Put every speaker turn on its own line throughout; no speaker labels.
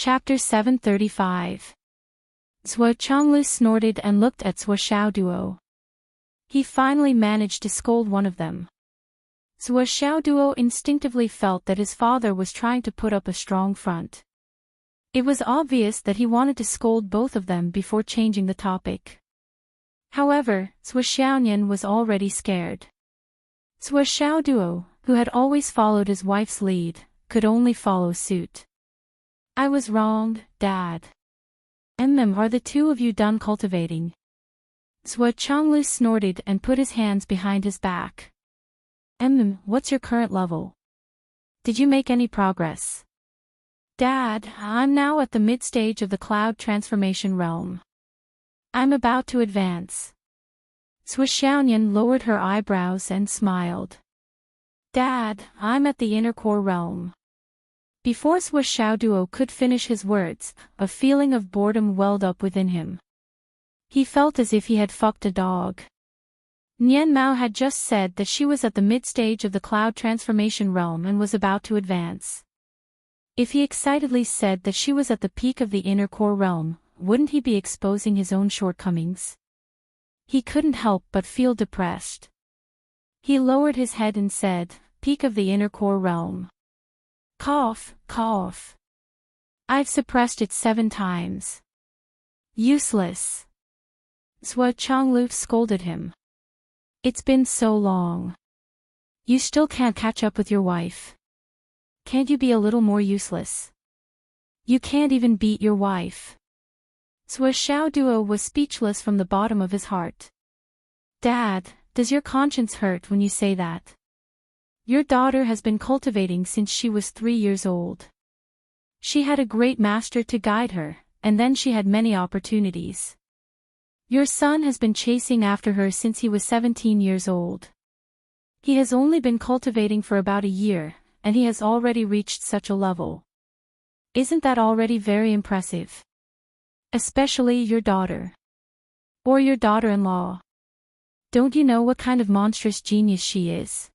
Chapter 735. Zhuo Chonglu snorted and looked at Zhuo Xiaoduo. He finally managed to scold one of them. Zhuo Xiaoduo instinctively felt that his father was trying to put up a strong front. It was obvious that he wanted to scold both of them before changing the topic. However, Zhuo Xiaonian was already scared. Zhuo Xiaoduo, who had always followed his wife's lead, could only follow suit. "I was wrong, Dad. Are the two of you done cultivating?" Zhuo Chonglu snorted and put his hands behind his back. What's your current level? Did you make any progress?" "Dad, I'm now at the mid-stage of the cloud transformation realm. I'm about to advance." Zhuo Xiaonian lowered her eyebrows and smiled. "Dad, I'm at the inner core realm." Before Zhuo Xiaoduo could finish his words, a feeling of boredom welled up within him. He felt as if he had fucked a dog. Nian Mao had just said that she was at the mid-stage of the cloud transformation realm and was about to advance. If he excitedly said that she was at the peak of the inner core realm, wouldn't he be exposing his own shortcomings? He couldn't help but feel depressed. He lowered his head and said, "Peak of the inner core realm. Cough, cough. I've suppressed it 7 times. Useless." Zhuo Chonglu scolded him. "It's been so long. You still can't catch up with your wife. Can't you be a little more useless? You can't even beat your wife." Zhuo Xiaoduo was speechless from the bottom of his heart. "Dad, does your conscience hurt when you say that? Your daughter has been cultivating since she was 3 years old. She had a great master to guide her, and then she had many opportunities. Your son has been chasing after her since he was 17 years old. He has only been cultivating for about a year, and he has already reached such a level. Isn't that already very impressive? Especially your daughter. Or your daughter-in-law. Don't you know what kind of monstrous genius she is?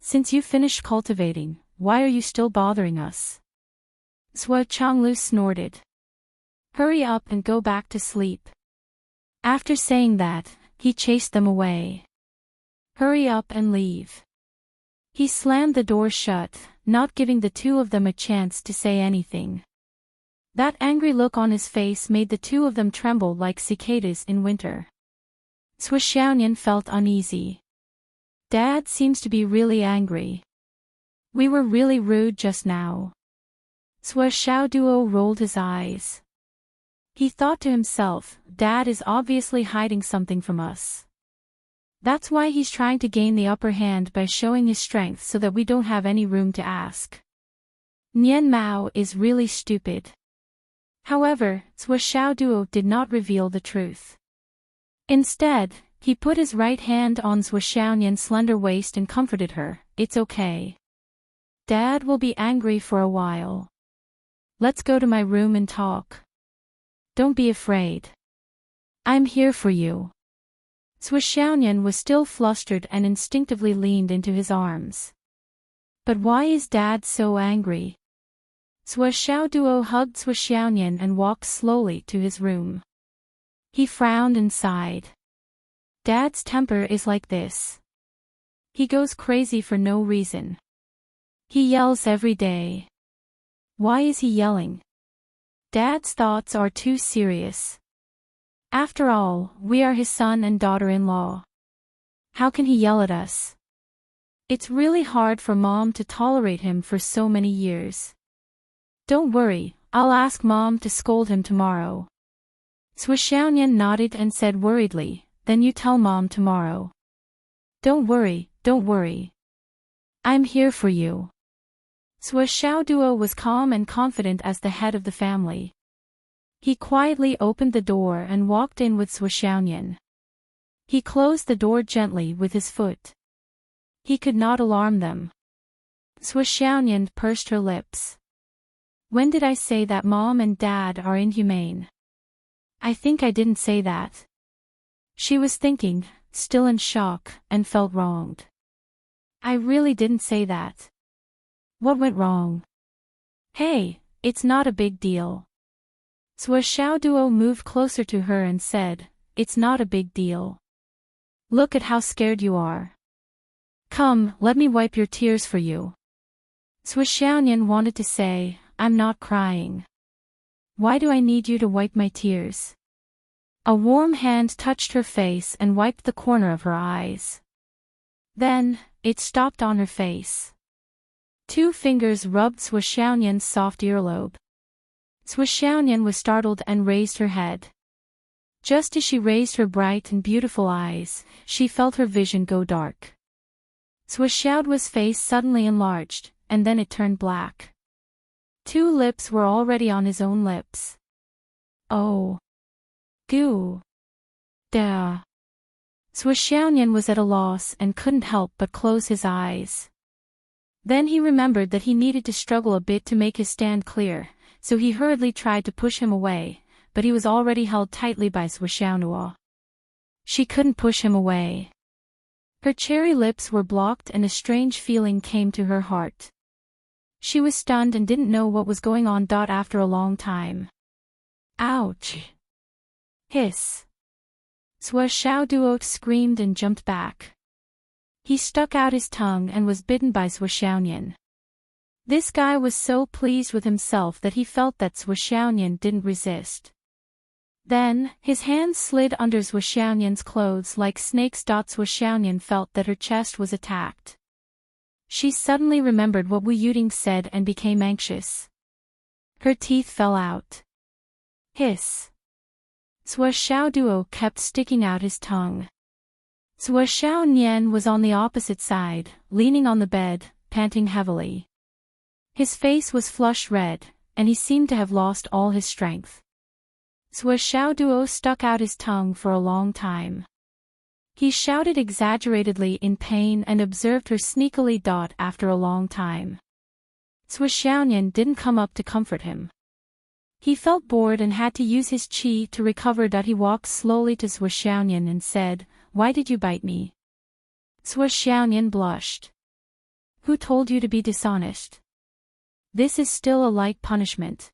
Since you finished cultivating, why are you still bothering us?" Zhuo Chonglu snorted. "Hurry up and go back to sleep." After saying that, he chased them away. "Hurry up and leave." He slammed the door shut, not giving the two of them a chance to say anything. That angry look on his face made the two of them tremble like cicadas in winter. Zhuo Xiaonian felt uneasy. "Dad seems to be really angry. We were really rude just now." Zhuo Xiaoduo rolled his eyes. He thought to himself, "Dad is obviously hiding something from us. That's why he's trying to gain the upper hand by showing his strength so that we don't have any room to ask. Nian Mao is really stupid." However, Zhuo Xiaoduo did not reveal the truth. Instead, he put his right hand on Zhuo Xiaonian's slender waist and comforted her. "It's okay. Dad will be angry for a while. Let's go to my room and talk. Don't be afraid. I'm here for you." Zhuo Xiaonian was still flustered and instinctively leaned into his arms. "But why is Dad so angry?" Zhuo Xiaoduo hugged Zhuo Xiaonian and walked slowly to his room. He frowned and sighed. "Dad's temper is like this. He goes crazy for no reason. He yells every day. Why is he yelling? Dad's thoughts are too serious. After all, we are his son and daughter-in-law. How can he yell at us? It's really hard for Mom to tolerate him for so many years. Don't worry, I'll ask Mom to scold him tomorrow." Zhuo Xiaonian nodded and said worriedly, "Then you tell Mom tomorrow." Don't worry, don't worry. I'm here for you." Zhuo Xiaoduo was calm and confident as the head of the family. He quietly opened the door and walked in with Zhuo Xiaonian. He closed the door gently with his foot. He could not alarm them. Zhuo Xiaonian pursed her lips. "When did I say that Mom and Dad are inhumane? I think I didn't say that." She was thinking, still in shock, and felt wronged. "I really didn't say that. What went wrong?" "Hey, "It's not a big deal." Xiaoduo moved closer to her and said, "It's not a big deal. Look at how scared you are. Come, let me wipe your tears for you." Xiaoyan wanted to say, "I'm not crying. Why do I need you to wipe my tears?" A warm hand touched her face and wiped the corner of her eyes. Then, it stopped on her face. Two fingers rubbed Xiaoyan's soft earlobe. Xiaoyan was startled and raised her head. Just as she raised her bright and beautiful eyes, she felt her vision go dark. Xiaoduo's face suddenly enlarged, and then it turned black. Two lips were already on his own lips. Oh. Goo. Duh. Xiaoyan was at a loss and couldn't help but close his eyes. Then he remembered that he needed to struggle a bit to make his stand clear, so he hurriedly tried to push him away, but he was already held tightly by Xiaoduo. She couldn't push him away. Her cherry lips were blocked and a strange feeling came to her heart. She was stunned and didn't know what was going on. After a long time. Ouch! Hiss! Xiaoduo screamed and jumped back. He stuck out his tongue and was bitten by Xiaoyan. This guy was so pleased with himself that he felt that Xiaoyan didn't resist. Then, his hands slid under Xiaoyan's clothes like snakes. Xiaoyan felt that her chest was attacked. She suddenly remembered what Wu Yuding said and became anxious. Her teeth fell out. Hiss! Xiaoduo kept sticking out his tongue. Xiaoyan was on the opposite side, leaning on the bed, panting heavily. His face was flush red, and he seemed to have lost all his strength. Xiaoduo stuck out his tongue for a long time. He shouted exaggeratedly in pain and observed her sneakily. After a long time. Xiaoyan didn't come up to comfort him. He felt bored and had to use his qi to recover. He walked slowly to Xiaoyan and said, "Why did you bite me?" Xiaoyan blushed. "Who told you to be dishonest? This is still a light punishment.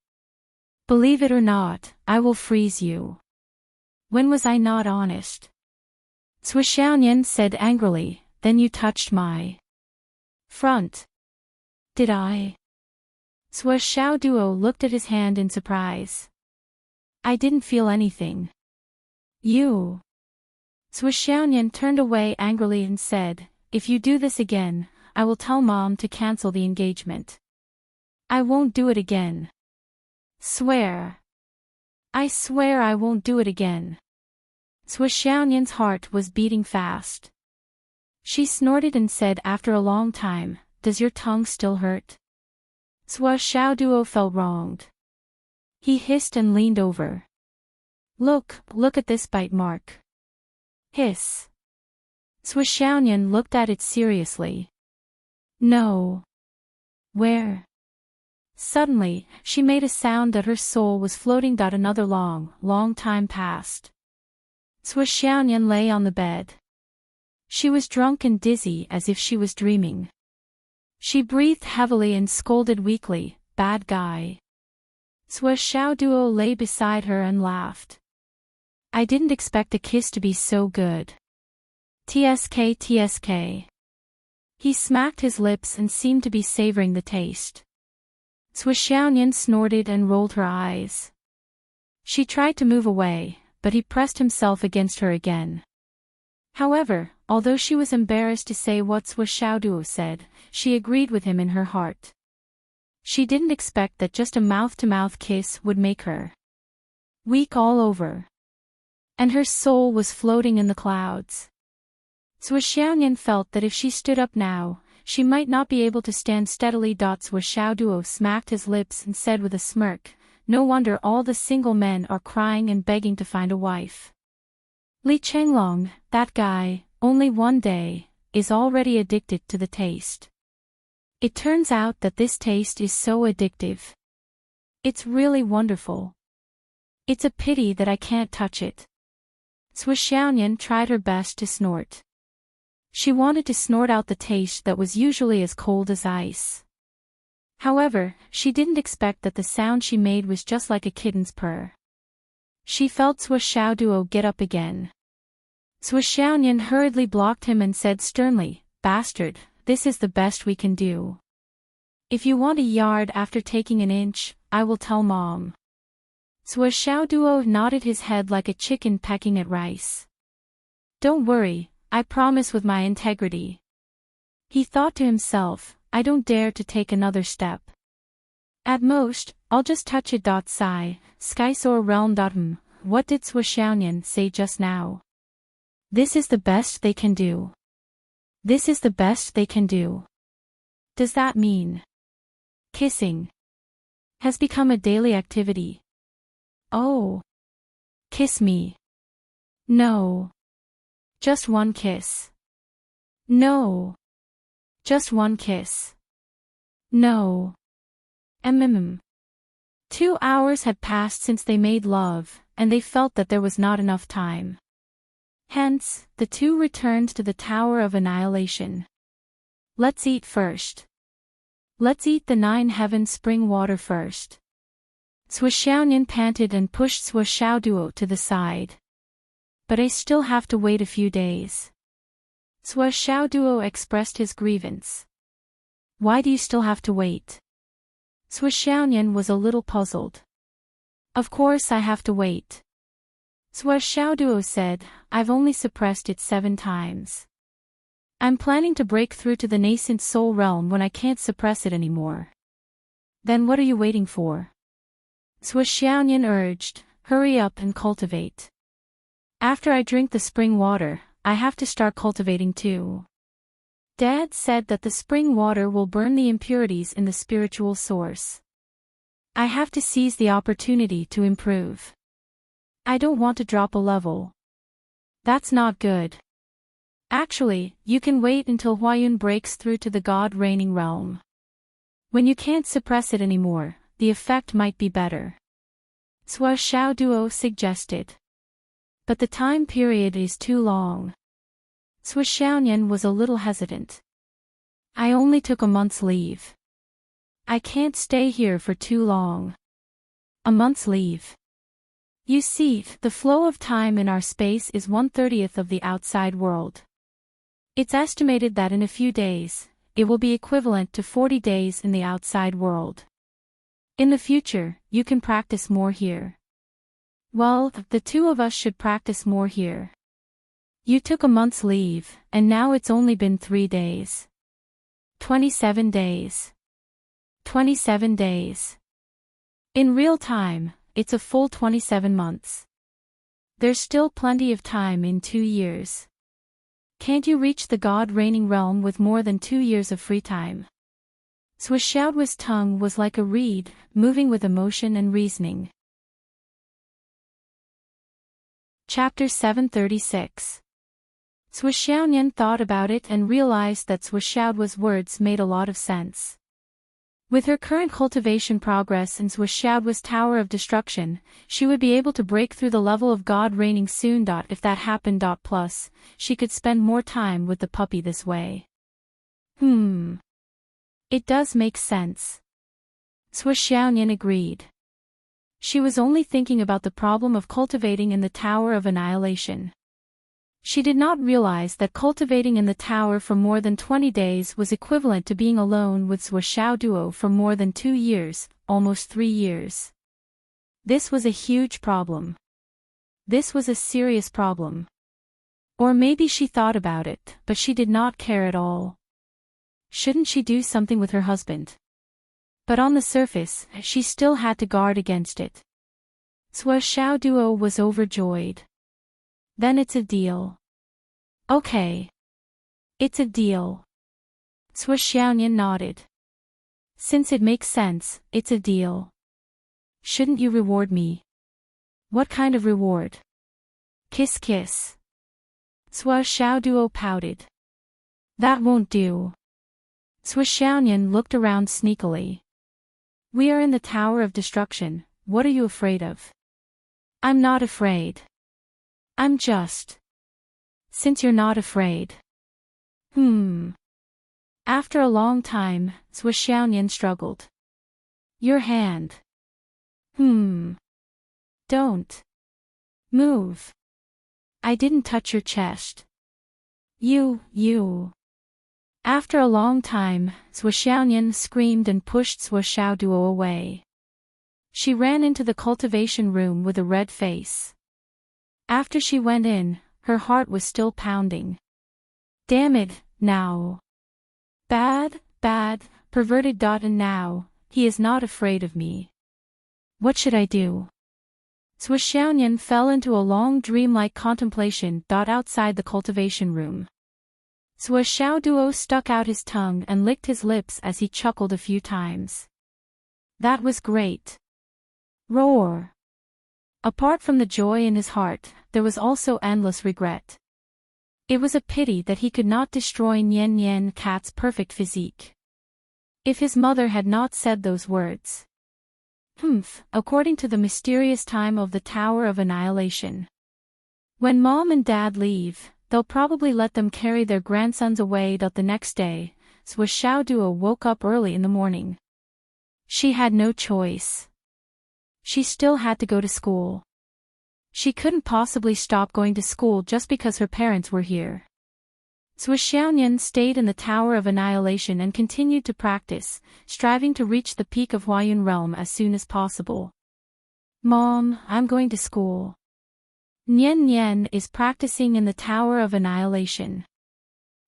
Believe it or not, I will freeze you." "When was I not honest?" Xiaoyan said angrily, "Then you touched my front." "Did I?" Xiaoduo looked at his hand in surprise. "I didn't feel anything." "You." Xiaoyan turned away angrily and said, "If you do this again, I will tell Mom to cancel the engagement." "I won't do it again." "Swear." "I swear I won't do it again." Xiaoyan's heart was beating fast. She snorted and said after a long time, "Does your tongue still hurt?" Xiaoduo felt wronged. He hissed and leaned over. Look at this bite mark." Hiss. Xiaoyan looked at it seriously. "No." "Where?" Suddenly, she made a sound that her soul was floating. Another long time passed. Xiaoyan lay on the bed. She was drunk and dizzy as if she was dreaming. She breathed heavily and scolded weakly, "Bad guy." Xiaoduo lay beside her and laughed. "I didn't expect a kiss to be so good. Tsk. He smacked his lips and seemed to be savoring the taste. Xiaoyan snorted and rolled her eyes. She tried to move away, but he pressed himself against her again. However, although she was embarrassed to say what Xiaoduo said, she agreed with him in her heart. She didn't expect that just a mouth-to-mouth kiss would make her weak all over. And her soul was floating in the clouds. Xiaoyan felt that if she stood up now, she might not be able to stand steadily. Xiaoduo smacked his lips and said with a smirk, "No wonder all the single men are crying and begging to find a wife. Li Chenglong, that guy, only one day, is already addicted to the taste. It turns out that this taste is so addictive. It's really wonderful. It's a pity that I can't touch it." Xiaoyan tried her best to snort. She wanted to snort out the taste that was usually as cold as ice. However, she didn't expect that the sound she made was just like a kitten's purr. She felt Sua Xiaoduo get up again. Sua Xiaoyan hurriedly blocked him and said sternly, "Bastard, this is the best we can do. If you want a yard after taking an inch, I will tell Mom." Sua Xiaoduo nodded his head like a chicken pecking at rice. "Don't worry, I promise with my integrity." He thought to himself, "I don't dare to take another step. At most, I'll just touch it. Sigh, Skysore Realm. What did Sua Xiaoyan say just now? This is the best they can do. This is the best they can do. Does that mean kissing has become a daily activity? Oh. Kiss me. No. Just one kiss. No. Just one kiss. No. 2 hours had passed since they made love, and they felt that there was not enough time. Hence, the two returned to the Tower of Annihilation. "Let's eat first. Let's eat the 9 heaven spring water first." Sua Xiaoyan panted and pushed Sua Xiaoduo to the side. "But I still have to wait a few days." Sua Xiaoduo expressed his grievance. "Why do you still have to wait?" Sua Xiaoyan was a little puzzled. "Of course I have to wait." Sua Xiaoduo said, "I've only suppressed it 7 times. I'm planning to break through to the nascent soul realm when I can't suppress it anymore." "Then what are you waiting for?" Sua Xiaoyan urged, "Hurry up and cultivate. After I drink the spring water, I have to start cultivating too." Dad said that the spring water will burn the impurities in the spiritual source. I have to seize the opportunity to improve. I don't want to drop a level. That's not good. Actually, you can wait until Huayun breaks through to the God reigning realm. When you can't suppress it anymore, the effect might be better. Sua Xiaoduo suggested. But the time period is too long. Sua Xiaoyan was a little hesitant. "I only took a month's leave. I can't stay here for too long." "A month's leave?" "You see, the flow of time in our space is 1/30th of the outside world. It's estimated that in a few days, it will be equivalent to 40 days in the outside world. In the future, you can practice more here." "Well, the two of us should practice more here. You took a month's leave, and now it's only been 3 days. 27 days. 27 days. In real time, it's a full 27 months. There's still plenty of time in 2 years. Can't you reach the God reigning realm with more than 2 years of free time?" Sua Xiaoduo's tongue was like a reed, moving with emotion and reasoning. Chapter 736. Sua Xiaoyan thought about it and realized that Sua Xiaoduo's words made a lot of sense. With her current cultivation progress and Sua Xiaoduo's Tower of Destruction, she would be able to break through the level of God reigning soon. If that happened. Plus, she could spend more time with the puppy this way. It does make sense. Sua Xiaoyan agreed. She was only thinking about the problem of cultivating in the Tower of Annihilation. She did not realize that cultivating in the tower for more than 20 days was equivalent to being alone with Sua Xiaoduo for more than 2 years, almost 3 years. This was a huge problem. This was a serious problem. Or maybe she thought about it, but she did not care at all. Shouldn't she do something with her husband? But on the surface, she still had to guard against it. Sua Xiaoduo was overjoyed. "Then it's a deal." "Okay. It's a deal." Sua Xiaoyan nodded. "Since it makes sense, it's a deal. Shouldn't you reward me?" "What kind of reward?" "Kiss kiss." Sua Xiaoduo pouted. "That won't do." Sua Xiaoyan looked around sneakily. "We are in the Tower of Destruction, what are you afraid of?" "I'm not afraid. I'm just..." "Since you're not afraid..." After a long time, Zhuo Xiaoyan struggled. Your hand. Don't move. I didn't touch your chest. You. After a long time, Zhuo Xiaoyan screamed and pushed Zhuo Xiaoduo away. She ran into the cultivation room with a red face. After she went in, her heart was still pounding. Damn it, now. Bad, perverted. And now, he is not afraid of me. What should I do? Zhuo Xiaoyan fell into a long dreamlike contemplation. Outside the cultivation room, Zhuo Xiaoduo stuck out his tongue and licked his lips as he chuckled a few times. That was great. Roar. Apart from the joy in his heart, there was also endless regret. It was a pity that he could not destroy Nian Cat's perfect physique. If his mother had not said those words. According to the mysterious time of the Tower of Annihilation. When mom and dad leave, they'll probably let them carry their grandsons away. The next day, Zhuo Xiaoduo woke up early in the morning. She had no choice. She still had to go to school. She couldn't possibly stop going to school just because her parents were here. Zhuo Xiaoyan stayed in the Tower of Annihilation and continued to practice, striving to reach the peak of Huayun realm as soon as possible. Mom, I'm going to school. Nian is practicing in the Tower of Annihilation.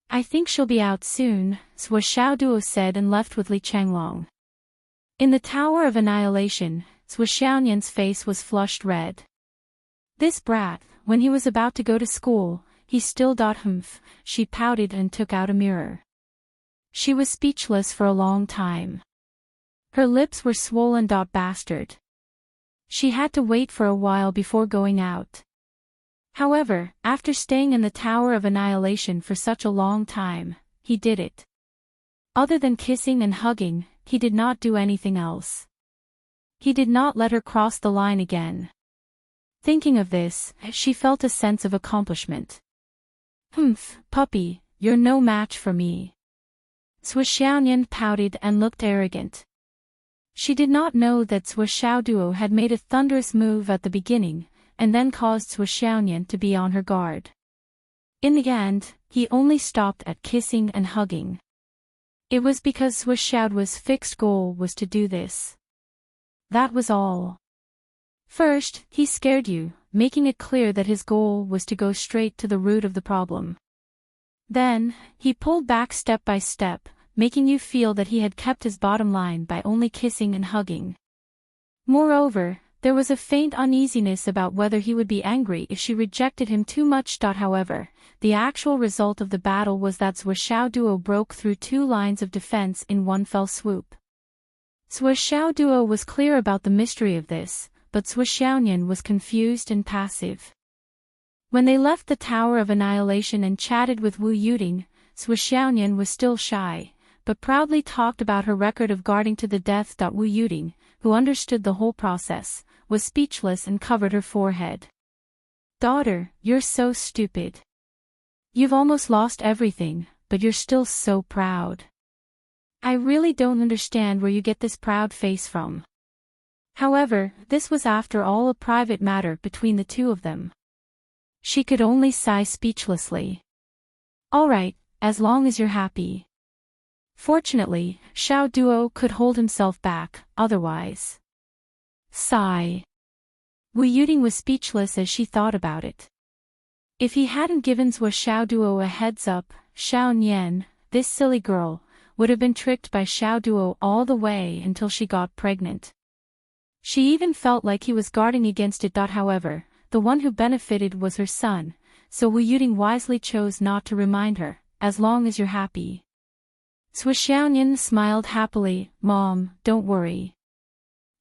I think she'll be out soon, Zhuo Xiaoduo said and left with Li Changlong. In the Tower of Annihilation, Zhuo Xiaoyan's face was flushed red. This brat, when he was about to go to school, he still. She pouted and took out a mirror. She was speechless for a long time. Her lips were swollen. Bastard. She had to wait for a while before going out. However, after staying in the Tower of Annihilation for such a long time, he did it. Other than kissing and hugging, he did not do anything else. He did not let her cross the line again. Thinking of this, she felt a sense of accomplishment. Puppy, you're no match for me. Zhuo Xiaoyan pouted and looked arrogant. She did not know that Zhuo Xiaoduo had made a thunderous move at the beginning, and then caused Zhuo Xiaoyan to be on her guard. In the end, he only stopped at kissing and hugging. It was because Zhuo Xiaoduo's fixed goal was to do this. That was all. First, he scared you, making it clear that his goal was to go straight to the root of the problem. Then, he pulled back step by step, making you feel that he had kept his bottom line by only kissing and hugging. Moreover, there was a faint uneasiness about whether he would be angry if she rejected him too much. However, the actual result of the battle was that Zhuo Xiaoduo broke through 2 lines of defense in one fell swoop. Zhuo Xiaoduo was clear about the mystery of this, but Zhuo Xiaoyan was confused and passive. When they left the Tower of Annihilation and chatted with Wu Yuting, Zhuo Xiaoyan was still shy, but proudly talked about her record of guarding to the death. Wu Yuting, who understood the whole process, was speechless and covered her forehead. Daughter, you're so stupid. You've almost lost everything, but you're still so proud. I really don't understand where you get this proud face from. However, this was after all a private matter between the two of them. She could only sigh speechlessly. All right, as long as you're happy. Fortunately, Xiaoduo could hold himself back, otherwise. Sigh. Wu Yuting was speechless as she thought about it. If he hadn't given Zhuo Xiaoduo a heads up, Xiao Nian, this silly girl, would have been tricked by Xiaoduo all the way until she got pregnant. She even felt like he was guarding against it. However, the one who benefited was her son, so Wu Yuting wisely chose not to remind her, as long as you're happy. Zhuo Xiaoyan smiled happily. Mom, don't worry.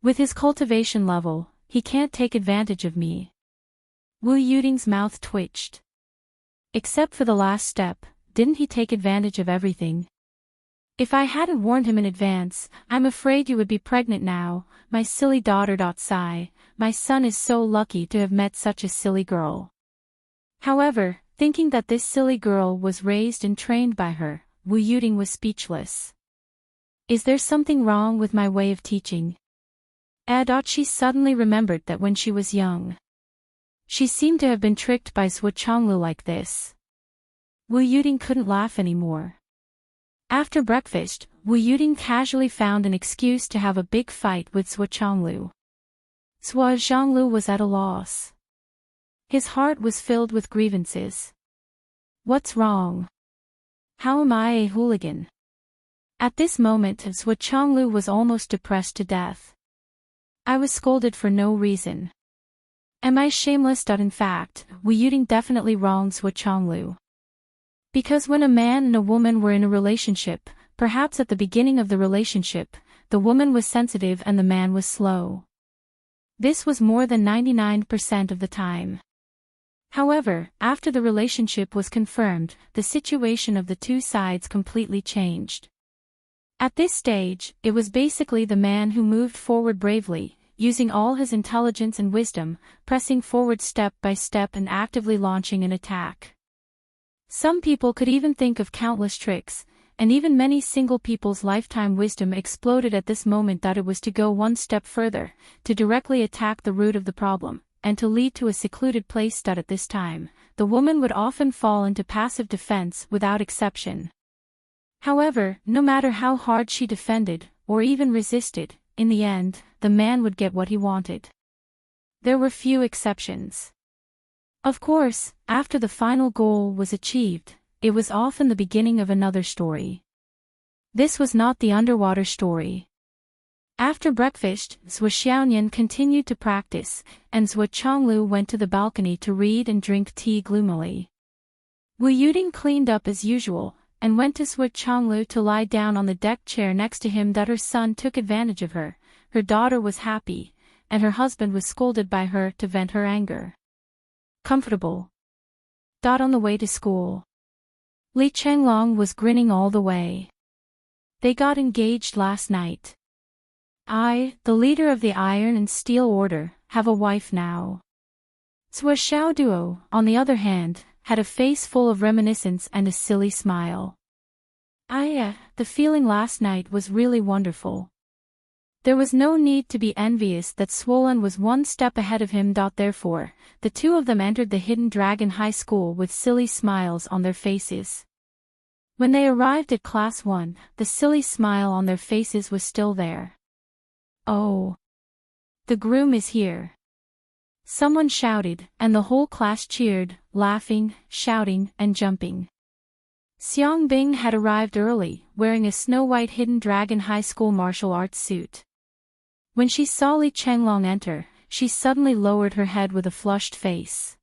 With his cultivation level, he can't take advantage of me. Wu Yuting's mouth twitched. Except for the last step, didn't he take advantage of everything? If I hadn't warned him in advance, I'm afraid you would be pregnant now, my silly daughter. Sigh, my son is so lucky to have met such a silly girl. However, thinking that this silly girl was raised and trained by her, Wu Yuting was speechless. Is there something wrong with my way of teaching? She suddenly remembered that when she was young, she seemed to have been tricked by Zhuo Chonglu like this. Wu Yuting couldn't laugh anymore. After breakfast, Wu Yuting casually found an excuse to have a big fight with Zhuo Chonglu. Zhuo Zhonglu was at a loss. His heart was filled with grievances. What's wrong? How am I a hooligan? At this moment, Zhuo Chonglu was almost depressed to death. I was scolded for no reason. Am I shameless? In fact, Wu Yuting definitely wronged Zhuo Chonglu. Because when a man and a woman were in a relationship, perhaps at the beginning of the relationship, the woman was sensitive and the man was slow. This was more than 99% of the time. However, after the relationship was confirmed, the situation of the two sides completely changed. At this stage, it was basically the man who moved forward bravely, using all his intelligence and wisdom, pressing forward step by step and actively launching an attack. Some people could even think of countless tricks, and even many single people's lifetime wisdom exploded at this moment. It was to go one step further, to directly attack the root of the problem, and to lead to a secluded place. At this time, the woman would often fall into passive defense without exception. However, no matter how hard she defended, or even resisted, in the end, the man would get what he wanted. There were few exceptions. Of course, after the final goal was achieved, it was often the beginning of another story. This was not the underwater story. After breakfast, Zhuo Xiaonian continued to practice, and Zhuo Chonglu went to the balcony to read and drink tea gloomily. Wu Yuting cleaned up as usual, and went to Zhuo Chonglu to lie down on the deck chair next to him. Her son took advantage of her, her daughter was happy, and her husband was scolded by her to vent her anger. Comfortable. On the way to school, Li Chenglong was grinning all the way. They got engaged last night. I, the leader of the Iron and Steel Order, have a wife now. Zhuo Xiaoduo, on the other hand, had a face full of reminiscence and a silly smile. The feeling last night was really wonderful. There was no need to be envious that Swollen was one step ahead of him. Therefore, the two of them entered the Hidden Dragon High School with silly smiles on their faces. When they arrived at Class 1, the silly smile on their faces was still there. Oh! The groom is here! Someone shouted, and the whole class cheered, laughing, shouting, and jumping. Xiang Bing had arrived early, wearing a snow-white Hidden Dragon High School martial arts suit. When she saw Li Chenglong enter, she suddenly lowered her head with a flushed face.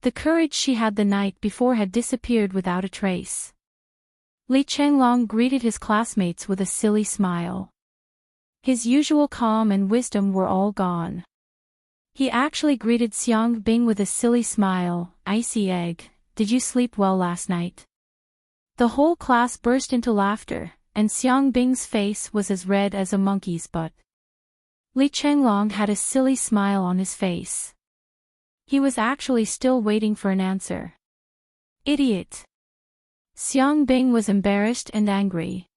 The courage she had the night before had disappeared without a trace. Li Chenglong greeted his classmates with a silly smile. His usual calm and wisdom were all gone. He actually greeted Xiang Bing with a silly smile. Icy egg, did you sleep well last night? The whole class burst into laughter, and Xiang Bing's face was as red as a monkey's butt. Li Chenglong had a silly smile on his face. He was actually still waiting for an answer. Idiot! Xiang Bing was embarrassed and angry.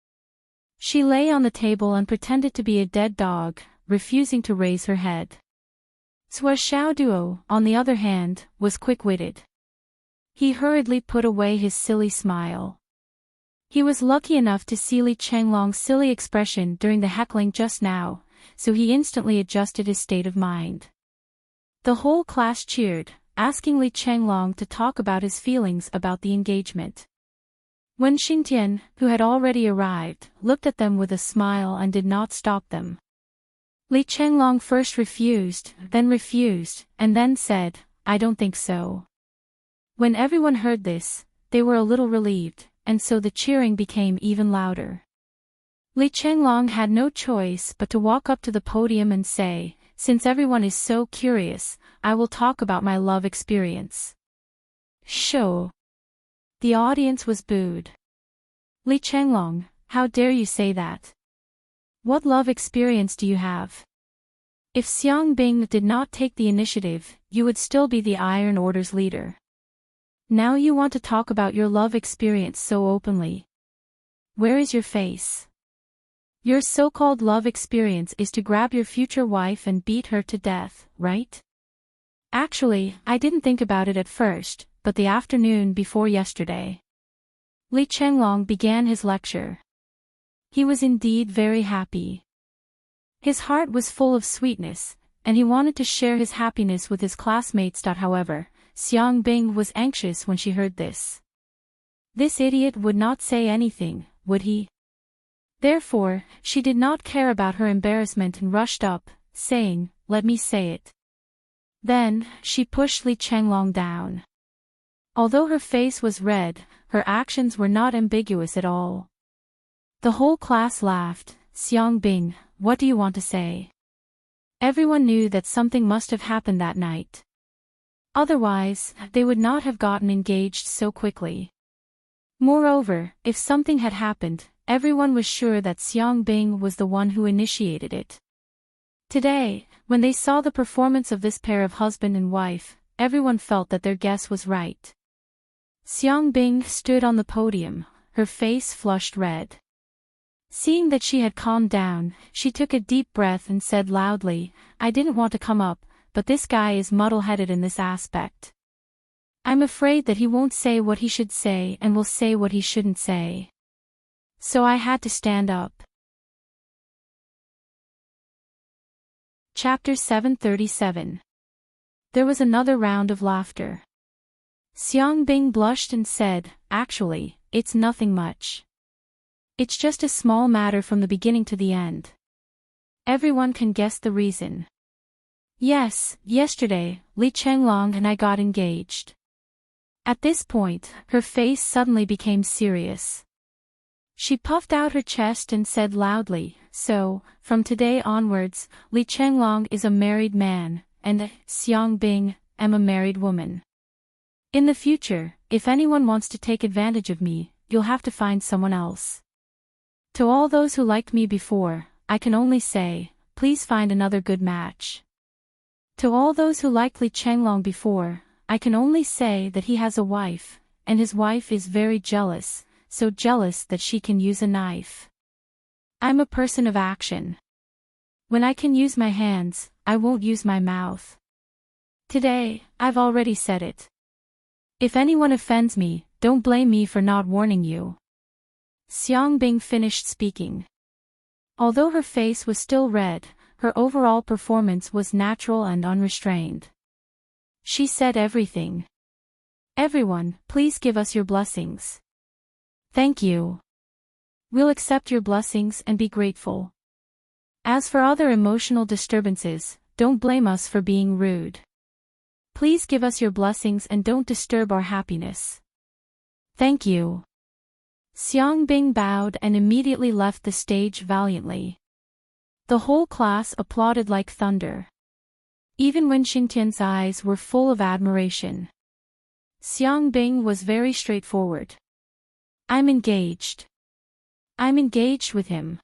She lay on the table and pretended to be a dead dog, refusing to raise her head. Zhuo Xiaoduo, on the other hand, was quick-witted. He hurriedly put away his silly smile. He was lucky enough to see Li Chenglong's silly expression during the heckling just now, so he instantly adjusted his state of mind. The whole class cheered, asking Li Chenglong to talk about his feelings about the engagement. When Xingtian, who had already arrived, looked at them with a smile and did not stop them. Li Chenglong first refused, and then said, I don't think so. When everyone heard this, they were a little relieved, and so the cheering became even louder. Li Chenglong had no choice but to walk up to the podium and say, since everyone is so curious, I will talk about my love experience. Show. The audience was booed. Li Chenglong, how dare you say that? What love experience do you have? If Xiang Bing did not take the initiative, you would still be the Iron Order's leader. Now you want to talk about your love experience so openly. Where is your face? Your so-called love experience is to grab your future wife and beat her to death, right? Actually, I didn't think about it at first, but the afternoon before yesterday. Li Chenglong began his lecture. He was indeed very happy. His heart was full of sweetness, and he wanted to share his happiness with his classmates. However, Xiang Bing was anxious when she heard this. This idiot would not say anything, would he? Therefore, she did not care about her embarrassment and rushed up, saying, "Let me say it." Then, she pushed Li Chenglong down. Although her face was red, her actions were not ambiguous at all. The whole class laughed. "Xiang Bing, what do you want to say?" Everyone knew that something must have happened that night. Otherwise, they would not have gotten engaged so quickly. Moreover, if something had happened, everyone was sure that Xiang Bing was the one who initiated it. Today, when they saw the performance of this pair of husband and wife, everyone felt that their guess was right. Xiang Bing stood on the podium, her face flushed red. Seeing that she had calmed down, she took a deep breath and said loudly, "I didn't want to come up, but this guy is muddle-headed in this aspect. I'm afraid that he won't say what he should say and will say what he shouldn't say. So I had to stand up." Chapter 737. There was another round of laughter. Xiang Bing blushed and said, "Actually, it's nothing much. It's just a small matter from the beginning to the end. Everyone can guess the reason. Yes, yesterday, Li Chenglong and I got engaged." At this point, her face suddenly became serious. She puffed out her chest and said loudly, "So, from today onwards, Li Chenglong is a married man, and Xiang Bing, am a married woman. In the future, if anyone wants to take advantage of me, you'll have to find someone else. To all those who liked me before, I can only say, please find another good match. To all those who liked Li Chenglong before, I can only say that he has a wife, and his wife is very jealous, so jealous that she can use a knife. I'm a person of action. When I can use my hands, I won't use my mouth. Today, I've already said it. If anyone offends me, don't blame me for not warning you." Xiang Bing finished speaking. Although her face was still red, her overall performance was natural and unrestrained. She said everything. "Everyone, please give us your blessings." "Thank you. We'll accept your blessings and be grateful. As for other emotional disturbances, don't blame us for being rude. Please give us your blessings and don't disturb our happiness." "Thank you." Xiang Bing bowed and immediately left the stage valiantly. The whole class applauded like thunder. Even Wen Xingtian's eyes were full of admiration. Xiang Bing was very straightforward. "I'm engaged. I'm engaged with him.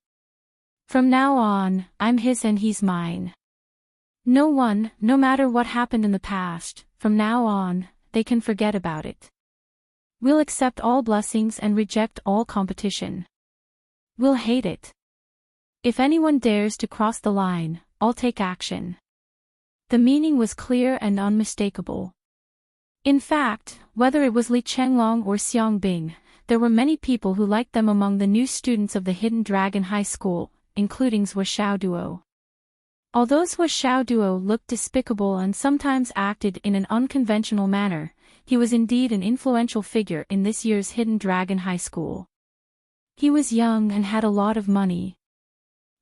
From now on, I'm his and he's mine. No one, no matter what happened in the past, from now on, they can forget about it. We'll accept all blessings and reject all competition. We'll hate it. If anyone dares to cross the line, I'll take action." The meaning was clear and unmistakable. In fact, whether it was Li Chenglong or Xiang Bing, there were many people who liked them among the new students of the Hidden Dragon High School, including Zhuo Xiaoduo. Although Zhuo Xiaoduo looked despicable and sometimes acted in an unconventional manner, he was indeed an influential figure in this year's Hidden Dragon High School. He was young and had a lot of money.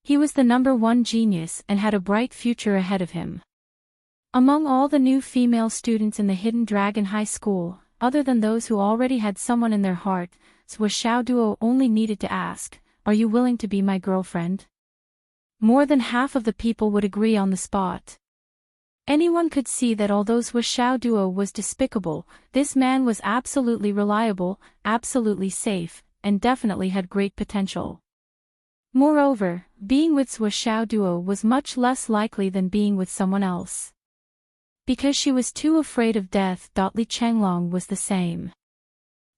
He was the #1 genius and had a bright future ahead of him. Among all the new female students in the Hidden Dragon High School, other than those who already had someone in their heart, Zhuo Xiaoduo only needed to ask, "Are you willing to be my girlfriend?" More than half of the people would agree on the spot. Anyone could see that although Zhuo Xiaoduo was despicable, this man was absolutely reliable, absolutely safe, and definitely had great potential. Moreover, being with Zhuo Xiaoduo was much less likely than being with someone else. Because she was too afraid of death. Li Chenglong was the same.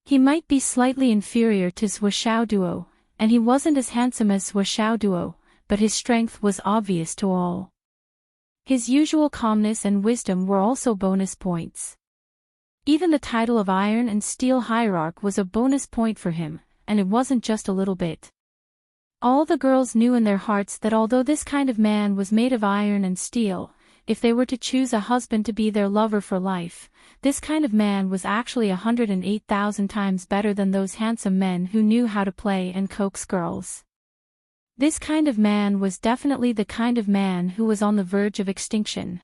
He might be slightly inferior to Zhuo Xiaoduo, and he wasn't as handsome as Sua Xiaoduo, but his strength was obvious to all. His usual calmness and wisdom were also bonus points. Even the title of Iron and Steel Hierarch was a bonus point for him, and it wasn't just a little bit. All the girls knew in their hearts that although this kind of man was made of iron and steel, if they were to choose a husband to be their lover for life, this kind of man was actually 108,000 times better than those handsome men who knew how to play and coax girls. This kind of man was definitely the kind of man who was on the verge of extinction.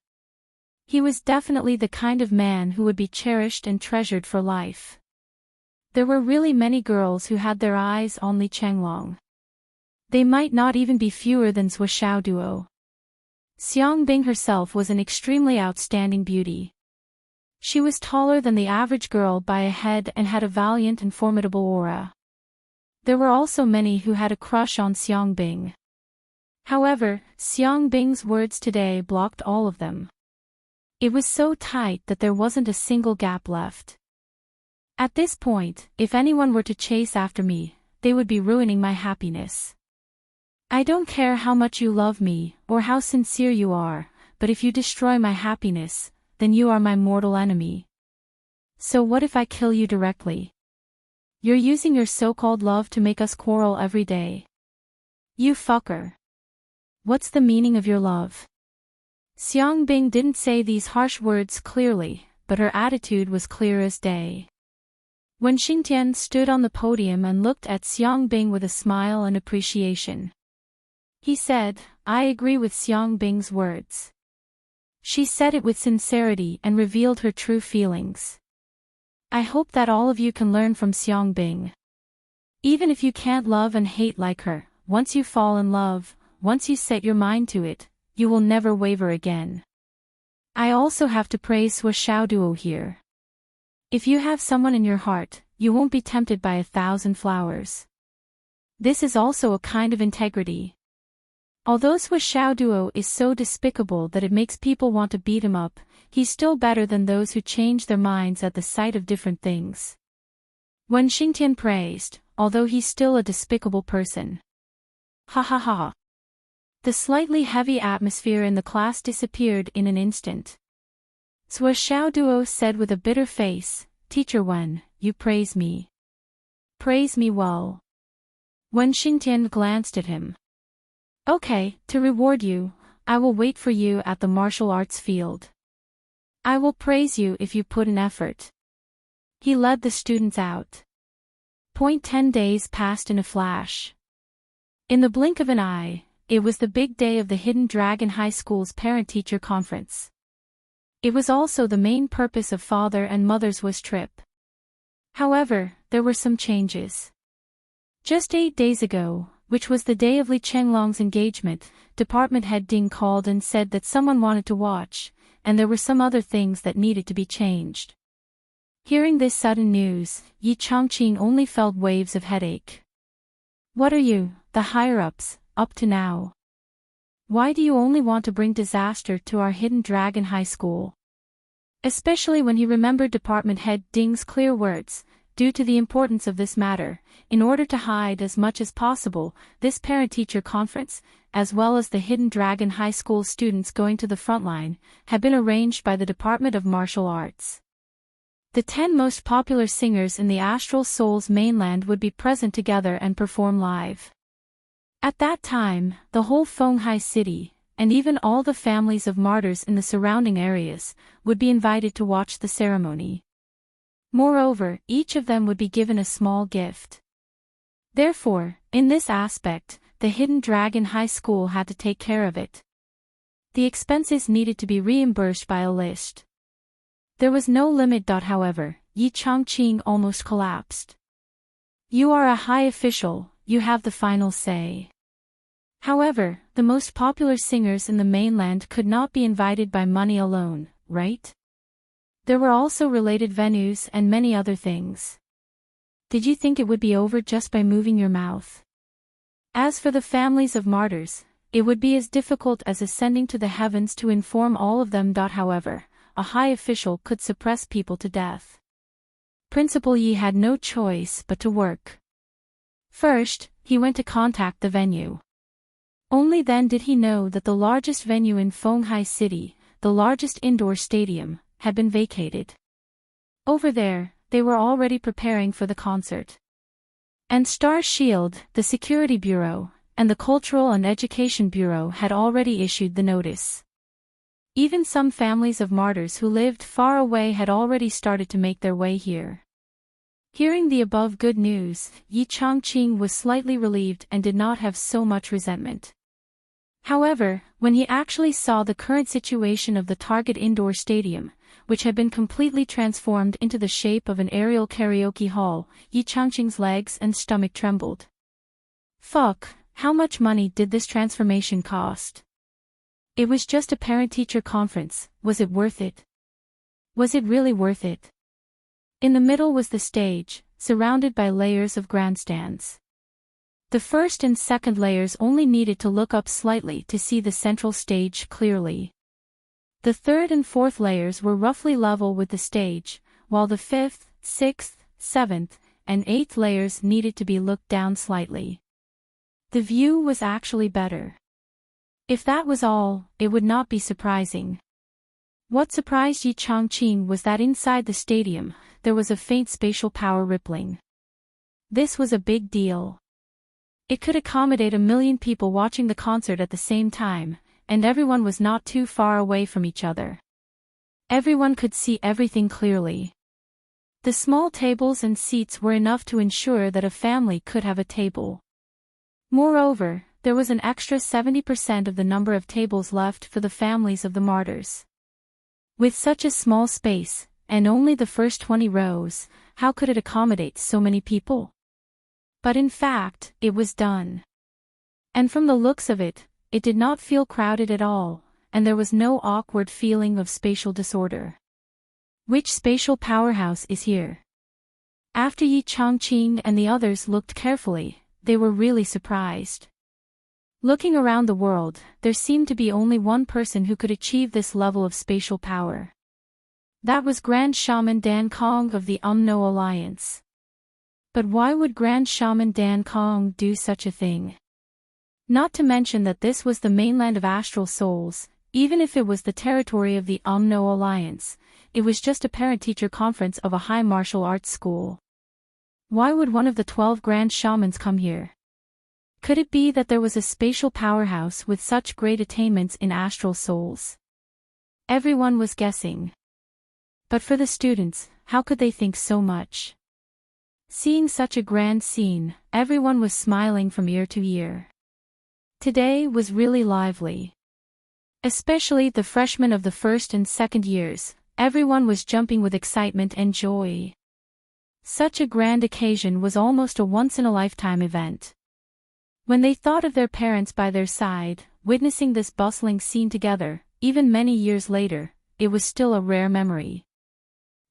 He was definitely the kind of man who would be cherished and treasured for life. There were really many girls who had their eyes on Li Chenglong. They might not even be fewer than Sua Xiaoduo. Xiang Bing herself was an extremely outstanding beauty. She was taller than the average girl by a head and had a valiant and formidable aura. There were also many who had a crush on Xiang Bing. However, Xiang Bing's words today blocked all of them. It was so tight that there wasn't a single gap left. At this point, if anyone were to chase after me, they would be ruining my happiness. I don't care how much you love me, or how sincere you are, but if you destroy my happiness, then you are my mortal enemy. So what if I kill you directly? You're using your so-called love to make us quarrel every day. You fucker. What's the meaning of your love? Xiang Bing didn't say these harsh words clearly, but her attitude was clear as day. When Xingtian stood on the podium and looked at Xiang Bing with a smile and appreciation, he said, "I agree with Xiang Bing's words." She said it with sincerity and revealed her true feelings. I hope that all of you can learn from Xiang Bing. Even if you can't love and hate like her, once you fall in love, once you set your mind to it, you will never waver again. I also have to praise Sua Xiaoduo here. If you have someone in your heart, you won't be tempted by 1,000 flowers. This is also a kind of integrity. Although Sua Xiaoduo is so despicable that it makes people want to beat him up, he's still better than those who change their minds at the sight of different things. When Xingtian praised, although he's still a despicable person. Ha ha ha. The slightly heavy atmosphere in the class disappeared in an instant. Sua Xiaoduo said with a bitter face, "Teacher Wen, you praise me. Praise me well." When Xingtian glanced at him. "Okay, to reward you, I will wait for you at the martial arts field. I will praise you if you put in effort." He led the students out. 10 days passed in a flash. In the blink of an eye, it was the big day of the Hidden Dragon High School's parent-teacher conference. It was also the main purpose of Father and Mother's Swiss trip. However, there were some changes. Just 8 days ago, which was the day of Li Chenglong's engagement, Department Head Ding called and said that someone wanted to watch, and there were some other things that needed to be changed. Hearing this sudden news, Yi Chongqing only felt waves of headache. What are you, the higher-ups, up to now? Why do you only want to bring disaster to our Hidden Dragon High School? Especially when he remembered Department Head Ding's clear words, due to the importance of this matter, in order to hide as much as possible, this parent-teacher conference, as well as the Hidden Dragon High School students going to the front line, had been arranged by the Department of Martial Arts. The 10 most popular singers in the Astral Souls mainland would be present together and perform live. At that time, the whole Fenghai city, and even all the families of martyrs in the surrounding areas, would be invited to watch the ceremony. Moreover, each of them would be given a small gift. Therefore, in this aspect, the Hidden Dragon High School had to take care of it. The expenses needed to be reimbursed by a list. There was no limit. However, Yi Chongqing almost collapsed. You are a high official, you have the final say. However, the most popular singers in the mainland could not be invited by money alone, right? There were also related venues and many other things. Did you think it would be over just by moving your mouth? As for the families of martyrs, it would be as difficult as ascending to the heavens to inform all of them. However, a high official could suppress people to death. Principal Yi had no choice but to work. First, he went to contact the venue. Only then did he know that the largest venue in Fenghai City, the largest indoor stadium, had been vacated. Over there, they were already preparing for the concert. And Star Shield, the Security Bureau, and the Cultural and Education Bureau had already issued the notice. Even some families of martyrs who lived far away had already started to make their way here. Hearing the above good news, Yi Changqing was slightly relieved and did not have so much resentment. However, when he actually saw the current situation of the target indoor stadium, which had been completely transformed into the shape of an aerial karaoke hall, Yi Changqing's legs and stomach trembled. Fuck, how much money did this transformation cost? It was just a parent-teacher conference, was it worth it? Was it really worth it? In the middle was the stage, surrounded by layers of grandstands. The first and second layers only needed to look up slightly to see the central stage clearly. The third and fourth layers were roughly level with the stage, while the fifth, sixth, seventh, and eighth layers needed to be looked down slightly. The view was actually better. If that was all, it would not be surprising. What surprised Yi Changqing was that inside the stadium, there was a faint spatial power rippling. This was a big deal. It could accommodate 1 million people watching the concert at the same time, and everyone was not too far away from each other. Everyone could see everything clearly. The small tables and seats were enough to ensure that a family could have a table. Moreover, there was an extra 70% of the number of tables left for the families of the martyrs. With such a small space, and only the first 20 rows, how could it accommodate so many people? But in fact, it was done. And from the looks of it, it did not feel crowded at all, and there was no awkward feeling of spatial disorder. Which spatial powerhouse is here? After Yi Changqing and the others looked carefully, they were really surprised. Looking around the world, there seemed to be only one person who could achieve this level of spatial power. That was Grand Shaman Dan Kong of the Umno Alliance. But why would Grand Shaman Dan Kong do such a thing? Not to mention that this was the mainland of astral souls, even if it was the territory of the Umno Alliance, it was just a parent-teacher conference of a high martial arts school. Why would one of the 12 Grand Shamans come here? Could it be that there was a spatial powerhouse with such great attainments in astral souls? Everyone was guessing. But for the students, how could they think so much? Seeing such a grand scene, everyone was smiling from ear to ear. Today was really lively. Especially the freshmen of the first and second years, everyone was jumping with excitement and joy. Such a grand occasion was almost a once-in-a-lifetime event. When they thought of their parents by their side, witnessing this bustling scene together, even many years later, it was still a rare memory.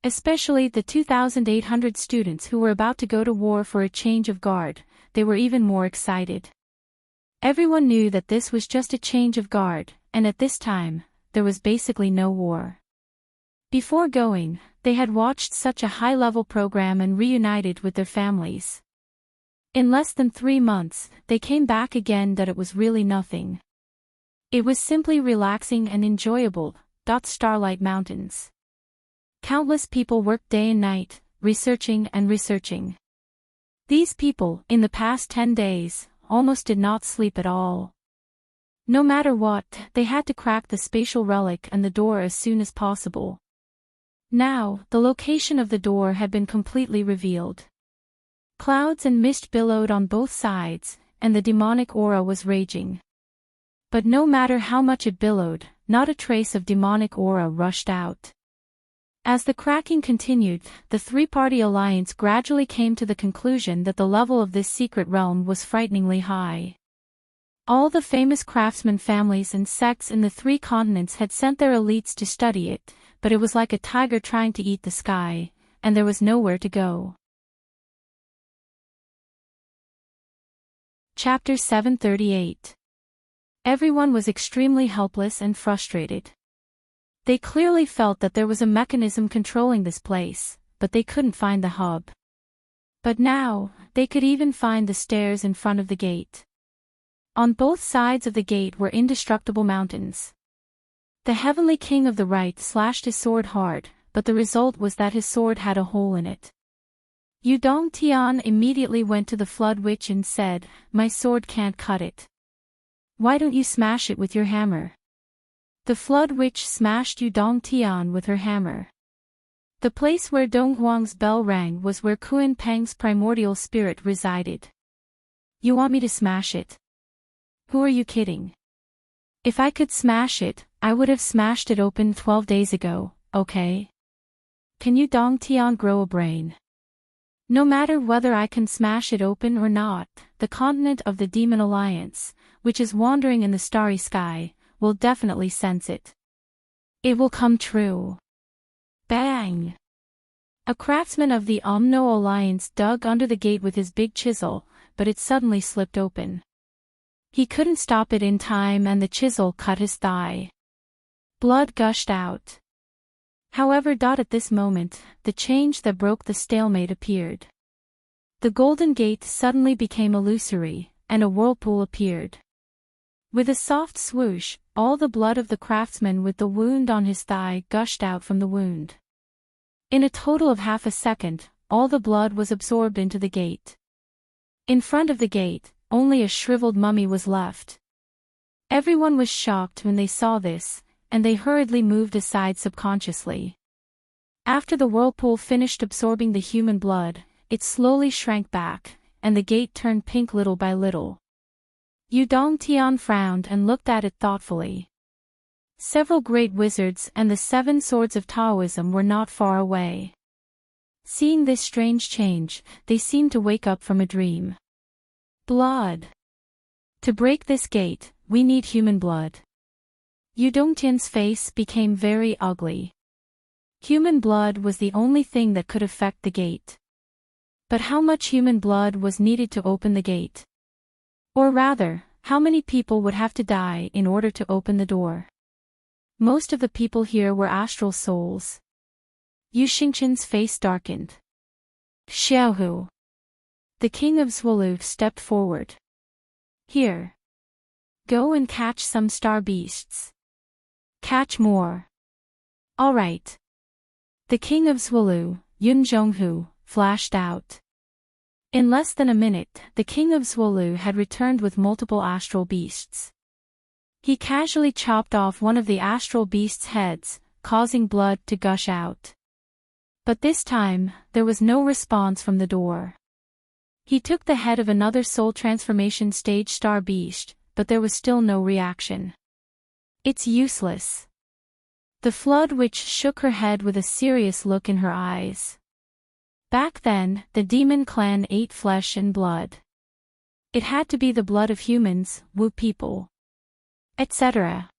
Especially the 2,800 students who were about to go to war for a change of guard, they were even more excited. Everyone knew that this was just a change of guard, and at this time, there was basically no war. Before going, they had watched such a high-level program and reunited with their families. In less than 3 months, they came back again that it was really nothing. It was simply relaxing and enjoyable. Starlight Mountains. Countless people worked day and night, researching and researching. These people, in the past 10 days, almost did not sleep at all. No matter what, they had to crack the spatial relic and the door as soon as possible. Now, the location of the door had been completely revealed. Clouds and mist billowed on both sides, and the demonic aura was raging. But no matter how much it billowed, not a trace of demonic aura rushed out. As the cracking continued, the three-party alliance gradually came to the conclusion that the level of this secret realm was frighteningly high. All the famous craftsman families and sects in the 3 continents had sent their elites to study it, but it was like a tiger trying to eat the sky, and there was nowhere to go. Chapter 738. Everyone was extremely helpless and frustrated. They clearly felt that there was a mechanism controlling this place, but they couldn't find the hub. But now, they could even find the stairs in front of the gate. On both sides of the gate were indestructible mountains. The heavenly king of the right slashed his sword hard, but the result was that his sword had a hole in it. Yu Dongtian immediately went to the Flood Witch and said, "My sword can't cut it. Why don't you smash it with your hammer?" The Flood Witch smashed Yu Dongtian with her hammer. The place where Donghuang's bell rang was where Kuan Peng's primordial spirit resided. "You want me to smash it? Who are you kidding? If I could smash it, I would have smashed it open 12 days ago, okay? Can you Dongtian grow a brain? No matter whether I can smash it open or not, the continent of the Demon Alliance, which is wandering in the starry sky, will definitely sense it. It will come true." Bang! A craftsman of the Omno Alliance dug under the gate with his big chisel, but it suddenly slipped open. He couldn't stop it in time and the chisel cut his thigh. Blood gushed out. However, at this moment, the change that broke the stalemate appeared. The golden gate suddenly became illusory, and a whirlpool appeared. With a soft swoosh, all the blood of the craftsman with the wound on his thigh gushed out from the wound. In a total of half a second, all the blood was absorbed into the gate. In front of the gate, only a shriveled mummy was left. Everyone was shocked when they saw this, and they hurriedly moved aside subconsciously. After the whirlpool finished absorbing the human blood, it slowly shrank back, and the gate turned pink little by little. Yu Dongtian frowned and looked at it thoughtfully. Several great wizards and the 7 swords of Taoism were not far away. Seeing this strange change, they seemed to wake up from a dream. Blood. To break this gate, we need human blood. Yu Dongtian's face became very ugly. Human blood was the only thing that could affect the gate. But how much human blood was needed to open the gate? Or rather, how many people would have to die in order to open the door? Most of the people here were astral souls. Yu Xingqian's face darkened. Xiaohu. The king of Zwolu stepped forward. "Here. Go and catch some star beasts. Catch more." "All right." The king of Zwolu, Yun Zhonghu, flashed out. In less than a minute, the king of Zwolu had returned with multiple astral beasts. He casually chopped off one of the astral beast's heads, causing blood to gush out. But this time, there was no response from the door. He took the head of another soul transformation stage star beast, but there was still no reaction. "It's useless." The Flood Witch shook her head with a serious look in her eyes. Back then, the demon clan ate flesh and blood. It had to be the blood of humans, Wu people, etc.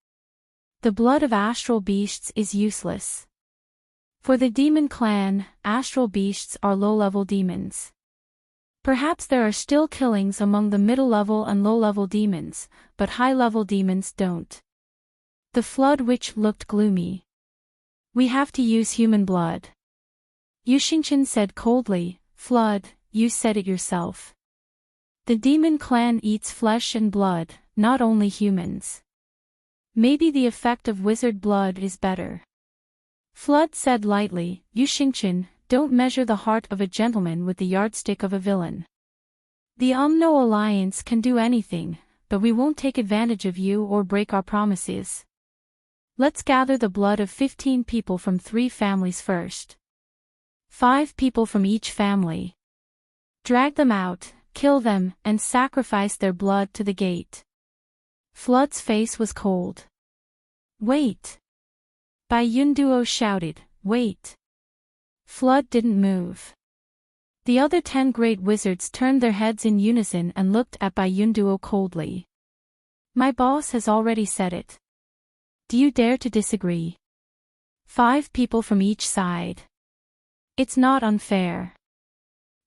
The blood of astral beasts is useless. For the demon clan, astral beasts are low-level demons. Perhaps there are still killings among the middle-level and low-level demons, but high-level demons don't. The Flood Witch looked gloomy. "We have to use human blood." Yu Xingqian said coldly, "Flood, you said it yourself. The demon clan eats flesh and blood, not only humans. Maybe the effect of wizard blood is better." Flood said lightly, "Yu Xingqian, don't measure the heart of a gentleman with the yardstick of a villain. The Omno Alliance can do anything, but we won't take advantage of you or break our promises. Let's gather the blood of 15 people from 3 families first. 5 people from each family. Drag them out, kill them, and sacrifice their blood to the gate." Flood's face was cold. "Wait!" Bai Yunduo shouted, "Wait!" Flood didn't move. The other 10 great wizards turned their heads in unison and looked at Bai Yunduo coldly. "My boss has already said it. Do you dare to disagree? 5 people from each side. It's not unfair.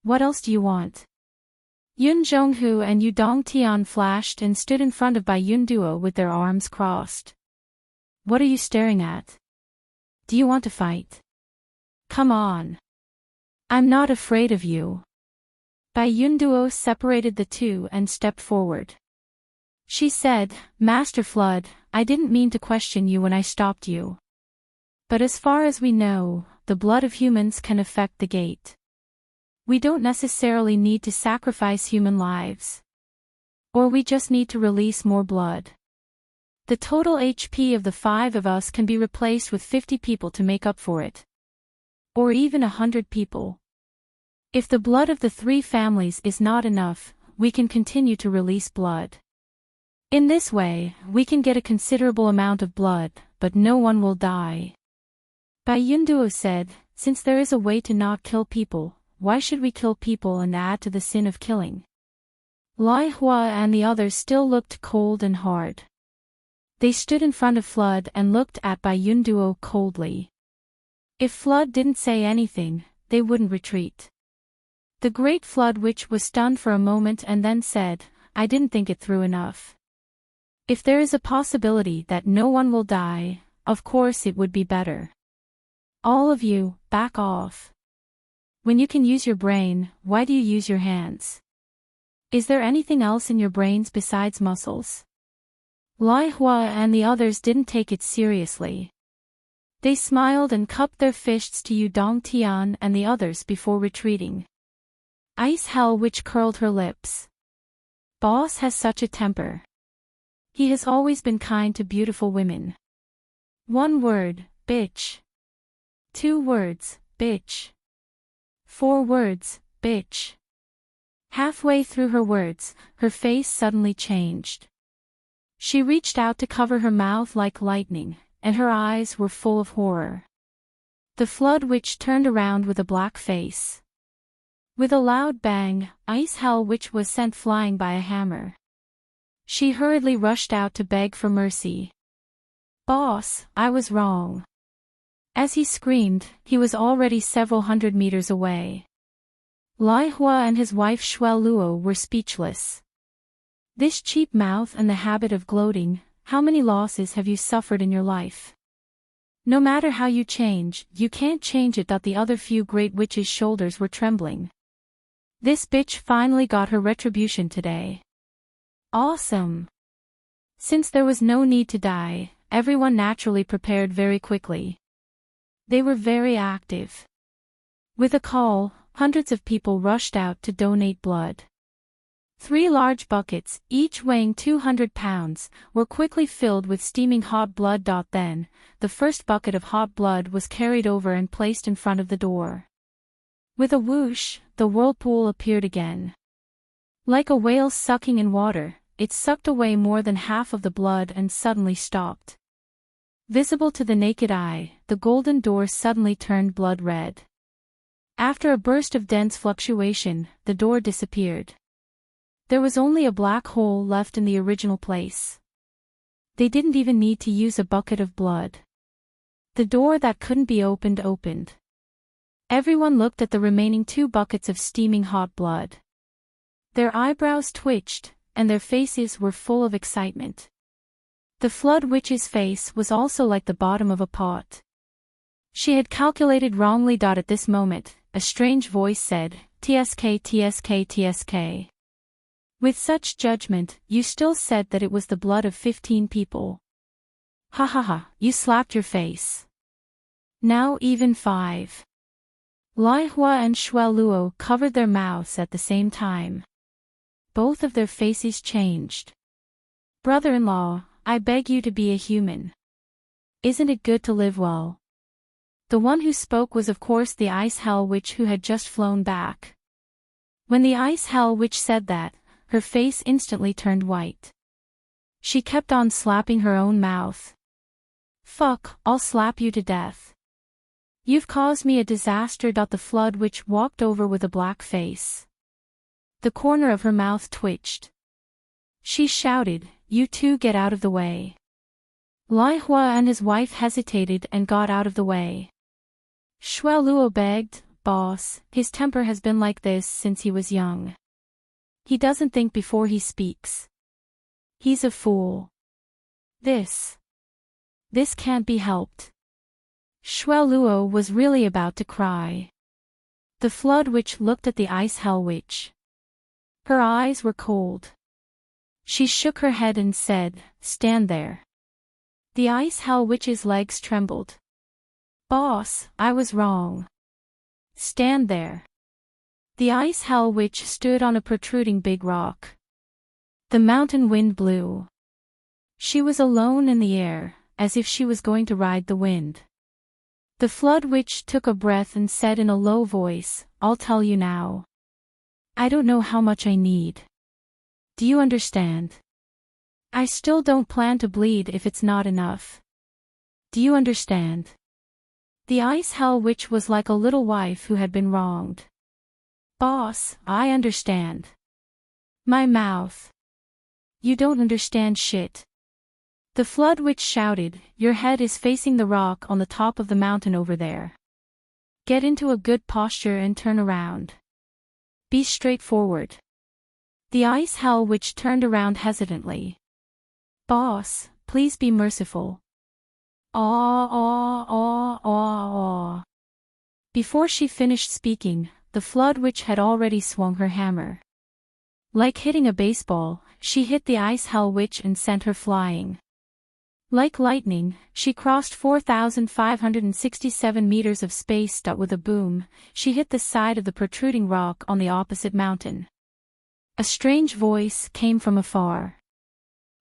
What else do you want?" Yun Zhonghu and Yu Dongtian flashed and stood in front of Bai Yunduo with their arms crossed. "What are you staring at? Do you want to fight? Come on. I'm not afraid of you." Bai Yunduo separated the two and stepped forward. She said, Master Flood, I didn't mean to question you when I stopped you. But as far as we know, the blood of humans can affect the gate. We don't necessarily need to sacrifice human lives. Or we just need to release more blood. The total HP of the 5 of us can be replaced with 50 people to make up for it. Or even 100 people. If the blood of the 3 families is not enough, we can continue to release blood. In this way, we can get a considerable amount of blood, but no one will die. Bai Yunduo said, since there is a way to not kill people, why should we kill people and add to the sin of killing? Lai Hua and the others still looked cold and hard. They stood in front of Flood and looked at Bai Yunduo coldly. If Flood didn't say anything, they wouldn't retreat. The Great Flood Witch was stunned for a moment and then said, I didn't think it through enough. If there is a possibility that no one will die, of course it would be better. All of you, back off. When you can use your brain, why do you use your hands? Is there anything else in your brains besides muscles? Lai Hua and the others didn't take it seriously. They smiled and cupped their fists to Yu Dong Tian and the others before retreating. Ice Hell Witch curled her lips. Boss has such a temper. He has always been kind to beautiful women. 1 word, bitch. 2 words, bitch. 4 words, bitch. Halfway through her words, her face suddenly changed. She reached out to cover her mouth like lightning, and her eyes were full of horror. The Flood Witch turned around with a black face. With a loud bang, Ice Hell Witch was sent flying by a hammer. She hurriedly rushed out to beg for mercy. Boss, I was wrong. As he screamed, he was already several hundred meters away. Lai Hua and his wife Shuel Luo were speechless. This cheap mouth and the habit of gloating, how many losses have you suffered in your life? No matter how you change, you can't change it. The other few great witches' shoulders were trembling. This bitch finally got her retribution today. Awesome! Since there was no need to die, everyone naturally prepared very quickly. They were very active. With a call, hundreds of people rushed out to donate blood. 3 large buckets, each weighing 200 pounds, were quickly filled with steaming hot blood. Then, the first bucket of hot blood was carried over and placed in front of the door. With a whoosh, the whirlpool appeared again. Like a whale sucking in water, it sucked away more than half of the blood and suddenly stopped. Visible to the naked eye, the golden door suddenly turned blood red. After a burst of dense fluctuation, the door disappeared. There was only a black hole left in the original place. They didn't even need to use a bucket of blood. The door that couldn't be opened opened. Everyone looked at the remaining 2 buckets of steaming hot blood. Their eyebrows twitched, and their faces were full of excitement. The Flood Witch's face was also like the bottom of a pot. She had calculated wrongly. At this moment, a strange voice said, TSK TSK TSK. With such judgment, you still said that it was the blood of 15 people. Ha ha ha, you slapped your face. Now even 5. Lai Hua and Shuel Luo covered their mouths at the same time. Both of their faces changed. Brother-in-law, I beg you to be a human. Isn't it good to live well? The one who spoke was of course the Ice Hell Witch who had just flown back. When the Ice Hell Witch said that, her face instantly turned white. She kept on slapping her own mouth. Fuck, I'll slap you to death. You've caused me a disaster. The Flood Witch walked over with a black face. The corner of her mouth twitched. She shouted, you two get out of the way. Lai Hua and his wife hesitated and got out of the way. Shuel Luo begged, boss, his temper has been like this since he was young. He doesn't think before he speaks. He's a fool. This can't be helped. Shuel Luo was really about to cry. The Flood Witch looked at the Ice Hell Witch. Her eyes were cold. She shook her head and said, "Stand there." The Ice Hell Witch's legs trembled. "Boss, I was wrong." "Stand there." The Ice Hell Witch stood on a protruding big rock. The mountain wind blew. She was alone in the air, as if she was going to ride the wind. The Flood Witch took a breath and said in a low voice, "I'll tell you now. I don't know how much I need. Do you understand? I still don't plan to bleed if it's not enough. Do you understand?" The Ice Hell Witch was like a little wife who had been wronged. "Boss, I understand." "My mouth. You don't understand shit." The Flood Witch shouted, "Your head is facing the rock on the top of the mountain over there. Get into a good posture and turn around. Be straightforward." The Ice Hell Witch turned around hesitantly. "Boss, please be merciful." "Aw, aw, aw, aw, aw." Before she finished speaking, the Flood Witch had already swung her hammer. Like hitting a baseball, she hit the Ice Hell Witch and sent her flying. Like lightning, she crossed 4,567 meters of space. With a boom, she hit the side of the protruding rock on the opposite mountain. A strange voice came from afar.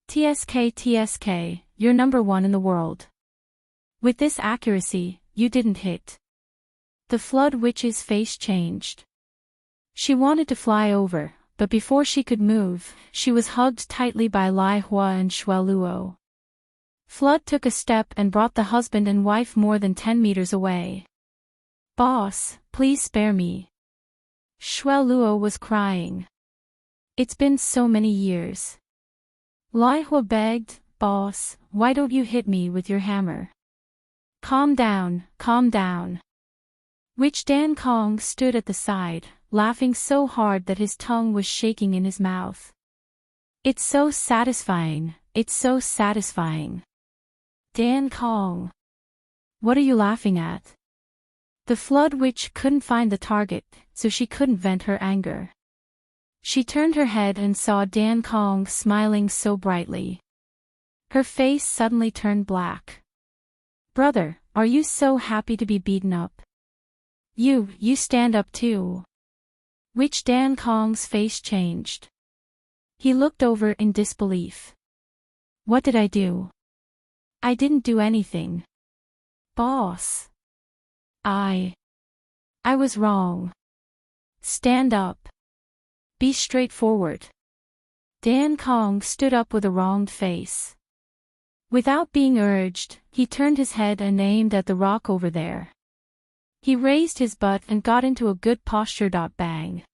"TSK, TSK, you're number one in the world. With this accuracy, you didn't hit." The Flood Witch's face changed. She wanted to fly over, but before she could move, she was hugged tightly by Lai Hua and Shui Luo. Flood took a step and brought the husband and wife more than 10 meters away. "Boss, please spare me." Shui Luo was crying. "It's been so many years." Lai Hua begged, "Boss, why don't you hit me with your hammer?" Calm down, calm down." Witch Dan Kong stood at the side, laughing so hard that his tongue was shaking in his mouth. "It's so satisfying, it's so satisfying." "Dan Kong. What are you laughing at?" The Flood Witch couldn't find the target, so she couldn't vent her anger. She turned her head and saw Dan Kong smiling so brightly. Her face suddenly turned black. "Brother, are you so happy to be beaten up? You stand up too." Witch Dan Kong's face changed. He looked over in disbelief. "What did I do? I didn't do anything. Boss. I was wrong. Stand up. Be straightforward." Dan Kong stood up with a wronged face. Without being urged, he turned his head and aimed at the rock over there. He raised his butt and got into a good posture. Bang.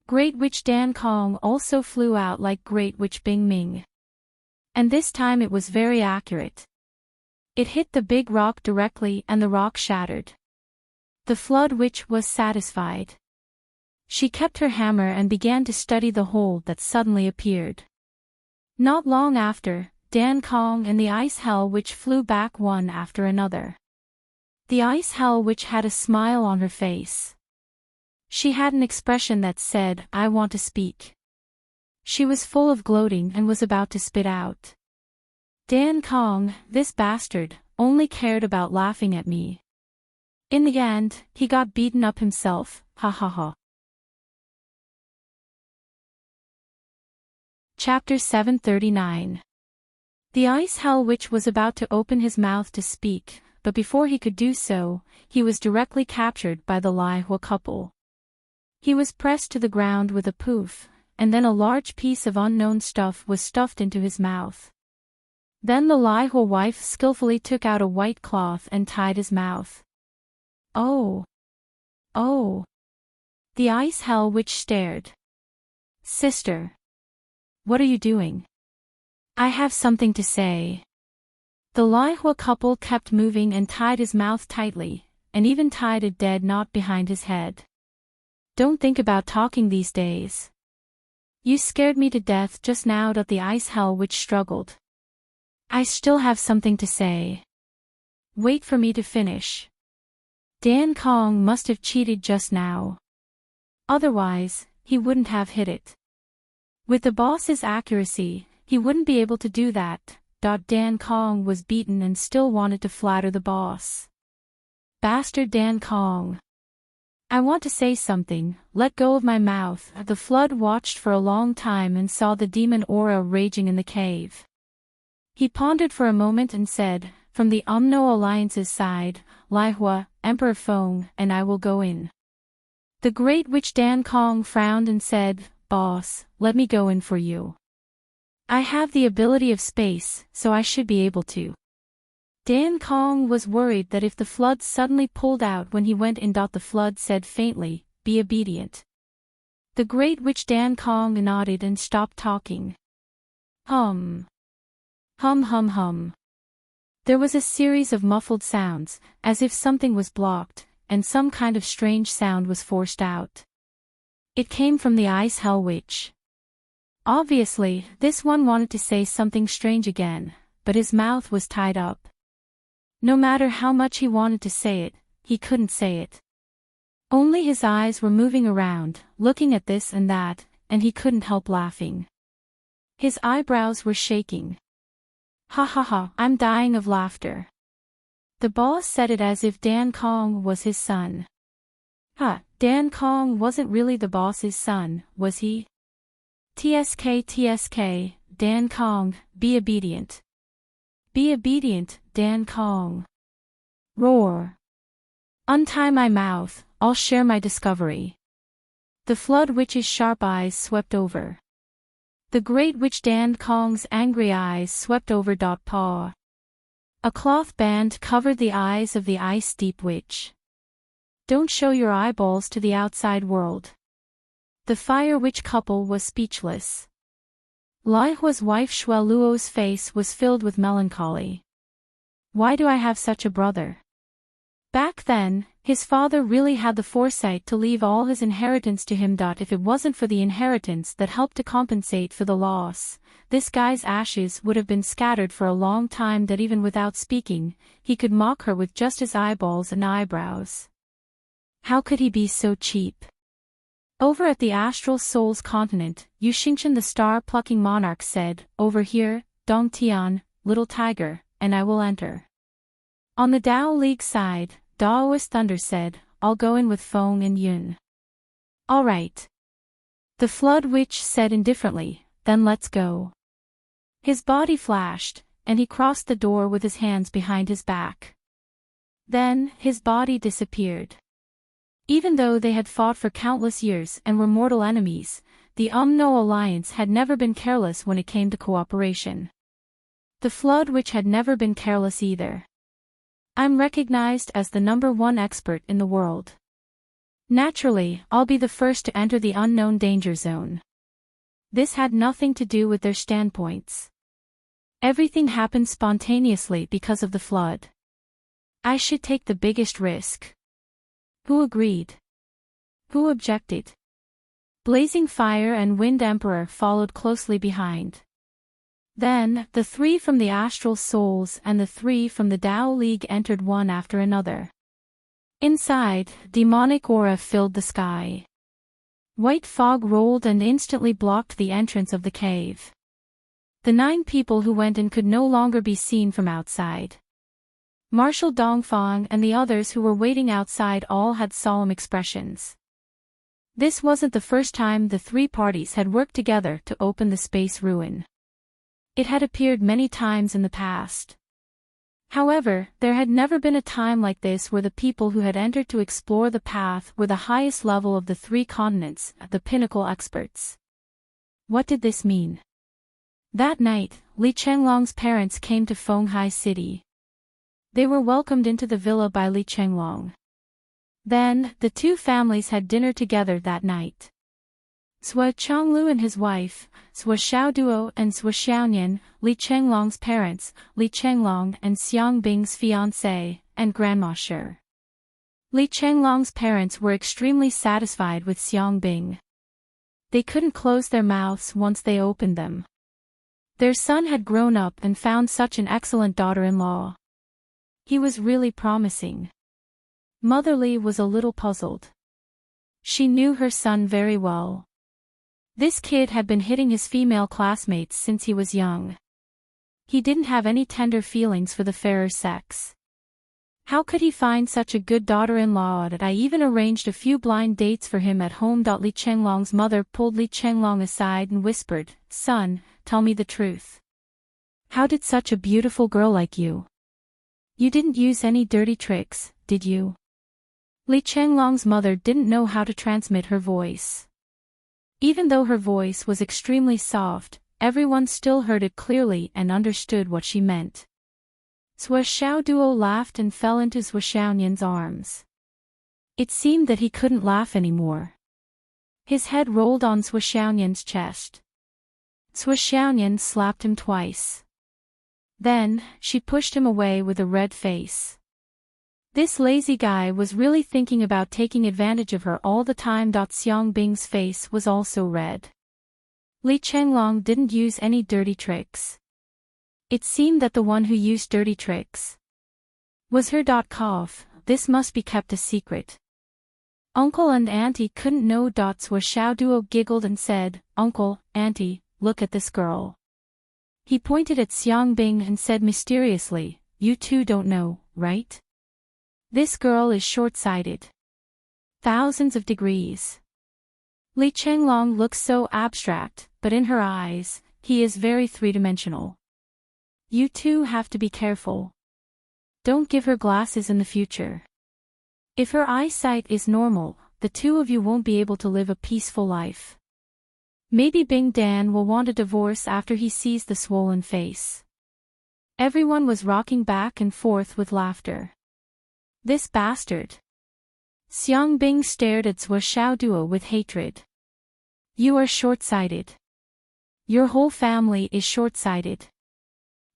Great Witch Dan Kong also flew out like Great Witch Bing Ming. And this time it was very accurate. It hit the big rock directly and the rock shattered. The Flood Witch was satisfied. She kept her hammer and began to study the hole that suddenly appeared. Not long after, Dan Kong and the Ice Hell Witch flew back one after another. The Ice Hell Witch had a smile on her face. She had an expression that said, "I want to speak." She was full of gloating and was about to spit out. Dan Kong, this bastard, only cared about laughing at me. In the end, he got beaten up himself, ha ha ha. Chapter 739. The Ice Hell Witch was about to open his mouth to speak, but before he could do so, he was directly captured by the Lai Hua couple. He was pressed to the ground with a poof, and then a large piece of unknown stuff was stuffed into his mouth. Then the Lai Hua wife skillfully took out a white cloth and tied his mouth. "Oh! Oh!" The Ice Hell Witch stared. "Sister! What are you doing?" "I have something to say." The Lai Hua couple kept moving and tied his mouth tightly, and even tied a dead knot behind his head. "Don't think about talking these days. You scared me to death just now." The Ice Hell Witch struggled. "I still have something to say. Wait for me to finish." Dan Kong must have cheated just now. Otherwise, he wouldn't have hit it. With the boss's accuracy, he wouldn't be able to do that. Dan Kong was beaten and still wanted to flatter the boss. Bastard Dan Kong. I want to say something, let go of my mouth. The flood watched for a long time and saw the demon aura raging in the cave. He pondered for a moment and said, from the Umno Alliance's side, Lai Hua, Emperor Feng, and I will go in. The Great Witch Dan Kong frowned and said, Boss, let me go in for you. I have the ability of space, so I should be able to. Dan Kong was worried that if the flood suddenly pulled out when he went in. The flood said faintly, be obedient. The Great Witch Dan Kong nodded and stopped talking. Hum. Hum hum hum. There was a series of muffled sounds, as if something was blocked, and some kind of strange sound was forced out. It came from the Ice Hell Witch. Obviously, this one wanted to say something strange again, but his mouth was tied up. No matter how much he wanted to say it, he couldn't say it. Only his eyes were moving around, looking at this and that, and he couldn't help laughing. His eyebrows were shaking. Ha ha ha, I'm dying of laughter. The boss said it as if Dan Kong was his son. Dan Kong wasn't really the boss's son, was he? TSK, Dan Kong, be obedient. Be obedient, Dan Kong. Roar. Untie my mouth, I'll share my discovery. The Flood Witch's sharp eyes swept over. The Great Witch Dan Kong's angry eyes swept over. Paw. A cloth band covered the eyes of the Ice Deep Witch. Don't show your eyeballs to the outside world. The Fire Witch couple was speechless. Lai Hua's wife Shui Luo's face was filled with melancholy. Why do I have such a brother? Back then, his father really had the foresight to leave all his inheritance to him. If it wasn't for the inheritance that helped to compensate for the loss, this guy's ashes would have been scattered for a long time. Even without speaking, he could mock her with just his eyeballs and eyebrows. How could he be so cheap? Over at the Astral Souls continent, Yu Xingchen the star-plucking monarch said, over here, Dong Tian, little tiger, and I will enter. On the Dao League side, Daoist Thunder said, I'll go in with Feng and Yun. All right. The Flood Witch said indifferently, then let's go. His body flashed, and he crossed the door with his hands behind his back. Then, his body disappeared. Even though they had fought for countless years and were mortal enemies, the Umno Alliance had never been careless when it came to cooperation. The Flood Witch had never been careless either. I'm recognized as the #1 expert in the world. Naturally, I'll be the first to enter the unknown danger zone. This had nothing to do with their standpoints. Everything happened spontaneously because of the flood. I should take the biggest risk. Who agreed? Who objected? Blazing Fire and Wind Emperor followed closely behind. Then, the 3 from the Astral Souls and the 3 from the Dao League entered one after another. Inside, demonic aura filled the sky. White fog rolled and instantly blocked the entrance of the cave. The 9 people who went in could no longer be seen from outside. Marshal Dongfang and the others who were waiting outside all had solemn expressions. This wasn't the first time the 3 parties had worked together to open the space ruin. It had appeared many times in the past. However, there had never been a time like this where the people who had entered to explore the path were the highest level of the 3 continents, the pinnacle experts. What did this mean? That night, Li Chenglong's parents came to Fenghai City. They were welcomed into the villa by Li Chenglong. Then, the 2 families had dinner together that night. Sui Chonglu and his wife, Sui Xiaoduo and Sui Xiaonian, Li Chenglong's parents, Li Chenglong and Xiang Bing's fiancé, and Grandma Shi. Li Chenglong's parents were extremely satisfied with Xiang Bing. They couldn't close their mouths once they opened them. Their son had grown up and found such an excellent daughter-in-law. He was really promising. Mother Li was a little puzzled. She knew her son very well. This kid had been hitting his female classmates since he was young. He didn't have any tender feelings for the fairer sex. How could he find such a good daughter-in-law that I even arranged a few blind dates for him at home. Li Chenglong's mother pulled Li Chenglong aside and whispered, "Son, tell me the truth. How did such a beautiful girl like you? You didn't use any dirty tricks, did you?" Li Chenglong's mother didn't know how to transmit her voice. Even though her voice was extremely soft, everyone still heard it clearly and understood what she meant. Zhuo Xiaoduo laughed and fell into Zhuo Xiaonian's arms. It seemed that he couldn't laugh anymore. His head rolled on Zhuo Xiaonian's chest. Zhuo Xiaonian slapped him twice. Then, she pushed him away with a red face. This lazy guy was really thinking about taking advantage of her all the time. Xiang Bing's face was also red. Li Chenglong didn't use any dirty tricks. It seemed that the one who used dirty tricks was her. This must be kept a secret. Uncle and Auntie couldn't know. Zhuo Xiaoduo giggled and said, "Uncle, Auntie, look at this girl." He pointed at Xiang Bing and said mysteriously, "You two don't know, right? This girl is short-sighted. Thousands of degrees." Li Chenglong looks so abstract, but in her eyes, he is very three-dimensional. You two have to be careful. Don't give her glasses in the future. If her eyesight is normal, the two of you won't be able to live a peaceful life. Maybe Bing Dan will want a divorce after he sees the swollen face. Everyone was rocking back and forth with laughter. This bastard. Xiang Bing stared at Zhuo Xiaoduo with hatred. You are short-sighted. Your whole family is short-sighted.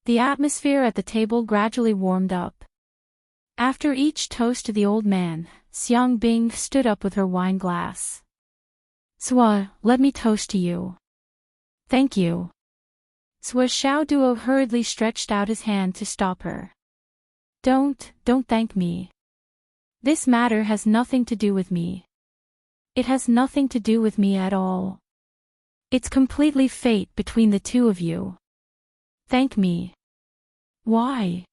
The atmosphere at the table gradually warmed up. After each toast to the old man, Xiang Bing stood up with her wine glass. "Zhuo, let me toast to you." "Thank you." Zhuo Xiaoduo hurriedly stretched out his hand to stop her. Don't thank me. This matter has nothing to do with me. It has nothing to do with me at all. It's completely fate between the two of you. Thank me. Why?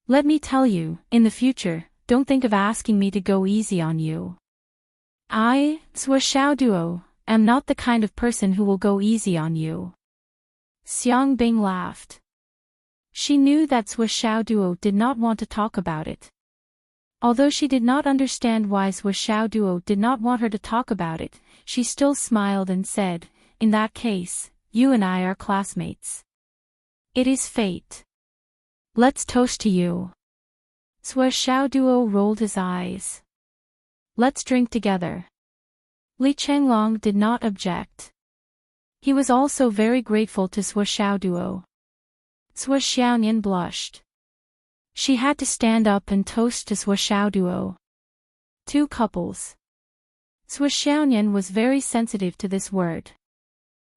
Let me tell you, in the future, don't think of asking me to go easy on you. I, Zhuo Xiaoduo, am not the kind of person who will go easy on you. Xiang Bing laughed. She knew that Zhuo Xiaoduo did not want to talk about it. Although she did not understand why Zhuo Xiaoduo did not want her to talk about it, she still smiled and said, "In that case, you and I are classmates. It is fate. Let's toast to you." Zhuo Xiaoduo rolled his eyes. "Let's drink together." Li Chenglong did not object. He was also very grateful to Zhuo Xiaoduo. Zhuo Xiaonian blushed. She had to stand up and toast to Zhuo Xiaoduo. Two couples. Zhuo Xiaonian was very sensitive to this word.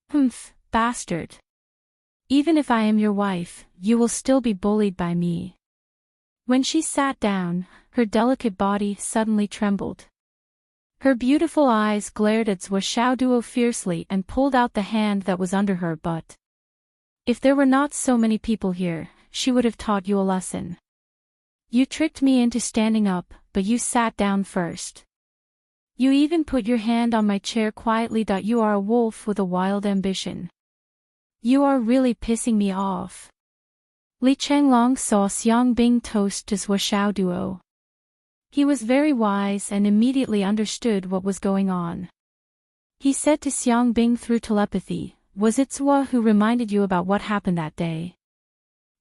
"Humph, bastard. Even if I am your wife, you will still be bullied by me." When she sat down, her delicate body suddenly trembled. Her beautiful eyes glared at Zhuo Xiaoduo fiercely and pulled out the hand that was under her butt. "If there were not so many people here, she would have taught you a lesson. You tricked me into standing up, but you sat down first. You even put your hand on my chair quietly. You are a wolf with a wild ambition. You are really pissing me off." Li Chenglong saw Xiang Bing toast to Zhuo Xiaoduo. He was very wise and immediately understood what was going on. He said to Xiang Bing through telepathy, "Was it Zhuo who reminded you about what happened that day?"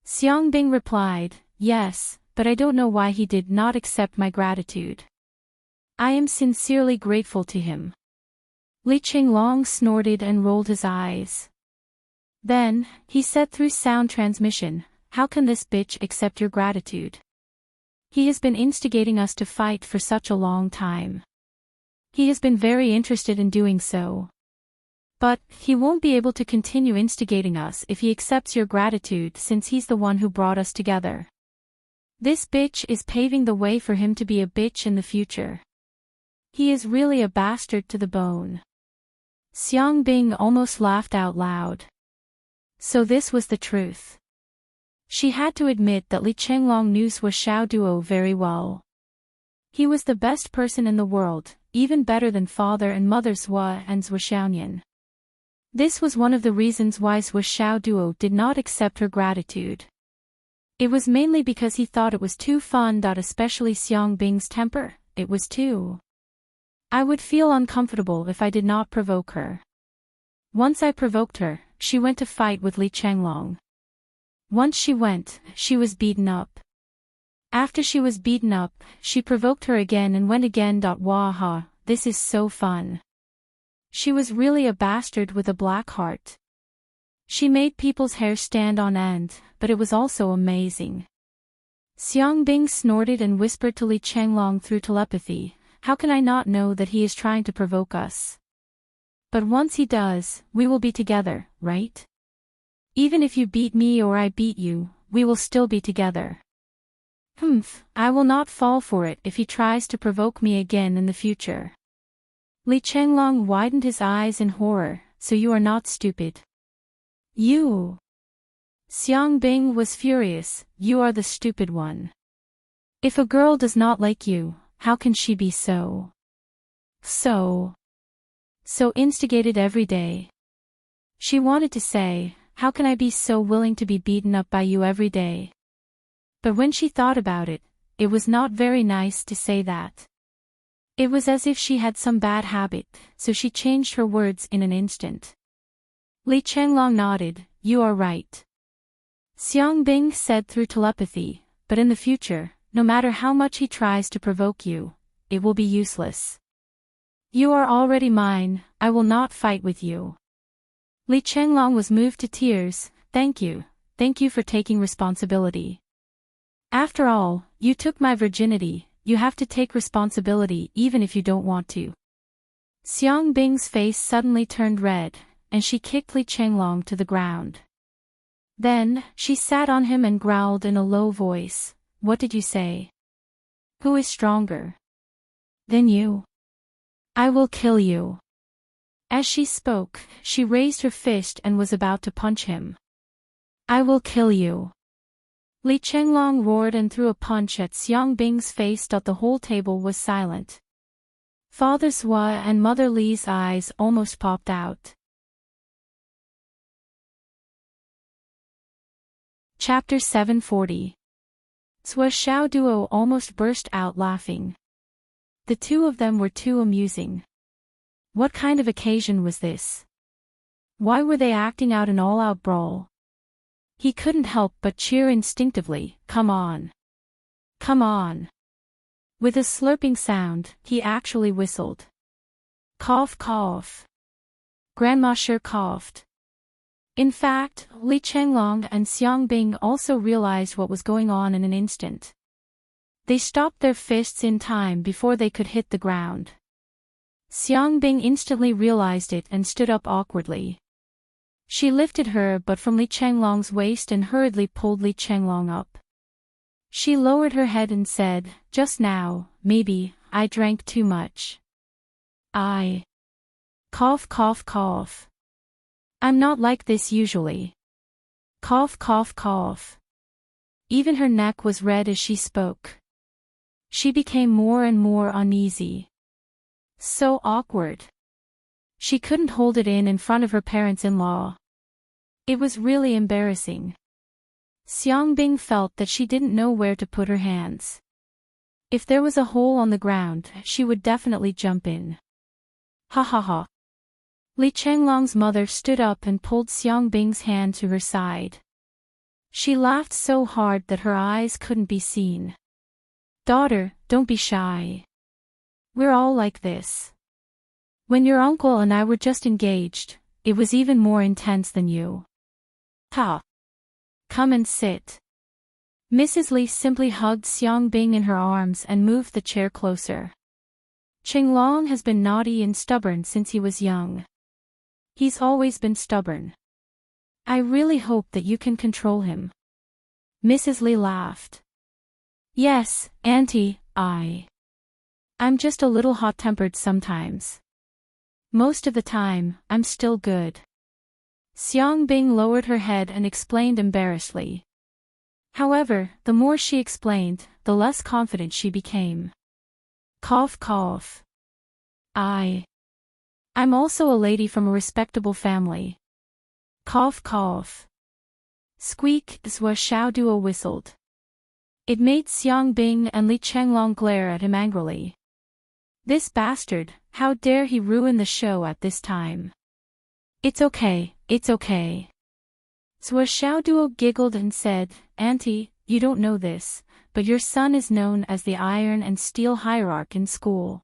Xiang Bing replied, "Yes, but I don't know why he did not accept my gratitude. I am sincerely grateful to him." Li Chenglong snorted and rolled his eyes. Then, he said through sound transmission, "How can this bitch accept your gratitude? He has been instigating us to fight for such a long time. He has been very interested in doing so. But, he won't be able to continue instigating us if he accepts your gratitude since he's the one who brought us together. This bitch is paving the way for him to be a bitch in the future. He is really a bastard to the bone." Xiang Bing almost laughed out loud. So this was the truth. She had to admit that Li Chenglong knew Zhuo Xiaoduo very well. He was the best person in the world, even better than father and mother Zhuo and Zhuo Xiaonian. This was one of the reasons why Zhuo Xiaoduo did not accept her gratitude. It was mainly because he thought it was too fun. Especially Xiang Bing's temper, it was too. I would feel uncomfortable if I did not provoke her. Once I provoked her, she went to fight with Li Chenglong. Once she went, she was beaten up. After she was beaten up, she provoked her again and went again. Waha, this is so fun. She was really a bastard with a black heart. She made people's hair stand on end, but it was also amazing. Xiang Bing snorted and whispered to Li Chenglong through telepathy, how can I not know that he is trying to provoke us? But once he does, we will be together, right? Even if you beat me or I beat you, we will still be together. I will not fall for it if he tries to provoke me again in the future. Li Chenglong widened his eyes in horror, so you are not stupid. You. Xiang Bing was furious, you are the stupid one. If a girl does not like you, how can she be so instigated every day? She wanted to say, how can I be so willing to be beaten up by you every day? But when she thought about it, it was not very nice to say that. It was as if she had some bad habit, so she changed her words in an instant. Li Chenglong nodded, you are right. Xiang Bing said through telepathy, but in the future, no matter how much he tries to provoke you, it will be useless. You are already mine, I will not fight with you. Li Chenglong was moved to tears, thank you for taking responsibility. After all, you took my virginity, you have to take responsibility even if you don't want to. Xiang Bing's face suddenly turned red, and she kicked Li Chenglong to the ground. Then, she sat on him and growled in a low voice, what did you say? Who is stronger than you? I will kill you. As she spoke, she raised her fist and was about to punch him. I will kill you. Li Chenglong roared and threw a punch at Xiang Bing's face. The whole table was silent. Father Zhuo and Mother Li's eyes almost popped out. Chapter 740. Zhuo Xiaoduo almost burst out laughing. The two of them were too amusing. What kind of occasion was this? Why were they acting out an all-out brawl? He couldn't help but cheer instinctively, come on. Come on. With a slurping sound, he actually whistled. Cough cough. Grandma sure coughed. In fact, Li Chenglong and Xiang Bing also realized what was going on in an instant. They stopped their fists in time before they could hit the ground. Xiang Bing instantly realized it and stood up awkwardly. She lifted her butt from Li Chenglong's waist and hurriedly pulled Li Chenglong up. She lowered her head and said, just now, maybe, I drank too much. I. Cough cough cough. I'm not like this usually. Cough cough cough. Even her neck was red as she spoke. She became more and more uneasy. So awkward. She couldn't hold it in front of her parents-in-law. It was really embarrassing. Xiang Bing felt that she didn't know where to put her hands. If there was a hole on the ground, she would definitely jump in. Ha ha ha. Li Chenglong's mother stood up and pulled Xiang Bing's hand to her side. She laughed so hard that her eyes couldn't be seen. Daughter, don't be shy. We're all like this. When your uncle and I were just engaged, it was even more intense than you. Ha! Come and sit. Mrs. Li simply hugged Xiang Bing in her arms and moved the chair closer. Chenglong has been naughty and stubborn since he was young. He's always been stubborn. I really hope that you can control him. Mrs. Li laughed. Yes, Auntie, I'm just a little hot-tempered sometimes. Most of the time, I'm still good. Xiangbing lowered her head and explained embarrassedly. However, the more she explained, the less confident she became. Cough cough. I'm also a lady from a respectable family. Cough cough. Squeak, Zhua Xiaoduo whistled. It made Xiangbing and Li Chenglong glare at him angrily. This bastard, how dare he ruin the show at this time? It's okay, it's okay. Zhua Xiaoduo giggled and said, Auntie, you don't know this, but your son is known as the Iron and Steel Hierarch in school.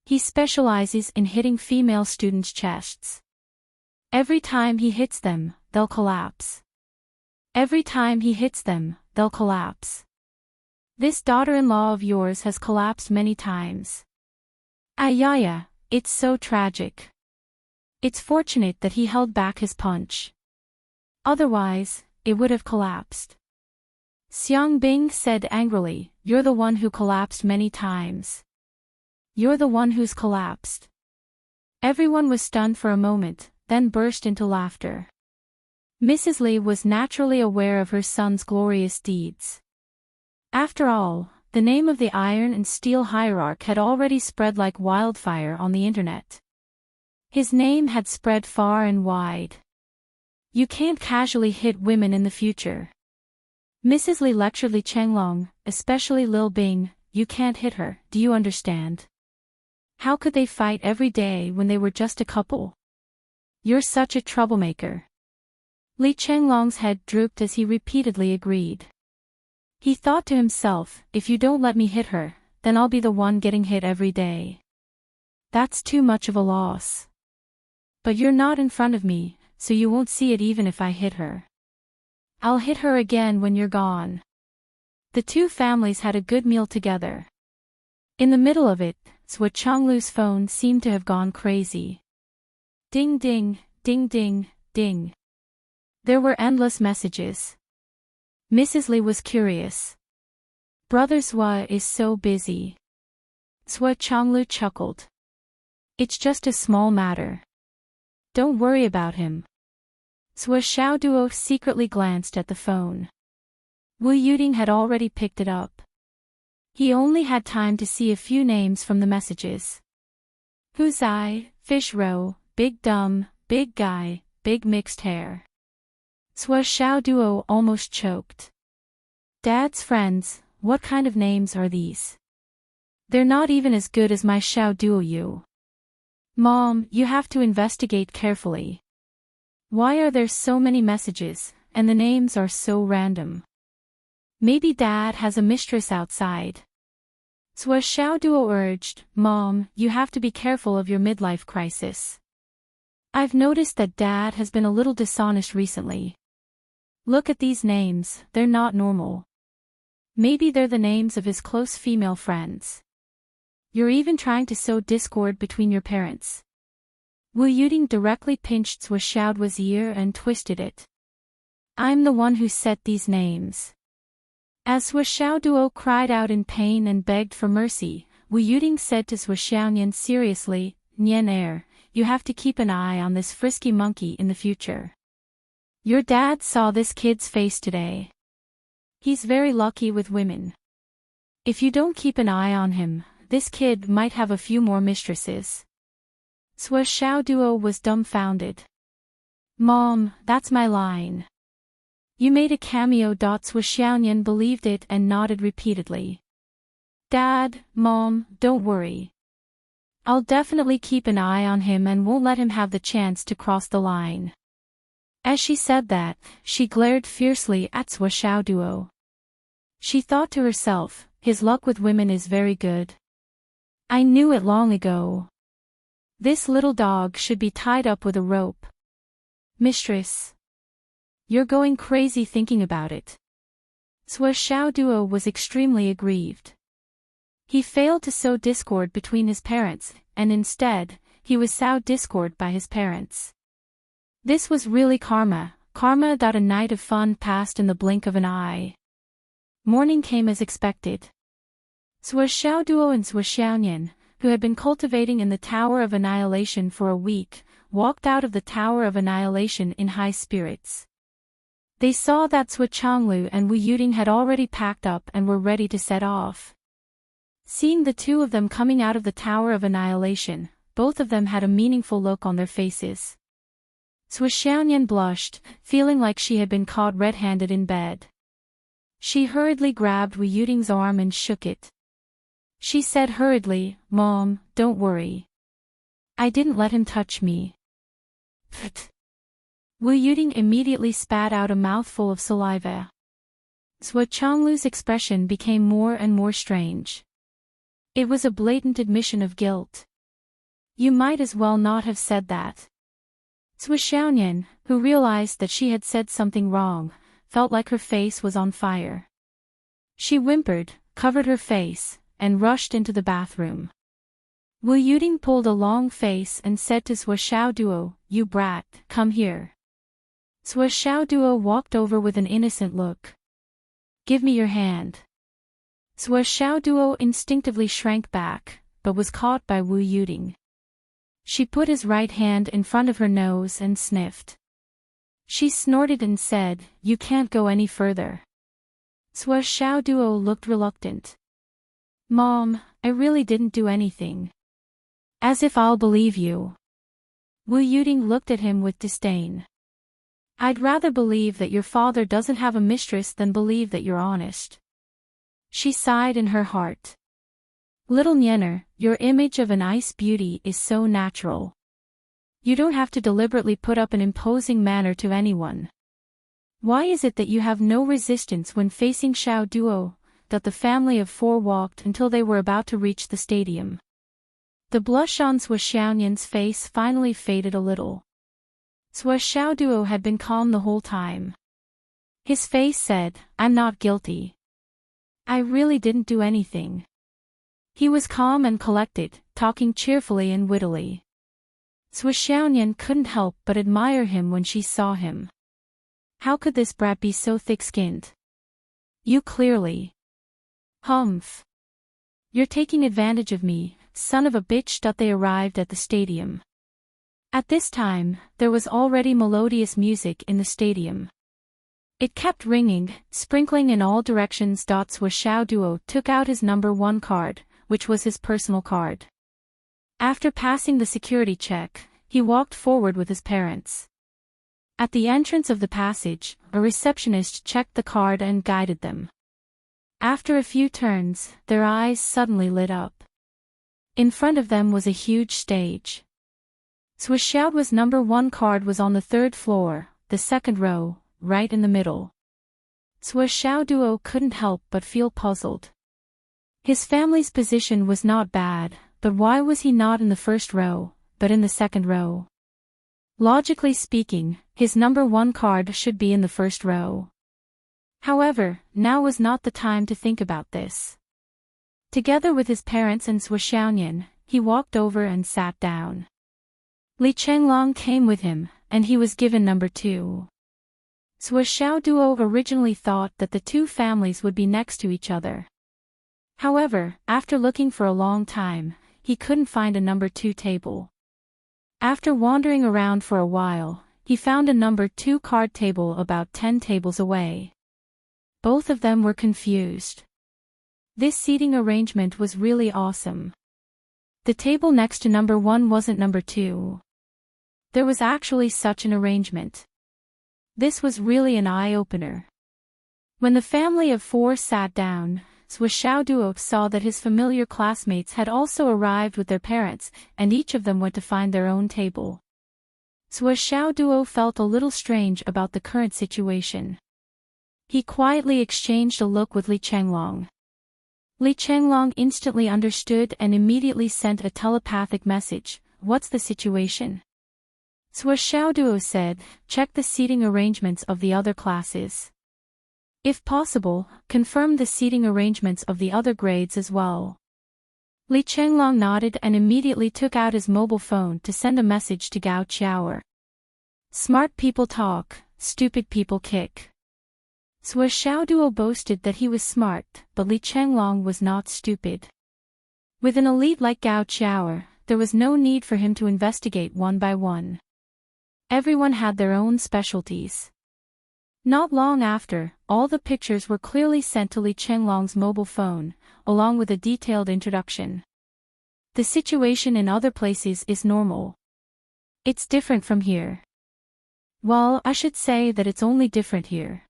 He specializes in hitting female students' chests. Every time he hits them, they'll collapse. Every time he hits them, they'll collapse. This daughter-in-law of yours has collapsed many times. Ayaya, it's so tragic. It's fortunate that he held back his punch. Otherwise, it would have collapsed. Xiangbing said angrily, You're the one who collapsed many times. You're the one who's collapsed. Everyone was stunned for a moment, then burst into laughter. Mrs. Li was naturally aware of her son's glorious deeds. After all, the name of the Iron and Steel Hierarch had already spread like wildfire on the internet. His name had spread far and wide. You can't casually hit women in the future. Mrs. Li lectured Li Chenglong, especially Lil Bing, you can't hit her, do you understand? How could they fight every day when they were just a couple? You're such a troublemaker. Li Chenglong's head drooped as he repeatedly agreed. He thought to himself, if you don't let me hit her, then I'll be the one getting hit every day. That's too much of a loss. But you're not in front of me, so you won't see it even if I hit her. I'll hit her again when you're gone. The two families had a good meal together. In the middle of it, Zhua Chonglu's phone seemed to have gone crazy. Ding ding, ding ding, ding. There were endless messages. Mrs. Li was curious. Brother Zhua is so busy. Zhua Chonglu chuckled. It's just a small matter. Don't worry about him. Zhua Xiaoduo secretly glanced at the phone. Wu Yuding had already picked it up. He only had time to see a few names from the messages. Huzai, Fish Row, Big Dumb, Big Guy, Big Mixed Hair. Zhua Xiaoduo almost choked. Dad's friends, what kind of names are these? They're not even as good as my Xiaoduo you. Mom, you have to investigate carefully. Why are there so many messages, and the names are so random? Maybe Dad has a mistress outside. Zhua Xiaoduo urged, Mom, you have to be careful of your midlife crisis. I've noticed that Dad has been a little dishonest recently. Look at these names, they're not normal. Maybe they're the names of his close female friends. You're even trying to sow discord between your parents. Wu Yuding directly pinched Zhua Xiaoduo's ear and twisted it. I'm the one who set these names. As Zhua Xiaoduo cried out in pain and begged for mercy, Wu Yuding said to Zhua Xiaonian seriously, Nian you have to keep an eye on this frisky monkey in the future. Your dad saw this kid's face today. He's very lucky with women. If you don't keep an eye on him, this kid might have a few more mistresses. Zhua Xiaoduo was dumbfounded. Mom, that's my line. You made a cameo. Zhua Xiaonian believed it and nodded repeatedly. Dad, Mom, don't worry. I'll definitely keep an eye on him and won't let him have the chance to cross the line. As she said that, she glared fiercely at Zhua Xiaoduo. She thought to herself, his luck with women is very good. I knew it long ago. This little dog should be tied up with a rope. Mistress. You're going crazy thinking about it. Zhua Xiaoduo was extremely aggrieved. He failed to sow discord between his parents, and instead, he was sowed discord by his parents. This was really karma that a night of fun passed in the blink of an eye. Morning came as expected. Zhua Xiaoduo and Zhua Xiaonian, who had been cultivating in the Tower of Annihilation for a week, walked out of the Tower of Annihilation in high spirits. They saw that Sui Changlu and Wu Yuting had already packed up and were ready to set off. Seeing the two of them coming out of the Tower of Annihilation, both of them had a meaningful look on their faces. Sui Xiaoyan blushed, feeling like she had been caught red-handed in bed. She hurriedly grabbed Wu Yuting's arm and shook it. She said hurriedly, "Mom, don't worry. I didn't let him touch me." Pfft. Wu Yuting immediately spat out a mouthful of saliva. Sui Changlu's expression became more and more strange. It was a blatant admission of guilt. "You might as well not have said that." Sui Xiaoyan, who realized that she had said something wrong, felt like her face was on fire. She whimpered, covered her face, and rushed into the bathroom. Wu Yuting pulled a long face and said to Sui Xiaoduo, "You brat, come here." Sui Xiaoduo walked over with an innocent look. "Give me your hand." Sui Xiaoduo instinctively shrank back, but was caught by Wu Yuting. She put his right hand in front of her nose and sniffed. She snorted and said, "You can't go any further." Sui Xiaoduo looked reluctant. "Mom, I really didn't do anything." "As if I'll believe you." Wu Yuting looked at him with disdain. "I'd rather believe that your father doesn't have a mistress than believe that you're honest." She sighed in her heart. "Little Nyener, your image of an ice beauty is so natural. You don't have to deliberately put up an imposing manner to anyone. Why is it that you have no resistance when facing Xiao Duo?" That the family of four walked until they were about to reach the stadium. The blush on Sui Xiaoyan's face finally faded a little. Sui Xiaoduo had been calm the whole time. His face said, "I'm not guilty. I really didn't do anything." He was calm and collected, talking cheerfully and wittily. Sui Xiaoyan couldn't help but admire him when she saw him. How could this brat be so thick-skinned? "You clearly..." "Humph. You're taking advantage of me, son of a bitch." They arrived at the stadium. At this time, there was already melodious music in the stadium. It kept ringing, sprinkling in all directions. Sui Xiaoduo took out his number 1 card, which was his personal card. After passing the security check, he walked forward with his parents. At the entrance of the passage, a receptionist checked the card and guided them. After a few turns, their eyes suddenly lit up. In front of them was a huge stage. Sui Xiaoduo's number 1 card was on the 3rd floor, the 2nd row, right in the middle. Sui Xiaoduo couldn't help but feel puzzled. His family's position was not bad, but why was he not in the 1st row, but in the 2nd row? Logically speaking, his number 1 card should be in the 1st row. However, now was not the time to think about this. Together with his parents and Sui Xiaoyan, he walked over and sat down. Li Chenglong came with him, and he was given number 2. Sui Xiaoduo originally thought that the two families would be next to each other. However, after looking for a long time, he couldn't find a number 2 table. After wandering around for a while, he found a number 2 card table about 10 tables away. Both of them were confused. This seating arrangement was really awesome. The table next to number 1 wasn't number 2. There was actually such an arrangement. This was really an eye-opener. When the family of 4 sat down, Sui Xiaoduo saw that his familiar classmates had also arrived with their parents, and each of them went to find their own table. Sui Xiaoduo felt a little strange about the current situation. He quietly exchanged a look with Li Chenglong. Li Chenglong instantly understood and immediately sent a telepathic message, "What's the situation?" Sui Xiaoduo said, "Check the seating arrangements of the other classes. If possible, confirm the seating arrangements of the other grades as well." Li Chenglong nodded and immediately took out his mobile phone to send a message to Gao Qiaoer. "Smart people talk, stupid people kick." Sui Xiaoduo boasted that he was smart, but Li Chenglong was not stupid. With an elite like Gao Qiao, there was no need for him to investigate one by one. Everyone had their own specialties. Not long after, all the pictures were clearly sent to Li Chenglong's mobile phone, along with a detailed introduction. The situation in other places is normal. It's different from here. Well, I should say that it's only different here.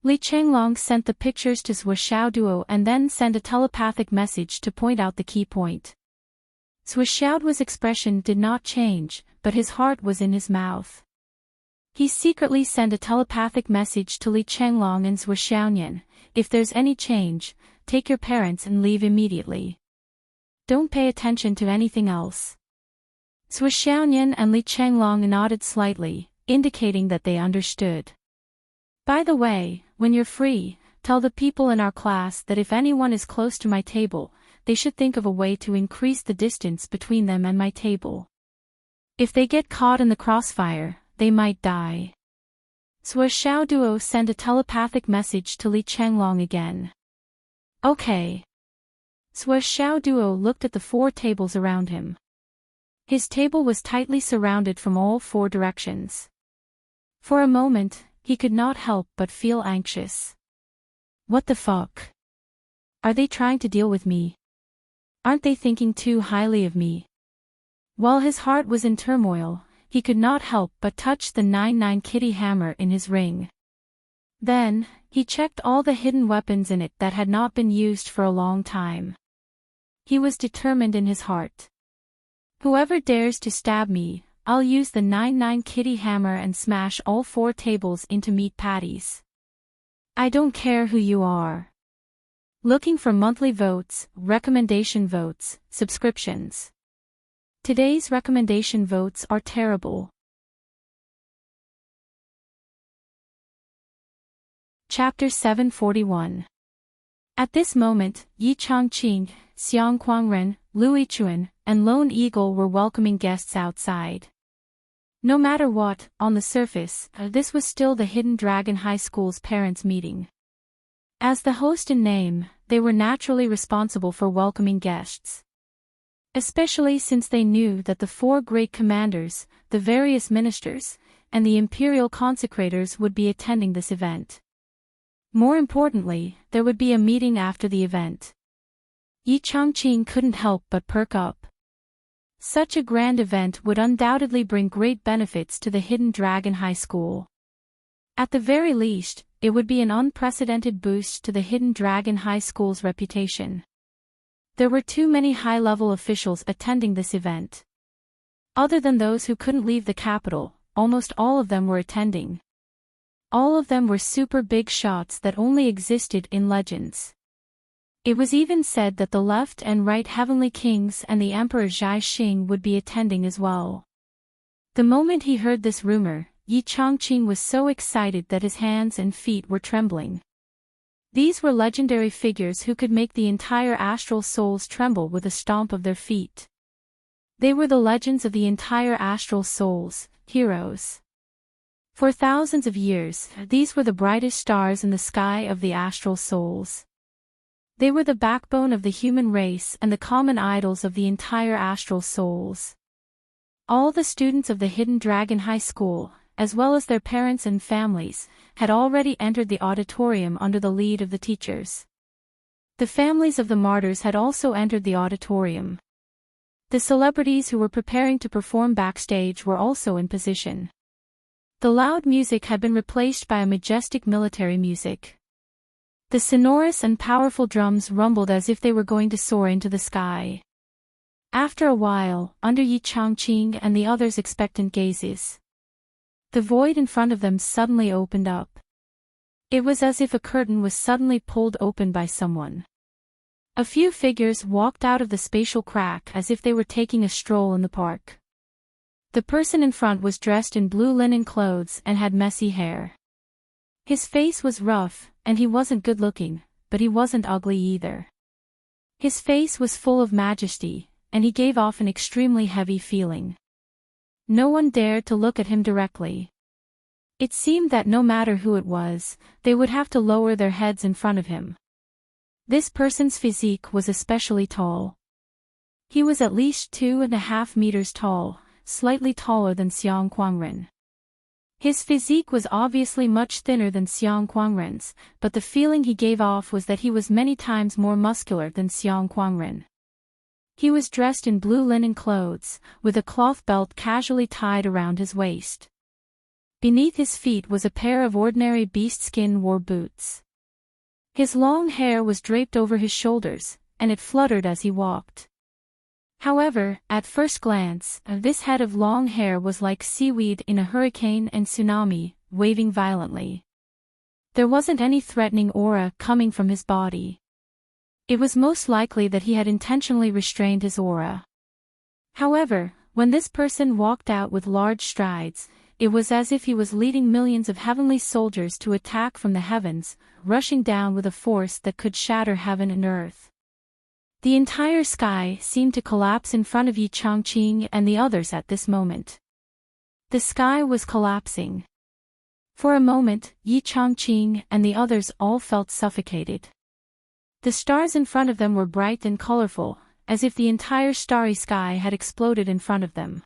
Li Chenglong sent the pictures to Zhuo Xiaoduo and then sent a telepathic message to point out the key point. Zhuo Xiaoduo's expression did not change, but his heart was in his mouth. He secretly sent a telepathic message to Li Chenglong and Zhuo Xiaonian: if there's any change, take your parents and leave immediately. Don't pay attention to anything else. Zhuo Xiaonian and Li Chenglong nodded slightly, indicating that they understood. By the way, when you're free, tell the people in our class that if anyone is close to my table, they should think of a way to increase the distance between them and my table. If they get caught in the crossfire, they might die. Zhuo Xiaoduo sent a telepathic message to Li Chenglong again. Okay. Zhuo Xiaoduo looked at the 4 tables around him. His table was tightly surrounded from all 4 directions. For a moment, he could not help but feel anxious. What the fuck? Are they trying to deal with me? Aren't they thinking too highly of me? While his heart was in turmoil, he could not help but touch the 99 kitty hammer in his ring. Then, he checked all the hidden weapons in it that had not been used for a long time. He was determined in his heart. Whoever dares to stab me, I'll use the 99 kitty hammer and smash all 4 tables into meat patties. I don't care who you are. Looking for monthly votes, recommendation votes, subscriptions. Today's recommendation votes are terrible. Chapter 741. At this moment, Yi Changqing, Xiang Kuangren, Lu Yichuan, and Lone Eagle were welcoming guests outside. No matter what, on the surface, this was still the Hidden Dragon High School's parents' meeting. As the host in name, they were naturally responsible for welcoming guests. Especially since they knew that the 4 great commanders, the various ministers, and the imperial consecrators would be attending this event. More importantly, there would be a meeting after the event. Yi Changqing couldn't help but perk up. Such a grand event would undoubtedly bring great benefits to the Hidden Dragon High School. At the very least, it would be an unprecedented boost to the Hidden Dragon High School's reputation. There were too many high-level officials attending this event. Other than those who couldn't leave the capital, almost all of them were attending. All of them were super big shots that only existed in legends. It was even said that the left and right heavenly kings and the Emperor Zhai Xing would be attending as well. The moment he heard this rumor, Yi Changqing was so excited that his hands and feet were trembling. These were legendary figures who could make the entire astral souls tremble with a stomp of their feet. They were the legends of the entire astral souls, heroes. For thousands of years, these were the brightest stars in the sky of the astral souls. They were the backbone of the human race and the common idols of the entire astral souls. All the students of the Hidden Dragon High School, as well as their parents and families, had already entered the auditorium under the lead of the teachers. The families of the martyrs had also entered the auditorium. The celebrities who were preparing to perform backstage were also in position. The loud music had been replaced by a majestic military music. The sonorous and powerful drums rumbled as if they were going to soar into the sky. After a while, under Yi Changqing and the others' expectant gazes, the void in front of them suddenly opened up. It was as if a curtain was suddenly pulled open by someone. A few figures walked out of the spatial crack as if they were taking a stroll in the park. The person in front was dressed in blue linen clothes and had messy hair. His face was rough, and he wasn't good-looking, but he wasn't ugly either. His face was full of majesty, and he gave off an extremely heavy feeling. No one dared to look at him directly. It seemed that no matter who it was, they would have to lower their heads in front of him. This person's physique was especially tall. He was at least 2.5 meters tall, slightly taller than Xiang Kuangren. His physique was obviously much thinner than Xiang Kuangren's, but the feeling he gave off was that he was many times more muscular than Xiang Kuangren. He was dressed in blue linen clothes, with a cloth belt casually tied around his waist. Beneath his feet was a pair of ordinary beast-skin war boots. His long hair was draped over his shoulders, and it fluttered as he walked. However, at first glance, this head of long hair was like seaweed in a hurricane and tsunami, waving violently. There wasn't any threatening aura coming from his body. It was most likely that he had intentionally restrained his aura. However, when this person walked out with large strides, it was as if he was leading millions of heavenly soldiers to attack from the heavens, rushing down with a force that could shatter heaven and earth. The entire sky seemed to collapse in front of Yi Changqing and the others at this moment. The sky was collapsing. For a moment, Yi Changqing and the others all felt suffocated. The stars in front of them were bright and colorful, as if the entire starry sky had exploded in front of them.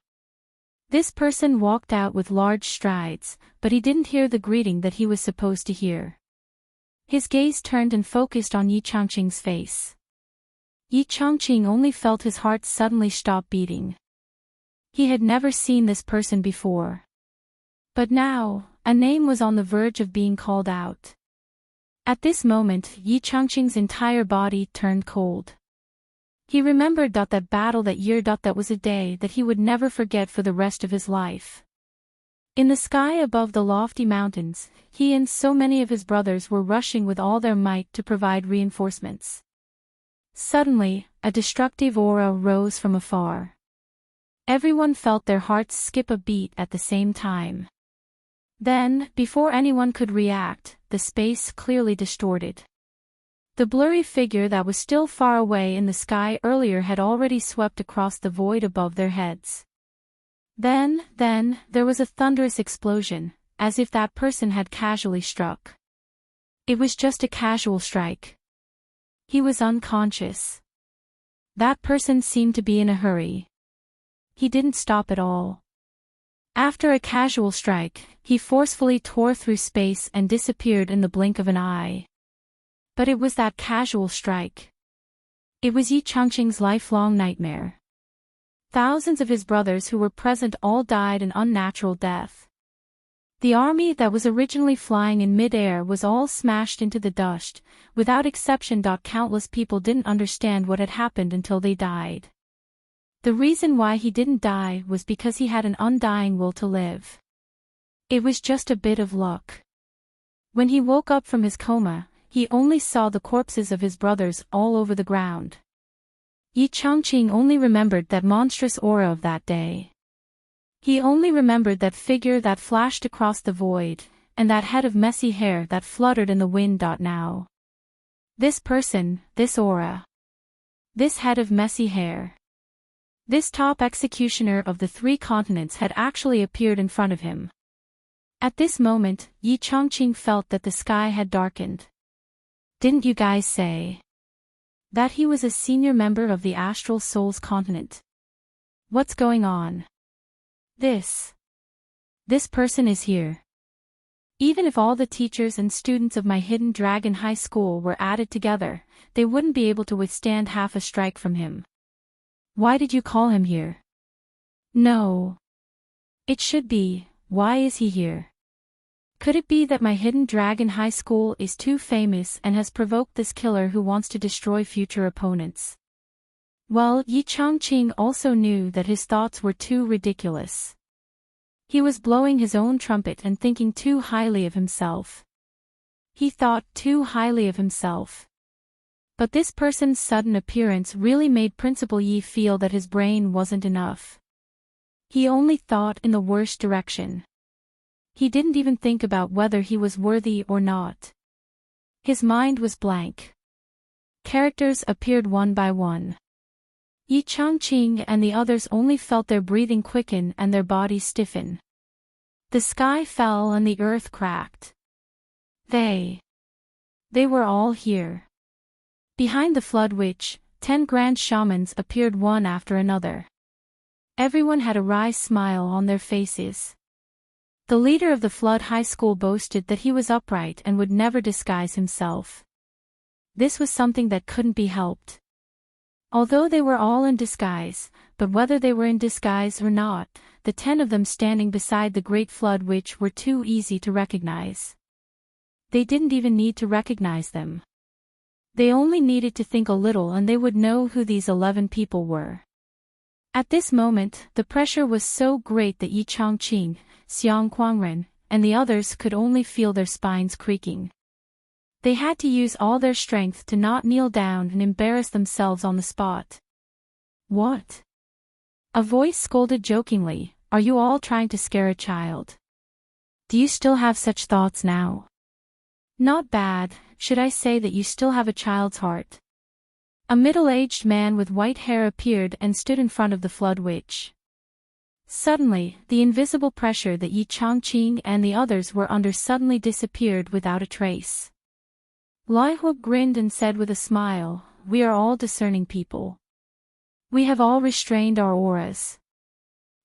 This person walked out with large strides, but he didn't hear the greeting that he was supposed to hear. His gaze turned and focused on Yi Changqing's face. Yi Changqing only felt his heart suddenly stop beating. He had never seen this person before. But now, a name was on the verge of being called out. At this moment, Yi Changqing's entire body turned cold. He remembered that battle that year. That was a day that he would never forget for the rest of his life. In the sky above the lofty mountains, he and so many of his brothers were rushing with all their might to provide reinforcements. Suddenly, a destructive aura rose from afar. Everyone felt their hearts skip a beat at the same time. Then, before anyone could react, the space clearly distorted. The blurry figure that was still far away in the sky earlier had already swept across the void above their heads. Then, there was a thunderous explosion, as if that person had casually struck. It was just a casual strike. He was unconscious. That person seemed to be in a hurry. He didn't stop at all. After a casual strike, he forcefully tore through space and disappeared in the blink of an eye. But it was that casual strike. It was Yi Changqing's lifelong nightmare. Thousands of his brothers who were present all died an unnatural death. The army that was originally flying in mid-air was all smashed into the dust, without exception. Countless people didn't understand what had happened until they died. The reason why he didn't die was because he had an undying will to live. It was just a bit of luck. When he woke up from his coma, he only saw the corpses of his brothers all over the ground. Yi Changqing only remembered that monstrous aura of that day. He only remembered that figure that flashed across the void, and that head of messy hair that fluttered in the wind. Now. This person, this aura. This head of messy hair. This top executioner of the 3 continents had actually appeared in front of him. At this moment, Yi Changqing felt that the sky had darkened. Didn't you guys say that he was a senior member of the Astral Souls continent? What's going on? This person is here. Even if all the teachers and students of my Hidden Dragon High School were added together, they wouldn't be able to withstand half a strike from him. Why did you call him here? No. It should be, why is he here? Could it be that my Hidden Dragon High School is too famous and has provoked this killer who wants to destroy future opponents? Well, Yi Changqing also knew that his thoughts were too ridiculous. He was blowing his own trumpet and thinking too highly of himself. He thought too highly of himself. But this person's sudden appearance really made Principal Yi feel that his brain wasn't enough. He only thought in the worst direction. He didn't even think about whether he was worthy or not. His mind was blank. Characters appeared one by one. Yi Changqing and the others only felt their breathing quicken and their bodies stiffen. The sky fell and the earth cracked. They were all here. Behind the flood which, 10 grand shamans appeared one after another. Everyone had a wry smile on their faces. The leader of the Flood High School boasted that he was upright and would never disguise himself. This was something that couldn't be helped. Although they were all in disguise, but whether they were in disguise or not, the 10 of them standing beside the Great Flood Witch were too easy to recognize. They didn't even need to recognize them. They only needed to think a little and they would know who these 11 people were. At this moment, the pressure was so great that Enchanting, Xiang Quangren, and the others could only feel their spines creaking. They had to use all their strength to not kneel down and embarrass themselves on the spot. What? A voice scolded jokingly, "Are you all trying to scare a child? Do you still have such thoughts now? Not bad, should I say that you still have a child's heart?" A middle-aged man with white hair appeared and stood in front of the Flood Witch. Suddenly, the invisible pressure that Enchanting and the others were under suddenly disappeared without a trace. Laihua grinned and said with a smile, "We are all discerning people. We have all restrained our auras.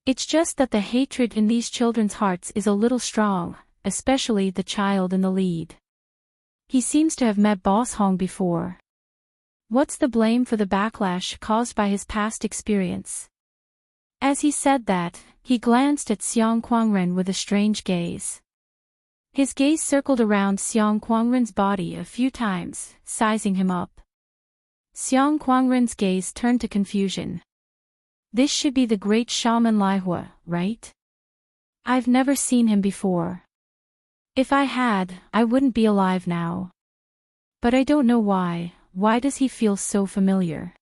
It's just that the hatred in these children's hearts is a little strong, especially the child in the lead. He seems to have met Boss Hong before. What's the blame for the backlash caused by his past experience?" As he said that, he glanced at Xiang Quangren with a strange gaze. His gaze circled around Xiang Quangren's body a few times, sizing him up. Xiang Quangren's gaze turned to confusion. This should be the great shaman Laihua, right? I've never seen him before. If I had, I wouldn't be alive now. But I don't know why does he feel so familiar?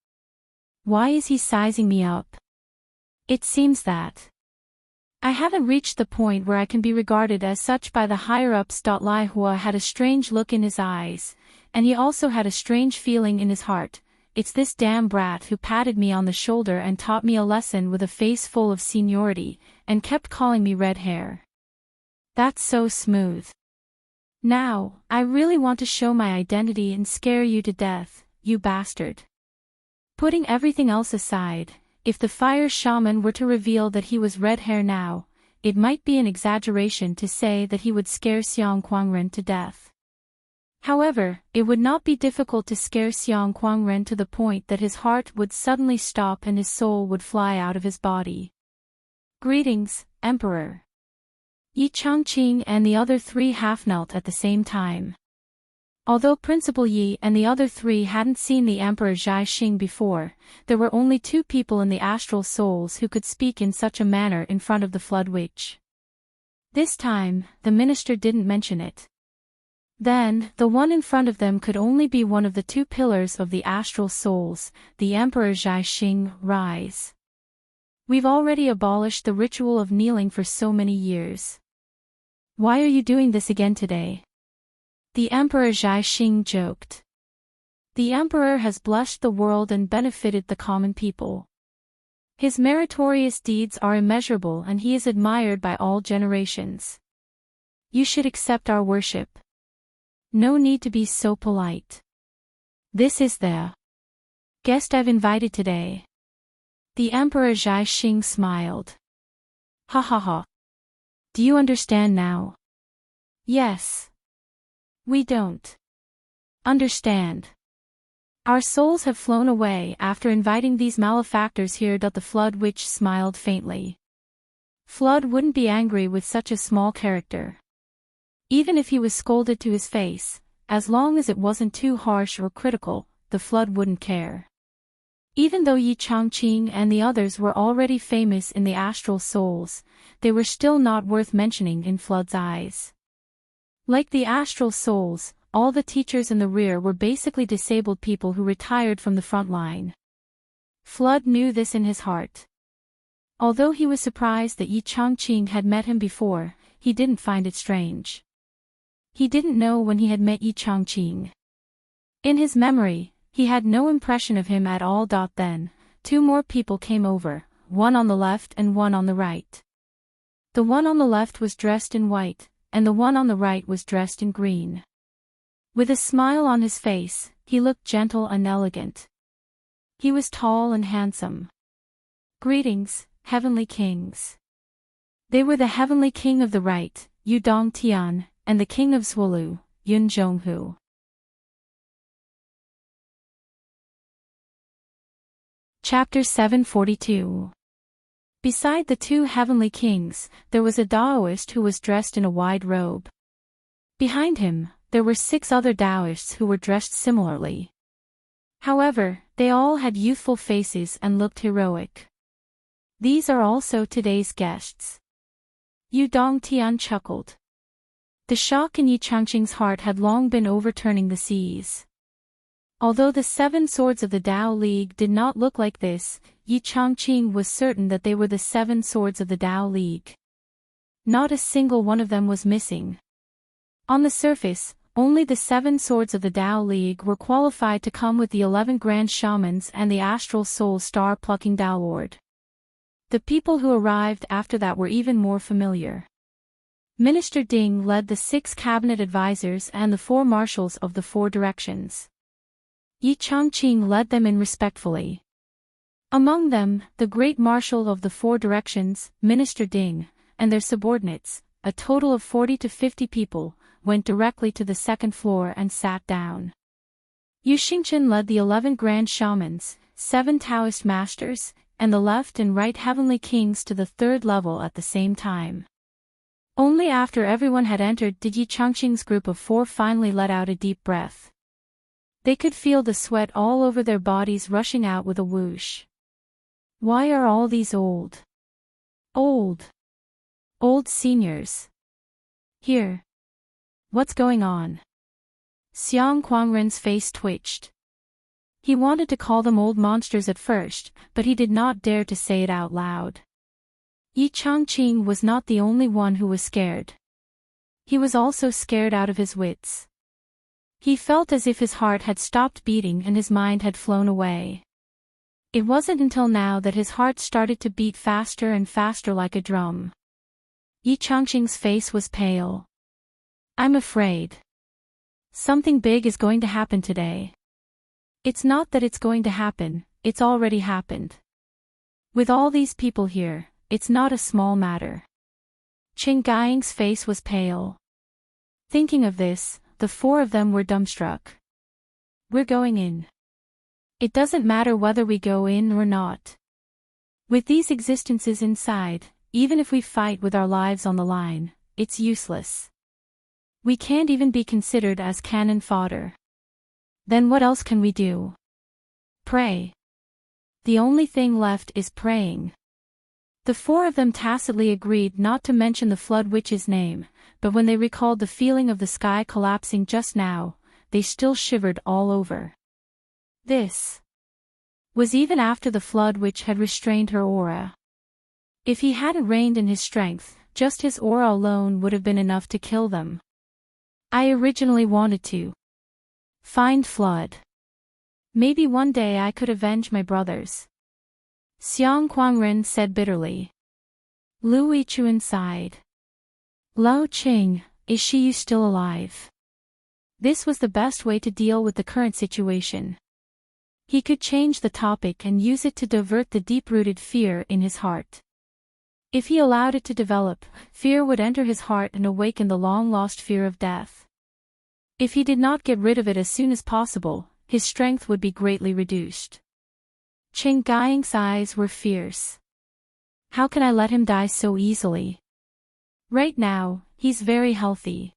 Why is he sizing me up? It seems that I haven't reached the point where I can be regarded as such by the higher-ups. Laihua had a strange look in his eyes, and he also had a strange feeling in his heart. It's this damn brat who patted me on the shoulder and taught me a lesson with a face full of seniority, and kept calling me red hair. That's so smooth. Now, I really want to show my identity and scare you to death, you bastard. Putting everything else aside, if the fire shaman were to reveal that he was red hair now, it might be an exaggeration to say that he would scare Xiang Quangren to death. However, it would not be difficult to scare Xiang Quangren to the point that his heart would suddenly stop and his soul would fly out of his body. "Greetings, Emperor." Enchanting and the other 3 half-knelt at the same time. Although Principal Yi and the other 3 hadn't seen the Emperor Zhai Xing before, there were only 2 people in the astral souls who could speak in such a manner in front of the Flood Witch. This time, the minister didn't mention it. Then, the one in front of them could only be one of the 2 pillars of the astral souls, the Emperor Zhai Xing. Rise. We've already abolished the ritual of kneeling for so many years. Why are you doing this again today? The Emperor Zhai Xing joked. The Emperor has blessed the world and benefited the common people. His meritorious deeds are immeasurable and he is admired by all generations. You should accept our worship. No need to be so polite. This is the guest I've invited today. The Emperor Zhai Xing smiled. Ha ha ha. Do you understand now? Yes. We don't understand. Our souls have flown away after inviting these malefactors here. The Flood Witch smiled faintly. Flood wouldn't be angry with such a small character. Even if he was scolded to his face, as long as it wasn't too harsh or critical, the Flood wouldn't care. Even though Enchanting and the others were already famous in the astral souls, they were still not worth mentioning in Flood's eyes. Like the astral souls, all the teachers in the rear were basically disabled people who retired from the front line. Flood knew this in his heart. Although he was surprised that Enchanting had met him before, he didn't find it strange. He didn't know when he had met Enchanting. In his memory, he had no impression of him at all. Then, 2 more people came over, one on the left and one on the right. The one on the left was dressed in white, and the one on the right was dressed in green. With a smile on his face, he looked gentle and elegant. He was tall and handsome. Greetings, heavenly kings. They were the heavenly king of the right, Yu Dong Tian, and the king of Zwolu, Yun Zhonghu. Chapter 742. Beside the two heavenly kings, there was a Taoist who was dressed in a wide robe. Behind him, there were 6 other Taoists who were dressed similarly. However, they all had youthful faces and looked heroic. These are also today's guests. Yu Dong Tian chuckled. The shock in Yi Changqing's heart had long been overturning the seas. Although the 7 swords of the Tao League did not look like this, Yi Changqing was certain that they were the 7 swords of the Tao League. Not a single one of them was missing. On the surface, only the 7 swords of the Tao League were qualified to come with the 11 grand shamans and the astral soul star-plucking Tao Lord. The people who arrived after that were even more familiar. Minister Ding led the 6 cabinet advisors and the 4 marshals of the 4 directions. Yi Changqing led them in respectfully. Among them, the great marshal of the 4 directions, Minister Ding, and their subordinates, a total of 40 to 50 people, went directly to the 2nd floor and sat down. Yu Xingchen led the 11 grand shamans, 7 Taoist masters, and the left and right heavenly kings to the 3rd level at the same time. Only after everyone had entered did Yi Changqing's group of 4 finally let out a deep breath. They could feel the sweat all over their bodies rushing out with a whoosh. Why are all these old seniors here? What's going on? Xiang Quangren's face twitched. He wanted to call them old monsters at first, but he did not dare to say it out loud. Yi Changqing was not the only one who was scared. He was also scared out of his wits. He felt as if his heart had stopped beating and his mind had flown away. It wasn't until now that his heart started to beat faster and faster like a drum. Yi Changqing's face was pale. I'm afraid. Something big is going to happen today. It's not that it's going to happen, it's already happened. With all these people here, it's not a small matter. Qing Gaiying's face was pale. Thinking of this, the 4 of them were dumbstruck. We're going in. It doesn't matter whether we go in or not. With these existences inside, even if we fight with our lives on the line, it's useless. We can't even be considered as cannon fodder. Then what else can we do? Pray. The only thing left is praying. The 4 of them tacitly agreed not to mention the Flood Witch's name, but when they recalled the feeling of the sky collapsing just now, they still shivered all over. This was even after the Flood Witch had restrained her aura. If he hadn't reined in his strength, just his aura alone would have been enough to kill them. I originally wanted to find Flood. Maybe one day I could avenge my brothers. Xiang Quangren said bitterly. Lu Yichuan sighed. Lao Qing, is she still alive? This was the best way to deal with the current situation. He could change the topic and use it to divert the deep-rooted fear in his heart. If he allowed it to develop, fear would enter his heart and awaken the long-lost fear of death. If he did not get rid of it as soon as possible, his strength would be greatly reduced. Qing Gaiying's eyes were fierce. How can I let him die so easily? Right now, he's very healthy.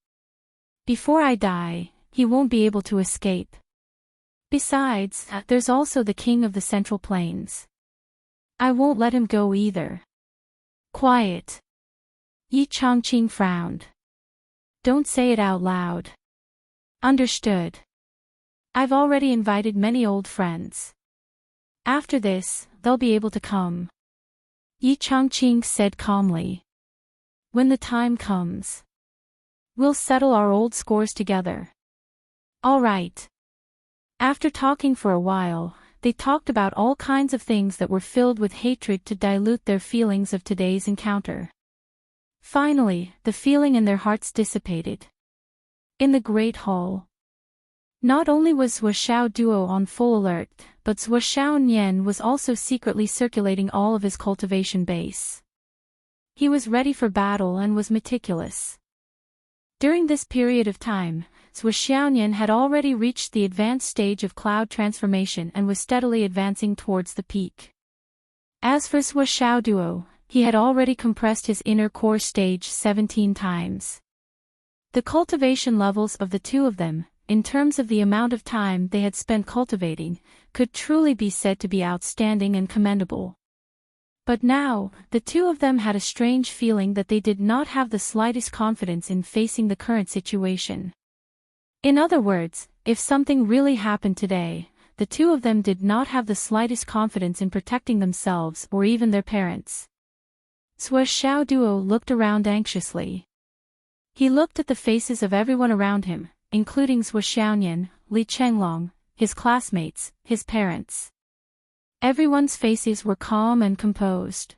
Before I die, he won't be able to escape. Besides, there's also the king of the Central Plains. I won't let him go either. Quiet. Yi Changqing frowned. Don't say it out loud. Understood. I've already invited many old friends. After this, they'll be able to come. Yi Changqing said calmly. When the time comes, we'll settle our old scores together. All right. After talking for a while, they talked about all kinds of things that were filled with hatred to dilute their feelings of today's encounter. Finally, the feeling in their hearts dissipated. In the Great Hall, not only was Xiao Duo on full alert, but Zhuo Xiaonian was also secretly circulating all of his cultivation base. He was ready for battle and was meticulous. During this period of time, Zhuo Xiaonian had already reached the advanced stage of cloud transformation and was steadily advancing towards the peak. As for Zhuo Xiaoduo, he had already compressed his inner core stage 17 times. The cultivation levels of the two of them, in terms of the amount of time they had spent cultivating, could truly be said to be outstanding and commendable. But now, the two of them had a strange feeling that they did not have the slightest confidence in facing the current situation. In other words, if something really happened today, the two of them did not have the slightest confidence in protecting themselves or even their parents. Zhuo Xiaoduo looked around anxiously. He looked at the faces of everyone around him, including Zhuo Xiaonian, Li Chenglong, his classmates, his parents. Everyone's faces were calm and composed.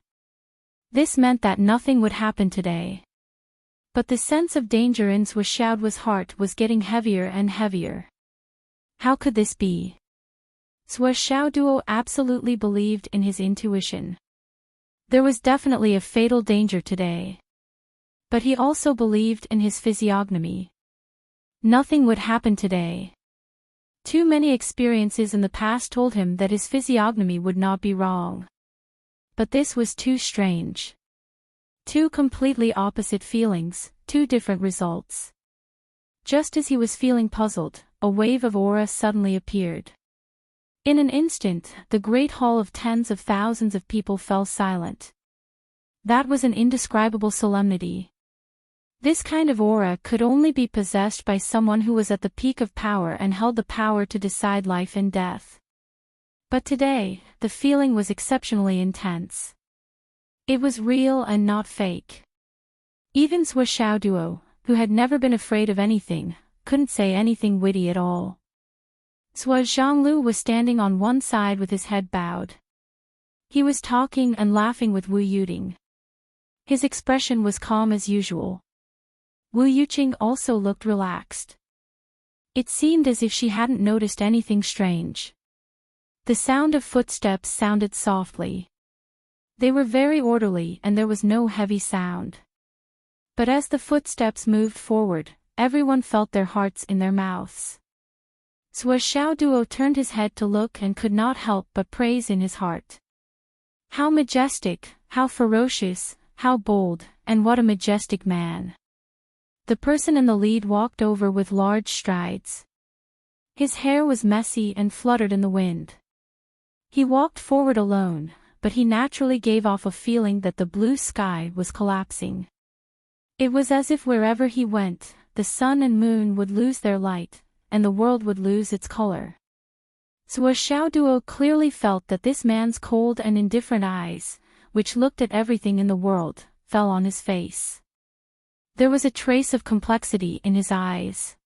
This meant that nothing would happen today. But the sense of danger in Zhuo Xiaoduo's heart was getting heavier and heavier. How could this be? Zhuo Xiaoduo absolutely believed in his intuition. There was definitely a fatal danger today. But he also believed in his physiognomy. Nothing would happen today. Too many experiences in the past told him that his physiognomy would not be wrong. But this was too strange. Two completely opposite feelings, two different results. Just as he was feeling puzzled, a wave of aura suddenly appeared. In an instant, the great hall of tens of thousands of people fell silent. That was an indescribable solemnity. This kind of aura could only be possessed by someone who was at the peak of power and held the power to decide life and death. But today, the feeling was exceptionally intense. It was real and not fake. Even Zhuo Xiaoduo, who had never been afraid of anything, couldn't say anything witty at all. Zhuo Zhanglu was standing on one side with his head bowed. He was talking and laughing with Wu Yuting. His expression was calm as usual. Wu Yuqing also looked relaxed. It seemed as if she hadn't noticed anything strange. The sound of footsteps sounded softly. They were very orderly and there was no heavy sound. But as the footsteps moved forward, everyone felt their hearts in their mouths. Zhuo Xiaoduo turned his head to look and could not help but praise in his heart. How majestic, how ferocious, how bold, and what a majestic man. The person in the lead walked over with large strides. His hair was messy and fluttered in the wind. He walked forward alone, but he naturally gave off a feeling that the blue sky was collapsing. It was as if wherever he went, the sun and moon would lose their light, and the world would lose its color. Zhuo Xiaoduo clearly felt that this man's cold and indifferent eyes, which looked at everything in the world, fell on his face. There was a trace of complexity in his eyes.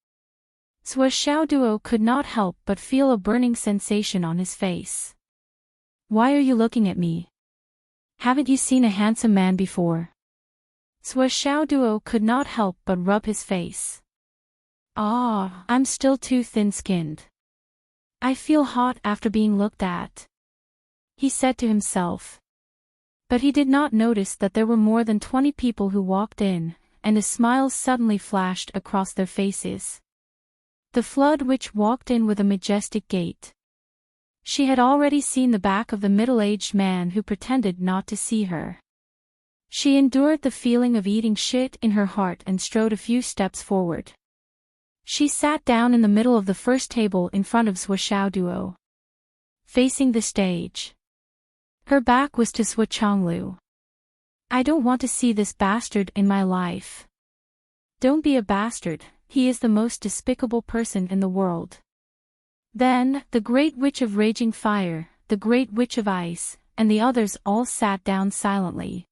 Zhuo Xiaoduo could not help but feel a burning sensation on his face. Why are you looking at me? Haven't you seen a handsome man before? Zhuo Xiaoduo could not help but rub his face. Ah, I'm still too thin-skinned. I feel hot after being looked at, he said to himself. But he did not notice that there were more than 20 people who walked in, and a smile suddenly flashed across their faces. The flood witch walked in with a majestic gait. She had already seen the back of the middle-aged man who pretended not to see her. She endured the feeling of eating shit in her heart and strode a few steps forward. She sat down in the middle of the first table in front of Zhuo Xiaoduo, facing the stage. Her back was to Zhuo Changlu. I don't want to see this bastard in my life. Don't be a bastard, he is the most despicable person in the world. Then, the Great Witch of Raging Fire, the Great Witch of Ice, and the others all sat down silently.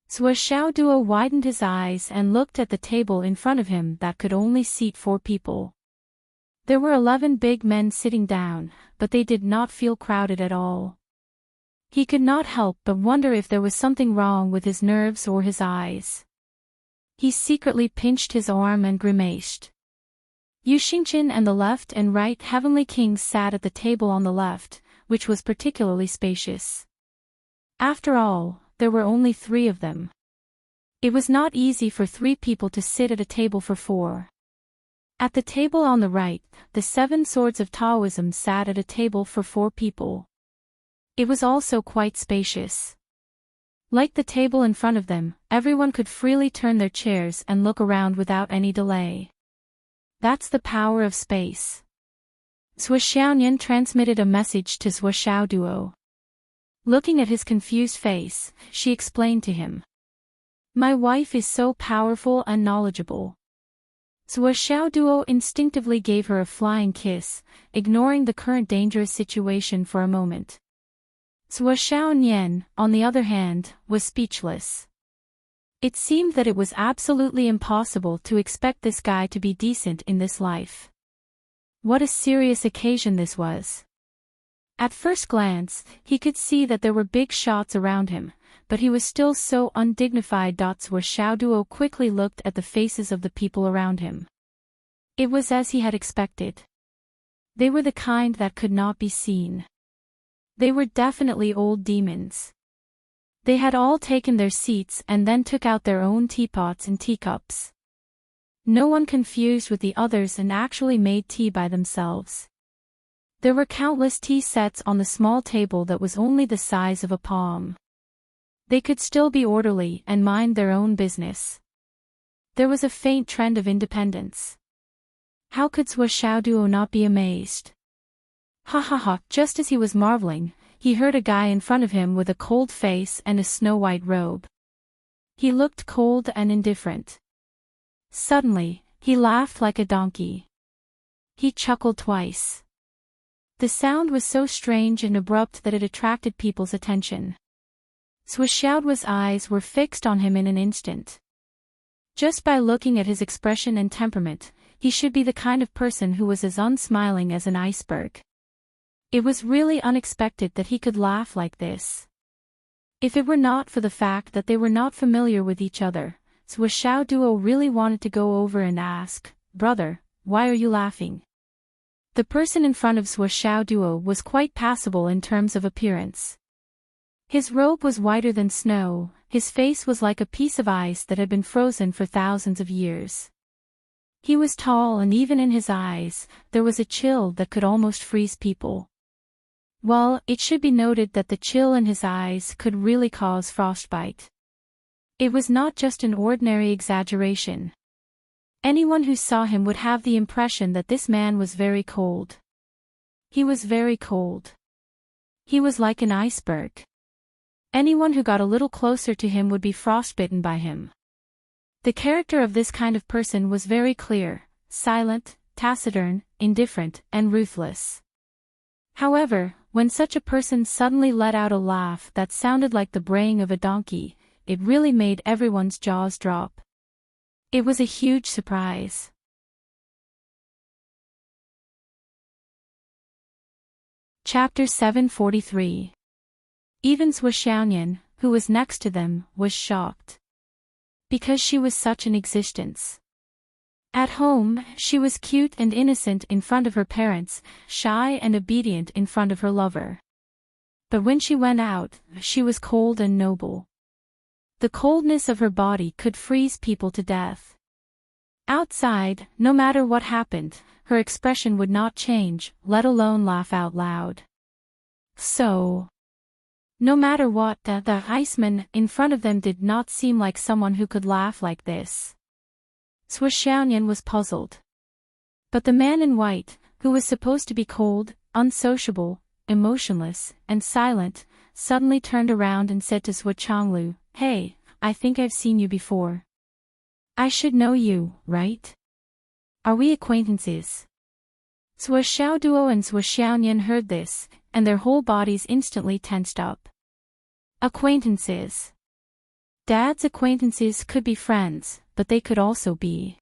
Zhuo Xiaoduo widened his eyes and looked at the table in front of him that could only seat 4 people. There were 11 big men sitting down, but they did not feel crowded at all. He could not help but wonder if there was something wrong with his nerves or his eyes. He secretly pinched his arm and grimaced. Yu Xingqian and the left and right heavenly kings sat at the table on the left, which was particularly spacious. After all, there were only 3 of them. It was not easy for 3 people to sit at a table for 4. At the table on the right, the 7 swords of Taoism sat at a table for 4 people. It was also quite spacious. Like the table in front of them, everyone could freely turn their chairs and look around without any delay. That's the power of space. Zhuo Xiaoyan transmitted a message to Zhuo Xiaoduo. Looking at his confused face, she explained to him. My wife is so powerful and knowledgeable. Zhuo Xiaoduo instinctively gave her a flying kiss, ignoring the current dangerous situation for a moment. Zhuo Xiaoyan, on the other hand, was speechless. It seemed that it was absolutely impossible to expect this guy to be decent in this life. What a serious occasion this was. At first glance, he could see that there were big shots around him, but he was still so undignified. Zhuo Xiaoduo quickly looked at the faces of the people around him. It was as he had expected. They were the kind that could not be seen. They were definitely old demons. They had all taken their seats and then took out their own teapots and teacups. No one confused with the others and actually made tea by themselves. There were countless tea sets on the small table that was only the size of a palm. They could still be orderly and mind their own business. There was a faint trend of independence. How could Zhuo Xiaoduo not be amazed? Ha ha ha! Just as he was marveling, he heard a guy in front of him with a cold face and a snow-white robe. He looked cold and indifferent. Suddenly, he laughed like a donkey. He chuckled twice. The sound was so strange and abrupt that it attracted people's attention. Zhuo Xiaoduo's eyes were fixed on him in an instant. Just by looking at his expression and temperament, he should be the kind of person who was as unsmiling as an iceberg. It was really unexpected that he could laugh like this. If it were not for the fact that they were not familiar with each other, Zhuo Xiaoduo really wanted to go over and ask, "Brother, why are you laughing?" The person in front of Zhuo Xiaoduo was quite passable in terms of appearance. His robe was whiter than snow, his face was like a piece of ice that had been frozen for thousands of years. He was tall and even in his eyes, there was a chill that could almost freeze people. Well, it should be noted that the chill in his eyes could really cause frostbite. It was not just an ordinary exaggeration. Anyone who saw him would have the impression that this man was very cold. He was very cold. He was like an iceberg. Anyone who got a little closer to him would be frostbitten by him. The character of this kind of person was very clear: silent, taciturn, indifferent, and ruthless. However, when such a person suddenly let out a laugh that sounded like the braying of a donkey, it really made everyone's jaws drop. It was a huge surprise. Chapter 743. Even Zhuo Xiaoyan, who was next to them, was shocked. Because she was such an existence. At home, she was cute and innocent in front of her parents, shy and obedient in front of her lover. But when she went out, she was cold and noble. The coldness of her body could freeze people to death. Outside, no matter what happened, her expression would not change, let alone laugh out loud. So, no matter what, the iceman in front of them did not seem like someone who could laugh like this. Zhuo Xiaoyan was puzzled. But the man in white, who was supposed to be cold, unsociable, emotionless, and silent, suddenly turned around and said to Zhuo Changlu, "Hey, I think I've seen you before. I should know you, right? Are we acquaintances?" Zhuo Xiaoduo and Zhuo Xiaoyan heard this, and their whole bodies instantly tensed up. Acquaintances. Dad's acquaintances could be friends, but they could also be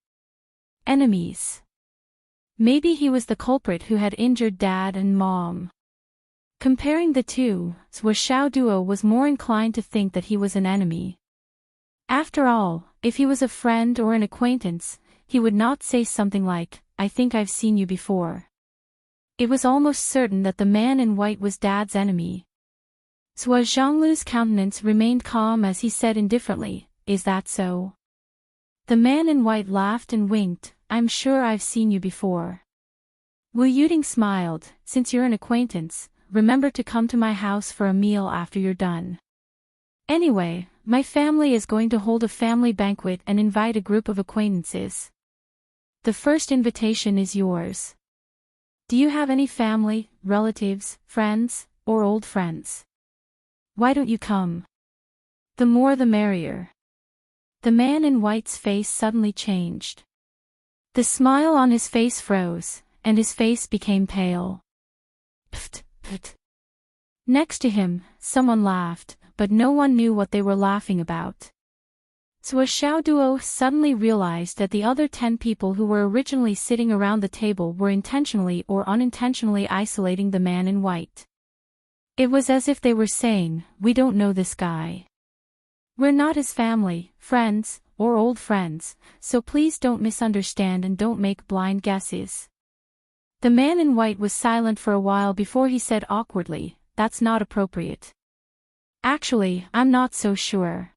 enemies. Maybe he was the culprit who had injured Dad and Mom. Comparing the two, Zhuo Xiaoduo was more inclined to think that he was an enemy. After all, if he was a friend or an acquaintance, he would not say something like, "I think I've seen you before." It was almost certain that the man in white was Dad's enemy. Zhuo Zhanglu's countenance remained calm as he said indifferently, "Is that so?" The man in white laughed and winked, "I'm sure I've seen you before." Wu Yuding smiled, "Since you're an acquaintance, remember to come to my house for a meal after you're done. Anyway, my family is going to hold a family banquet and invite a group of acquaintances. The first invitation is yours. Do you have any family, relatives, friends, or old friends? Why don't you come? The more the merrier." The man in white's face suddenly changed. The smile on his face froze, and his face became pale. Pft, pft. Next to him, someone laughed, but no one knew what they were laughing about. Zhuo Xiaoduo suddenly realized that the other 10 people who were originally sitting around the table were intentionally or unintentionally isolating the man in white. It was as if they were saying, "We don't know this guy. We're not his family, friends, or old friends, so please don't misunderstand and don't make blind guesses." The man in white was silent for a while before he said awkwardly, "That's not appropriate. Actually, I'm not so sure.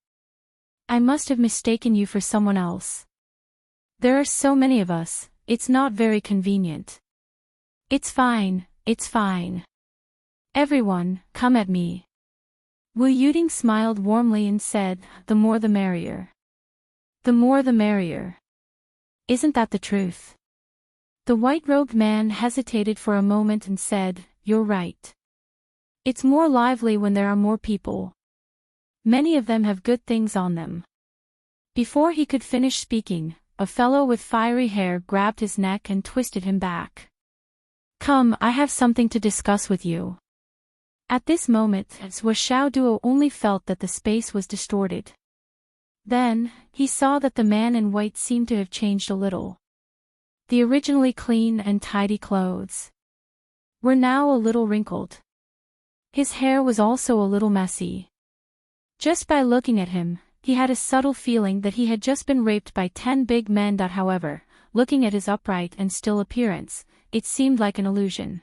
I must have mistaken you for someone else. There are so many of us, it's not very convenient." It's fine, it's fine. Everyone, come at me." Wu Yuding smiled warmly and said, "The more the merrier. The more the merrier. Isn't that the truth?" The white-robed man hesitated for a moment and said, "You're right. It's more lively when there are more people. Many of them have good things on them." Before he could finish speaking, a fellow with fiery hair grabbed his neck and twisted him back. "Come, I have something to discuss with you." At this moment, Zhuo Xiaoduo only felt that the space was distorted. Then, he saw that the man in white seemed to have changed a little. The originally clean and tidy clothes were now a little wrinkled. His hair was also a little messy. Just by looking at him, he had a subtle feeling that he had just been raped by 10 big men. However, looking at his upright and still appearance, it seemed like an illusion.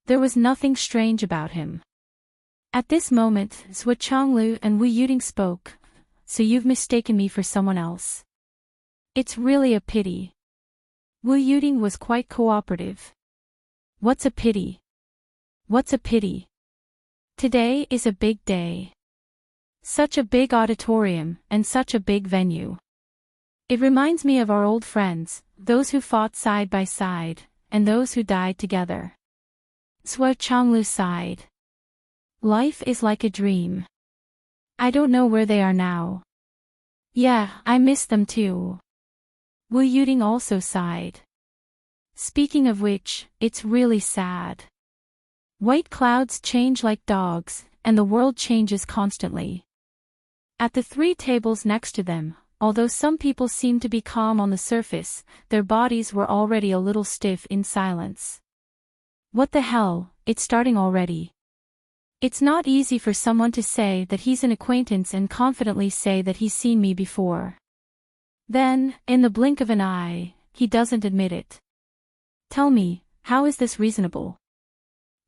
There was nothing strange about him. At this moment, Zhuo Changlu and Wu Yuding spoke, "So you've mistaken me for someone else. It's really a pity." Wu Yuding was quite cooperative. "What's a pity? What's a pity? Today is a big day. Such a big auditorium, and such a big venue. It reminds me of our old friends, those who fought side by side, and those who died together." Zhuo Changlu sighed. "Life is like a dream. I don't know where they are now. Yeah, I miss them too." Wu Yuding also sighed. "Speaking of which, it's really sad. White clouds change like dogs, and the world changes constantly." At the 3 tables next to them, although some people seemed to be calm on the surface, their bodies were already a little stiff in silence. "What the hell, it's starting already." It's not easy for someone to say that he's an acquaintance and confidently say that he's seen me before. Then, in the blink of an eye, he doesn't admit it. Tell me, how is this reasonable?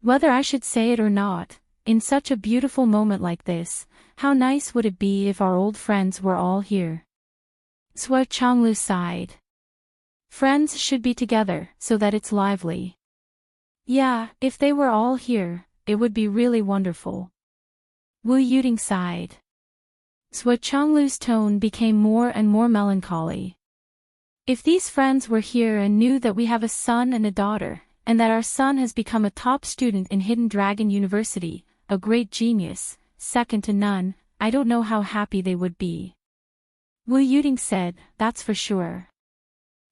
Whether I should say it or not, in such a beautiful moment like this, how nice would it be if our old friends were all here? Zhuo Changlu sighed. Friends should be together, so that it's lively. Yeah, if they were all here, it would be really wonderful. Wu Yuding sighed. Zhuo Changlu's tone became more and more melancholy. If these friends were here and knew that we have a son and a daughter, and that our son has become a top student in Hidden Dragon University, a great genius, second to none, I don't know how happy they would be. Wu Yuding said, that's for sure.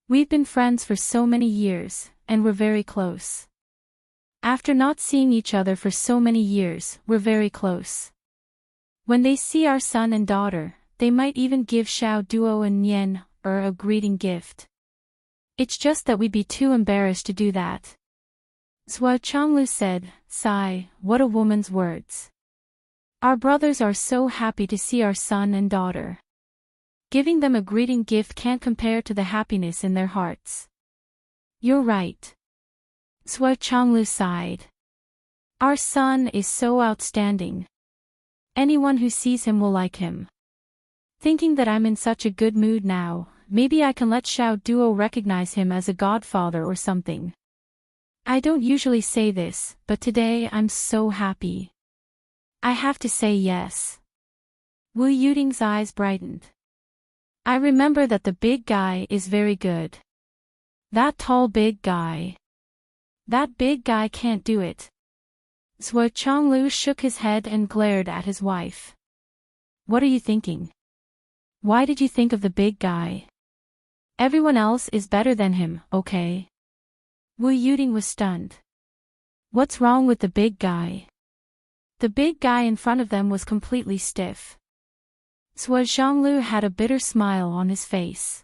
We've been friends for so many years, and we're very close. After not seeing each other for so many years, we're very close. When they see our son and daughter, they might even give Xiao Duo and Nian a greeting gift. It's just that we'd be too embarrassed to do that. Zhuo Changlu said, sigh, what a woman's words. Our brothers are so happy to see our son and daughter. Giving them a greeting gift can't compare to the happiness in their hearts. You're right. Sua Changlu sighed. Our son is so outstanding. Anyone who sees him will like him. Thinking that I'm in such a good mood now, maybe I can let Xiao Duo recognize him as a godfather or something. I don't usually say this, but today I'm so happy. I have to say yes. Wu Yuding's eyes brightened. I remember that the big guy is very good. That tall big guy. That big guy can't do it. Zhuo Chonglu shook his head and glared at his wife. What are you thinking? Why did you think of the big guy? Everyone else is better than him, okay? Wu Yuding was stunned. What's wrong with the big guy? The big guy in front of them was completely stiff. Zhuo Zhonglu had a bitter smile on his face.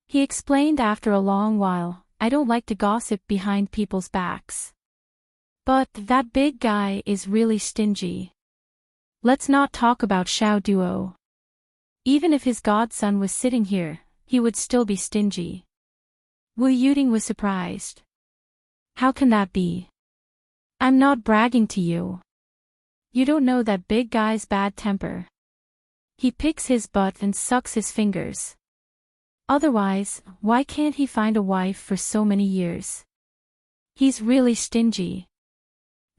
He explained after a long while, I don't like to gossip behind people's backs. But that big guy is really stingy. Let's not talk about Xiao Duo. Even if his godson was sitting here, he would still be stingy. Wu Yuding was surprised. How can that be? I'm not bragging to you. You don't know that big guy's bad temper. He picks his butt and sucks his fingers. Otherwise, why can't he find a wife for so many years? He's really stingy.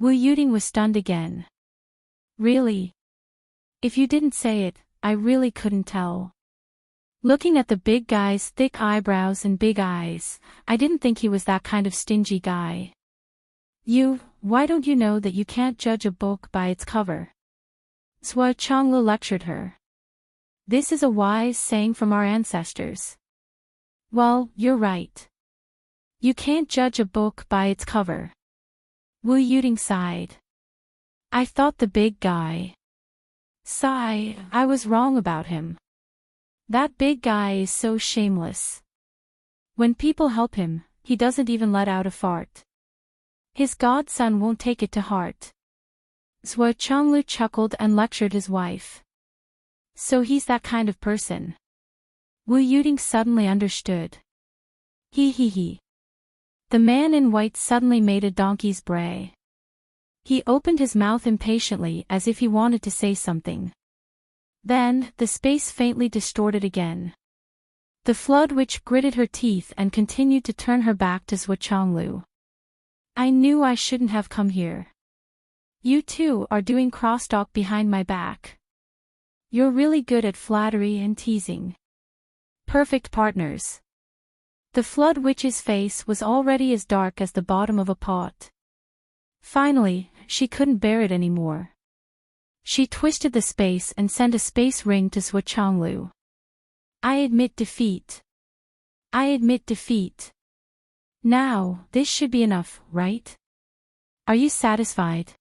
Wu Yuding was stunned again. Really? If you didn't say it, I really couldn't tell. Looking at the big guy's thick eyebrows and big eyes, I didn't think he was that kind of stingy guy. Why don't you know that you can't judge a book by its cover? Zhuo Chonglu lectured her. This is a wise saying from our ancestors. Well, you're right. You can't judge a book by its cover. Wu Yuding sighed. I thought the big guy. Sigh, I was wrong about him. That big guy is so shameless. When people help him, he doesn't even let out a fart. His godson won't take it to heart. Zhuo Chonglu chuckled and lectured his wife. So he's that kind of person. Wu Yuding suddenly understood. He. The man in white suddenly made a donkey's bray. He opened his mouth impatiently as if he wanted to say something. Then, the space faintly distorted again. The flood witch gritted her teeth and continued to turn her back to Zhuo Chonglu. I knew I shouldn't have come here. You two are doing crosstalk behind my back. You're really good at flattery and teasing. Perfect partners. The flood witch's face was already as dark as the bottom of a pot. Finally, she couldn't bear it anymore. She twisted the space and sent a space ring to Zhuo Chonglu. I admit defeat. I admit defeat. Now, this should be enough, right? Are you satisfied?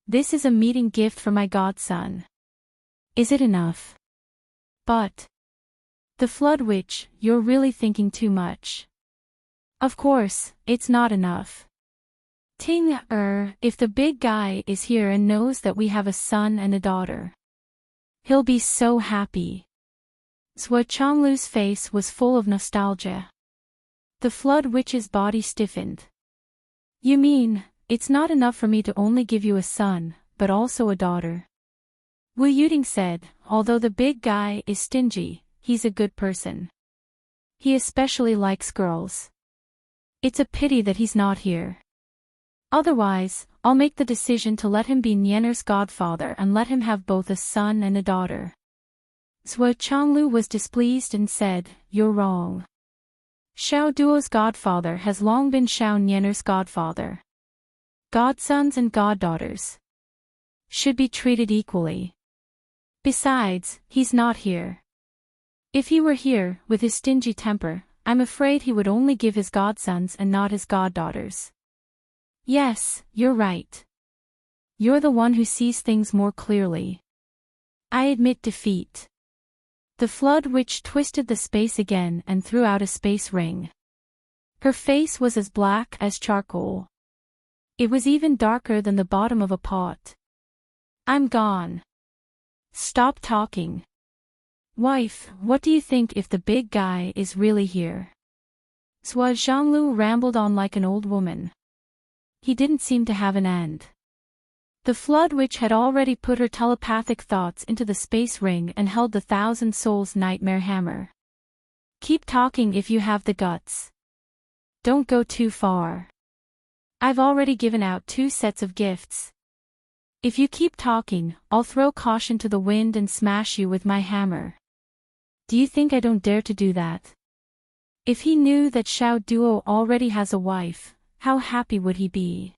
This is a meeting gift for my godson. Is it enough? But. The flood witch, you're really thinking too much. Of course, it's not enough. If the big guy is here and knows that we have a son and a daughter. He'll be so happy. Zhuo Chonglu's face was full of nostalgia. The flood witch's body stiffened. You mean, it's not enough for me to only give you a son, but also a daughter? Wu Yuding said, although the big guy is stingy, he's a good person. He especially likes girls. It's a pity that he's not here. Otherwise, I'll make the decision to let him be Nianer's godfather and let him have both a son and a daughter. Zhuo Chonglu was displeased and said, You're wrong. Xiao Duo's godfather has long been Xiao Nianer's godfather. Godsons and goddaughters should be treated equally. Besides, he's not here. If he were here, with his stingy temper, I'm afraid he would only give his godsons and not his goddaughters. Yes, you're right. You're the one who sees things more clearly. I admit defeat. The flood witch twisted the space again and threw out a space ring. Her face was as black as charcoal. It was even darker than the bottom of a pot. I'm gone. Stop talking. Wife, what do you think if the big guy is really here? Zhuo Zhanglu rambled on like an old woman. He didn't seem to have an end. The Flood Witch had already put her telepathic thoughts into the space ring and held the Thousand Souls Nightmare Hammer. Keep talking if you have the guts. Don't go too far. I've already given out 2 sets of gifts. If you keep talking, I'll throw caution to the wind and smash you with my hammer. Do you think I don't dare to do that? If he knew that Xiao Duo already has a wife, how happy would he be?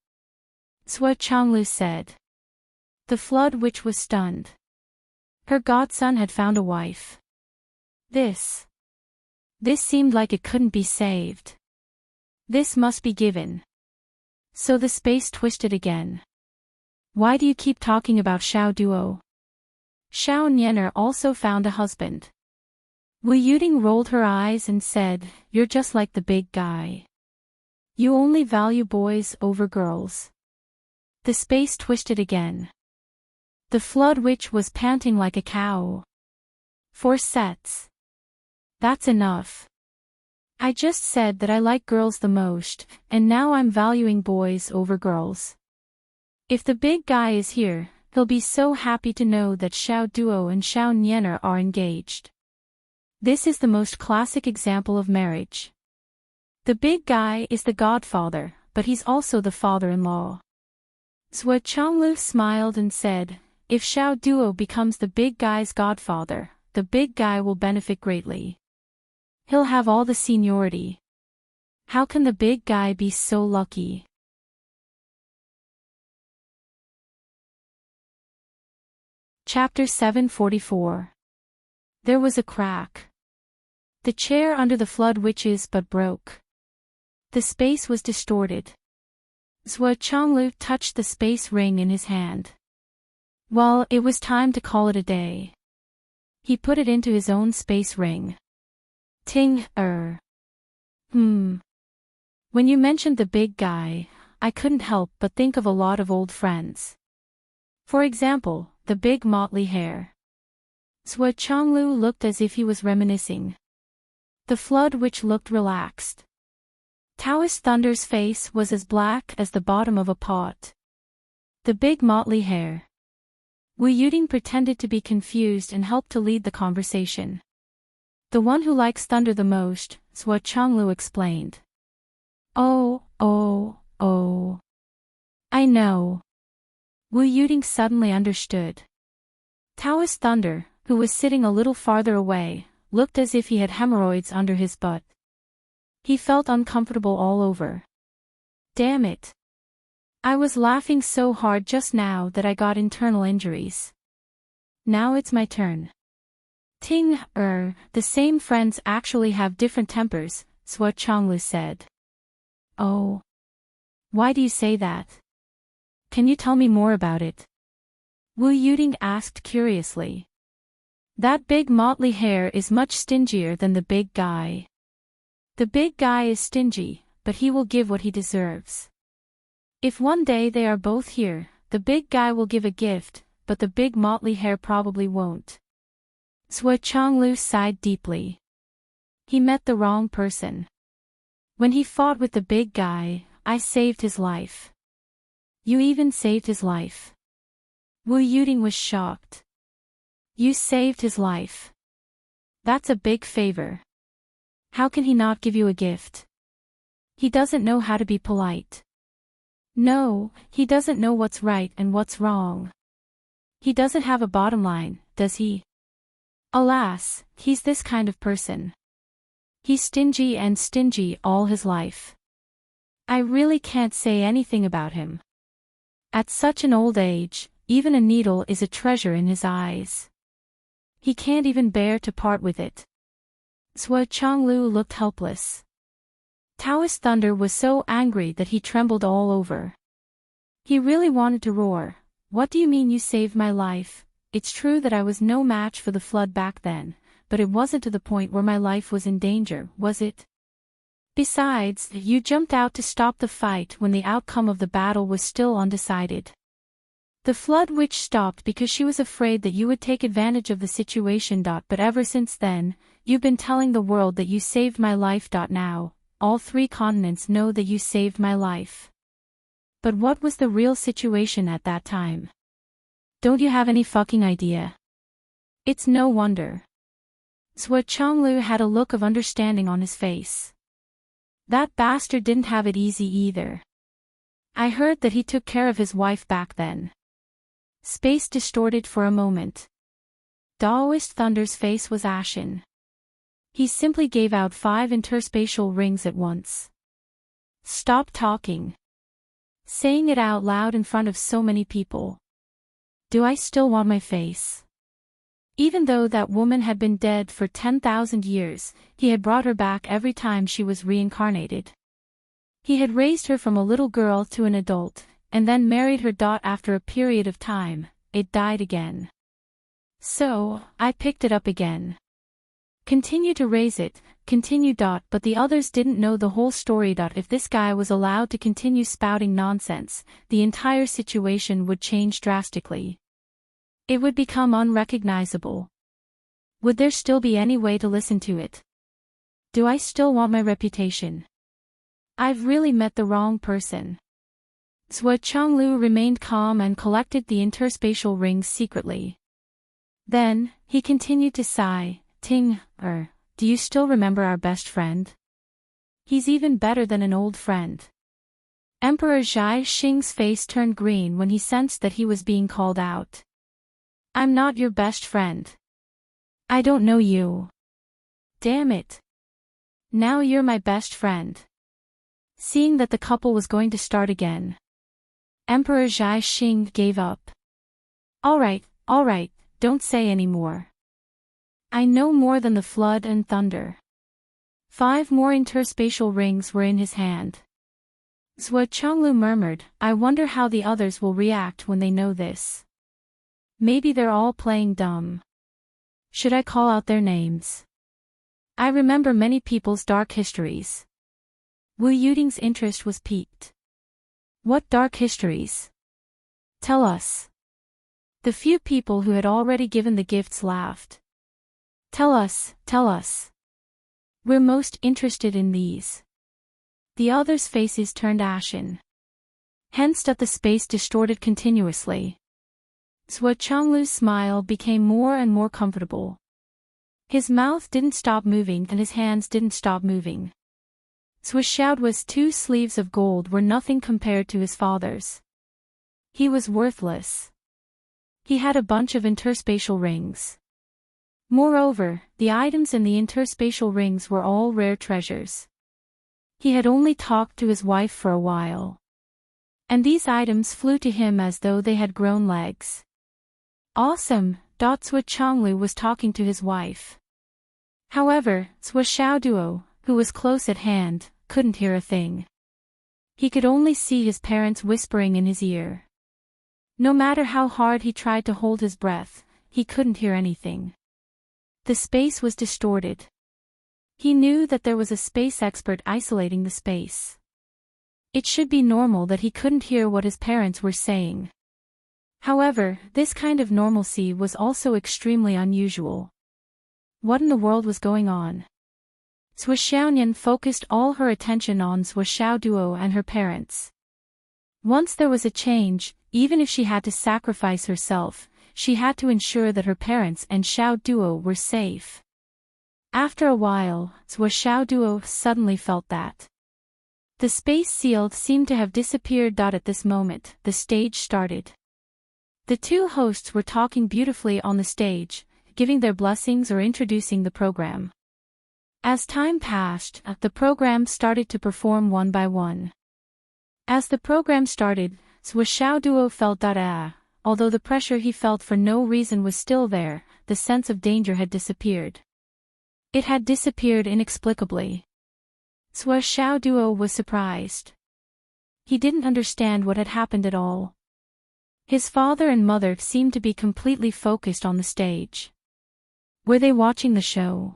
Zhuo Changlu said. The Flood Witch was stunned. Her godson had found a wife. This seemed like it couldn't be saved. This must be given. So the space twisted again. Why do you keep talking about Xiao Duo? Xiao Nianer also found a husband. Wu Yuding rolled her eyes and said, You're just like the big guy. You only value boys over girls. The space twisted again. The Flood Witch was panting like a cow. 4 sets. That's enough. I just said that I like girls the most, and now I'm valuing boys over girls. If the big guy is here, he'll be so happy to know that Xiao Duo and Xiao Nianer are engaged. This is the most classic example of marriage. The big guy is the godfather, but he's also the father-in-law. Zhuo Changlu smiled and said, If Xiao Duo becomes the big guy's godfather, the big guy will benefit greatly. He'll have all the seniority. How can the big guy be so lucky? Chapter 744. There was a crack. The chair under the Flood Witch's butt broke. The space was distorted. Zhuo Changlu touched the space ring in his hand. Well, it was time to call it a day. He put it into his own space ring. Ting, When you mentioned the big guy, I couldn't help but think of a lot of old friends. For example, the big motley hair. Zhuo Changlu looked as if he was reminiscing. The Flood Witch looked relaxed. Taoist Thunder's face was as black as the bottom of a pot. The big motley hair. Wu Yuding pretended to be confused and helped to lead the conversation. The one who likes Thunder the most, Zhuo Changlu explained. Oh. I know. Wu Yuding suddenly understood. Taoist Thunder, who was sitting a little farther away, looked as if he had hemorrhoids under his butt. He felt uncomfortable all over. Damn it. I was laughing so hard just now that I got internal injuries. Now it's my turn. Ting, the same friends actually have different tempers, Zhuo Changlu said. Oh. Why do you say that? Can you tell me more about it? Wu Yuding asked curiously. That big motley hair is much stingier than the big guy. The big guy is stingy, but he will give what he deserves. If one day they are both here, the big guy will give a gift, but the big motley hair probably won't. Zhuo Changlu sighed deeply. He met the wrong person. When he fought with the big guy, I saved his life. You even saved his life. Wu Yuding was shocked. You saved his life. That's a big favor. How can he not give you a gift? He doesn't know how to be polite. No, he doesn't know what's right and what's wrong. He doesn't have a bottom line, does he? Alas, he's this kind of person. He's stingy and stingy all his life. I really can't say anything about him. At such an old age, even a needle is a treasure in his eyes. He can't even bear to part with it. Zhuo Changlu looked helpless. Taoist Thunder was so angry that he trembled all over. He really wanted to roar. What do you mean you saved my life? It's true that I was no match for the Flood back then, but it wasn't to the point where my life was in danger, was it? Besides, you jumped out to stop the fight when the outcome of the battle was still undecided. The Flood Witch stopped because she was afraid that you would take advantage of the situation. But ever since then, you've been telling the world that you saved my life. Now, all 3 continents know that you saved my life. But what was the real situation at that time? Don't you have any fucking idea? It's no wonder. Zhuo Chonglu had a look of understanding on his face. That bastard didn't have it easy either. I heard that he took care of his wife back then. Space distorted for a moment. Daoist Thunder's face was ashen. He simply gave out 5 interspatial rings at once. Stop talking. Saying it out loud in front of so many people. Do I still want my face? Even though that woman had been dead for 10,000 years, he had brought her back every time she was reincarnated. He had raised her from a little girl to an adult, and then married her. After a period of time, it died again. So, I picked it up again. Continue to raise it, continue. But the others didn't know the whole story. If this guy was allowed to continue spouting nonsense, the entire situation would change drastically. It would become unrecognizable. Would there still be any way to listen to it? Do I still want my reputation? I've really met the wrong person. Zhuo Chonglu remained calm and collected the interspatial rings secretly. Then, he continued to sigh. Ting, do you still remember our best friend? He's even better than an old friend. Emperor Zhai Xing's face turned green when he sensed that he was being called out. I'm not your best friend. I don't know you. Damn it. Now you're my best friend. Seeing that the couple was going to start again, Emperor Zhai Xing gave up. Alright, don't say any more. I know more than the flood and thunder. 5 more interspatial rings were in his hand. Zhuo Chonglu murmured, I wonder how the others will react when they know this. Maybe they're all playing dumb. Should I call out their names? I remember many people's dark histories. Wu Yuding's interest was piqued. What dark histories? Tell us. The few people who had already given the gifts laughed. Tell us. We're most interested in these. The others' faces turned ashen. Hence the space distorted continuously. Zhuo Chonglu's smile became more and more comfortable. His mouth didn't stop moving and his hands didn't stop moving. Zhuo Xiaoduo's 2 sleeves of gold were nothing compared to his father's. He was worthless. He had a bunch of interspatial rings. Moreover, the items in the interspatial rings were all rare treasures. He had only talked to his wife for a while. And these items flew to him as though they had grown legs. Awesome, Zhuo Chonglu was talking to his wife. However, Zhuo Xiaoduo, who was close at hand, couldn't hear a thing. He could only see his parents whispering in his ear. No matter how hard he tried to hold his breath, he couldn't hear anything. The space was distorted. He knew that there was a space expert isolating the space. It should be normal that he couldn't hear what his parents were saying. However, this kind of normalcy was also extremely unusual. What in the world was going on? Zhuo Xiaonian focused all her attention on Zhuo Xiaoduo and her parents. Once there was a change, even if she had to sacrifice herself, she had to ensure that her parents and Xiaoduo were safe. After a while, Zhuo Xiaoduo suddenly felt that the space sealed seemed to have disappeared. At this moment, the stage started. The 2 hosts were talking beautifully on the stage, giving their blessings or introducing the program. As time passed, the program started to perform one by one. As the program started, Zhuo Xiaoduo felt although the pressure he felt for no reason was still there, the sense of danger had disappeared. It had disappeared inexplicably. Zhuo Xiaoduo was surprised. He didn't understand what had happened at all. His father and mother seemed to be completely focused on the stage. Were they watching the show?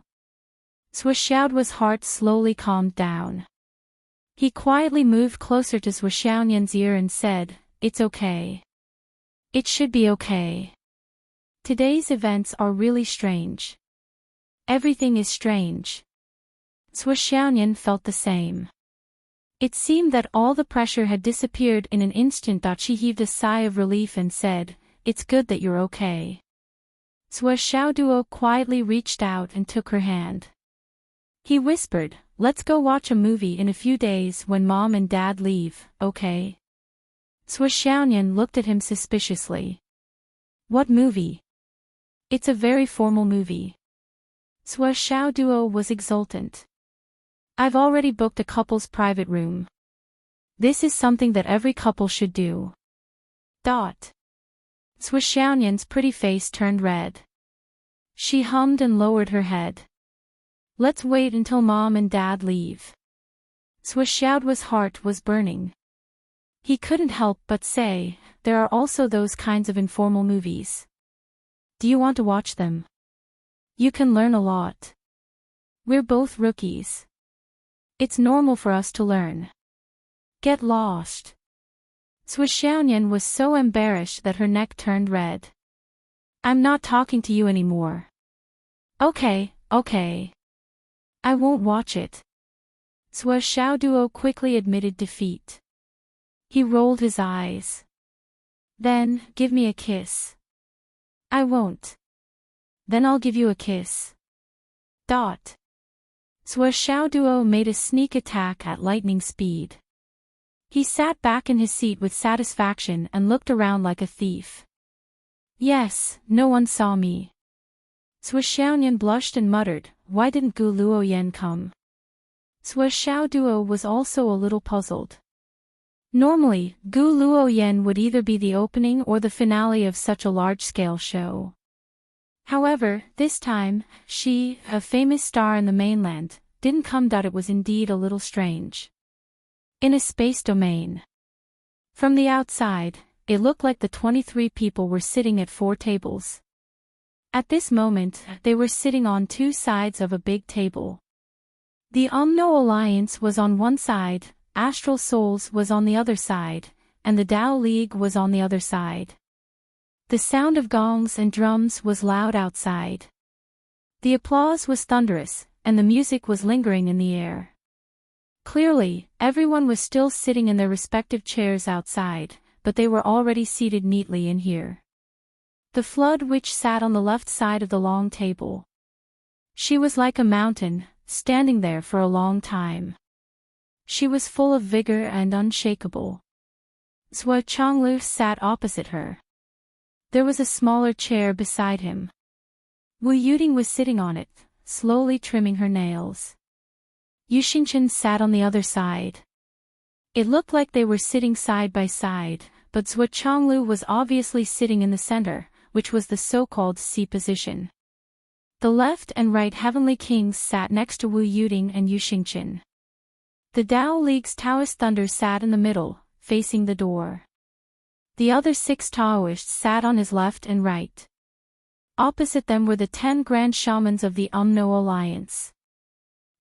Zhuo Xiaoduo's heart slowly calmed down. He quietly moved closer to Zhuo Xiaonian's ear and said, It's okay. It should be okay. Today's events are really strange. Everything is strange. Sua Xiaoyan felt the same. It seemed that all the pressure had disappeared in an instant. She heaved a sigh of relief and said, "It's good that you're okay." Sua Xiaoduo quietly reached out and took her hand. He whispered, "Let's go watch a movie in a few days when Mom and Dad leave, okay?" Sua Xiaoyan looked at him suspiciously. "What movie?" "It's a very formal movie." Sua Xiaoduo was exultant. "I've already booked a couple's private room. This is something that every couple should do." Sua Xiaoyan's pretty face turned red. She hummed and lowered her head. "Let's wait until Mom and Dad leave." Sua Xiaoduo's heart was burning. He couldn't help but say, "There are also those kinds of informal movies. Do you want to watch them? You can learn a lot. We're both rookies. It's normal for us to learn. Get lost." Sua Xiaoyan was so embarrassed that her neck turned red. "I'm not talking to you anymore." Okay. I won't watch it." Sua Xiaoduo quickly admitted defeat. He rolled his eyes. "Then, give me a kiss." "I won't." "Then I'll give you a kiss." Sua Xiaoduo made a sneak attack at lightning speed. He sat back in his seat with satisfaction and looked around like a thief. "Yes, no one saw me." Sua Xiaoyan blushed and muttered, "Why didn't Gu Luoyan come?" Sua Xiaoduo was also a little puzzled. Normally, Gu Luoyan would either be the opening or the finale of such a large-scale show. However, this time, she, a famous star in the mainland, didn't come. It was indeed a little strange. In a space domain. From the outside, it looked like the 23 people were sitting at 4 tables. At this moment, they were sitting on 2 sides of a big table. The Umno Alliance was on one side, Astral Souls was on the other side, and the Tao League was on the other side. The sound of gongs and drums was loud outside. The applause was thunderous, and the music was lingering in the air. Clearly, everyone was still sitting in their respective chairs outside, but they were already seated neatly in here. The Flood Witch sat on the left side of the long table. She was like a mountain, standing there for a long time. She was full of vigor and unshakable. Sua Chonglu sat opposite her. There was a smaller chair beside him. Wu Yuding was sitting on it, slowly trimming her nails. Yuxingchen sat on the other side. It looked like they were sitting side by side, but Sua Chonglu was obviously sitting in the center, which was the so-called C position. The left and right Heavenly Kings sat next to Wu Yuding and Yuxingchen. The Tao League's Taoist Thunder sat in the middle, facing the door. The other 6 Taoists sat on his left and right. Opposite them were the 10 Grand Shamans of the Umno Alliance.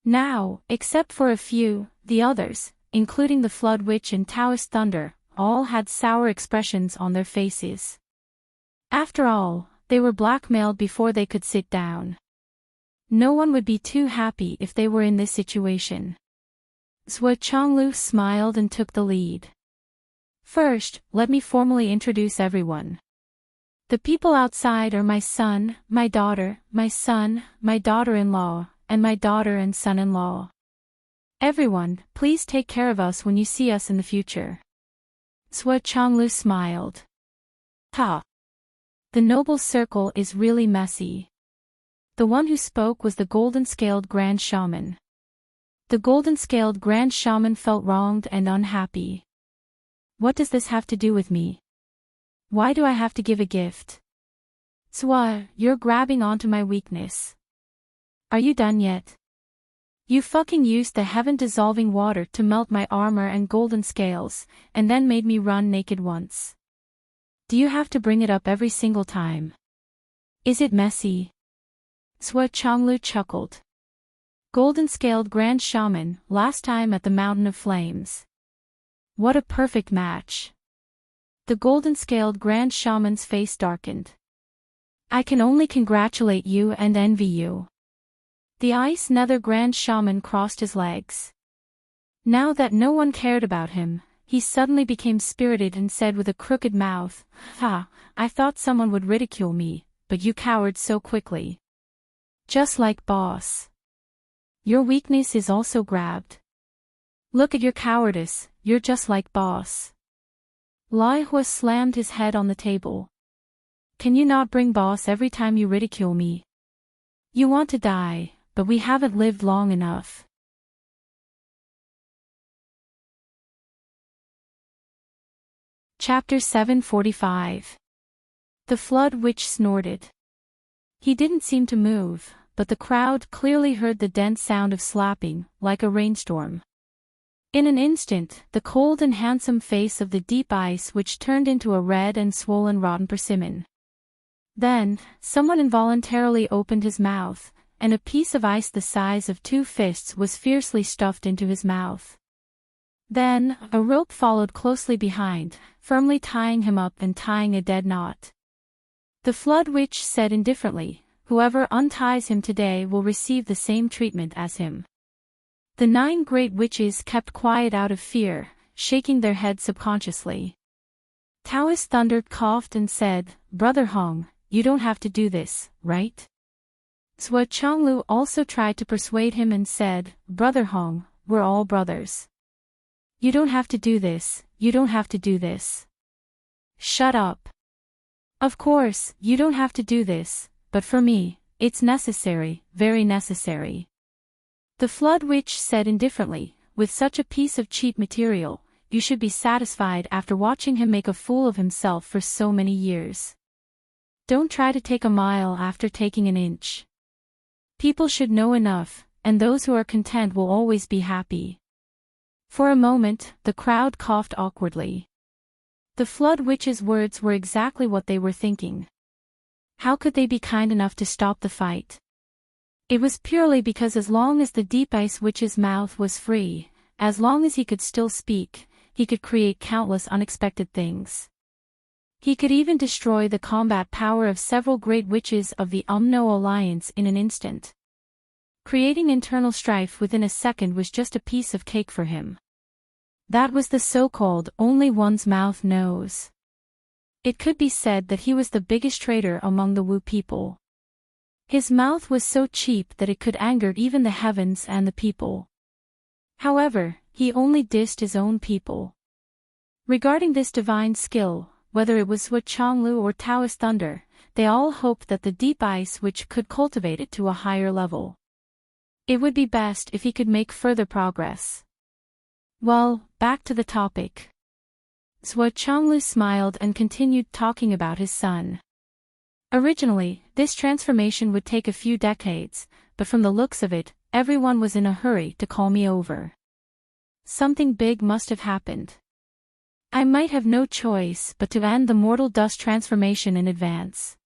Now, except for a few, the others, including the Flood Witch and Taoist Thunder, all had sour expressions on their faces. After all, they were blackmailed before they could sit down. No one would be too happy if they were in this situation. Sua Chonglu smiled and took the lead. "First, let me formally introduce everyone. The people outside are my son, my daughter, my son, my daughter-in-law, and my daughter and son-in-law. Everyone, please take care of us when you see us in the future." Sua Chonglu smiled. "Ha! The noble circle is really messy." The one who spoke was the golden-scaled Grand Shaman. The golden-scaled Grand Shaman felt wronged and unhappy. "What does this have to do with me? Why do I have to give a gift?" "Sua, you're grabbing onto my weakness. Are you done yet? You fucking used the heaven-dissolving water to melt my armor and golden scales, and then made me run naked once. Do you have to bring it up every single time? Is it messy?" Sua Chonglu chuckled. Golden-scaled Grand Shaman, last time at the Mountain of Flames. What a perfect match. The golden-scaled Grand Shaman's face darkened. "I can only congratulate you and envy you. The Ice Nether Grand Shaman crossed his legs. Now that no one cared about him, he suddenly became spirited and said with a crooked mouth, "Ha, I thought someone would ridicule me, but you cowered so quickly. Just like boss. Your weakness is also grabbed. Look at your cowardice, you're just like boss." Lai Hua slammed his head on the table. "Can you not bring boss every time you ridicule me? You want to die, but we haven't lived long enough." Chapter 745. The Flood Witch snorted. He didn't seem to move, but the crowd clearly heard the dense sound of slapping, like a rainstorm. In an instant, the cold and handsome face of the Deep Ice Witch turned into a red and swollen rotten persimmon. Then, someone involuntarily opened his mouth, and a piece of ice the size of 2 fists was fiercely stuffed into his mouth. Then, a rope followed closely behind, firmly tying him up and tying a dead knot. The Flood Witch said indifferently, "Whoever unties him today will receive the same treatment as him." The 9 great witches kept quiet out of fear, shaking their heads subconsciously. Taoist Thunder coughed and said, "Brother Hong, you don't have to do this, right?" Zhua Chonglu also tried to persuade him and said, "Brother Hong, we're all brothers. You don't have to do this, you don't have to do this." "Shut up. Of course, you don't have to do this, but for me, it's necessary, very necessary." The Flood Witch said indifferently, "With such a piece of cheap material, you should be satisfied after watching him make a fool of himself for so many years. Don't try to take a mile after taking an inch. People should know enough, and those who are content will always be happy." For a moment, the crowd coughed awkwardly. The Flood Witch's words were exactly what they were thinking. How could they be kind enough to stop the fight? It was purely because as long as the Deep Ice Witch's mouth was free, as long as he could still speak, he could create countless unexpected things. He could even destroy the combat power of several great witches of the Umno Alliance in an instant. Creating internal strife within a second was just a piece of cake for him. That was the so-called "only one's mouth knows." It could be said that he was the biggest traitor among the Wu people. His mouth was so cheap that it could anger even the heavens and the people. However, he only dissed his own people. Regarding this divine skill, whether it was Zhua Chonglu or Taoist Thunder, they all hoped that the Deep Ice Witch could cultivate it to a higher level. It would be best if he could make further progress. Well, back to the topic. Zhua Chonglu smiled and continued talking about his son. Originally, this transformation would take a few decades, but from the looks of it, everyone was in a hurry to call me over. Something big must have happened. I might have no choice but to end the mortal dust transformation in advance.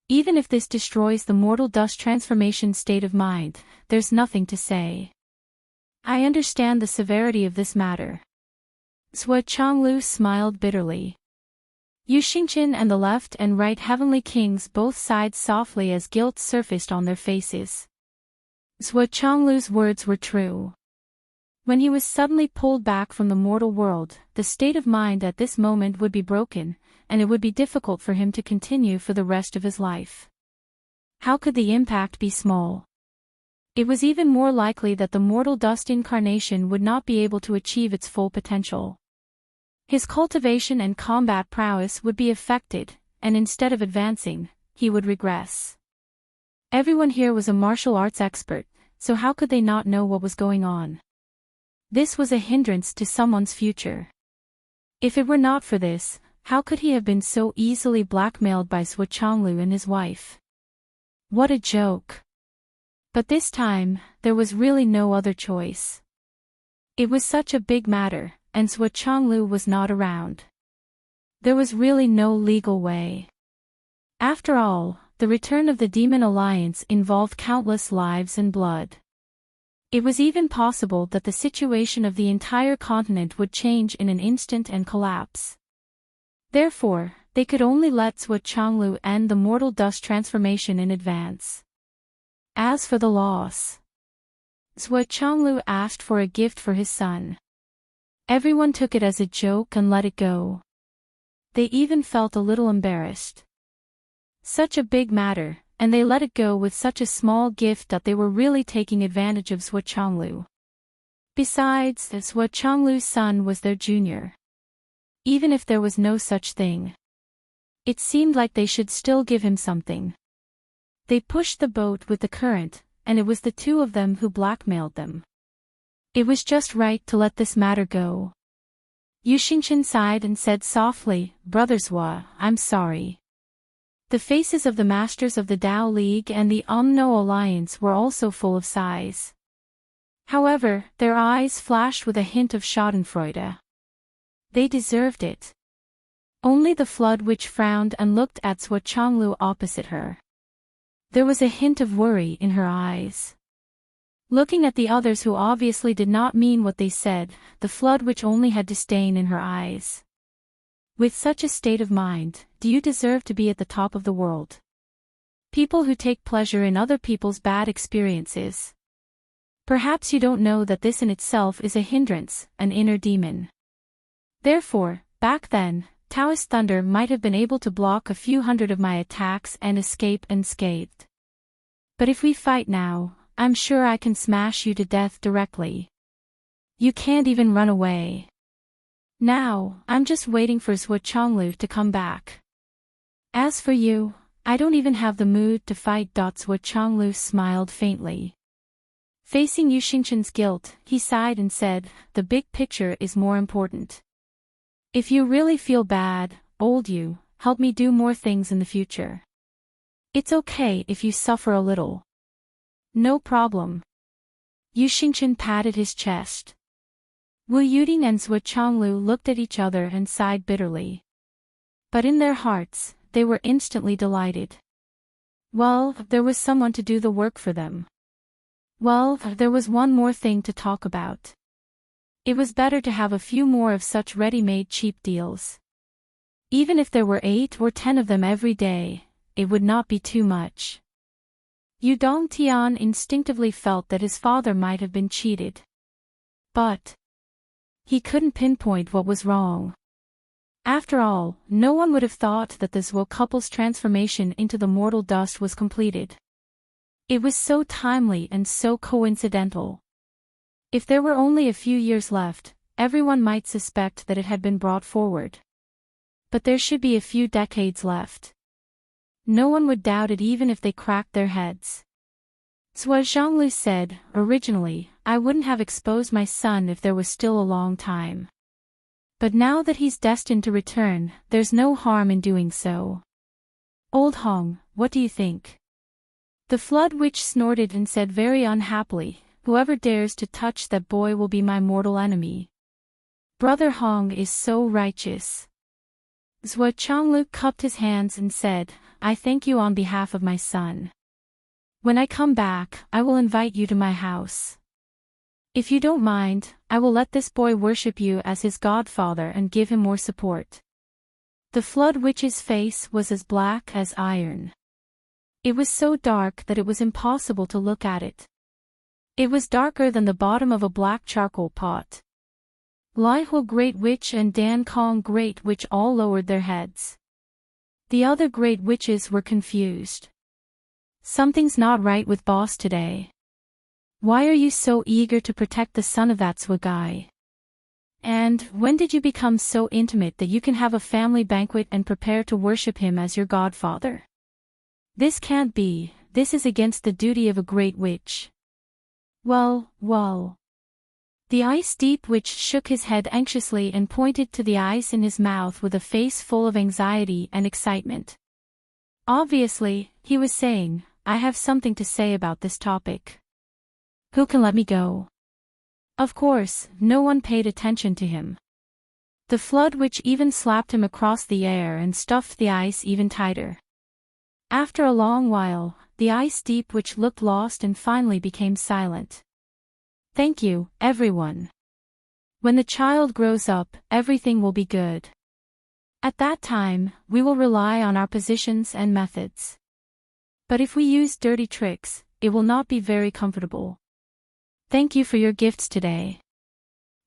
Even if this destroys the mortal dust transformation state of mind, there's nothing to say. I understand the severity of this matter. Zhua Chonglu smiled bitterly. Yu Xingqian and the left and right heavenly kings both sighed softly as guilt surfaced on their faces. Zhua Chonglu's words were true. When he was suddenly pulled back from the mortal world, the state of mind at this moment would be broken, and it would be difficult for him to continue for the rest of his life. How could the impact be small? It was even more likely that the mortal dust incarnation would not be able to achieve its full potential. His cultivation and combat prowess would be affected, and instead of advancing, he would regress. Everyone here was a martial arts expert, so how could they not know what was going on? This was a hindrance to someone's future. If it were not for this, how could he have been so easily blackmailed by Zhua Chonglu and his wife? What a joke. But this time, there was really no other choice. It was such a big matter, and Zhua Chonglu was not around. There was really no legal way. After all, the return of the Demon Alliance involved countless lives and blood. It was even possible that the situation of the entire continent would change in an instant and collapse. Therefore, they could only let Zhua Chonglu end the mortal dust transformation in advance. As for the loss, Zhuo Changlu asked for a gift for his son. Everyone took it as a joke and let it go. They even felt a little embarrassed. Such a big matter, and they let it go with such a small gift that they were really taking advantage of Zhuo Changlu. Besides, Zhuo Changlu's son was their junior. Even if there was no such thing, it seemed like they should still give him something. They pushed the boat with the current, and it was the two of them who blackmailed them. It was just right to let this matter go. Yu Xingchen sighed and said softly, "Brother Zhuo, I'm sorry." The faces of the masters of the Tao League and the Umno Alliance were also full of sighs. However, their eyes flashed with a hint of schadenfreude. They deserved it. Only the Flood Witch frowned and looked at Zhuo Changlu opposite her. There was a hint of worry in her eyes. Looking at the others who obviously did not mean what they said, the Flood Witch only had disdain in her eyes. With such a state of mind, do you deserve to be at the top of the world? People who take pleasure in other people's bad experiences. Perhaps you don't know that this in itself is a hindrance, an inner demon. Therefore, back then, Taoist thunder might have been able to block a few hundred of my attacks and escape unscathed. But if we fight now, I'm sure I can smash you to death directly. You can't even run away. Now, I'm just waiting for Zhuo Changlu to come back. As for you, I don't even have the mood to fight. Zhuo Changlu smiled faintly. Facing Yu Xingchen's guilt, he sighed and said, "The big picture is more important. If you really feel bad, old Yu, help me do more things in the future. It's okay if you suffer a little." "No problem." Yu Xingchen patted his chest. Wu Yuding and Zhuo Changlu looked at each other and sighed bitterly. But in their hearts, they were instantly delighted. Well, there was someone to do the work for them. Well, there was one more thing to talk about. It was better to have a few more of such ready-made cheap deals. Even if there were 8 or 10 of them every day, it would not be too much. Yu Dongtian instinctively felt that his father might have been cheated. But he couldn't pinpoint what was wrong. After all, no one would have thought that the Zhuo couple's transformation into the mortal dust was completed. It was so timely and so coincidental. If there were only a few years left, everyone might suspect that it had been brought forward. But there should be a few decades left. No one would doubt it even if they cracked their heads. Zhuo Zhanglu said, "Originally, I wouldn't have exposed my son if there was still a long time. But now that he's destined to return, there's no harm in doing so. Old Hong, what do you think?" The Flood Witch snorted and said very unhappily, "Whoever dares to touch that boy will be my mortal enemy. Brother Hong is so righteous." Zhuo Changlu cupped his hands and said, "I thank you on behalf of my son. When I come back, I will invite you to my house. If you don't mind, I will let this boy worship you as his godfather and give him more support." The Flood Witch's face was as black as iron. It was so dark that it was impossible to look at it. It was darker than the bottom of a black charcoal pot. Lai Huo Great Witch and Dan Kong Great Witch all lowered their heads. The other Great Witches were confused. "Something's not right with boss today. Why are you so eager to protect the son of that Zhuo guy? And when did you become so intimate that you can have a family banquet and prepare to worship him as your godfather? This can't be, this is against the duty of a Great Witch." Well. The Ice Deep Witch shook his head anxiously and pointed to the ice in his mouth with a face full of anxiety and excitement. Obviously, he was saying, "I have something to say about this topic. Who can let me go?" Of course, no one paid attention to him. The Flood Witch even slapped him across the air and stuffed the ice even tighter. After a long while, the Ice Deep Witch looked lost and finally became silent. "Thank you, everyone. When the child grows up, everything will be good. At that time, we will rely on our positions and methods. But if we use dirty tricks, it will not be very comfortable. Thank you for your gifts today.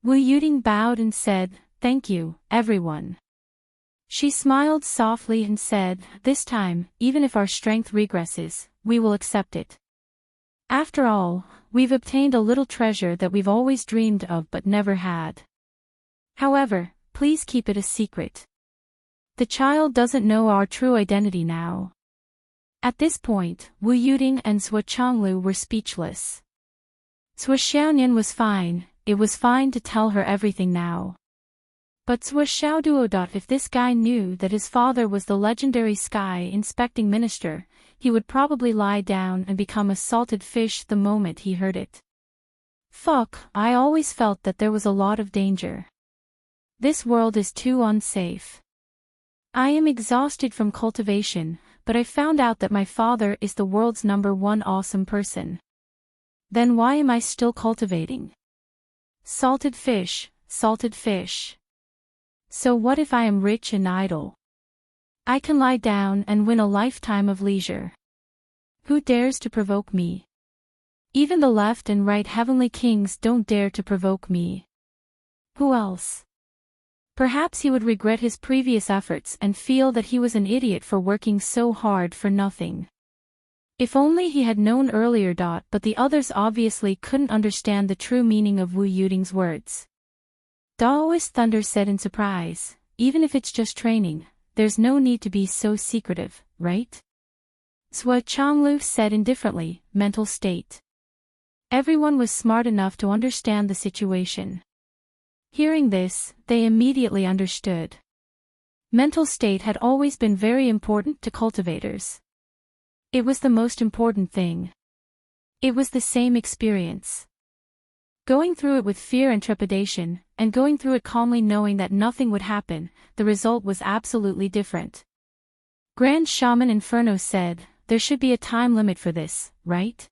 Wu Yuting bowed and said, "Thank you, everyone." She smiled softly and said, "This time, even if our strength regresses, we will accept it. After all, we've obtained a little treasure that we've always dreamed of but never had. However, please keep it a secret. The child doesn't know our true identity now." At this point, Wu Yuting and Zhuo Changlu were speechless. Zhuo Xiaonian was fine, it was fine to tell her everything now. But Zhuo Xiaoduo. If this guy knew that his father was the legendary sky inspecting minister, he would probably lie down and become a salted fish the moment he heard it. Fuck, I always felt that there was a lot of danger. This world is too unsafe. I am exhausted from cultivation, but I found out that my father is the world's #1 awesome person. Then why am I still cultivating? Salted fish, salted fish. So what if I am rich and idle? I can lie down and win a lifetime of leisure. Who dares to provoke me? Even the left and right heavenly kings don't dare to provoke me. Who else? Perhaps he would regret his previous efforts and feel that he was an idiot for working so hard for nothing. If only he had known earlier. But the others obviously couldn't understand the true meaning of Wu Yuting's words. Daoist Thunder said in surprise, "Even if it's just training, there's no need to be so secretive, right?" Zhuo Changlu said indifferently, "Mental state." Everyone was smart enough to understand the situation. Hearing this, they immediately understood. Mental state had always been very important to cultivators. It was the most important thing. It was the same experience. Going through it with fear and trepidation, and going through it calmly knowing that nothing would happen, the result was absolutely different. Grand Shaman Inferno said, "There should be a time limit for this, right?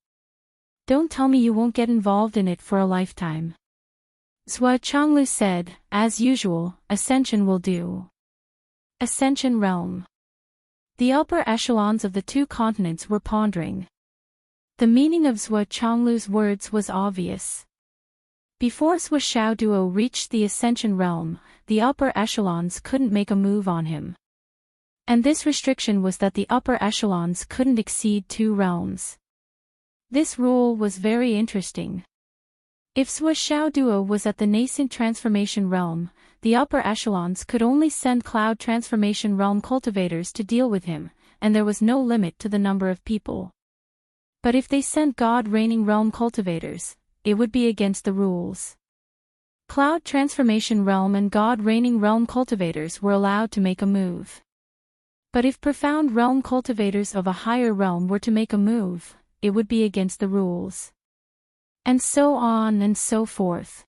Don't tell me you won't get involved in it for a lifetime." Zhuo Changlu said, "As usual, Ascension will do." Ascension Realm. The upper echelons of the two continents were pondering. The meaning of Zhuo Changlu's words was obvious. Before Zhuo Xiaoduo reached the Ascension Realm, the upper echelons couldn't make a move on him. And this restriction was that the upper echelons couldn't exceed 2 realms. This rule was very interesting. If Zhuo Xiaoduo was at the nascent transformation realm, the upper echelons could only send cloud transformation realm cultivators to deal with him, and there was no limit to the number of people. But if they sent God reigning realm cultivators, it would be against the rules. Cloud transformation realm and God reigning realm cultivators were allowed to make a move. But if profound realm cultivators of a higher realm were to make a move, it would be against the rules. And so on and so forth.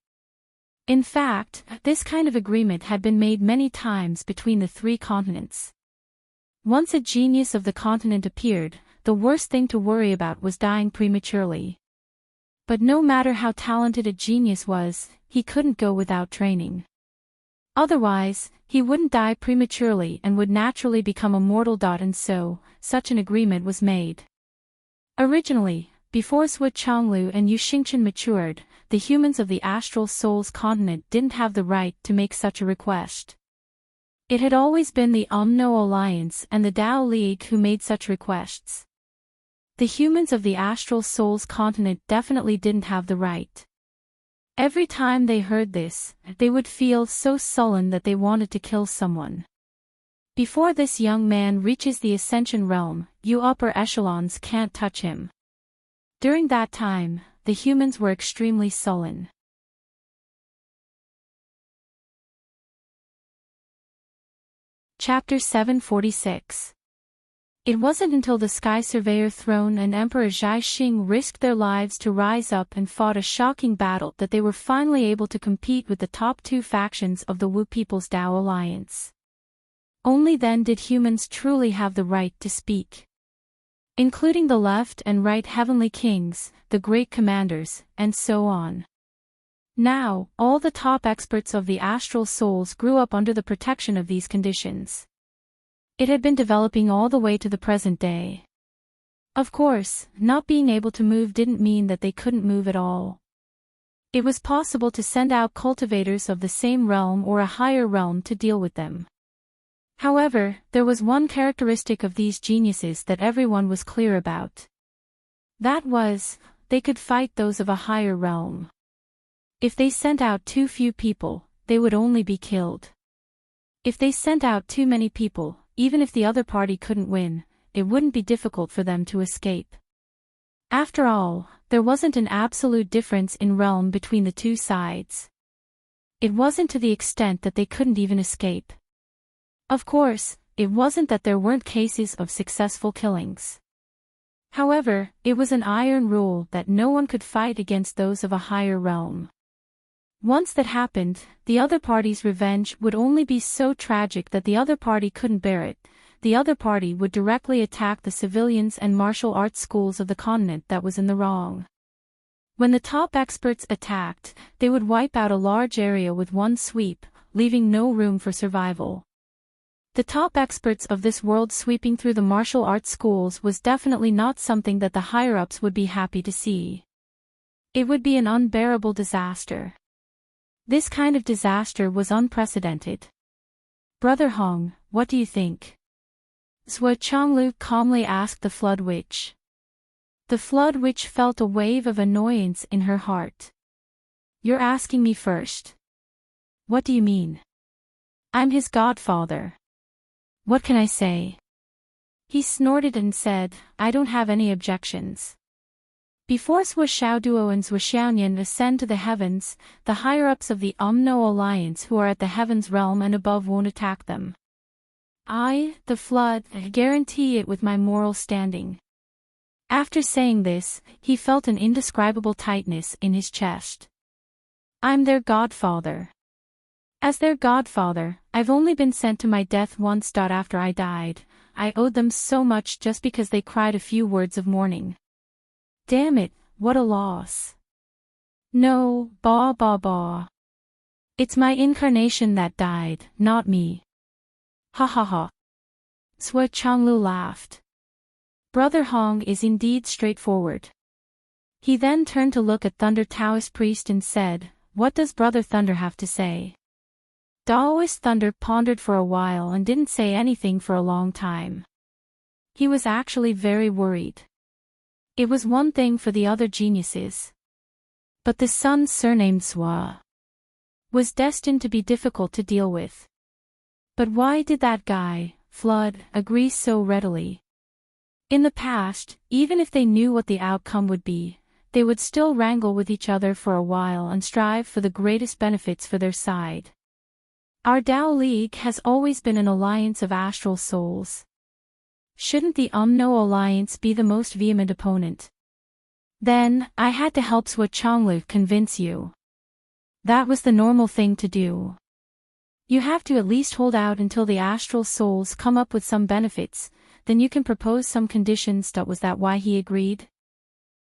In fact, this kind of agreement had been made many times between the 3 continents. Once a genius of the continent appeared, the worst thing to worry about was dying prematurely. But no matter how talented a genius was, he couldn't go without training. Otherwise, he wouldn't die prematurely and would naturally become immortal. And so, such an agreement was made. Originally, before Zhuo Changlu and Yu Xingchen matured, the humans of the Astral Souls continent didn't have the right to make such a request. It had always been the Umno Alliance and the Dao League who made such requests. The humans of the Astral Souls continent definitely didn't have the right. Every time they heard this, they would feel so sullen that they wanted to kill someone. Before this young man reaches the Ascension Realm, you upper echelons can't touch him. During that time, the humans were extremely sullen. Chapter 746. It wasn't until the Sky Surveyor Throne and Emperor Zhai Xing risked their lives to rise up and fought a shocking battle that they were finally able to compete with the top 2 factions of the Wu People's Dao Alliance. Only then did humans truly have the right to speak. Including the left and right heavenly kings, the great commanders, and so on. Now, all the top experts of the astral souls grew up under the protection of these conditions. It had been developing all the way to the present day. Of course, not being able to move didn't mean that they couldn't move at all. It was possible to send out cultivators of the same realm or a higher realm to deal with them. However, there was one characteristic of these geniuses that everyone was clear about. That was, they could fight those of a higher realm. If they sent out too few people, they would only be killed. If they sent out too many people, even if the other party couldn't win, it wouldn't be difficult for them to escape. After all, there wasn't an absolute difference in realm between the two sides. It wasn't to the extent that they couldn't even escape. Of course, it wasn't that there weren't cases of successful killings. However, it was an iron rule that no one could fight against those of a higher realm. Once that happened, the other party's revenge would only be so tragic that the other party couldn't bear it. The other party would directly attack the civilians and martial arts schools of the continent that was in the wrong. When the top experts attacked, they would wipe out a large area with one sweep, leaving no room for survival. The top experts of this world sweeping through the martial arts schools was definitely not something that the higher-ups would be happy to see. It would be an unbearable disaster. This kind of disaster was unprecedented. Brother Hong, what do you think? Zhuo Changlu calmly asked the Flood Witch. The Flood Witch felt a wave of annoyance in her heart. You're asking me first. What do you mean? I'm his godfather. What can I say? He snorted and said, I don't have any objections. Before Zhuo Xiaoduo and Zhuo Xiaoyan ascend to the heavens, the higher-ups of the Umno Alliance who are at the heavens realm and above won't attack them. I, the Flood, guarantee it with my moral standing. After saying this, he felt an indescribable tightness in his chest. I'm their godfather. As their godfather, I've only been sent to my death once. After I died, I owed them so much just because they cried a few words of mourning. Damn it, what a loss. No, bah bah bah. It's my incarnation that died, not me. Ha ha ha. Zhuo Changlu laughed. Brother Hong is indeed straightforward. He then turned to look at Thunder Taoist Priest and said, what does Brother Thunder have to say? Taoist Thunder pondered for a while and didn't say anything for a long time. He was actually very worried. It was one thing for the other geniuses. But the son surnamed Zhuo was destined to be difficult to deal with. But why did that guy, Flood, agree so readily? In the past, even if they knew what the outcome would be, they would still wrangle with each other for a while and strive for the greatest benefits for their side. Our Tao League has always been an alliance of astral souls. Shouldn't the Umno Alliance be the most vehement opponent? Then, I had to help Zhuo Changlu convince you. That was the normal thing to do. You have to at least hold out until the astral souls come up with some benefits, then you can propose some conditions. Was that why he agreed?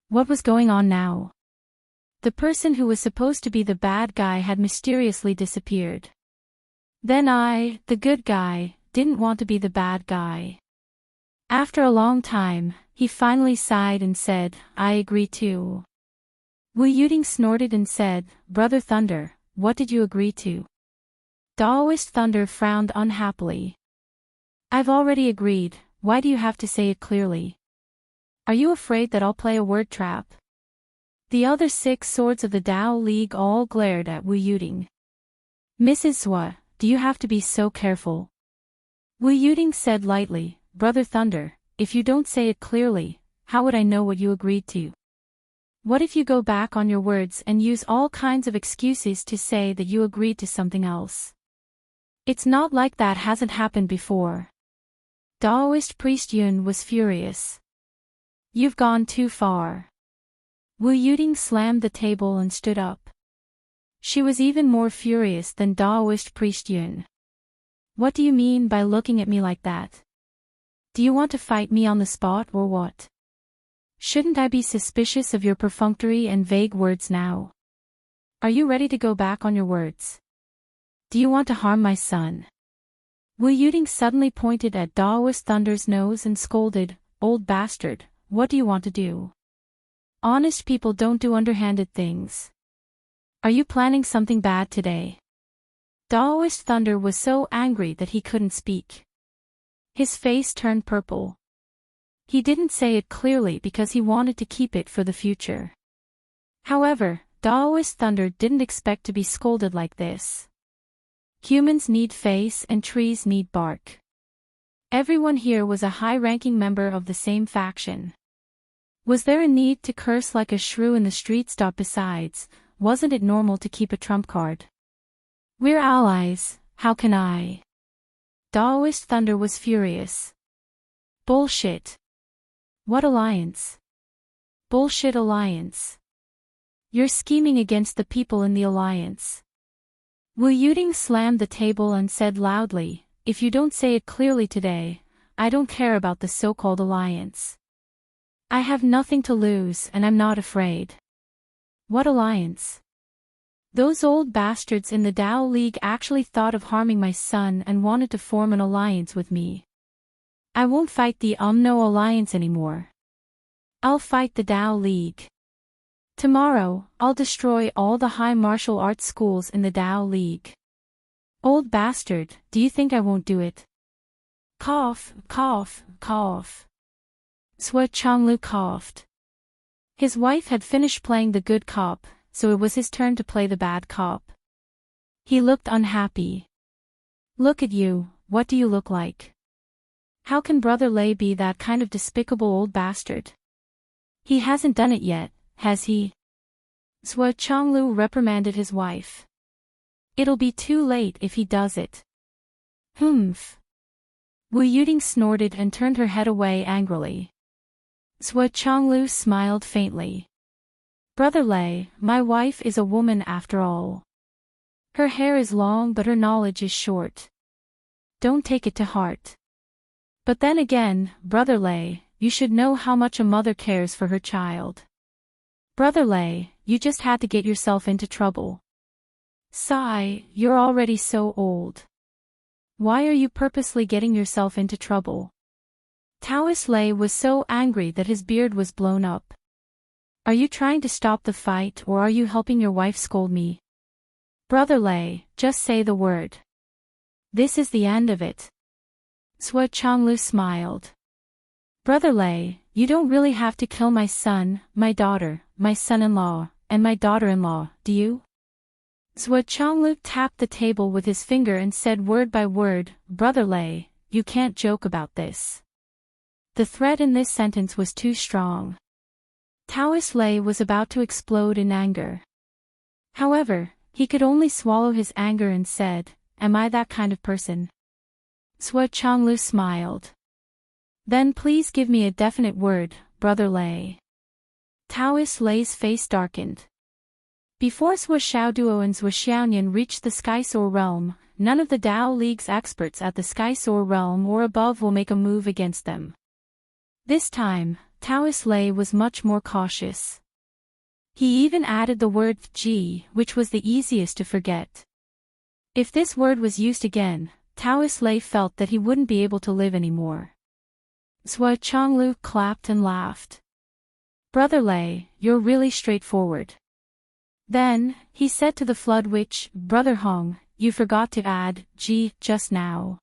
What was going on now? The person who was supposed to be the bad guy had mysteriously disappeared. Then I, the good guy, didn't want to be the bad guy. After a long time, he finally sighed and said, I agree too. Wu Yuding snorted and said, Brother Thunder, what did you agree to? Taoist Thunder frowned unhappily. I've already agreed, why do you have to say it clearly? Are you afraid that I'll play a word trap? The other 6 swords of the Tao League all glared at Wu Yuding. Mrs. Zhuo, do you have to be so careful? Wu Yuding said lightly, Brother Thunder, if you don't say it clearly, how would I know what you agreed to? What if you go back on your words and use all kinds of excuses to say that you agreed to something else? It's not like that hasn't happened before. Taoist Priest Yun was furious. You've gone too far. Wu Yuding slammed the table and stood up. She was even more furious than Taoist Priest Yun. What do you mean by looking at me like that? Do you want to fight me on the spot or what? Shouldn't I be suspicious of your perfunctory and vague words now? Are you ready to go back on your words? Do you want to harm my son? Wu Yuding suddenly pointed at Taoist Thunder's nose and scolded, Old bastard, what do you want to do? Honest people don't do underhanded things. Are you planning something bad today? Daoist Thunder was so angry that he couldn't speak. His face turned purple. He didn't say it clearly because he wanted to keep it for the future. However, Daoist Thunder didn't expect to be scolded like this. Humans need face and trees need bark. Everyone here was a high-ranking member of the same faction. Was there a need to curse like a shrew in the streets? Besides, wasn't it normal to keep a trump card? We're allies, how can I? Daoist Thunder was furious. Bullshit. What alliance? Bullshit alliance. You're scheming against the people in the alliance. Wu Yuding slammed the table and said loudly, if you don't say it clearly today, I don't care about the so-called alliance. I have nothing to lose and I'm not afraid. What alliance? Those old bastards in the Dao League actually thought of harming my son and wanted to form an alliance with me. I won't fight the No alliance anymore. I'll fight the Dao League. Tomorrow, I'll destroy all the high martial arts schools in the Dao League. Old bastard, do you think I won't do it? Cough, cough, cough. Sua Chonglu coughed. His wife had finished playing the good cop, so it was his turn to play the bad cop. He looked unhappy. Look at you, what do you look like? How can Brother Lei be that kind of despicable old bastard? He hasn't done it yet, has he? Sua Chonglu reprimanded his wife. It'll be too late if he does it. Humph. Wu Yuding snorted and turned her head away angrily. Sua Chonglu smiled faintly. Brother Lei, my wife is a woman after all. Her hair is long but her knowledge is short. Don't take it to heart. But then again, Brother Lei, you should know how much a mother cares for her child. Brother Lei, you just had to get yourself into trouble. Sigh, you're already so old. Why are you purposely getting yourself into trouble? Taoist Lei was so angry that his beard was blown up. Are you trying to stop the fight or are you helping your wife scold me? Brother Lei, just say the word. This is the end of it. Sua Chonglu smiled. Brother Lei, you don't really have to kill my son, my daughter, my son-in-law, and my daughter-in-law, do you? Sua Chonglu tapped the table with his finger and said word by word, Brother Lei, you can't joke about this. The threat in this sentence was too strong. Taoist Lei was about to explode in anger. However, he could only swallow his anger and said, Am I that kind of person? Sua Chonglu smiled. Then please give me a definite word, Brother Lei. Taoist Lei's face darkened. Before Sua Xiaoduo and Sua Xiaonian reached the Skysoar realm, none of the Dao League's experts at the Skysoar realm or above will make a move against them. This time, Taoist Lei was much more cautious. He even added the word ji, which was the easiest to forget. If this word was used again, Taoist Lei felt that he wouldn't be able to live anymore. Sua Chonglu clapped and laughed. Brother Lei, you're really straightforward. Then, he said to the Flood Witch, Brother Hong, you forgot to add ji just now.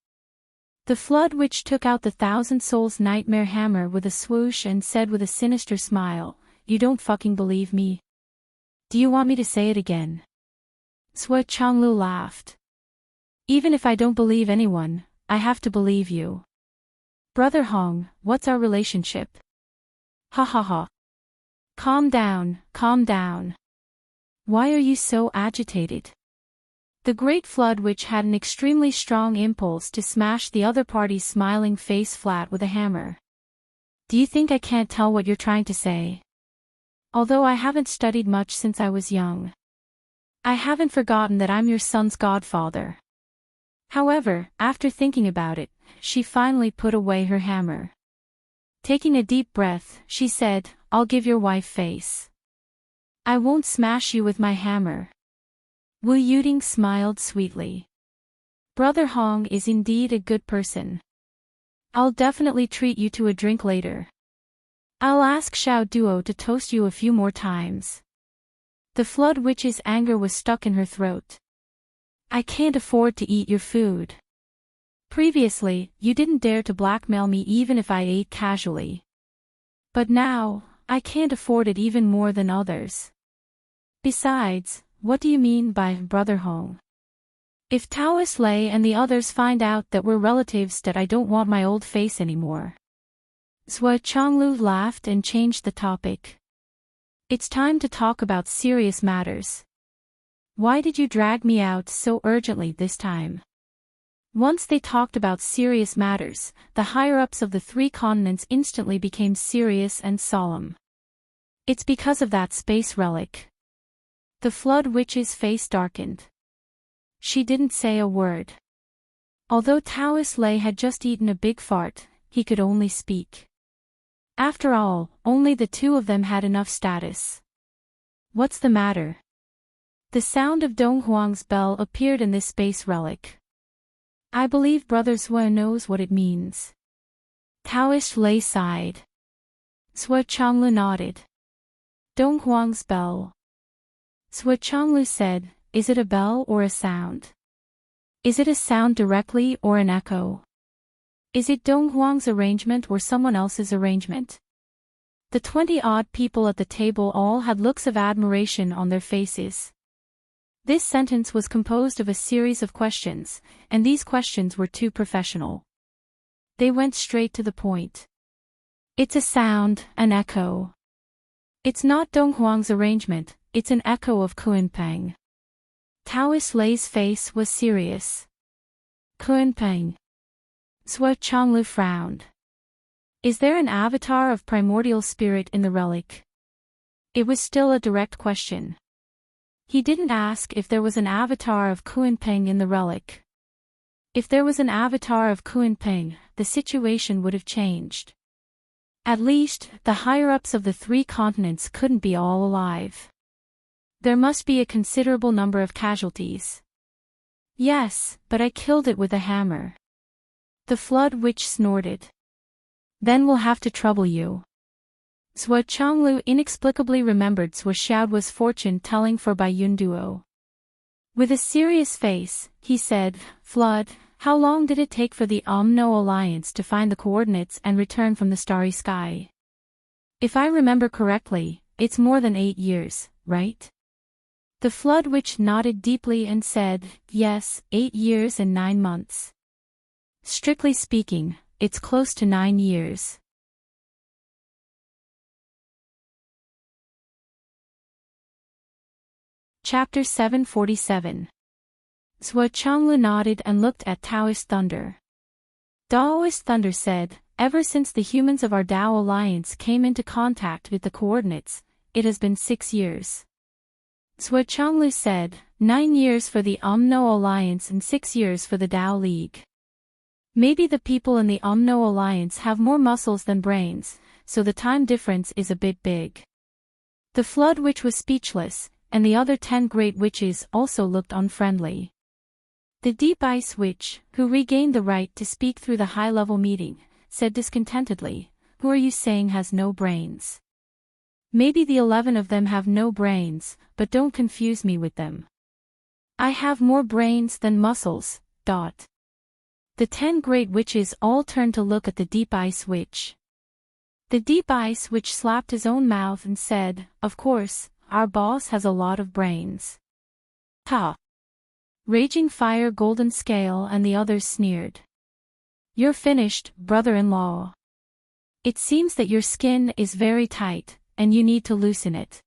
The Flood Witch took out the 1,000 Souls Nightmare Hammer with a swoosh and said with a sinister smile, You don't fucking believe me? Do you want me to say it again? Sua Chonglu laughed. Even if I don't believe anyone, I have to believe you. Brother Hong, what's our relationship? Ha ha ha. Calm down, calm down. Why are you so agitated? The Great Flood Witch had an extremely strong impulse to smash the other party's smiling face flat with a hammer. Do you think I can't tell what you're trying to say? Although I haven't studied much since I was young. I haven't forgotten that I'm your son's godfather. However, after thinking about it, she finally put away her hammer. Taking a deep breath, she said, I'll give your wife face. I won't smash you with my hammer. Wu Yuding smiled sweetly. Brother Hong is indeed a good person. I'll definitely treat you to a drink later. I'll ask Xiao Duo to toast you a few more times. The Flood Witch's anger was stuck in her throat. I can't afford to eat your food. Previously, you didn't dare to blackmail me even if I ate casually. But now, I can't afford it even more than others. Besides, what do you mean by brother Hong? If Taoist Lei and the others find out that we're relatives, that I don't want my old face anymore. Zhou Chonglu laughed and changed the topic. It's time to talk about serious matters. Why did you drag me out so urgently this time? Once they talked about serious matters, the higher-ups of the 3 continents instantly became serious and solemn. It's because of that space relic. The Flood Witch's face darkened. She didn't say a word. Although Taoist Lei had just eaten a big fart, he could only speak. After all, only the 2 of them had enough status. What's the matter? The sound of Dong Huang's bell appeared in this space relic. I believe Brother Zhou knows what it means. Taoist Lei sighed. Zhou Chonglu nodded. Dong Huang's bell. Zhou Chonglu said, is it a bell or a sound? Is it a sound directly or an echo? Is it Dong Huang's arrangement or someone else's arrangement? The 20-odd people at the table all had looks of admiration on their faces. This sentence was composed of a series of questions, and these questions were too professional. They went straight to the point. It's a sound, an echo. It's not Dong Huang's arrangement, it's an echo of Kunpeng. Taoist Lei's face was serious. Kunpeng. Zhou Chonglu frowned. Is there an avatar of primordial spirit in the relic? It was still a direct question. He didn't ask if there was an avatar of Kunpeng in the relic. If there was an avatar of Kunpeng, the situation would have changed. At least, the higher-ups of the 3 continents couldn't be all alive. There must be a considerable number of casualties. Yes, but I killed it with a hammer. The Flood Witch snorted. Then we'll have to trouble you. Zhou Chonglu inexplicably remembered Zhou Xiaoduo's fortune-telling for Bai Yun Duo. With a serious face, he said, Flood, how long did it take for the Omno Alliance to find the coordinates and return from the starry sky? If I remember correctly, it's more than 8 years, right? The Flood Witch nodded deeply and said, yes, 8 years and 9 months. Strictly speaking, it's close to 9 years. Chapter 747. Zhou Chonglu nodded and looked at Taoist Thunder. Taoist Thunder said, ever since the humans of our Tao Alliance came into contact with the coordinates, it has been 6 years. Zhou Chonglu said, 9 years for the Omno Alliance and 6 years for the Tao League. Maybe the people in the Omno Alliance have more muscles than brains, so the time difference is a bit big. The Flood Witch was speechless, and the other 10 Great Witches also looked unfriendly. The Deep Ice Witch, who regained the right to speak through the high-level meeting, said discontentedly, who are you saying has no brains? Maybe the 11 of them have no brains, but don't confuse me with them. I have more brains than muscles. The 10 Great Witches all turned to look at the Deep Ice Witch. The Deep Ice Witch slapped his own mouth and said, of course, our boss has a lot of brains. Ha! Raging Fire, Golden Scale and the others sneered. You're finished, brother-in-law. It seems that your skin is very tight, and you need to loosen it.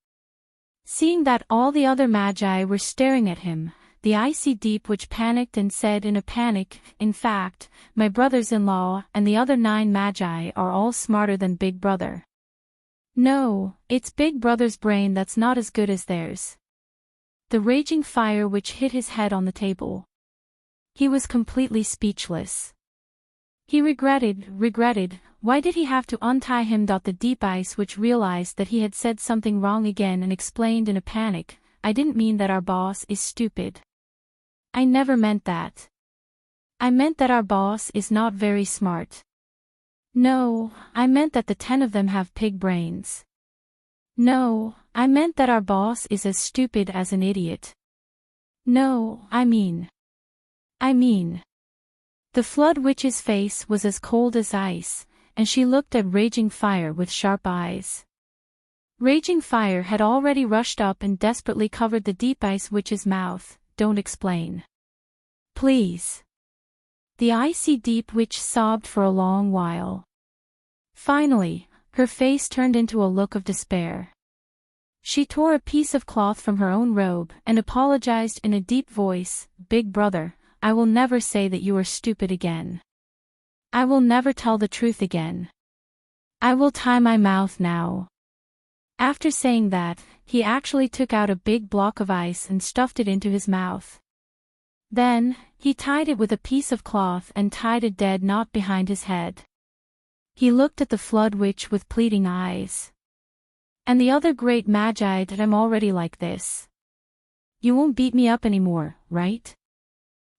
Seeing that all the other magi were staring at him, the Icy Deep Witch panicked and said in a panic, in fact, my brothers-in-law and the other 9 magi are all smarter than Big Brother. No, it's Big Brother's brain that's not as good as theirs. The Raging Fire Witch hit his head on the table. He was completely speechless. He regretted, why did he have to untie him? The Deep Ice Witch realized that he had said something wrong again and explained in a panic, I didn't mean that our boss is stupid. I never meant that. I meant that our boss is not very smart. No, I meant that the 10 of them have pig brains. No, I meant that our boss is as stupid as an idiot. No, I mean. The Flood Witch's face was as cold as ice, and she looked at Raging Fire with sharp eyes. Raging Fire had already rushed up and desperately covered the Deep Ice Witch's mouth. Don't explain. Please. The Icy Deep Witch sobbed for a long while. Finally, her face turned into a look of despair. She tore a piece of cloth from her own robe and apologized in a deep voice. Big brother, I will never say that you are stupid again. I will never tell the truth again. I will tie my mouth now. After saying that, he actually took out a big block of ice and stuffed it into his mouth. Then, he tied it with a piece of cloth and tied a dead knot behind his head. He looked at the Flood Witch with pleading eyes. And the other great magi that I'm already like this. You won't beat me up anymore, right?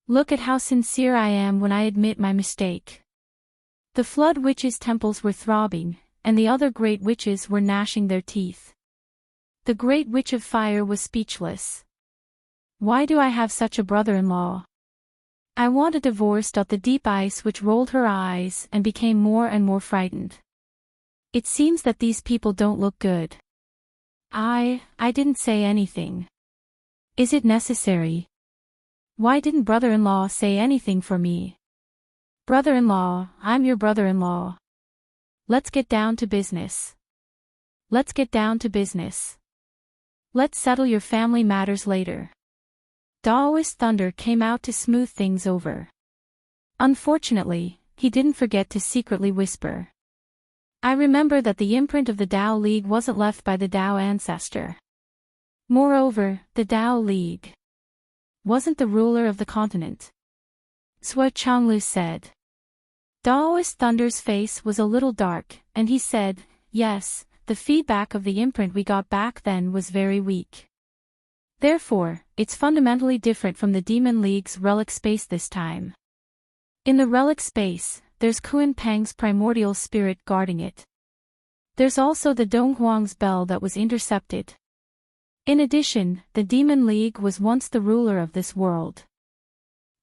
Look at how sincere I am when I admit my mistake. The Flood Witch's temples were throbbing, and the other great witches were gnashing their teeth. The Great Witch of Fire was speechless. Why do I have such a brother-in-law? I want a divorce. The Deep Ice Witch rolled her eyes and became more and more frightened. It seems that these people don't look good. I didn't say anything. Is it necessary? Why didn't brother-in-law say anything for me? Brother-in-law, I'm your brother-in-law. Let's get down to business. Let's settle your family matters later. Daoist Thunder came out to smooth things over. Unfortunately, he didn't forget to secretly whisper. I remember that the imprint of the Tao League wasn't left by the Tao ancestor. Moreover, the Tao League wasn't the ruler of the continent. Sua Changlu said. Daoist Thunder's face was a little dark, and he said, yes, the feedback of the imprint we got back then was very weak. Therefore, it's fundamentally different from the Demon League's relic space this time. In the relic space, there's Kuan Pang's primordial spirit guarding it. There's also the Donghuang's bell that was intercepted. In addition, the Demon League was once the ruler of this world.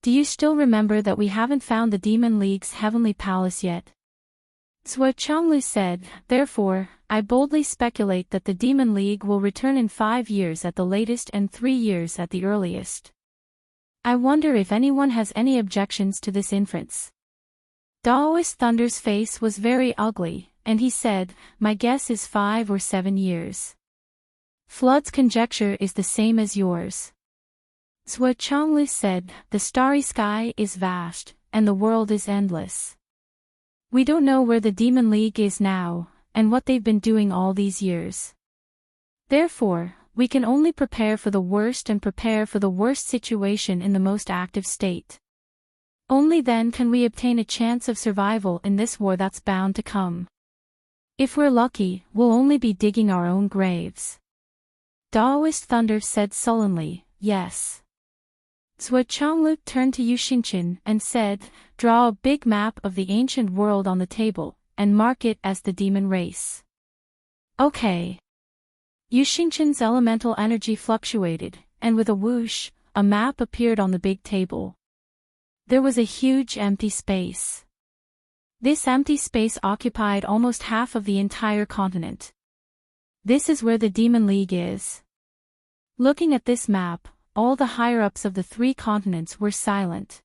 Do you still remember that we haven't found the Demon League's heavenly palace yet? Sua Changlu said, therefore, I boldly speculate that the Demon League will return in 5 years at the latest and 3 years at the earliest. I wonder if anyone has any objections to this inference. Daoist Thunder's face was very ugly, and he said, my guess is 5 or 7 years. Flood's conjecture is the same as yours. Sua Changlu said, the starry sky is vast, and the world is endless. We don't know where the Demon League is now, and what they've been doing all these years. Therefore, we can only prepare for the worst and prepare for the worst situation in the most active state. Only then can we obtain a chance of survival in this war that's bound to come. If we're lucky, we'll only be digging our own graves. Daoist Thunder said sullenly, yes. Sua Changlu turned to Yu Xingqian and said, draw a big map of the ancient world on the table, and mark it as the demon race. Okay. Yu Xingqian's elemental energy fluctuated, and with a whoosh, a map appeared on the big table. There was a huge empty space. This empty space occupied almost half of the entire continent. This is where the Demon League is. Looking at this map, all the higher-ups of the 3 continents were silent.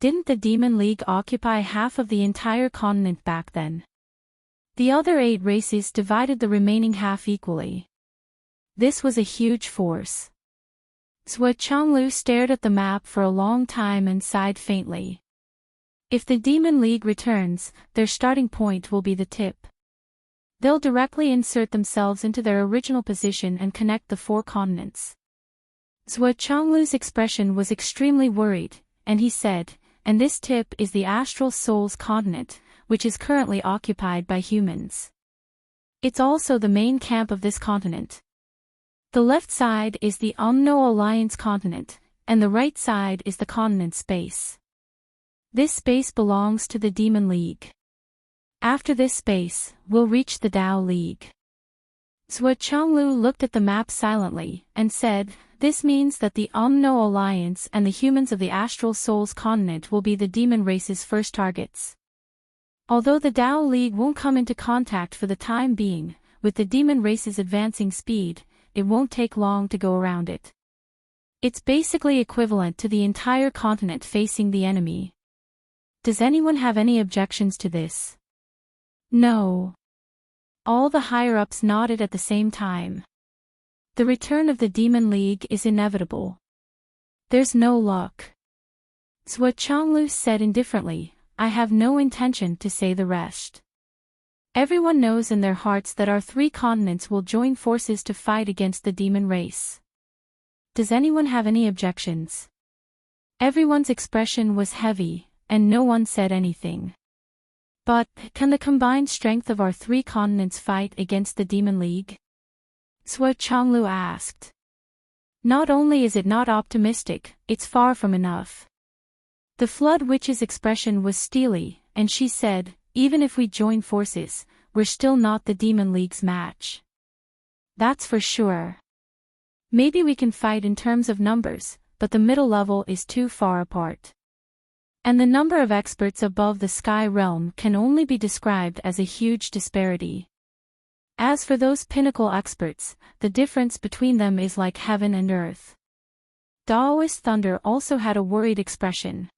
Didn't the Demon League occupy half of the entire continent back then? The other 8 races divided the remaining half equally. This was a huge force. Sua Changlu stared at the map for a long time and sighed faintly. If the Demon League returns, their starting point will be the tip. They'll directly insert themselves into their original position and connect the 4 continents. Sua Changlu's expression was extremely worried, and he said, and this tip is the Astral Souls continent, which is currently occupied by humans. It's also the main camp of this continent. The left side is the Umno Alliance continent, and the right side is the continent space. This space belongs to the Demon League. After this space, we'll reach the Tao League. Zhuo Changlu looked at the map silently, and said, "This means that the Umno Alliance and the humans of the Astral Souls continent will be the demon race's first targets. Although the Tao League won't come into contact for the time being, with the demon race's advancing speed, it won't take long to go around it. It's basically equivalent to the entire continent facing the enemy. Does anyone have any objections to this?" "No." All the higher-ups nodded at the same time. The return of the Demon League is inevitable. There's no luck. Zhuo Changlu said indifferently, "I have no intention to say the rest. Everyone knows in their hearts that our 3 continents will join forces to fight against the demon race. Does anyone have any objections?" Everyone's expression was heavy, and no one said anything. "But, can the combined strength of our 3 continents fight against the Demon League?" Zhuo Changlu asked. "Not only is it not optimistic, it's far from enough." The Flood Witch's expression was steely, and she said, "Even if we join forces, we're still not the Demon League's match. That's for sure. Maybe we can fight in terms of numbers, but the middle level is too far apart. And the number of experts above the Sky Realm can only be described as a huge disparity. As for those pinnacle experts, the difference between them is like heaven and earth." Daoist Thunder also had a worried expression.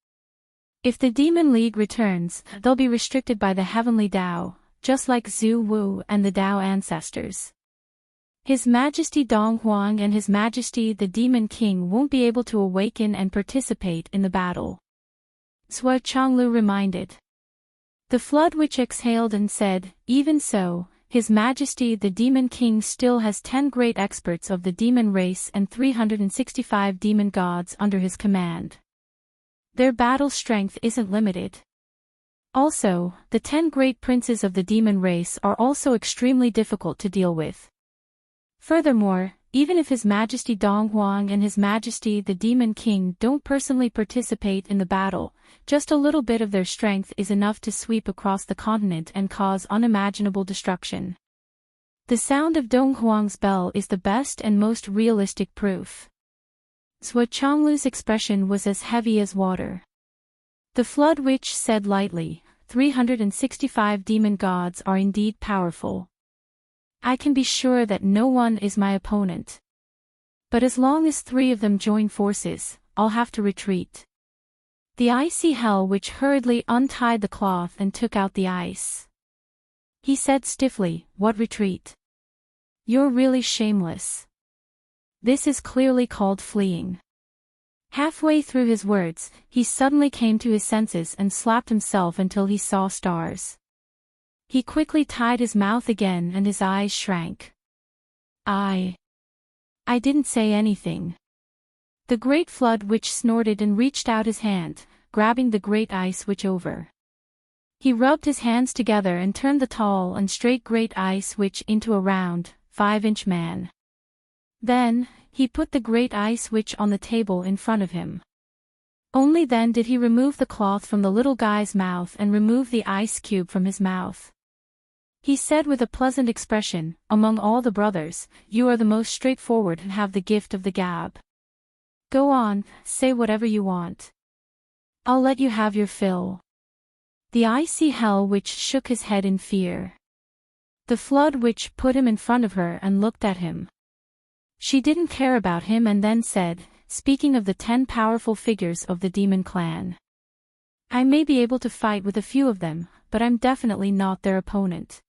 "If the Demon League returns, they'll be restricted by the Heavenly Tao, just like Zhu Wu and the Tao ancestors. His Majesty Dong Huang and His Majesty the Demon King won't be able to awaken and participate in the battle," Zhuo Changlu reminded. The Flood Witch exhaled and said, "Even so, His Majesty the Demon King still has 10 great experts of the demon race and 365 demon gods under his command. Their battle strength isn't limited. Also, the 10 great princes of the demon race are also extremely difficult to deal with. Furthermore, even if His Majesty Dong Huang and His Majesty the Demon King don't personally participate in the battle, just a little bit of their strength is enough to sweep across the continent and cause unimaginable destruction. The sound of Dong Huang's bell is the best and most realistic proof." Zhuo Changlu's expression was as heavy as water. The Flood Witch said lightly, 365 demon gods are indeed powerful. I can be sure that no one is my opponent. But as long as 3 of them join forces, I'll have to retreat." The icy Hell Witch hurriedly untied the cloth and took out the ice. He said stiffly, "What retreat? You're really shameless. This is clearly called fleeing." Halfway through his words, he suddenly came to his senses and slapped himself until he saw stars. He quickly tied his mouth again and his eyes shrank. I didn't say anything." The Great Flood Witch snorted and reached out his hand, grabbing the Great Ice Witch over. He rubbed his hands together and turned the tall and straight Great Ice Witch into a round, 5-inch man. Then, he put the Great Ice Witch on the table in front of him. Only then did he remove the cloth from the little guy's mouth and remove the ice cube from his mouth. He said with a pleasant expression, "Among all the brothers, you are the most straightforward and have the gift of the gab. Go on, say whatever you want. I'll let you have your fill." The icy Hell Witch shook his head in fear. The Flood Witch put him in front of her and looked at him. She didn't care about him and then said, speaking of the 10 powerful figures of the demon clan, "I may be able to fight with a few of them, but I'm definitely not their opponent.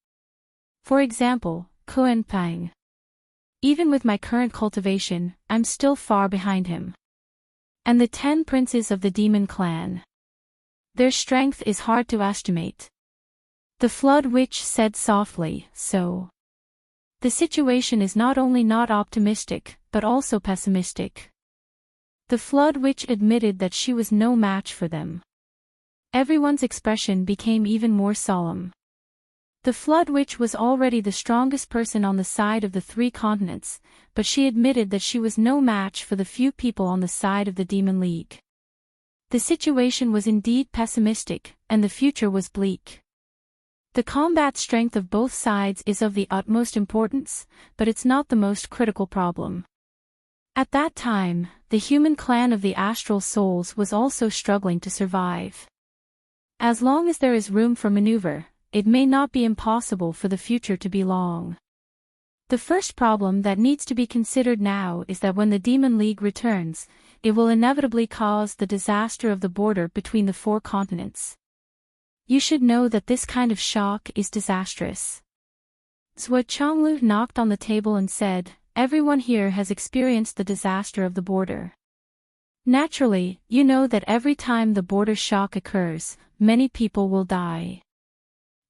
For example, Kuan Pang. Even with my current cultivation, I'm still far behind him. And the 10 princes of the demon clan. Their strength is hard to estimate." The Flood Witch said softly, "So the situation is not only not optimistic, but also pessimistic." The Flood Witch admitted that she was no match for them. Everyone's expression became even more solemn. The Flood Witch was already the strongest person on the side of the 3 continents, but she admitted that she was no match for the few people on the side of the Demon League. The situation was indeed pessimistic, and the future was bleak. The combat strength of both sides is of the utmost importance, but it's not the most critical problem. At that time, the human clan of the astral souls was also struggling to survive. As long as there is room for maneuver, it may not be impossible for the future to be long. The first problem that needs to be considered now is that when the Demon League returns, it will inevitably cause the disaster of the border between the 4 continents. You should know that this kind of shock is disastrous. Zhuo Chonglu knocked on the table and said, "Everyone here has experienced the disaster of the border. Naturally, you know that every time the border shock occurs, many people will die.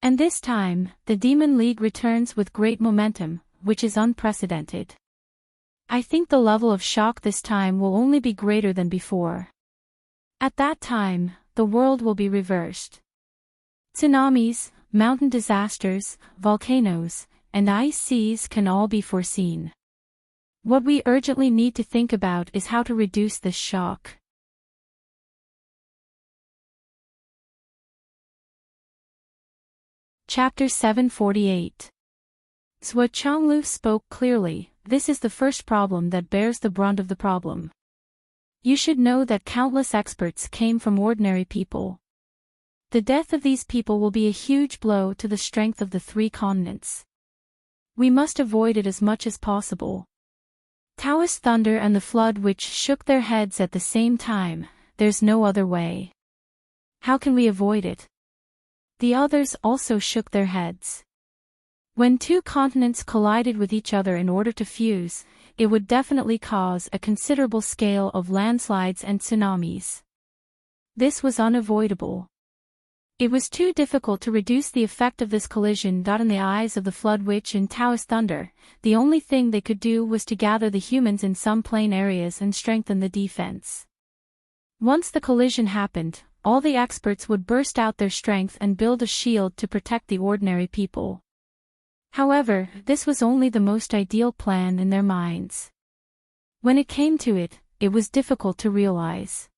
And this time, the Demon League returns with great momentum, which is unprecedented. I think the level of shock this time will only be greater than before. At that time, the world will be reversed. Tsunamis, mountain disasters, volcanoes, and ice seas can all be foreseen. What we urgently need to think about is how to reduce this shock." Chapter 748. Zhuo Chonglu spoke clearly. This is the first problem that bears the brunt of the problem. You should know that countless experts came from ordinary people. The death of these people will be a huge blow to the strength of the 3 continents. We must avoid it as much as possible. Taoist thunder and the flood which shook their heads at the same time, there's no other way. How can we avoid it? The others also shook their heads. When 2 continents collided with each other in order to fuse, it would definitely cause a considerable scale of landslides and tsunamis. This was unavoidable. It was too difficult to reduce the effect of this collision. In the eyes of the Flood Witch and Taoist Thunder, the only thing they could do was to gather the humans in some plain areas and strengthen the defense. Once the collision happened, all the experts would burst out their strength and build a shield to protect the ordinary people. However, this was only the most ideal plan in their minds. When it came to it, it was difficult to realize.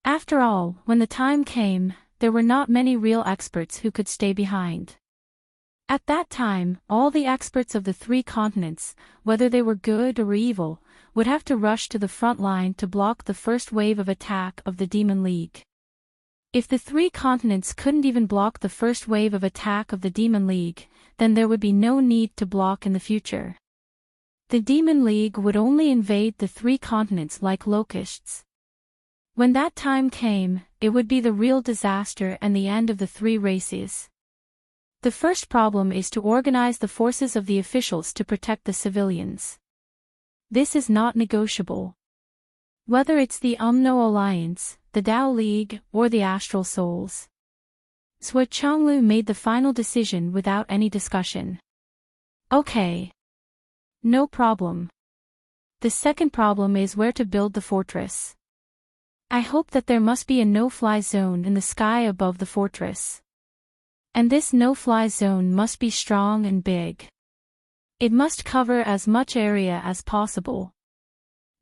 After all, when the time came, there were not many real experts who could stay behind. At that time, all the experts of the 3 continents, whether they were good or evil, would have to rush to the front line to block the first wave of attack of the Demon League. If the 3 continents couldn't even block the first wave of attack of the Demon League, then there would be no need to block in the future. The Demon League would only invade the 3 continents like locusts. When that time came, it would be the real disaster and the end of the 3 races. The first problem is to organize the forces of the officials to protect the civilians. This is not negotiable. Whether it's the Umno Alliance, the Tao League, or the Astral Souls. Zhuo Chonglu made the final decision without any discussion. Okay. No problem. The second problem is where to build the fortress. I hope that there must be a no-fly zone in the sky above the fortress. And this no-fly zone must be strong and big. It must cover as much area as possible.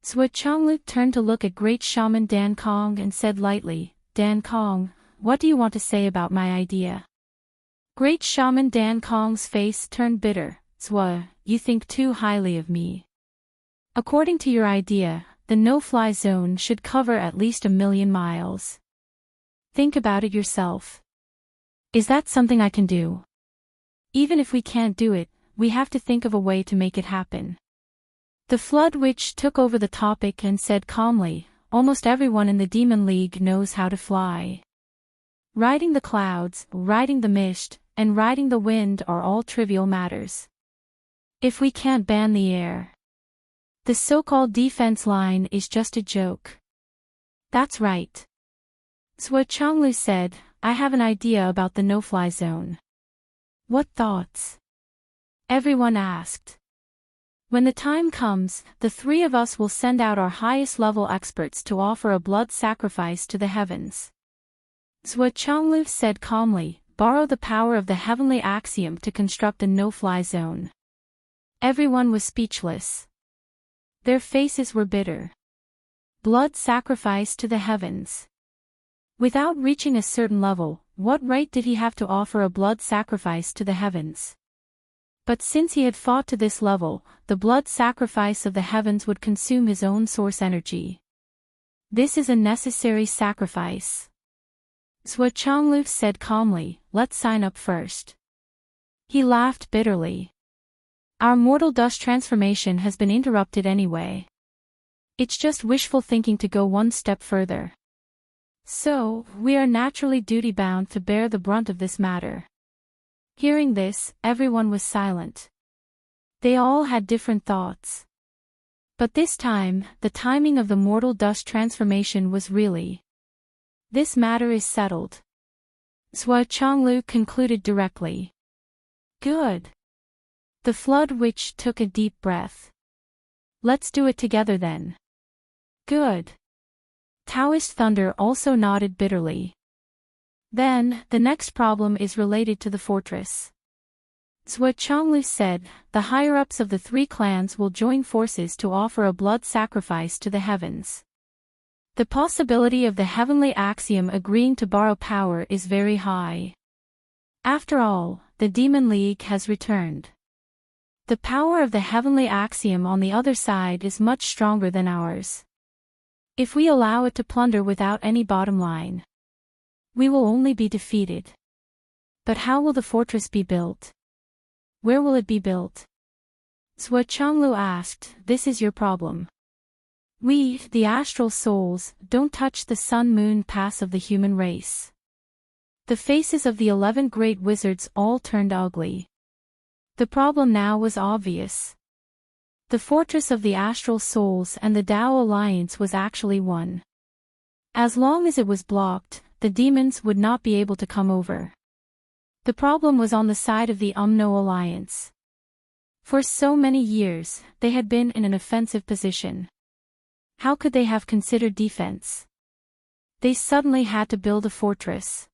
Zhuo Chonglu turned to look at Great Shaman Dan Kong and said lightly, "Dan Kong, what do you want to say about my idea?" Great Shaman Dan Kong's face turned bitter. "Zhuo, you think too highly of me. According to your idea, the no-fly zone should cover at least 1,000,000 miles. Think about it yourself. Is that something I can do? Even if we can't do it, we have to think of a way to make it happen." The Flood Witch took over the topic and said calmly, "Almost everyone in the Demon League knows how to fly. Riding the clouds, riding the mist, and riding the wind are all trivial matters. If we can't ban the air, the so-called defense line is just a joke." "That's right." Zhuo Chonglu said, "I have an idea about the no-fly zone." "What thoughts?" everyone asked. "When the time comes, the 3 of us will send out our highest-level experts to offer a blood sacrifice to the heavens." Zhuo Chonglu said calmly, "Borrow the power of the heavenly axiom to construct a no-fly zone." Everyone was speechless. Their faces were bitter. Blood sacrifice to the heavens. Without reaching a certain level, what right did he have to offer a blood sacrifice to the heavens? But since he had fought to this level, the blood sacrifice of the heavens would consume his own source energy. This is a necessary sacrifice. Zhuo Changlu said calmly, let's sign up first. He laughed bitterly. Our mortal dust transformation has been interrupted anyway. It's just wishful thinking to go one step further. So, we are naturally duty-bound to bear the brunt of this matter. Hearing this, everyone was silent. They all had different thoughts. But this time, the timing of the mortal dust transformation was really. This matter is settled. Zhuo Changlu concluded directly. Good. The Flood Witch took a deep breath. Let's do it together then. Good. Taoist Thunder also nodded bitterly. Then, the next problem is related to the fortress. Zhuo Changlu said, the higher-ups of the three clans will join forces to offer a blood sacrifice to the heavens. The possibility of the heavenly axiom agreeing to borrow power is very high. After all, the Demon League has returned. The power of the heavenly axiom on the other side is much stronger than ours. If we allow it to plunder without any bottom line, we will only be defeated. But how will the fortress be built? Where will it be built? Zhuo Changlu asked, this is your problem. We, the astral souls, don't touch the sun-moon pass of the human race. The faces of the 11 great wizards all turned ugly. The problem now was obvious. The fortress of the astral souls and the Tao Alliance was actually one. As long as it was blocked, the demons would not be able to come over. The problem was on the side of the Umno Alliance. For so many years, they had been in an offensive position. How could they have considered defense? They suddenly had to build a fortress.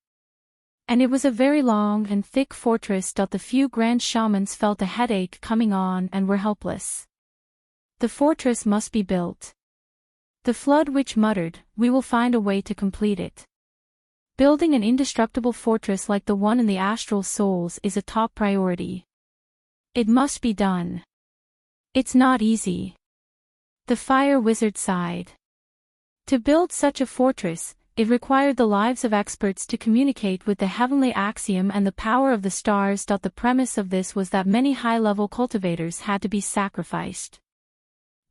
And it was a very long and thick fortress. The few grand shamans felt a headache coming on and were helpless. The fortress must be built. The Flood Witch muttered, we will find a way to complete it. Building an indestructible fortress like the one in the astral souls is a top priority. It must be done. It's not easy. The Fire Wizard sighed. To build such a fortress, it required the lives of experts to communicate with the heavenly axiom and the power of the stars. The premise of this was that many high-level cultivators had to be sacrificed.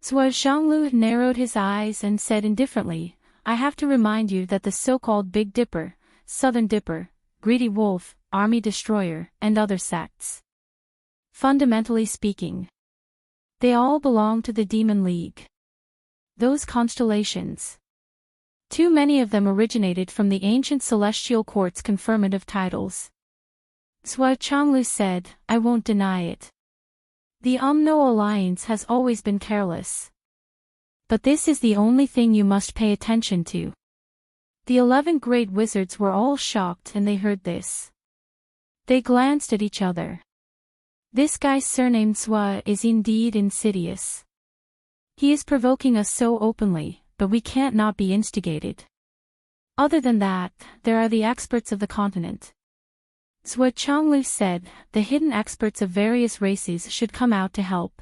Zhuo Zhanglu narrowed his eyes and said indifferently, I have to remind you that the so-called Big Dipper, Southern Dipper, Greedy Wolf, Army Destroyer, and other sects. Fundamentally speaking, they all belong to the Demon League. Those constellations. Too many of them originated from the ancient celestial court's conferment of titles. Zhuo Changlu said, I won't deny it. The Umno Alliance has always been careless. But this is the only thing you must pay attention to. The 11 great wizards were all shocked and they heard this. They glanced at each other. This guy surnamed Zhuo is indeed insidious. He is provoking us so openly, but we can't not be instigated. Other than that, there are the experts of the continent. Zhuo Changlu said, the hidden experts of various races should come out to help.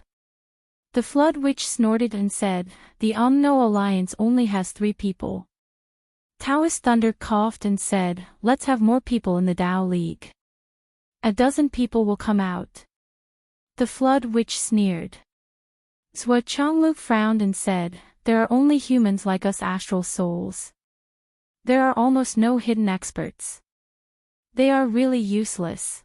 The Flood Witch snorted and said, the Umno Alliance only has 3 people. Taoist Thunder coughed and said, let's have more people in the Tao League. A dozen people will come out. The Flood Witch sneered. Zhuo Changlu frowned and said, there are only humans like us astral souls. There are almost no hidden experts. They are really useless.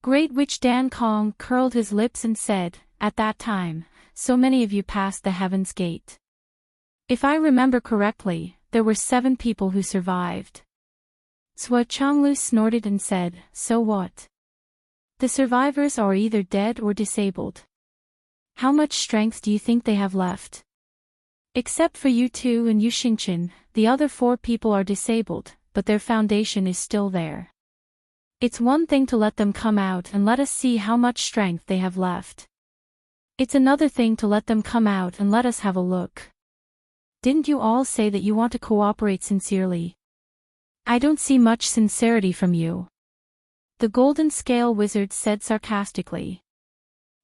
Great Witch Dan Kong curled his lips and said, at that time, so many of you passed the Heaven's Gate. If I remember correctly, there were 7 people who survived. Zhuo Changlu snorted and said, so what? The survivors are either dead or disabled. How much strength do you think they have left? Except for you 2 and Yu Xingchen, the other 4 people are disabled, but their foundation is still there. It's one thing to let them come out and let us see how much strength they have left. It's another thing to let them come out and let us have a look. Didn't you all say that you want to cooperate sincerely? I don't see much sincerity from you. The Golden Scale Wizard said sarcastically.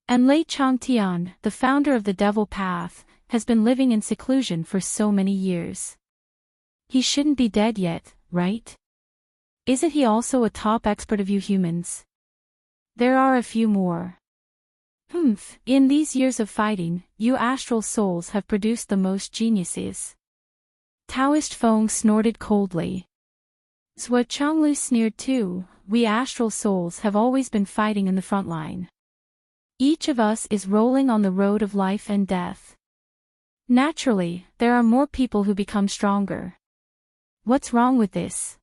And Lei Changtian, the founder of the Devil Path, has been living in seclusion for so many years. He shouldn't be dead yet, right? Isn't he also a top expert of you humans? There are a few more. In these years of fighting, you astral souls have produced the most geniuses. Taoist Feng snorted coldly. Zhou Changlu sneered too. We astral souls have always been fighting in the front line. Each of us is rolling on the road of life and death. Naturally, there are more people who become stronger. What's wrong with this?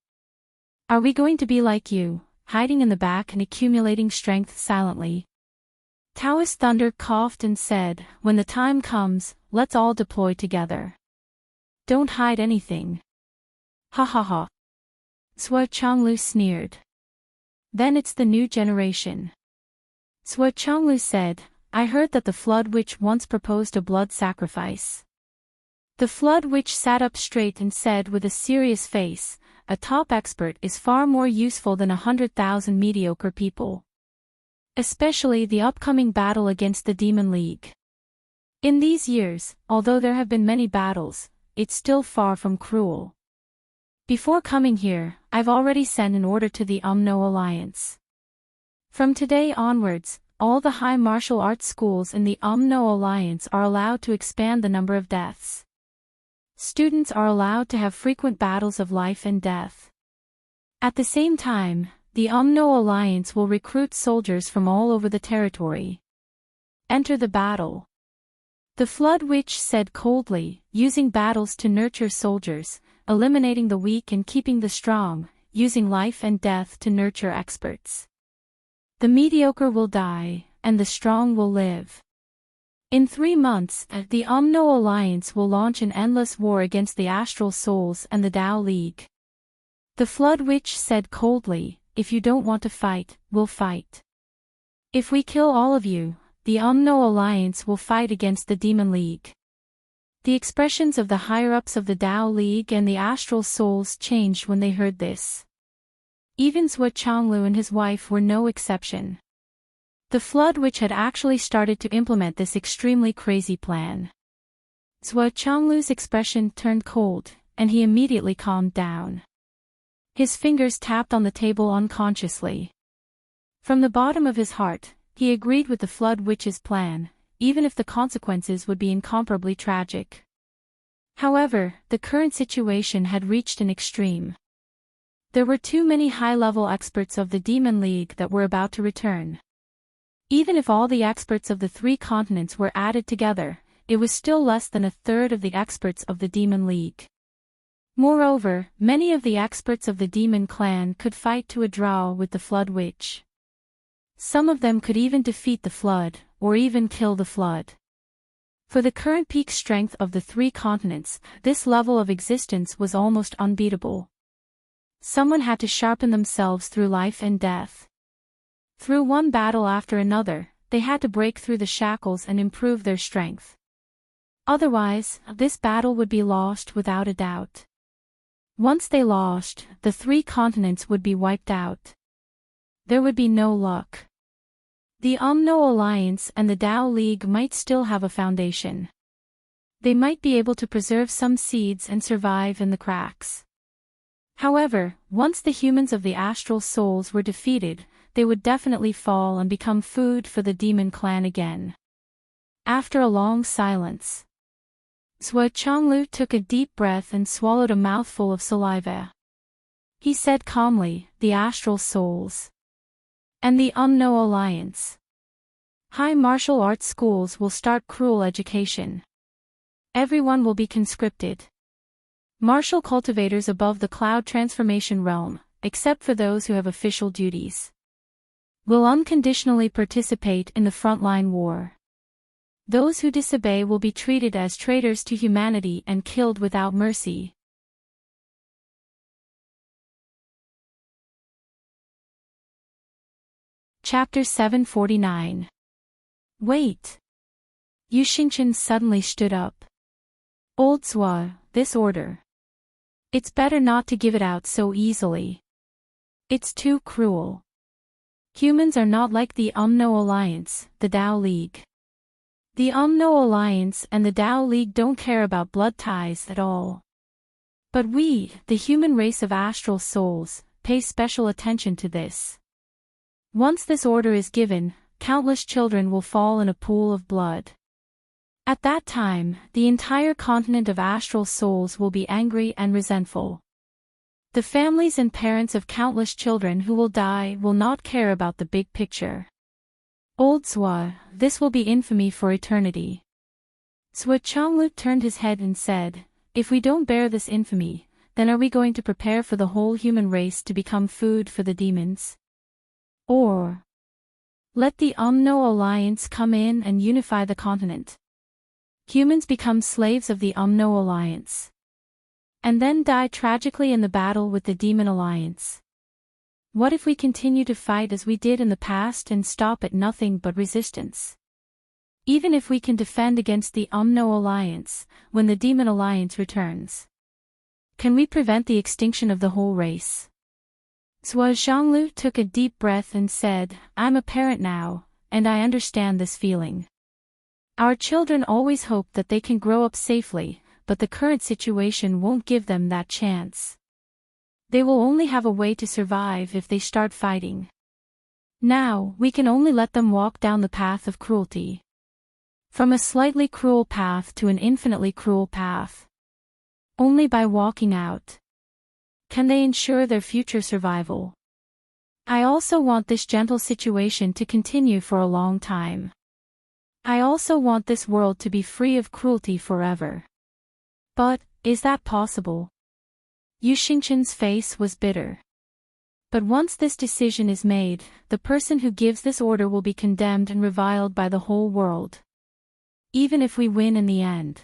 Are we going to be like you, hiding in the back and accumulating strength silently? Taoist Thunder coughed and said, when the time comes, let's all deploy together. Don't hide anything. Ha ha ha. Zhou Changlu sneered. Then it's the new generation. Zhou Changlu said, I heard that the Flood Witch once proposed a blood sacrifice. The Flood Witch sat up straight and said with a serious face, a top expert is far more useful than 100,000 mediocre people. Especially the upcoming battle against the Demon League. In these years, although there have been many battles, it's still far from cruel. Before coming here, I've already sent an order to the Alliance. From today onwards, all the high martial arts schools in the Alliance are allowed to expand the number of deaths. Students are allowed to have frequent battles of life and death. At the same time, the Alliance will recruit soldiers from all over the territory. Enter the battle. The Flood Witch said coldly, using battles to nurture soldiers, eliminating the weak and keeping the strong, using life and death to nurture experts. The mediocre will die, and the strong will live. In 3 months, the Alliance will launch an endless war against the Astral Souls and the Tao League. The Flood Witch said coldly, if you don't want to fight, we'll fight. If we kill all of you, the Alliance will fight against the Demon League. The expressions of the higher-ups of the Tao League and the Astral Souls changed when they heard this. Even Zhou Changlu and his wife were no exception. The Flood Witch had actually started to implement this extremely crazy plan. Zhou Changlu's expression turned cold, and he immediately calmed down. His fingers tapped on the table unconsciously. From the bottom of his heart, he agreed with the Flood Witch's plan, even if the consequences would be incomparably tragic. However, the current situation had reached an extreme. There were too many high-level experts of the Demon League that were about to return. Even if all the experts of the 3 continents were added together, it was still less than a third of the experts of the Demon League. Moreover, many of the experts of the Demon Clan could fight to a draw with the Flood Witch. Some of them could even defeat the Flood, or even kill the Flood. For the current peak strength of the 3 continents, this level of existence was almost unbeatable. Someone had to sharpen themselves through life and death. Through one battle after another, they had to break through the shackles and improve their strength. Otherwise, this battle would be lost without a doubt. Once they lost, the 3 continents would be wiped out. There would be no luck. The Alliance and the Tao League might still have a foundation. They might be able to preserve some seeds and survive in the cracks. However, once the humans of the Astral Souls were defeated, they would definitely fall and become food for the Demon Clan again. After a long silence, Zhou Changlu took a deep breath and swallowed a mouthful of saliva. He said calmly, the Astral Souls and the Alliance. High martial arts schools will start cruel education. Everyone will be conscripted. Martial cultivators above the cloud transformation realm, except for those who have official duties, will unconditionally participate in the frontline war. Those who disobey will be treated as traitors to humanity and killed without mercy. Chapter 749. Wait! Yu Xingchen suddenly stood up. Old Zhou, this order. It's better not to give it out so easily. It's too cruel. Humans are not like the Umno Alliance, the Tao League. The Umno Alliance and the Tao League don't care about blood ties at all. But we, the human race of astral souls, pay special attention to this. Once this order is given, countless children will fall in a pool of blood. At that time, the entire continent of astral souls will be angry and resentful. The families and parents of countless children who will die will not care about the big picture. Old Zhua, this will be infamy for eternity. Zhua Changlu turned his head and said, if we don't bear this infamy, then are we going to prepare for the whole human race to become food for the demons? Or let the Umno Alliance come in and unify the continent. Humans become slaves of the Umno Alliance. And then die tragically in the battle with the Demon Alliance. What if we continue to fight as we did in the past and stop at nothing but resistance? Even if we can defend against the Umno Alliance, when the Demon Alliance returns, can we prevent the extinction of the whole race? Zhua Zhanglu took a deep breath and said, I'm a parent now, and I understand this feeling. Our children always hope that they can grow up safely, but the current situation won't give them that chance. They will only have a way to survive if they start fighting. Now, we can only let them walk down the path of cruelty. From a slightly cruel path to an infinitely cruel path. Only by walking out can they ensure their future survival. I also want this gentle situation to continue for a long time. I also want this world to be free of cruelty forever. But, is that possible? Yu Xingchen's face was bitter. But once this decision is made, the person who gives this order will be condemned and reviled by the whole world. Even if we win in the end,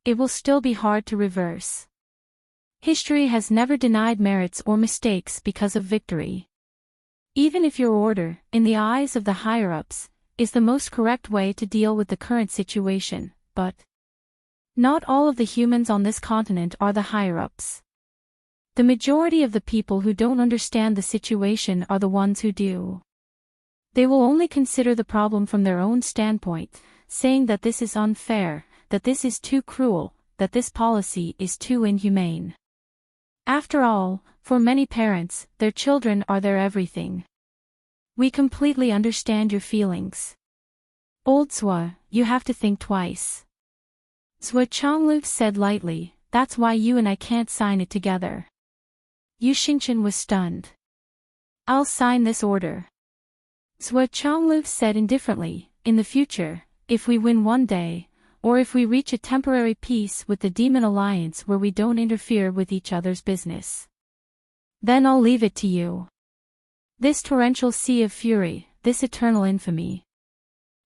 it will still be hard to reverse. History has never denied merits or mistakes because of victory. Even if your order, in the eyes of the higher-ups, is the most correct way to deal with the current situation, but not all of the humans on this continent are the higher-ups. The majority of the people who don't understand the situation are the ones who do. They will only consider the problem from their own standpoint, saying that this is unfair, that this is too cruel, that this policy is too inhumane. After all, for many parents, their children are their everything. We completely understand your feelings. Old Zhua, you have to think twice. Zhua Changlu said lightly, that's why you and I can't sign it together. Yu Xingchen was stunned. I'll sign this order. Zhua Changlu said indifferently, in the future, if we win one day, or if we reach a temporary peace with the Demon Alliance where we don't interfere with each other's business, then I'll leave it to you. This torrential sea of fury, this eternal infamy.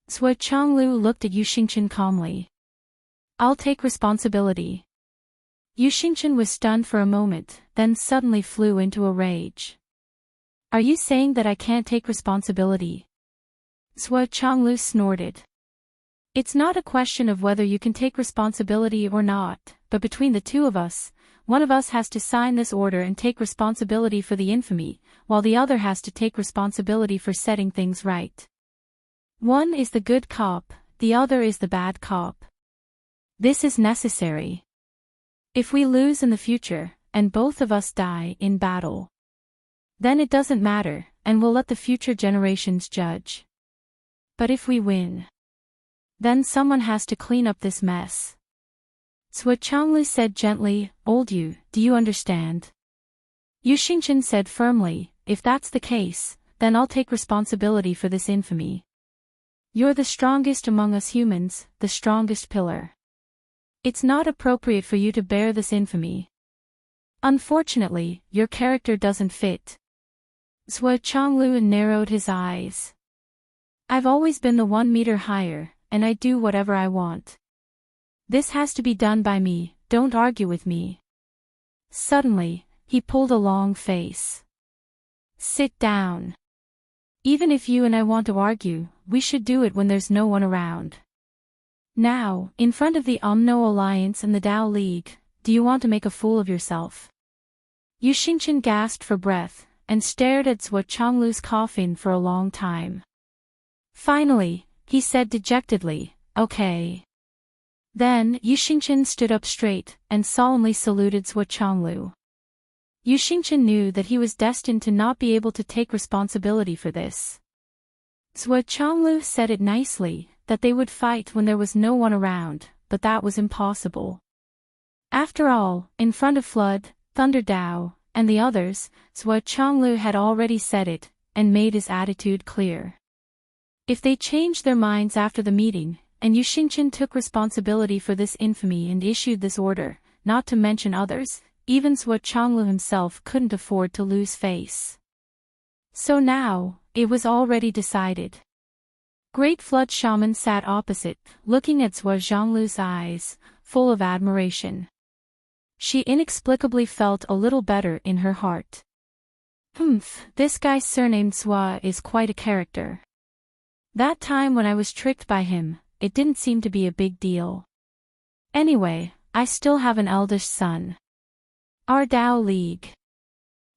Zhua Changlu looked at Yu Xingchen calmly. I'll take responsibility. Yu Xingchen was stunned for a moment, then suddenly flew into a rage. Are you saying that I can't take responsibility? Zhua Changlu snorted. It's not a question of whether you can take responsibility or not, but between the two of us, one of us has to sign this order and take responsibility for the infamy, while the other has to take responsibility for setting things right. One is the good cop, the other is the bad cop. This is necessary. If we lose in the future, and both of us die in battle, then it doesn't matter, and we'll let the future generations judge. But if we win, then someone has to clean up this mess. Zhua Changlu said gently, Old Yu, do you understand? Yu Xingchen said firmly, if that's the case, then I'll take responsibility for this infamy. You're the strongest among us humans, the strongest pillar. It's not appropriate for you to bear this infamy. Unfortunately, your character doesn't fit. Zhua Changlu narrowed his eyes. I've always been the 1 meter higher, and I do whatever I want. This has to be done by me, don't argue with me. Suddenly, he pulled a long face. Sit down. Even if you and I want to argue, we should do it when there's no one around. Now, in front of the Umno Alliance and the Tao League, do you want to make a fool of yourself? Yu Xingchen gasped for breath, and stared at Zhuo Chonglu's coffin for a long time. Finally, he said dejectedly, okay. Then, Yu Xingchen stood up straight, and solemnly saluted Zhuo Chonglu. Yu Xingchen knew that he was destined to not be able to take responsibility for this. Zhuo Chonglu said it nicely, that they would fight when there was no one around, but that was impossible. After all, in front of Flood, Thunder Dao, and the others, Zhuo Chonglu had already said it, and made his attitude clear. If they changed their minds after the meeting, and Yu Xingchen took responsibility for this infamy and issued this order, not to mention others, even Zhuo Chonglu himself couldn't afford to lose face. So now, it was already decided. Great Flood Shaman sat opposite, looking at Zhuo Zhonglu's eyes, full of admiration. She inexplicably felt a little better in her heart. This guy surnamed Zhuo is quite a character. That time when I was tricked by him, it didn't seem to be a big deal. Anyway, I still have an eldest son. Our Dao League.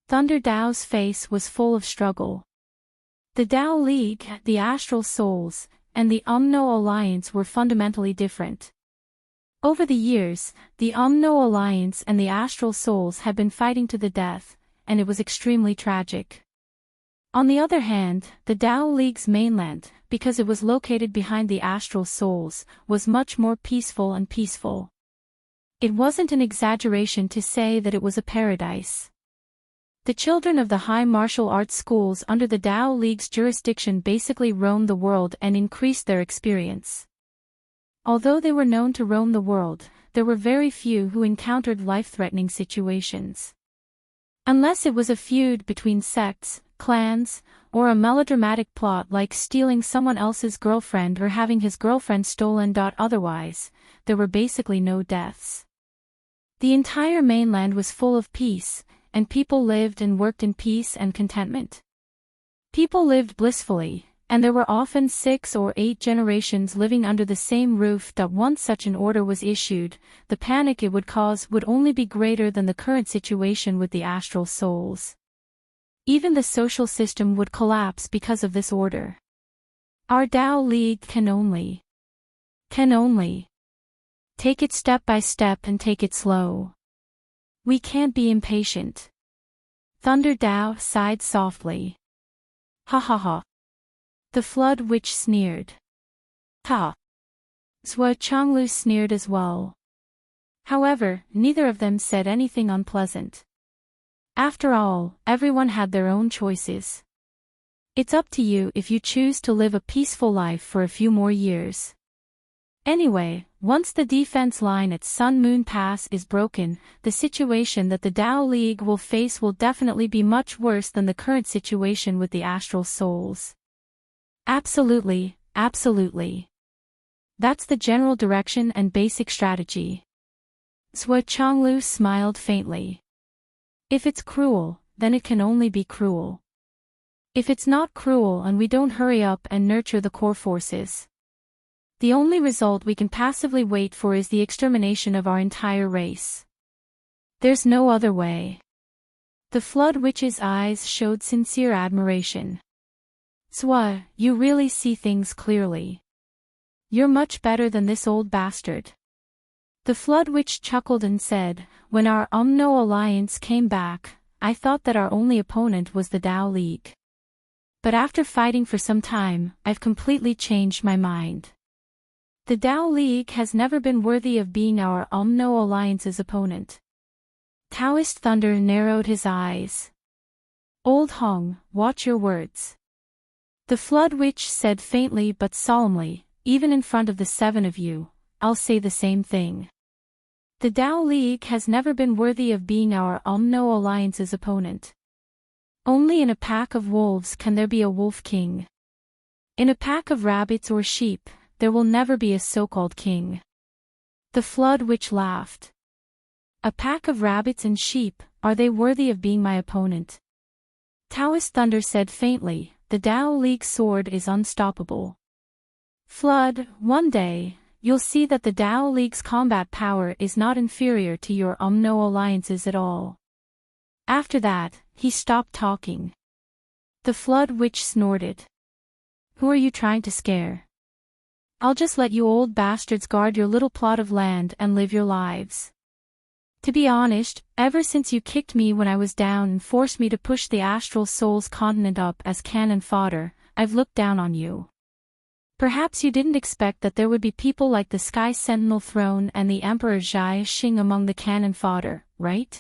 Thunder Dao's face was full of struggle. The Dao League, the Astral Souls, and the Umno Alliance were fundamentally different. Over the years, the Umno Alliance and the Astral Souls had been fighting to the death, and it was extremely tragic. On the other hand, the Dao League's mainland, because it was located behind the Astral Souls, was much more peaceful and peaceful. It wasn't an exaggeration to say that it was a paradise. The children of the high martial arts schools under the Dao League's jurisdiction basically roamed the world and increased their experience. Although they were known to roam the world, there were very few who encountered life-threatening situations. Unless it was a feud between sects, clans, or a melodramatic plot like stealing someone else's girlfriend or having his girlfriend stolen. Otherwise, there were basically no deaths. The entire mainland was full of peace, and people lived and worked in peace and contentment. People lived blissfully, and there were often 6 or 8 generations living under the same roof. Once such an order was issued, the panic it would cause would only be greater than the current situation with the Astral Souls. Even the social system would collapse because of this order. Our Dao League can only take it step by step and take it slow. We can't be impatient. Thunder Dao sighed softly. Ha ha ha. The Flood Witch sneered. Ha. Zhuo Chonglu sneered as well. However, neither of them said anything unpleasant. After all, everyone had their own choices. It's up to you if you choose to live a peaceful life for a few more years. Anyway, once the defense line at Sun Moon Pass is broken, the situation that the Dao League will face will definitely be much worse than the current situation with the Astral Souls. Absolutely, absolutely. That's the general direction and basic strategy. Zhuo Chonglu smiled faintly. If it's cruel, then it can only be cruel. If it's not cruel and we don't hurry up and nurture the core forces, the only result we can passively wait for is the extermination of our entire race. There's no other way. The Flood Witch's eyes showed sincere admiration. Zhuo, you really see things clearly. You're much better than this old bastard. The Flood Witch chuckled and said, when our Umno Alliance came back, I thought that our only opponent was the Dao League. But after fighting for some time, I've completely changed my mind. The Dao League has never been worthy of being our Umno Alliance's opponent. Taoist Thunder narrowed his eyes. Old Hong, watch your words. The Flood Witch said faintly but solemnly, even in front of the 7 of you, I'll say the same thing. The Dao League has never been worthy of being our Umno Alliance's opponent. Only in a pack of wolves can there be a wolf king. In a pack of rabbits or sheep, there will never be a so-called king. The Flood Witch laughed. A pack of rabbits and sheep, are they worthy of being my opponent? Taoist Thunder said faintly, the Dao League sword is unstoppable. Flood, one day, you'll see that the Dao League's combat power is not inferior to your Umno alliances at all. After that, he stopped talking. The Flood Witch snorted. Who are you trying to scare? I'll just let you old bastards guard your little plot of land and live your lives. To be honest, ever since you kicked me when I was down and forced me to push the Astral Souls continent up as cannon fodder, I've looked down on you. Perhaps you didn't expect that there would be people like the Sky Sentinel Throne and the Emperor Jia Xing among the cannon fodder, right?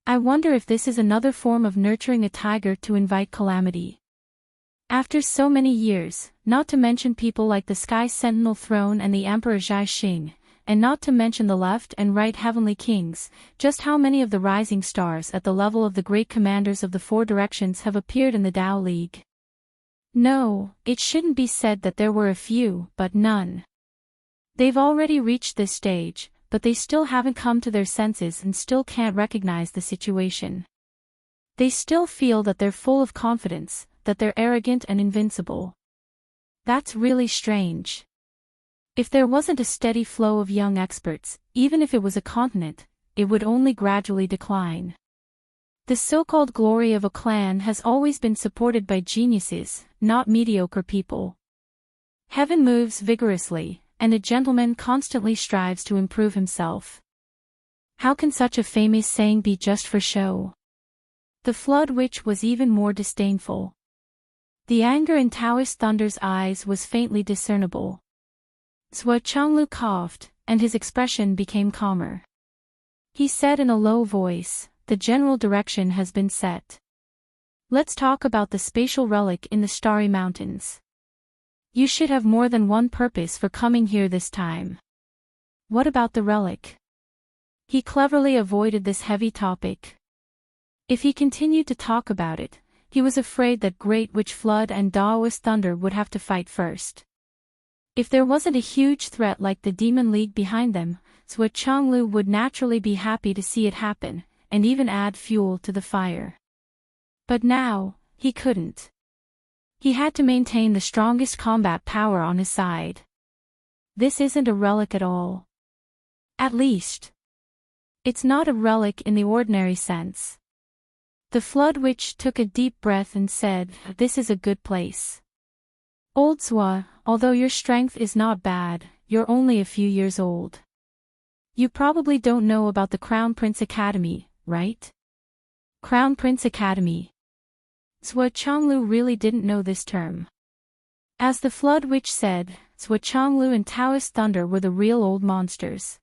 I wonder if this is another form of nurturing a tiger to invite calamity. After so many years, not to mention people like the Sky Sentinel Throne and the Emperor Jia Xing, and not to mention the left and right heavenly kings, just how many of the rising stars at the level of the great commanders of the four directions have appeared in the Dao League? No, it shouldn't be said that there were a few, but none. They've already reached this stage, but they still haven't come to their senses and still can't recognize the situation. They still feel that they're full of confidence, that they're arrogant and invincible. That's really strange. If there wasn't a steady flow of young experts, even if it was a continent, it would only gradually decline. The so-called glory of a clan has always been supported by geniuses, not mediocre people. Heaven moves vigorously, and a gentleman constantly strives to improve himself. How can such a famous saying be just for show? The Flood Witch was even more disdainful. The anger in Taoist Thunder's eyes was faintly discernible. Zhuo Changlu coughed, and his expression became calmer. He said in a low voice, "The general direction has been set. Let's talk about the spatial relic in the Starry Mountains. You should have more than one purpose for coming here this time. What about the relic?" He cleverly avoided this heavy topic. If he continued to talk about it, he was afraid that Great Witch Flood and Daoist Thunder would have to fight first. If there wasn't a huge threat like the Demon League behind them, Zhuo Changlu would naturally be happy to see it happen, and even add fuel to the fire. But now, he couldn't. He had to maintain the strongest combat power on his side. This isn't a relic at all. At least, it's not a relic in the ordinary sense. The Flood Witch took a deep breath and said, "This is a good place. Old Zhuo, although your strength is not bad, you're only a few years old. You probably don't know about the Crown Prince Academy, right?" Crown Prince Academy. Zhuo Changlu really didn't know this term. As the Flood Witch said, Zhuo Changlu and Taoist Thunder were the real old monsters.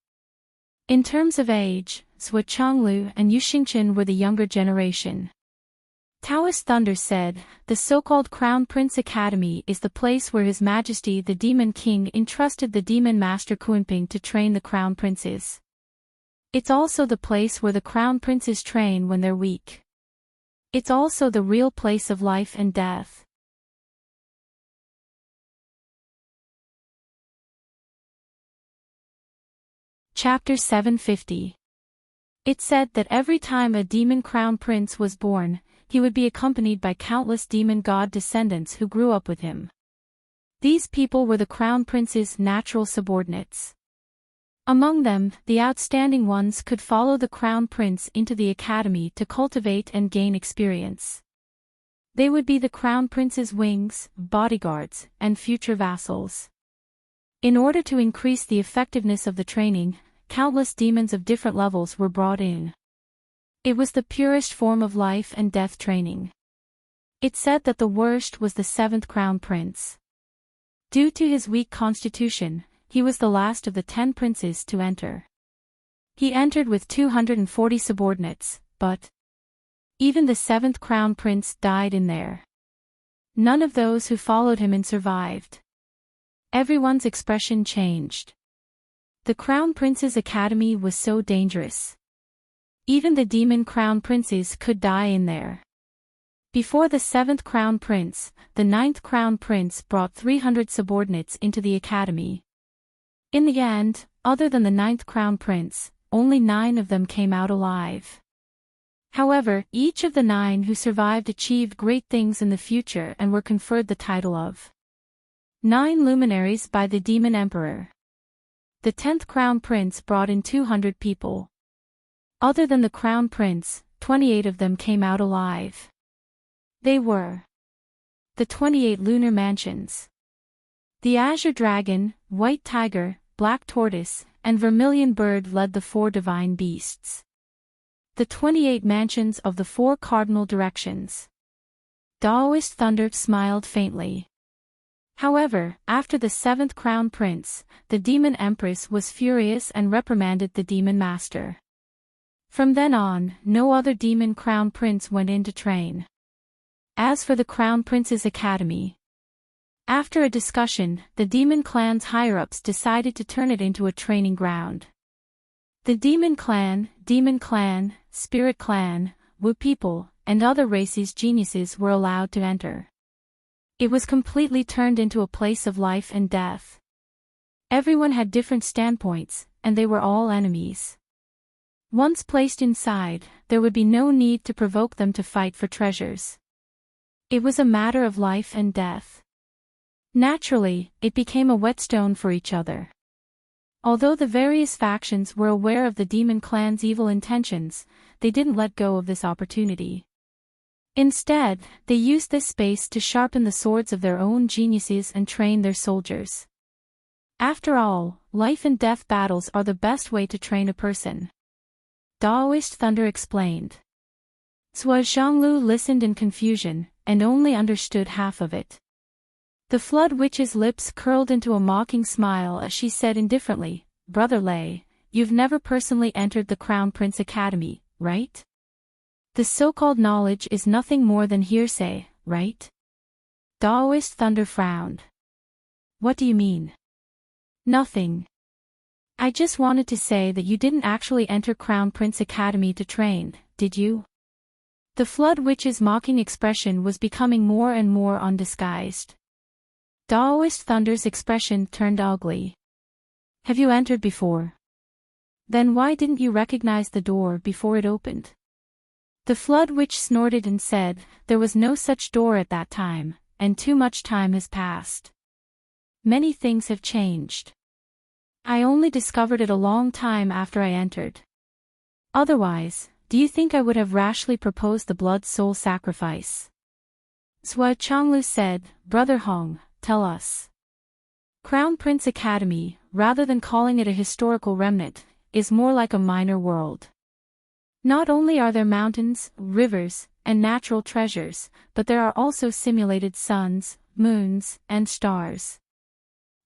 In terms of age, Zhuo Changlu and Yu Xingchen were the younger generation. Taoist Thunder said, "The so-called Crown Prince Academy is the place where His Majesty the Demon King entrusted the Demon Master Kunping to train the Crown Princes. It's also the place where the Crown Princes train when they're weak. It's also the real place of life and death." Chapter 750. It said that every time a demon crown prince was born, he would be accompanied by countless demon god descendants who grew up with him. These people were the crown prince's natural subordinates. Among them, the outstanding ones could follow the crown prince into the academy to cultivate and gain experience. They would be the crown prince's wings, bodyguards, and future vassals. In order to increase the effectiveness of the training, countless demons of different levels were brought in. It was the purest form of life and death training. It said that the worst was the seventh crown prince. Due to his weak constitution, he was the last of the 10 princes to enter. He entered with 240 subordinates, but even the seventh crown prince died in there. None of those who followed him in survived. Everyone's expression changed. The Crown Prince's Academy was so dangerous. Even the demon crown princes could die in there. Before the 7th crown prince, the 9th crown prince brought 300 subordinates into the academy. In the end, other than the 9th crown prince, only 9 of them came out alive. However, each of the 9 who survived achieved great things in the future and were conferred the title of 9 luminaries by the demon emperor. The 10th Crown Prince brought in 200 people. Other than the Crown Prince, 28 of them came out alive. They were the 28 lunar mansions. The Azure Dragon, White Tiger, Black Tortoise, and Vermilion Bird led the 4 divine beasts. The 28 mansions of the 4 cardinal directions. Daoist Thunder smiled faintly. However, after the 7th Crown Prince, the Demon Empress was furious and reprimanded the Demon Master. From then on, no other Demon Crown Prince went in to train. As for the Crown Prince's Academy, after a discussion, the Demon Clan's higher-ups decided to turn it into a training ground. The Demon Clan, Spirit Clan, Wu people, and other races' geniuses were allowed to enter. It was completely turned into a place of life and death. Everyone had different standpoints, and they were all enemies. Once placed inside, there would be no need to provoke them to fight for treasures. It was a matter of life and death. Naturally, it became a whetstone for each other. Although the various factions were aware of the Demon Clan's evil intentions, they didn't let go of this opportunity. Instead, they used this space to sharpen the swords of their own geniuses and train their soldiers. After all, life and death battles are the best way to train a person. Daoist Thunder explained. Zhuo Zhanglu listened in confusion, and only understood half of it. The Flood Witch's lips curled into a mocking smile as she said indifferently, "Brother Lei, you've never personally entered the Crown Prince Academy, right? The so-called knowledge is nothing more than hearsay, right?" Daoist Thunder frowned. "What do you mean?" "Nothing. I just wanted to say that you didn't actually enter Crown Prince Academy to train, did you?" The Flood Witch's mocking expression was becoming more and more undisguised. Daoist Thunder's expression turned ugly. "Have you entered before? Then why didn't you recognize the door before it opened?" The Flood Witch snorted and said, "There was no such door at that time, and too much time has passed. Many things have changed. I only discovered it a long time after I entered. Otherwise, do you think I would have rashly proposed the blood soul sacrifice?" Zhuo Changlu said, "Brother Hong, tell us. Crown Prince Academy, rather than calling it a historical remnant, is more like a minor world. Not only are there mountains, rivers, and natural treasures, but there are also simulated suns, moons, and stars.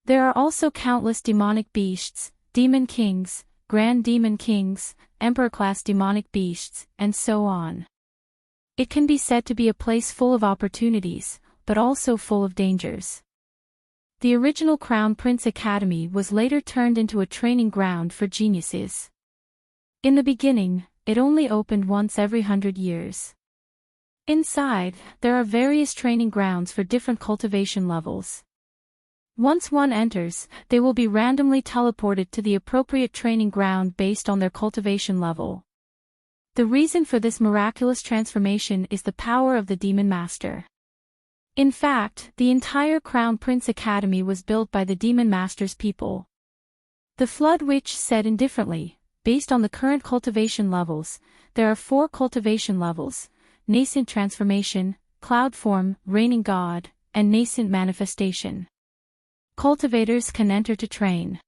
There are also countless demonic beasts, demon kings, grand demon kings, emperor-class demonic beasts, and so on. It can be said to be a place full of opportunities, but also full of dangers. The original Crown Prince Academy was later turned into a training ground for geniuses. In the beginning, it only opened once every 100 years. Inside, there are various training grounds for different cultivation levels. Once one enters, they will be randomly teleported to the appropriate training ground based on their cultivation level. The reason for this miraculous transformation is the power of the Demon Master. In fact, the entire Crown Prince Academy was built by the Demon Master's people. The Flood Witch said indifferently, "Based on the current cultivation levels, there are 4 cultivation levels: Nascent Transformation, Cloud Form, Reigning God, and Nascent Manifestation. Cultivators can enter to train.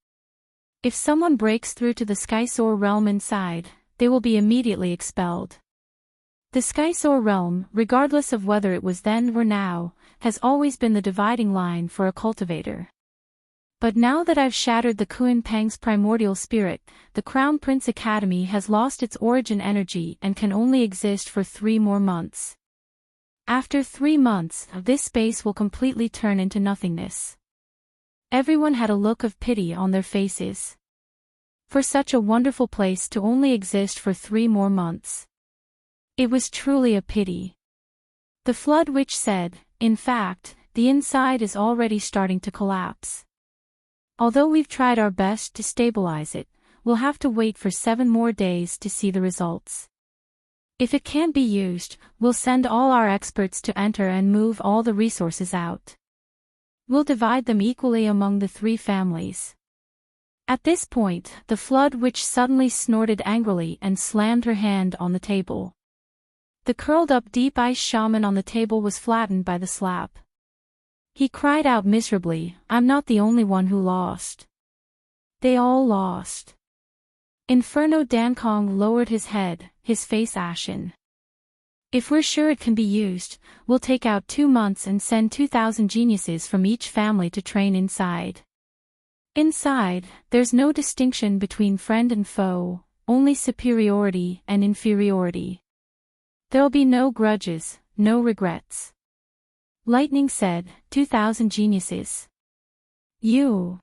If someone breaks through to the Skysoar realm inside, they will be immediately expelled. The Skysoar realm, regardless of whether it was then or now, has always been the dividing line for a cultivator. But now that I've shattered the Kuan Peng's primordial spirit, the Crown Prince Academy has lost its origin energy and can only exist for 3 more months. After 3 months, this space will completely turn into nothingness." Everyone had a look of pity on their faces. For such a wonderful place to only exist for 3 more months. It was truly a pity. The Flood Witch said, "In fact, the inside is already starting to collapse. Although we've tried our best to stabilize it, we'll have to wait for 7 more days to see the results. If it can't be used, we'll send all our experts to enter and move all the resources out. We'll divide them equally among the 3 families. At this point, the Flood Witch suddenly snorted angrily and slammed her hand on the table. The curled-up deep ice shaman on the table was flattened by the slap. He cried out miserably, "I'm not the only one who lost. They all lost." Inferno Dankong lowered his head, his face ashen. "If we're sure it can be used, we'll take out 2 months and send 2,000 geniuses from each family to train inside. Inside, there's no distinction between friend and foe, only superiority and inferiority. There'll be no grudges, no regrets." Lightning said, 2,000 geniuses. You.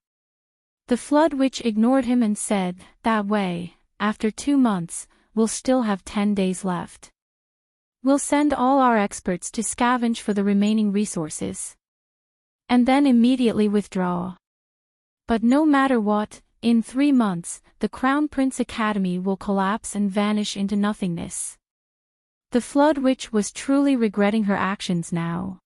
The Flood Witch ignored him and said, "That way, after 2 months, we'll still have 10 days left. We'll send all our experts to scavenge for the remaining resources. And then immediately withdraw. But no matter what, in 3 months, the Crown Prince Academy will collapse and vanish into nothingness." The Flood Witch was truly regretting her actions now.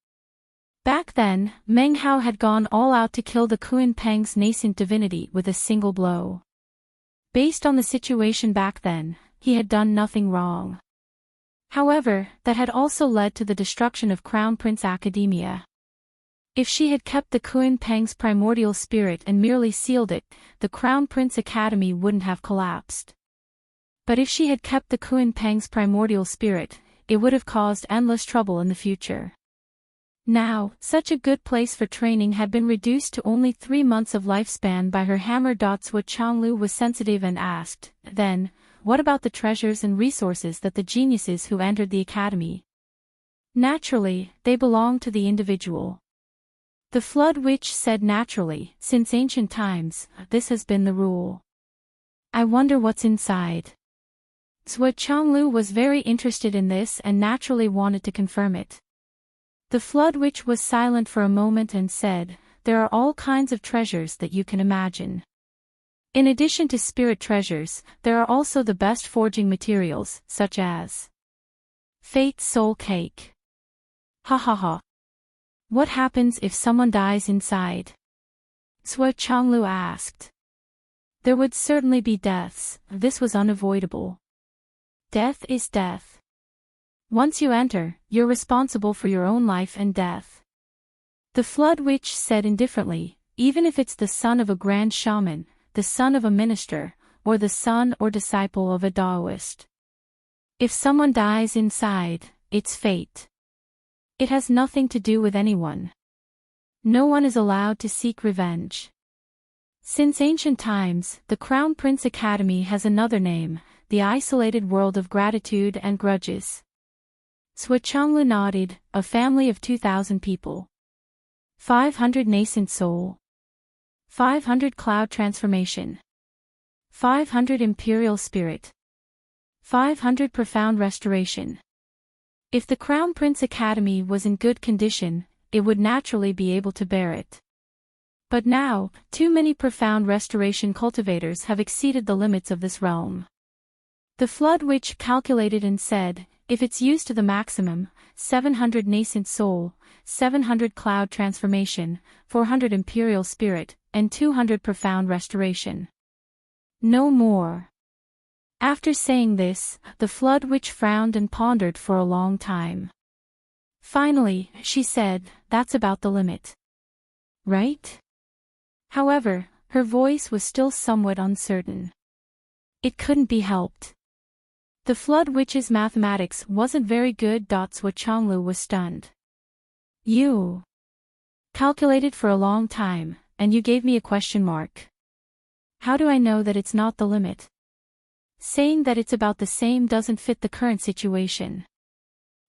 Back then, Meng Hao had gone all out to kill the Kuan Peng's nascent divinity with a single blow. Based on the situation back then, he had done nothing wrong. However, that had also led to the destruction of Crown Prince Academia. If she had kept the Kuan Peng's primordial spirit and merely sealed it, the Crown Prince Academy wouldn't have collapsed. But if she had kept the Kuan Peng's primordial spirit, it would have caused endless trouble in the future. Now, such a good place for training had been reduced to only 3 months of lifespan by her hammer. Sua Changlu was sensitive and asked, "Then, what about the treasures and resources that the geniuses who entered the academy?" "Naturally, they belong to the individual." The Flood Witch said naturally, since ancient times, this has been the rule. "I wonder what's inside." Sua Changlu was very interested in this and naturally wanted to confirm it. The Flood Witch was silent for a moment and said, "There are all kinds of treasures that you can imagine. In addition to spirit treasures, there are also the best forging materials, such as Fate's Soul Cake." Ha ha ha. "What happens if someone dies inside?" Sua Changlu asked. "There would certainly be deaths, this was unavoidable. Death is death. Once you enter, you're responsible for your own life and death." The Flood Witch said indifferently, "Even if it's the son of a grand shaman, the son of a minister, or the son or disciple of a Taoist. If someone dies inside, it's fate. It has nothing to do with anyone. No one is allowed to seek revenge." Since ancient times, the Crown Prince Academy has another name, the Isolated World of Gratitude and Grudges. Sua Changlu nodded, "A family of 2,000 people. 500 nascent soul. 500 cloud transformation. 500 imperial spirit. 500 profound restoration." If the Crown Prince Academy was in good condition, it would naturally be able to bear it. But now, too many profound restoration cultivators have exceeded the limits of this realm. The Flood Witch calculated and said, "If it's used to the maximum, 700 nascent soul, 700 cloud transformation, 400 imperial spirit, and 200 profound restoration. No more." After saying this, the Flood Witch frowned and pondered for a long time. Finally, she said, "That's about the limit. Right?" However, her voice was still somewhat uncertain. It couldn't be helped. The Flood Witch's mathematics wasn't very good. Sua Changlu was stunned. "You calculated for a long time, and you gave me a question mark. How do I know that it's not the limit? Saying that it's about the same doesn't fit the current situation."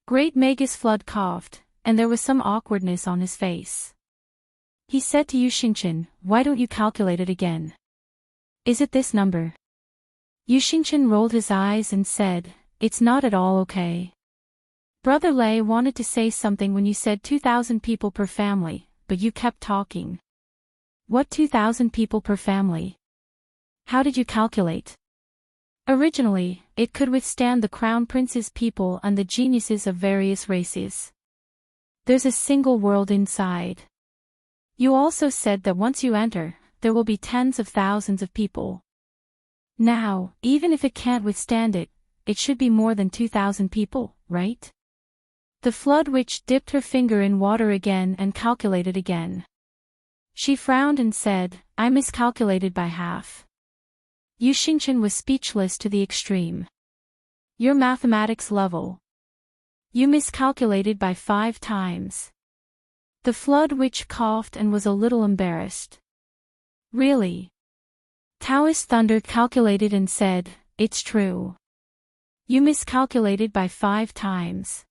Great Magus Flood coughed, and there was some awkwardness on his face. He said to Yuxingchen, "Why don't you calculate it again? Is it this number?" Yuxingchen rolled his eyes and said, "It's not at all okay. Brother Lei wanted to say something when you said 2,000 people per family, but you kept talking. What 2,000 people per family? How did you calculate?" "Originally, it could withstand the Crown Prince's people and the geniuses of various races. There's a single world inside. You also said that once you enter, there will be tens of thousands of people. Now, even if it can't withstand it, it should be more than 2,000 people, right? The Flood Witch dipped her finger in water again and calculated again. She frowned and said, I miscalculated by half. Xingqian was speechless to the extreme. Your mathematics level. You miscalculated by 5 times. The Flood Witch coughed and was a little embarrassed. Really? Taoist Thunder calculated and said, it's true. You miscalculated by 5 times.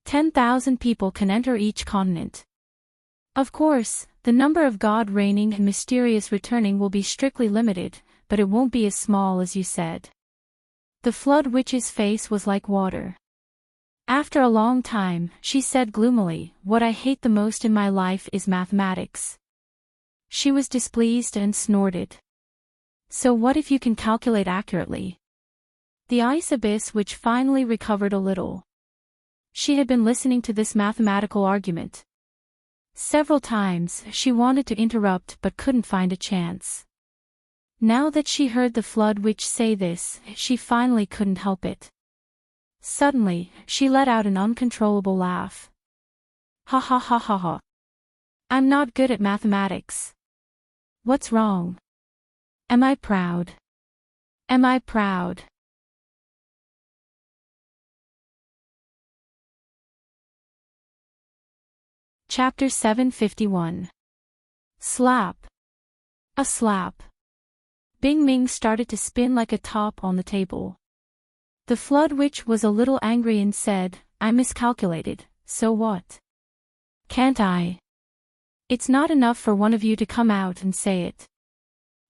10,000 people can enter each continent. Of course, the number of God reigning and mysterious returning will be strictly limited, but it won't be as small as you said. The Flood Witch's face was like water. After a long time, she said gloomily, what I hate the most in my life is mathematics. She was displeased and snorted. So what if you can calculate accurately? The Ice Abyss Witch finally recovered a little. She had been listening to this mathematical argument. Several times, she wanted to interrupt but couldn't find a chance. Now that she heard the Flood Witch say this, she finally couldn't help it. Suddenly, she let out an uncontrollable laugh. Ha ha ha ha ha. I'm not good at mathematics. What's wrong? Am I proud? Am I proud? Chapter 751. Slap. A slap. Bing Ming started to spin like a top on the table. The Flood Witch was a little angry and said, I miscalculated, so what? Can't I? It's not enough for one of you to come out and say it.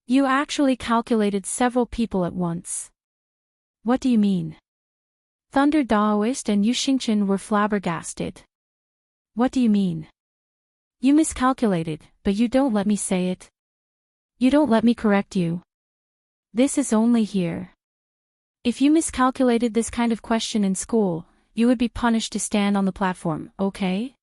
You actually calculated several people at once. What do you mean? Thunder Daoist and Xingqian were flabbergasted. What do you mean? You miscalculated, but you don't let me say it. You don't let me correct you. This is only here. If you miscalculated this kind of question in school, you would be punished to stand on the platform, okay?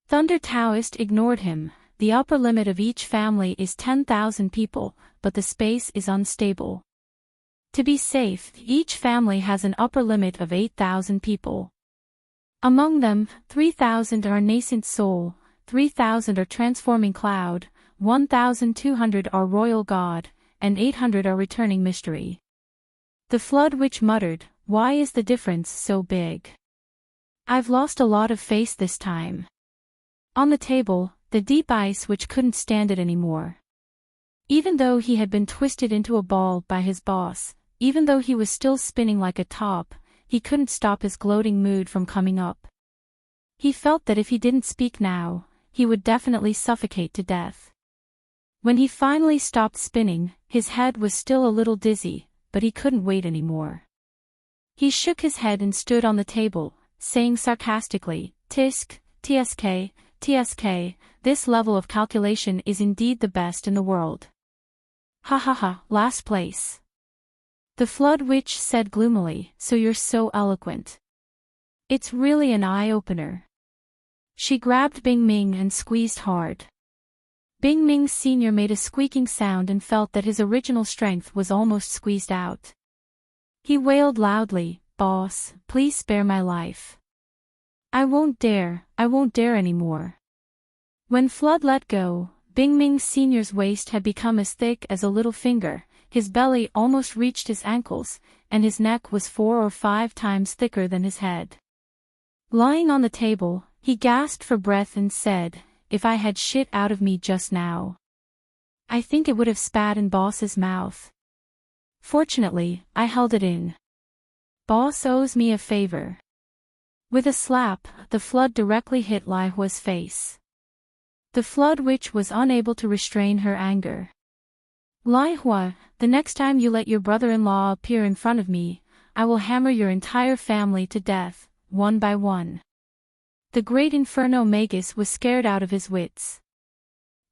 Thunder Taoist ignored him. The upper limit of each family is 10,000 people, but the space is unstable. To be safe, each family has an upper limit of 8,000 people. Among them, 3,000 are nascent soul, 3,000 are transforming cloud, 1,200 are royal god, and 800 are returning mystery. The Flood Witch muttered, why is the difference so big? I've lost a lot of face this time. On the table, the Deep Ice Witch couldn't stand it anymore. Even though he had been twisted into a ball by his boss, even though he was still spinning like a top, he couldn't stop his gloating mood from coming up. He felt that if he didn't speak now, he would definitely suffocate to death. When he finally stopped spinning, his head was still a little dizzy, but he couldn't wait anymore. He shook his head and stood on the table, saying sarcastically, Tisk, TSK, TSK, this level of calculation is indeed the best in the world. Ha ha ha, last place. The Flood Witch said gloomily, so you're so eloquent. It's really an eye-opener. She grabbed Bing Ming and squeezed hard. Bing Ming Sr. made a squeaking sound and felt that his original strength was almost squeezed out. He wailed loudly, Boss, please spare my life. I won't dare anymore. When Flood let go, Bing Ming Sr.'s waist had become as thick as a little finger, his belly almost reached his ankles, and his neck was 4 or 5 times thicker than his head. Lying on the table, he gasped for breath and said, if I had shit out of me just now, I think it would have spat in Boss's mouth. Fortunately, I held it in. Boss owes me a favor. With a slap, the Flood directly hit Lai Hua's face. The Flood Witch was unable to restrain her anger. Lai Hua, the next time you let your brother-in-law appear in front of me, I will hammer your entire family to death, one by one. The great Inferno Magus was scared out of his wits.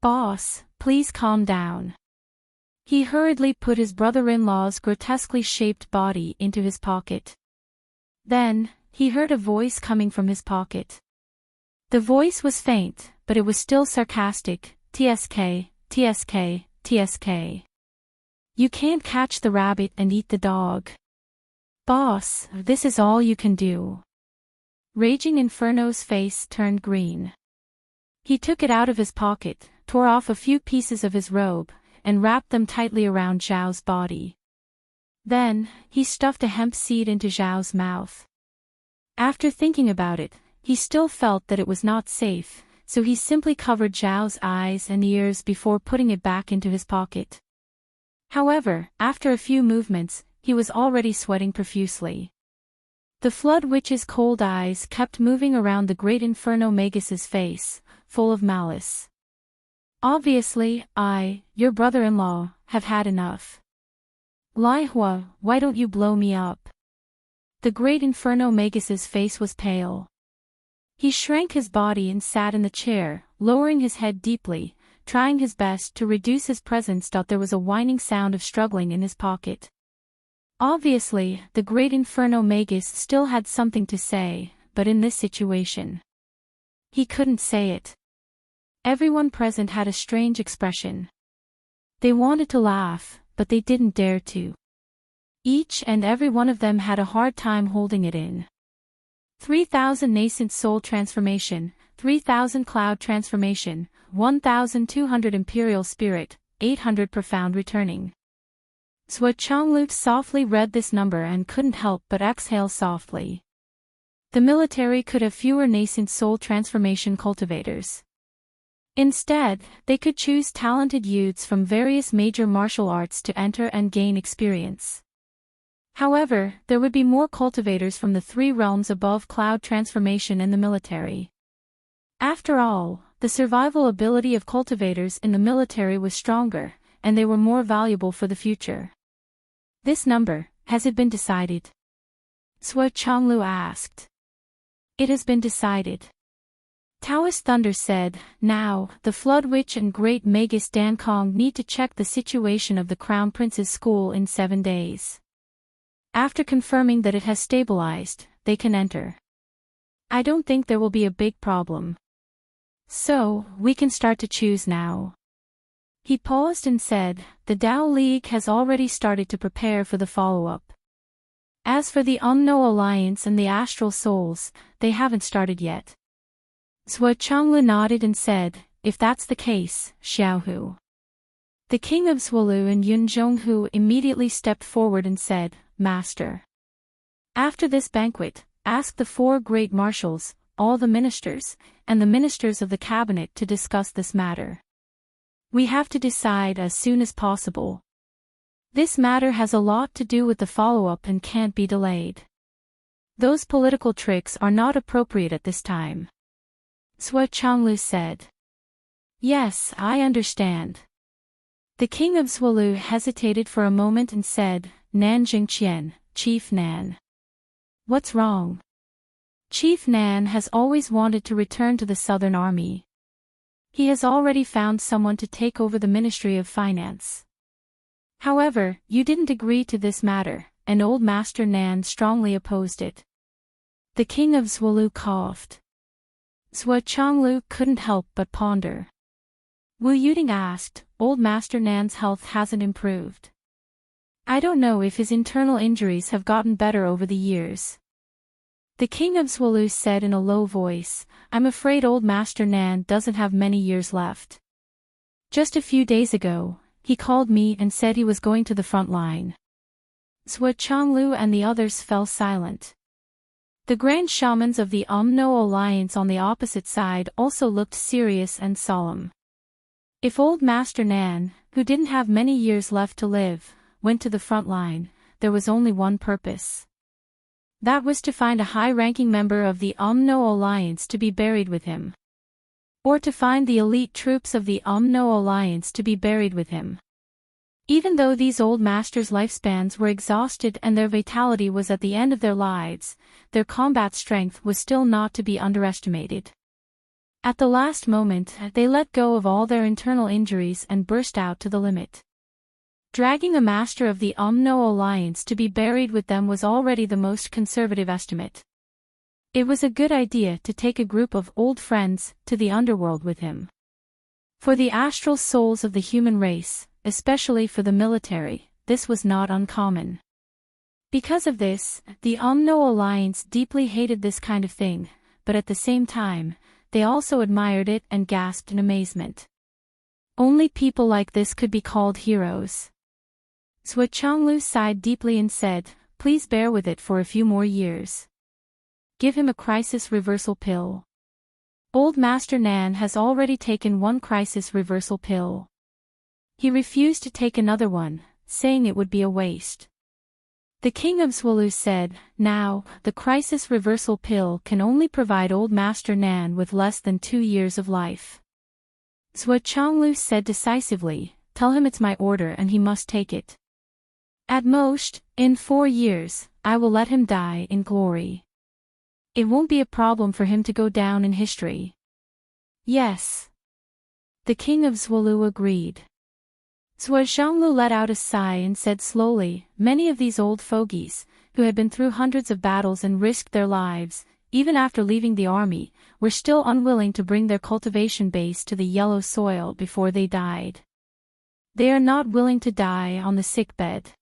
Boss, please calm down. He hurriedly put his brother-in-law's grotesquely shaped body into his pocket. Then, he heard a voice coming from his pocket. The voice was faint, but it was still sarcastic, TSK, TSK, TSK. You can't catch the rabbit and eat the dog. Boss, this is all you can do. Raging Inferno's face turned green. He took it out of his pocket, tore off a few pieces of his robe, and wrapped them tightly around Zhao's body. Then, he stuffed a hemp seed into Zhao's mouth. After thinking about it, he still felt that it was not safe, so he simply covered Zhao's eyes and ears before putting it back into his pocket. However, after a few movements, he was already sweating profusely. The Flood Witch's cold eyes kept moving around the great Inferno Magus's face, full of malice. Obviously, your brother-in-law, have had enough. Lai Hua, why don't you blow me up? The great Inferno Magus's face was pale. He shrank his body and sat in the chair, lowering his head deeply, trying his best to reduce his presence. There was a whining sound of struggling in his pocket. Obviously, the great Inferno Magus still had something to say, but in this situation, he couldn't say it. Everyone present had a strange expression. They wanted to laugh, but they didn't dare to. Each and every one of them had a hard time holding it in. 3,000 nascent soul transformation, 3,000 cloud transformation, 1,200 imperial spirit, 800 profound returning. Zhuo Changlu softly read this number and couldn't help but exhale softly. The military could have fewer nascent soul transformation cultivators. Instead, they could choose talented youths from various major martial arts to enter and gain experience. However, there would be more cultivators from the 3 realms above cloud transformation in the military. After all, the survival ability of cultivators in the military was stronger, and they were more valuable for the future. This number, has it been decided? Zhuo Changlu asked. It has been decided. Taoist Thunder said, now, the Flood Witch and Great Magus Dankong need to check the situation of the Crown Prince's school in 7 days. After confirming that it has stabilized, they can enter. I don't think there will be a big problem. So, we can start to choose now. He paused and said, the Dao League has already started to prepare for the follow-up. As for the Umno Alliance and the Astral Souls, they haven't started yet. Zhuo Changlu nodded and said, if that's the case, Xiaohu. The king of Zhuolu and Yun Zhonghu immediately stepped forward and said, Master. After this banquet, ask the 4 great marshals, all the ministers, and the ministers of the cabinet to discuss this matter. We have to decide as soon as possible. This matter has a lot to do with the follow-up and can't be delayed. Those political tricks are not appropriate at this time. Zhuo Changlu said. Yes, I understand. The king of Zhuolu hesitated for a moment and said, Nan Jingqian, Chief Nan. What's wrong? Chief Nan has always wanted to return to the Southern Army. He has already found someone to take over the Ministry of Finance. However, you didn't agree to this matter, and Old Master Nan strongly opposed it. The king of Zhuolu coughed. Zhuo Changlu couldn't help but ponder. Wu Yuding asked, Old Master Nan's health hasn't improved. I don't know if his internal injuries have gotten better over the years. The king of Zhuolu said in a low voice, I'm afraid Old Master Nan doesn't have many years left. Just a few days ago, he called me and said he was going to the front line. Zhuo Changlu and the others fell silent. The grand shamans of the Umno Alliance on the opposite side also looked serious and solemn. If Old Master Nan, who didn't have many years left to live, went to the front line, there was only one purpose. That was to find a high-ranking member of the Umno Alliance to be buried with him. Or to find the elite troops of the Umno Alliance to be buried with him. Even though these old masters' lifespans were exhausted and their vitality was at the end of their lives, their combat strength was still not to be underestimated. At the last moment, they let go of all their internal injuries and burst out to the limit. Dragging a master of the Umno Alliance to be buried with them was already the most conservative estimate. It was a good idea to take a group of old friends to the underworld with him. For the astral souls of the human race, especially for the military, this was not uncommon. Because of this, the Umno Alliance deeply hated this kind of thing, but at the same time, they also admired it and gasped in amazement. Only people like this could be called heroes. Zhou Changlu sighed deeply and said, "Please bear with it for a few more years. Give him a crisis reversal pill." Old Master Nan has already taken one crisis reversal pill. He refused to take another one, saying it would be a waste. The king of Zhuolu said, "Now, the crisis reversal pill can only provide old Master Nan with less than 2 years of life." Zhou Changlu said decisively, "Tell him it's my order and he must take it. At most, in 4 years, I will let him die in glory. It won't be a problem for him to go down in history." "Yes." The king of Zhuolu agreed. Zhou Zhanglu let out a sigh and said slowly, "Many of these old fogies, who had been through hundreds of battles and risked their lives, even after leaving the army, were still unwilling to bring their cultivation base to the yellow soil before they died. They are not willing to die on the sickbed.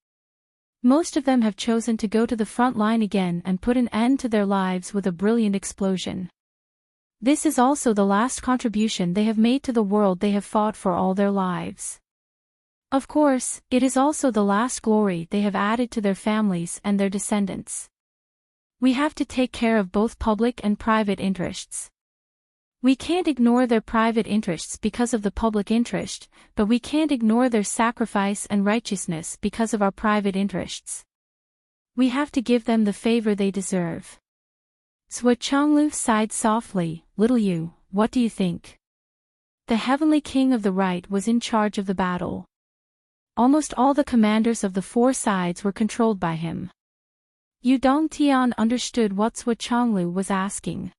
Most of them have chosen to go to the front line again and put an end to their lives with a brilliant explosion. This is also the last contribution they have made to the world they have fought for all their lives. Of course, it is also the last glory they have added to their families and their descendants. We have to take care of both public and private interests. We can't ignore their private interests because of the public interest, but we can't ignore their sacrifice and righteousness because of our private interests. We have to give them the favor they deserve." Zhou Changlu sighed softly, "Little you, what do you think?" The heavenly king of the right was in charge of the battle. Almost all the commanders of the 4 sides were controlled by him. Yu Dongtian understood what Zhou Changlu was asking.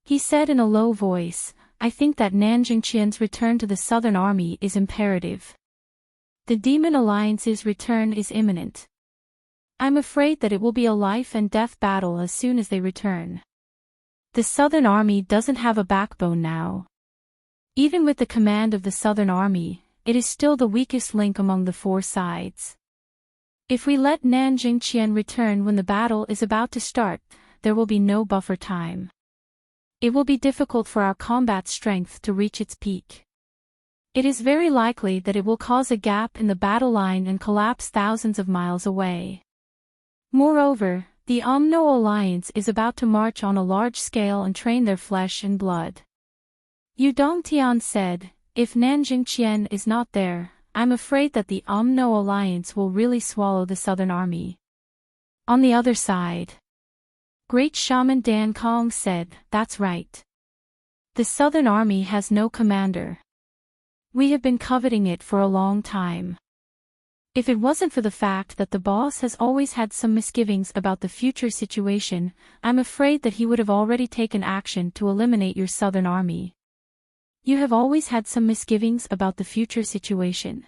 He said in a low voice, "I think that Nanjingqian's return to the Southern Army is imperative. The Demon Alliance's return is imminent. I'm afraid that it will be a life and death battle as soon as they return. The Southern Army doesn't have a backbone now. Even with the command of the Southern Army, it is still the weakest link among the 4 sides. If we let Nanjingqian return when the battle is about to start, there will be no buffer time. It will be difficult for our combat strength to reach its peak. It is very likely that it will cause a gap in the battle line and collapse thousands of miles away. Moreover, the Umno Alliance is about to march on a large scale and train their flesh and blood." Yu Dongtian said, "If Nanjingqian is not there, I'm afraid that the Umno Alliance will really swallow the Southern Army." On the other side, Great Shaman Dan Kong said, "That's right. The Southern Army has no commander. We have been coveting it for a long time. If it wasn't for the fact that the boss has always had some misgivings about the future situation, I'm afraid that he would have already taken action to eliminate your Southern Army." "You have always had some misgivings about the future situation."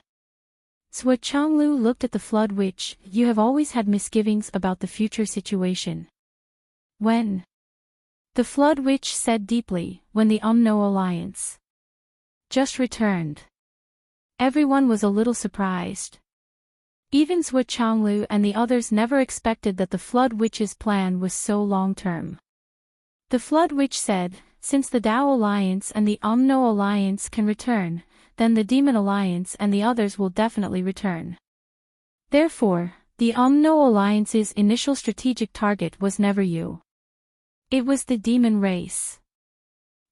Zhou Changlu looked at the Flood Witch. "You have always had misgivings about the future situation." "When?" The Flood Witch said deeply, "When the Umno Alliance just returned." Everyone was a little surprised. Even Zhou Changlu and the others never expected that the Flood Witch's plan was so long-term. The Flood Witch said, "Since the Tao Alliance and the Umno Alliance can return, then the Demon Alliance and the others will definitely return. Therefore, the Umno Alliance's initial strategic target was never you. It was the demon race."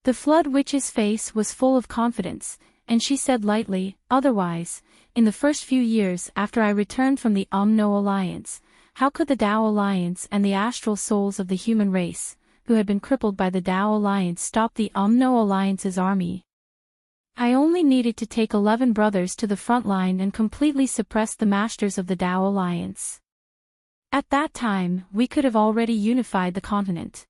The Flood Witch's face was full of confidence, and she said lightly, "Otherwise, in the first few years after I returned from the Umno Alliance, how could the Tao Alliance and the astral souls of the human race, who had been crippled by the Tao Alliance, stop the Umno Alliance's army? I only needed to take 11 brothers to the front line and completely suppress the masters of the Tao Alliance. At that time, we could have already unified the continent.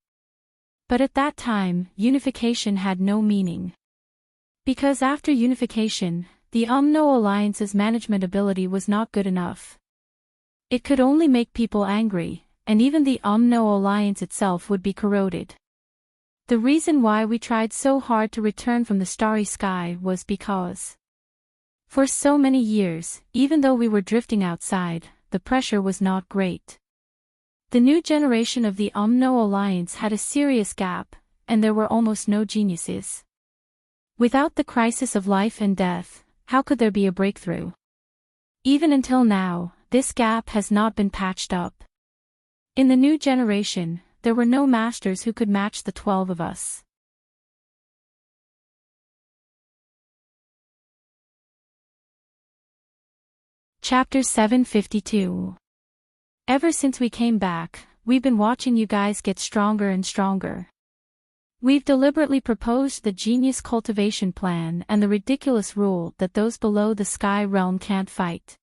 But at that time, unification had no meaning. Because after unification, the Umno Alliance's management ability was not good enough. It could only make people angry, and even the Umno Alliance itself would be corroded. The reason why we tried so hard to return from the starry sky was because for so many years, even though we were drifting outside, the pressure was not great. The new generation of the Umno Alliance had a serious gap, and there were almost no geniuses. Without the crisis of life and death, how could there be a breakthrough? Even until now, this gap has not been patched up. In the new generation, there were no masters who could match the 12 of us. Chapter 752. Ever since we came back, we've been watching you guys get stronger and stronger. We've deliberately proposed the genius cultivation plan and the ridiculous rule that those below the sky realm can't fight.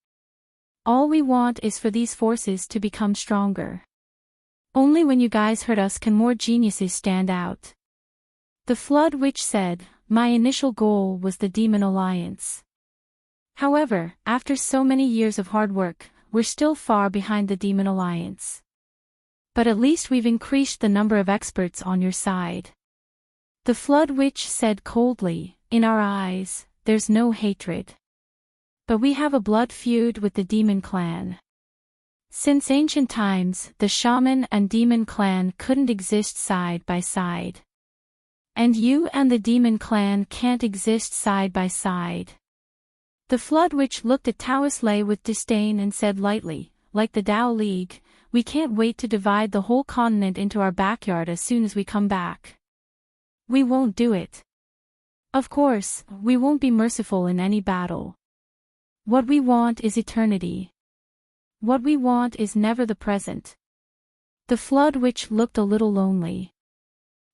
All we want is for these forces to become stronger. Only when you guys hurt us can more geniuses stand out. The Flood Witch said, my initial goal was the Demon Alliance. However, after so many years of hard work, we're still far behind the Demon Alliance. But at least we've increased the number of experts on your side. The Flood Witch said coldly, in our eyes, there's no hatred. But we have a blood feud with the Demon Clan. Since ancient times, the Shaman and Demon Clan couldn't exist side by side. And you and the Demon Clan can't exist side by side. The Flood Witch looked at Taoist Lei with disdain and said lightly, like the Tao League, we can't wait to divide the whole continent into our backyard as soon as we come back. We won't do it. Of course, we won't be merciful in any battle. What we want is eternity. What we want is never the present. The Flood Witch looked a little lonely.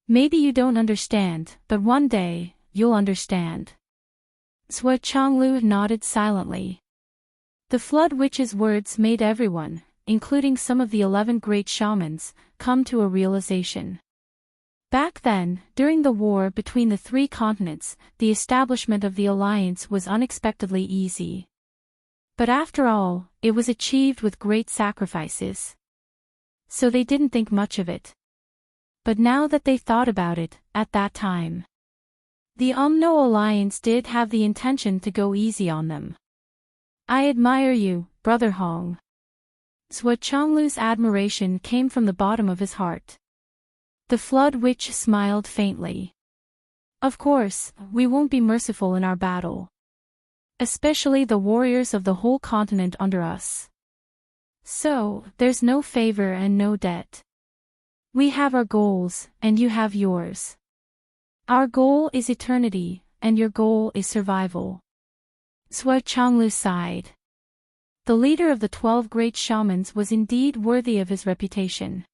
Maybe you don't understand, but one day, you'll understand. Zhou Changlu nodded silently. The Flood Witch's words made everyone, including some of the 11 great shamans, come to a realization. Back then, during the war between the 3 continents, the establishment of the alliance was unexpectedly easy. But after all, it was achieved with great sacrifices. So they didn't think much of it. But now that they thought about it, at that time, the Umno Alliance did have the intention to go easy on them. I admire you, Brother Hong. Zhou Changlu's admiration came from the bottom of his heart. The Flood Witch smiled faintly. Of course, we won't be merciful in our battle. Especially the warriors of the whole continent under us. So, there's no favor and no debt. We have our goals, and you have yours. Our goal is eternity, and your goal is survival. Zhou Changlu sighed. The leader of the 12 great shamans was indeed worthy of his reputation.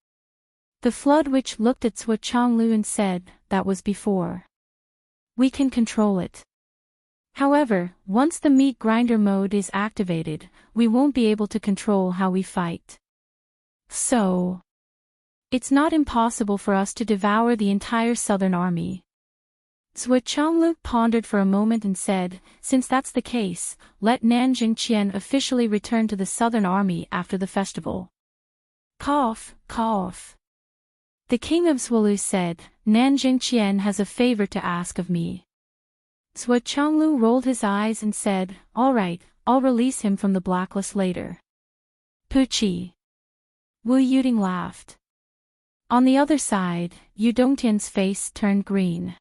The Flood Witch looked at Zhou Changlu and said, that was before. We can control it. However, once the meat grinder mode is activated, we won't be able to control how we fight. So, it's not impossible for us to devour the entire southern army. Zhou Changlu pondered for a moment and said, since that's the case, let Nanjing Qian officially return to the southern army after the festival. Cough, cough. The king of Zhuolu said, Nanjing Qian has a favor to ask of me. Zhou Changlu rolled his eyes and said, all right, I'll release him from the blacklist later. Puchi. Wu Yuding laughed. On the other side, Yu Dongtian's face turned green.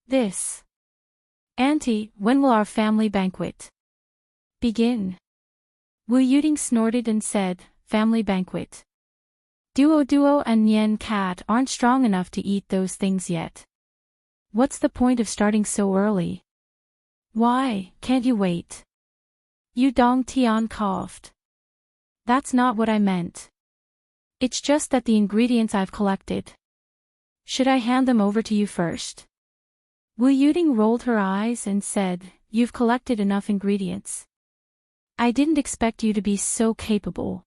This. Auntie, when will our family banquet begin? Wu Yuding snorted and said, family banquet. Duo and Nian Cat aren't strong enough to eat those things yet. What's the point of starting so early? Why, can't you wait? Yu Dongtian coughed. That's not what I meant. It's just that the ingredients I've collected. Should I hand them over to you first? Wu Yuding rolled her eyes and said, you've collected enough ingredients. I didn't expect you to be so capable.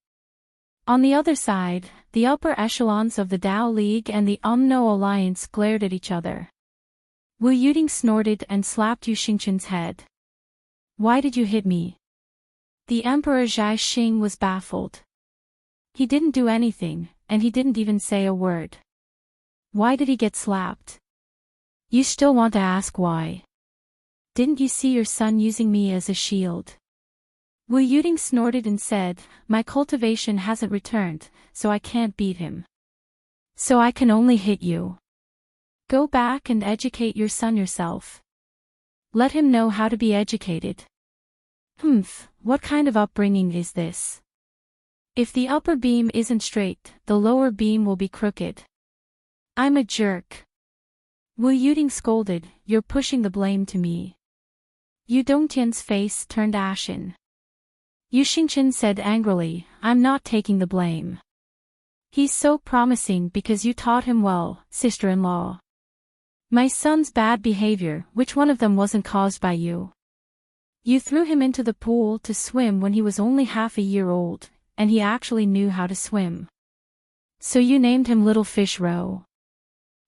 On the other side, the upper echelons of the Tao League and the Umno Alliance glared at each other. Wu Yuding snorted and slapped Yu Xingchen's head. Why did you hit me? The Emperor Zhai Xing was baffled. He didn't do anything, and he didn't even say a word. Why did he get slapped? You still want to ask why? Didn't you see your son using me as a shield? Wu Yuding snorted and said, my cultivation hasn't returned, so I can't beat him. So I can only hit you. Go back and educate your son yourself. Let him know how to be educated. What kind of upbringing is this? If the upper beam isn't straight, the lower beam will be crooked. I'm a jerk. Wu Yuding scolded, you're pushing the blame to me. Yu Dongtian's face turned ashen. Yu Xingchen said angrily, I'm not taking the blame. He's so promising because you taught him well, sister-in-law. My son's bad behavior, which one of them wasn't caused by you? You threw him into the pool to swim when he was only half a year old, and he actually knew how to swim. So you named him Little Fish Roe.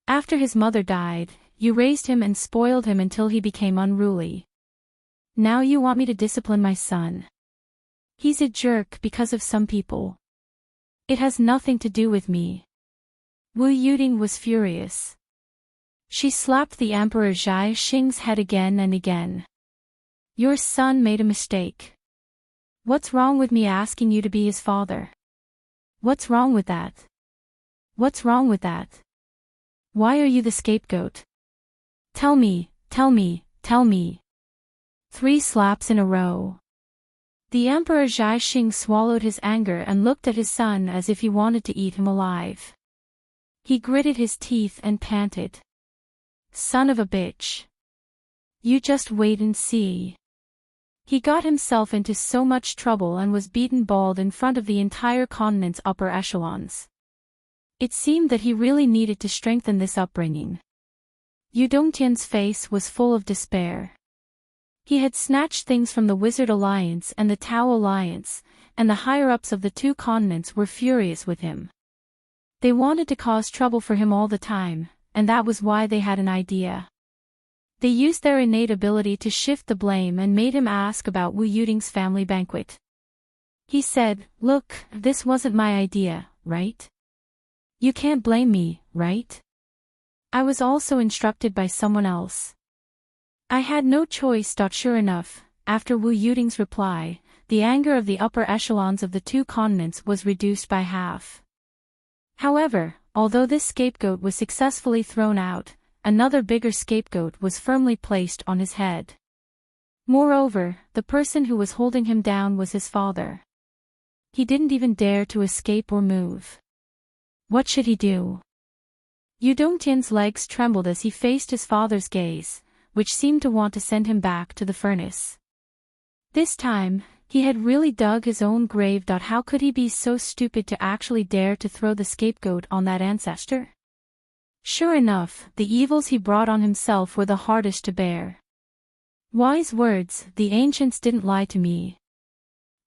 After his mother died, you raised him and spoiled him until he became unruly. Now you want me to discipline my son. He's a jerk because of some people. It has nothing to do with me. Wu Yuding was furious. She slapped the Emperor Zhai Xing's head again and again. Your son made a mistake. What's wrong with me asking you to be his father? What's wrong with that? What's wrong with that? Why are you the scapegoat? Tell me, tell me, tell me. 3 slaps in a row. The Emperor Zhai Xing swallowed his anger and looked at his son as if he wanted to eat him alive. He gritted his teeth and panted. Son of a bitch. You just wait and see. He got himself into so much trouble and was beaten bald in front of the entire continent's upper echelons. It seemed that he really needed to strengthen this upbringing. Yu Dongtian's face was full of despair. He had snatched things from the Wizard Alliance and the Tao Alliance, and the higher-ups of the 2 continents were furious with him. They wanted to cause trouble for him all the time, and that was why they had an idea. They used their innate ability to shift the blame and made him ask about Wu Yuding's family banquet. He said, look, this wasn't my idea, right? You can't blame me, right? I was also instructed by someone else. I had no choice. Sure enough, after Wu Yuding's reply, the anger of the upper echelons of the 2 continents was reduced by half. However, although this scapegoat was successfully thrown out, another bigger scapegoat was firmly placed on his head. Moreover, the person who was holding him down was his father. He didn't even dare to escape or move. What should he do? Yu Dongtian's legs trembled as he faced his father's gaze, which seemed to want to send him back to the furnace. This time, he had really dug his own grave. How could he be so stupid to actually dare to throw the scapegoat on that ancestor? Sure enough, the evils he brought on himself were the hardest to bear. Wise words, the ancients didn't lie to me.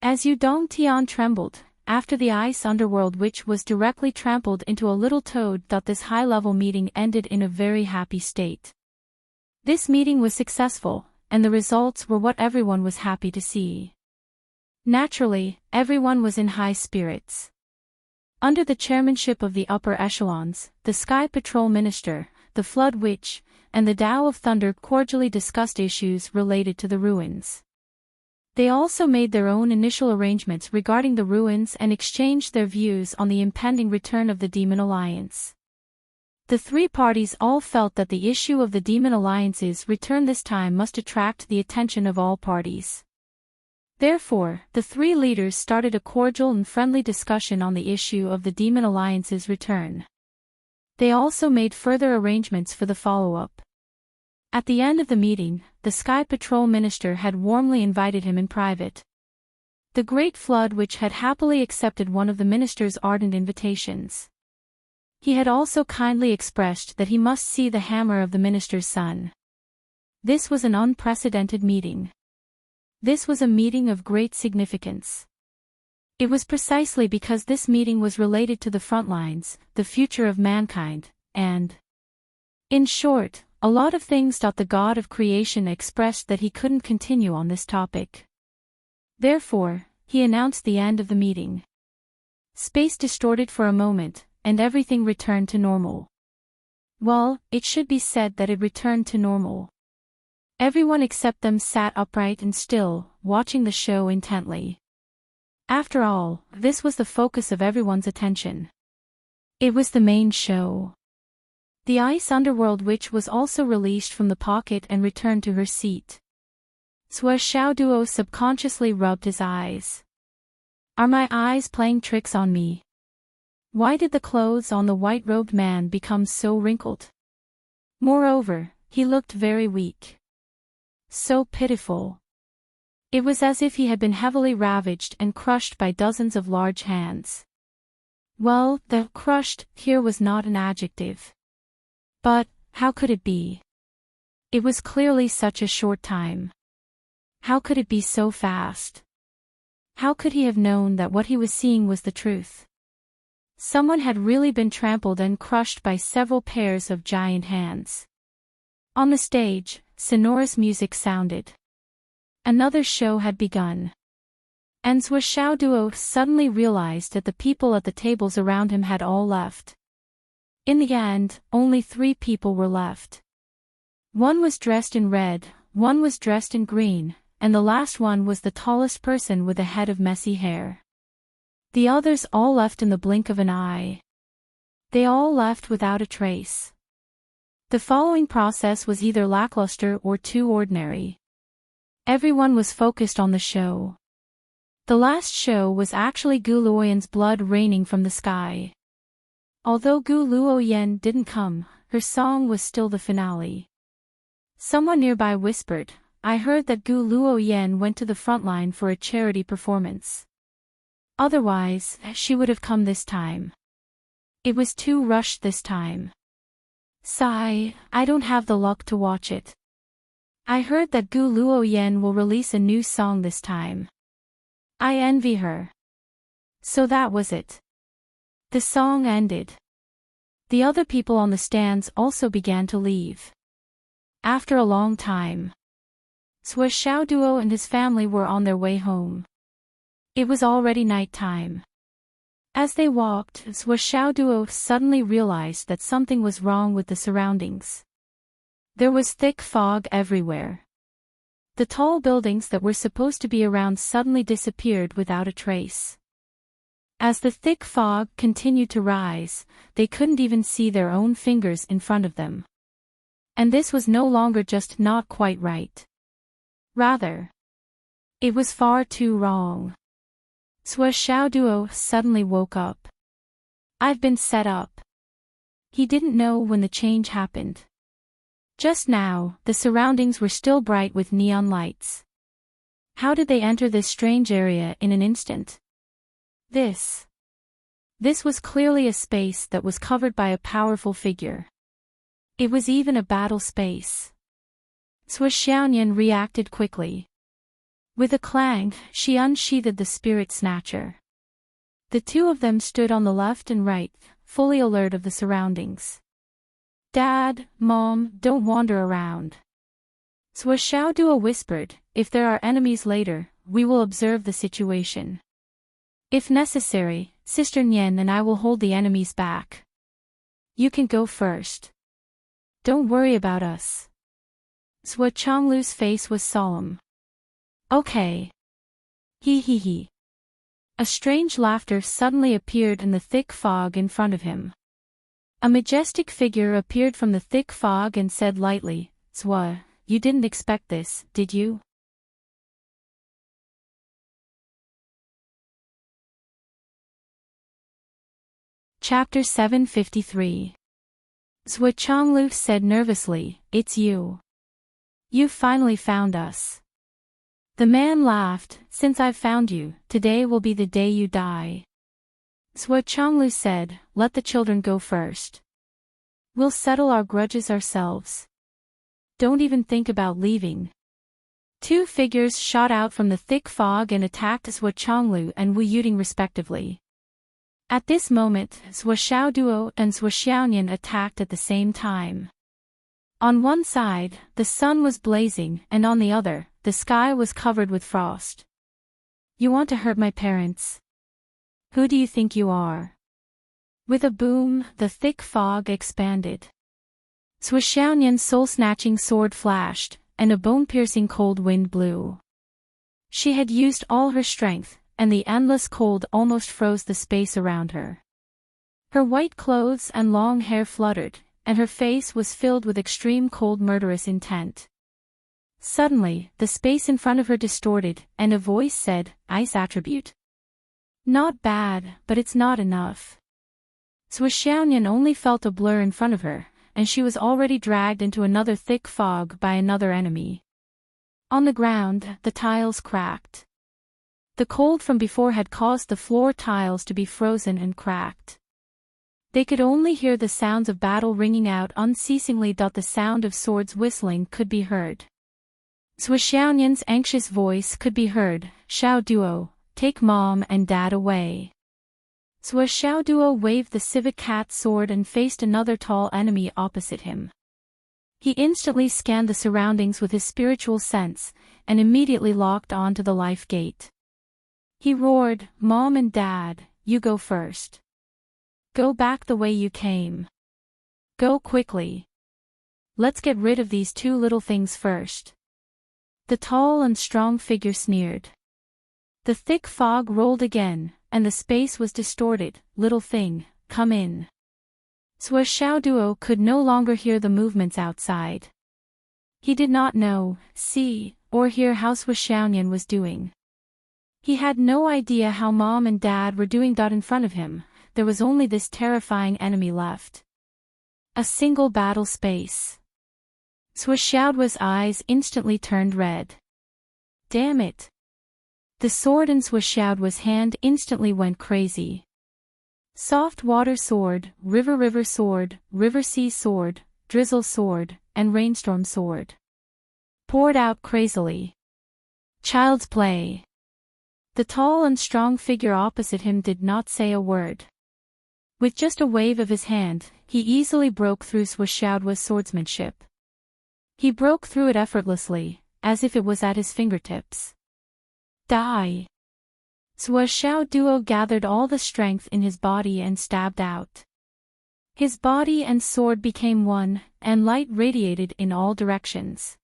As Yu Dongtian trembled, after the ice underworld which was directly trampled into a little toad, this high-level meeting ended in a very happy state. This meeting was successful, and the results were what everyone was happy to see. Naturally, everyone was in high spirits. Under the chairmanship of the upper echelons, the Sky Patrol Minister, the Flood Witch, and the Tao of Thunder cordially discussed issues related to the ruins. They also made their own initial arrangements regarding the ruins and exchanged their views on the impending return of the Demon Alliance. The 3 parties all felt that the issue of the Demon Alliance's return this time must attract the attention of all parties. Therefore, the 3 leaders started a cordial and friendly discussion on the issue of the Demon Alliance's return. They also made further arrangements for the follow-up. At the end of the meeting, the Sky Patrol Minister had warmly invited him in private. The Great Flood Witch had happily accepted one of the minister's ardent invitations. He had also kindly expressed that he must see the hammer of the minister's son. This was an unprecedented meeting. This was a meeting of great significance. It was precisely because this meeting was related to the front lines, the future of mankind, and, in short, a lot of things. The God of creation expressed that he couldn't continue on this topic. Therefore, he announced the end of the meeting. Space distorted for a moment, and everything returned to normal. Well, it should be said that it returned to normal. Everyone except them sat upright and still, watching the show intently. After all, this was the focus of everyone's attention. It was the main show. The ice underworld witch was also released from the pocket and returned to her seat. Xiaoduo subconsciously rubbed his eyes. Are my eyes playing tricks on me? Why did the clothes on the white-robed man become so wrinkled? Moreover, he looked very weak. So pitiful. It was as if he had been heavily ravaged and crushed by dozens of large hands. Well, the crushed here was not an adjective. But, how could it be? It was clearly such a short time. How could it be so fast? How could he have known that what he was seeing was the truth? Someone had really been trampled and crushed by several pairs of giant hands. On the stage, sonorous music sounded. Another show had begun. And Xiaoduo suddenly realized that the people at the tables around him had all left. In the end, only 3 people were left. One was dressed in red, one was dressed in green, and the last one was the tallest person with a head of messy hair. The others all left in the blink of an eye. They all left without a trace. The following process was either lackluster or too ordinary. Everyone was focused on the show. The last show was actually Gu Luoyan's blood raining from the sky. Although Gu Luoyan didn't come, her song was still the finale. Someone nearby whispered, I heard that Gu Luoyan went to the front line for a charity performance. Otherwise, she would have come this time. It was too rushed this time. Sigh, I don't have the luck to watch it. I heard that Gu Luoyan will release a new song this time. I envy her. So that was it. The song ended. The other people on the stands also began to leave. After a long time, Xiaoduo and his family were on their way home. It was already night time. As they walked, Xiaoduo suddenly realized that something was wrong with the surroundings. There was thick fog everywhere. The tall buildings that were supposed to be around suddenly disappeared without a trace. As the thick fog continued to rise, they couldn't even see their own fingers in front of them. And this was no longer just not quite right. Rather, it was far too wrong. Xiaoduo suddenly woke up. I've been set up. He didn't know when the change happened. Just now, the surroundings were still bright with neon lights. How did they enter this strange area in an instant? This was clearly a space that was covered by a powerful figure. It was even a battle space. Xiaoyan reacted quickly. With a clang, she unsheathed the spirit snatcher. The 2 of them stood on the left and right, fully alert of the surroundings. Dad, Mom, don't wander around. Xiaoduo whispered, if there are enemies later, we will observe the situation. If necessary, Sister Nian and I will hold the enemies back. You can go first. Don't worry about us. Changlu's face was solemn. Okay. He. A strange laughter suddenly appeared in the thick fog in front of him. A majestic figure appeared from the thick fog and said lightly, Zwa, you didn't expect this, did you? Chapter 753. Zwa Changlu said nervously, it's you. You finally found us. The man laughed, since I've found you, today will be the day you die. Zwa Changlu said, let the children go first. We'll settle our grudges ourselves. Don't even think about leaving. 2 figures shot out from the thick fog and attacked Zwa Changlu and Wu Yuting respectively. At this moment, Xiaoduo and Xiaoyan attacked at the same time. On one side, the sun was blazing, and on the other, the sky was covered with frost. You want to hurt my parents? Who do you think you are? With a boom, the thick fog expanded. Xiaonian's soul-snatching sword flashed, and a bone-piercing cold wind blew. She had used all her strength, and the endless cold almost froze the space around her. Her white clothes and long hair fluttered, and her face was filled with extreme cold murderous intent. Suddenly, the space in front of her distorted, and a voice said, "Ice attribute? Not bad, but it's not enough." Xiaonian only felt a blur in front of her, and she was already dragged into another thick fog by another enemy. On the ground, the tiles cracked. The cold from before had caused the floor tiles to be frozen and cracked. They could only hear the sounds of battle ringing out unceasingly. The sound of swords whistling could be heard. Xiaonian's anxious voice could be heard, "Xiao Duo, take mom and dad away." Xiao Duo waved the civet cat sword and faced another tall enemy opposite him. He instantly scanned the surroundings with his spiritual sense, and immediately locked onto the life gate. He roared, "Mom and Dad, you go first. Go back the way you came. Go quickly. Let's get rid of these two little things first." The tall and strong figure sneered. The thick fog rolled again, and the space was distorted. "Little thing, come in." Xiao Duo could no longer hear the movements outside. He did not know, see, or hear how Xiaonian was doing. He had no idea how mom and dad were doing. In front of him, there was only this terrifying enemy left. A single battle space. Xiaoduo's eyes instantly turned red. Damn it! The sword in Xiaoduo's hand instantly went crazy. Soft water sword, river sword, river sea sword, drizzle sword, and rainstorm sword poured out crazily. Child's play. The tall and strong figure opposite him did not say a word. With just a wave of his hand, he easily broke through Xiaoduo's swordsmanship. He broke through it effortlessly, as if it was at his fingertips. Die! Xiao Duo gathered all the strength in his body and stabbed out. His body and sword became one, and light radiated in all directions.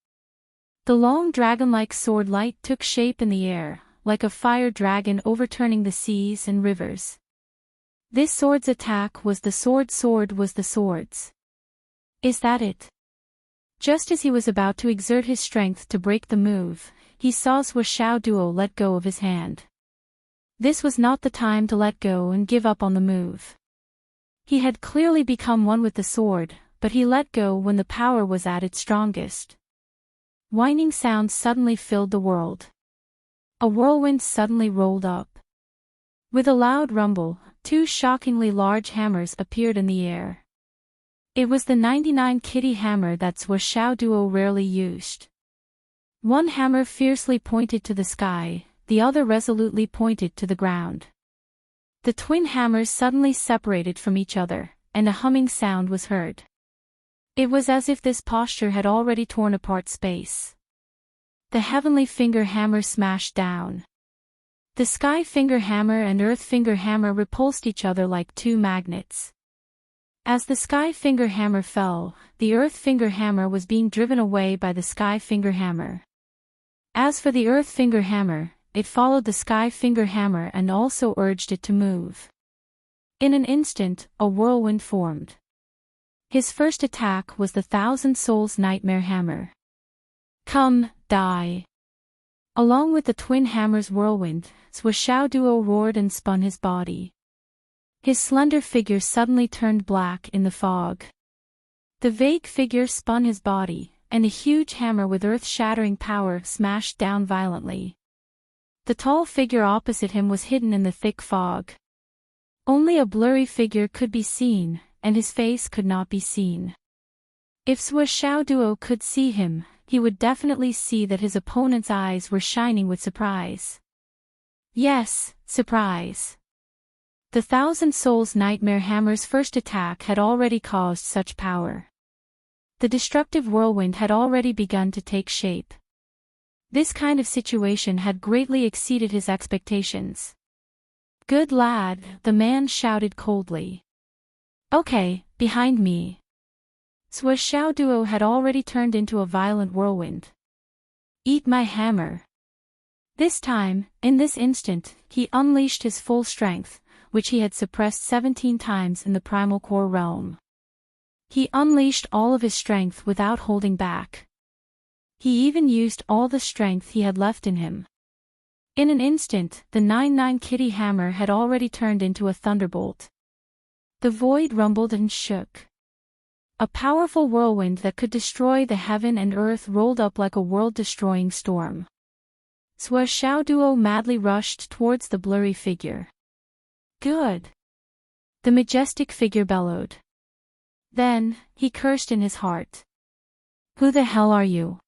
The long dragon-like sword light took shape in the air, like a fire dragon overturning the seas and rivers. This sword's attack was the sword was the sword's. Is that it? Just as he was about to exert his strength to break the move, he saw Xiao Duo let go of his hand. This was not the time to let go and give up on the move. He had clearly become one with the sword, but he let go when the power was at its strongest. Whining sounds suddenly filled the world. A whirlwind suddenly rolled up. With a loud rumble, two shockingly large hammers appeared in the air. It was the 99 kitty hammer that Xiao Duo rarely used. One hammer fiercely pointed to the sky, the other resolutely pointed to the ground. The twin hammers suddenly separated from each other, and a humming sound was heard. It was as if this posture had already torn apart space. The heavenly finger hammer smashed down. The sky finger hammer and earth finger hammer repulsed each other like two magnets. As the sky finger hammer fell, the earth finger hammer was being driven away by the sky finger hammer. As for the earth finger hammer, it followed the sky finger hammer and also urged it to move. In an instant, a whirlwind formed. His first attack was the Thousand Souls Nightmare Hammer. Come, die! Along with the twin hammer's whirlwind, Xiao Duo roared and spun his body. His slender figure suddenly turned black in the fog. The vague figure spun his body, and a huge hammer with earth-shattering power smashed down violently. The tall figure opposite him was hidden in the thick fog. Only a blurry figure could be seen, and his face could not be seen. If Xiao Duo could see him, he would definitely see that his opponent's eyes were shining with surprise. Yes, surprise. The Thousand Souls Nightmare Hammer's first attack had already caused such power. The destructive whirlwind had already begun to take shape. This kind of situation had greatly exceeded his expectations. Good lad, the man shouted coldly. Okay, behind me. Xiao Duo had already turned into a violent whirlwind. Eat my hammer. This time, in this instant, he unleashed his full strength, which he had suppressed 17 times in the primal core realm. He unleashed all of his strength without holding back. He even used all the strength he had left in him. In an instant, the 9-9 kitty hammer had already turned into a thunderbolt. The void rumbled and shook. A powerful whirlwind that could destroy the heaven and earth rolled up like a world-destroying storm. Xiao Duo madly rushed towards the blurry figure. Good! The majestic figure bellowed. Then, he cursed in his heart. Who the hell are you?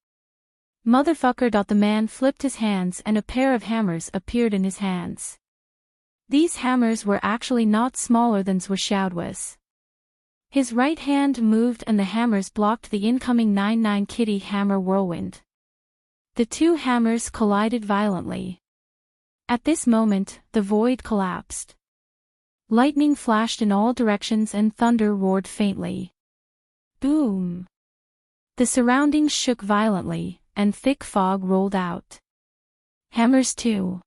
Motherfucker! The man flipped his hands and a pair of hammers appeared in his hands. These hammers were actually not smaller than Xiao Duo's. His right hand moved and the hammers blocked the incoming 9-9 kitty hammer whirlwind. The two hammers collided violently. At this moment, the void collapsed. Lightning flashed in all directions and thunder roared faintly. Boom! The surroundings shook violently, and thick fog rolled out. Hammers too.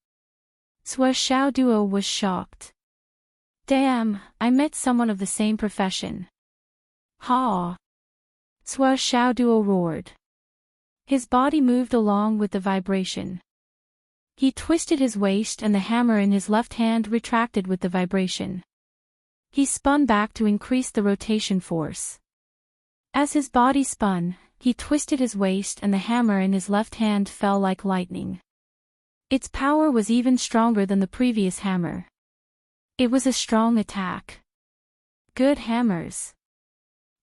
Xiao Duo was shocked. Damn, I met someone of the same profession. Ha! Xiao Duo roared. His body moved along with the vibration. He twisted his waist and the hammer in his left hand retracted with the vibration. He spun back to increase the rotation force. As his body spun, he twisted his waist and the hammer in his left hand fell like lightning. Its power was even stronger than the previous hammer. It was a strong attack. Good hammers.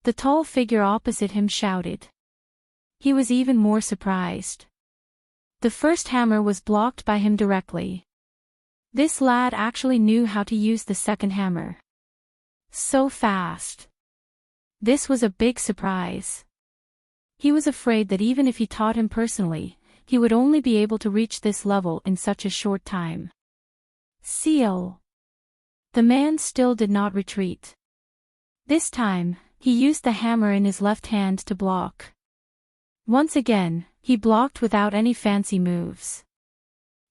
The tall figure opposite him shouted. He was even more surprised. The first hammer was blocked by him directly. This lad actually knew how to use the second hammer. So fast. This was a big surprise. He was afraid that even if he taught him personally, he would only be able to reach this level in such a short time. Seal. The man still did not retreat. This time, he used the hammer in his left hand to block. Once again, he blocked without any fancy moves.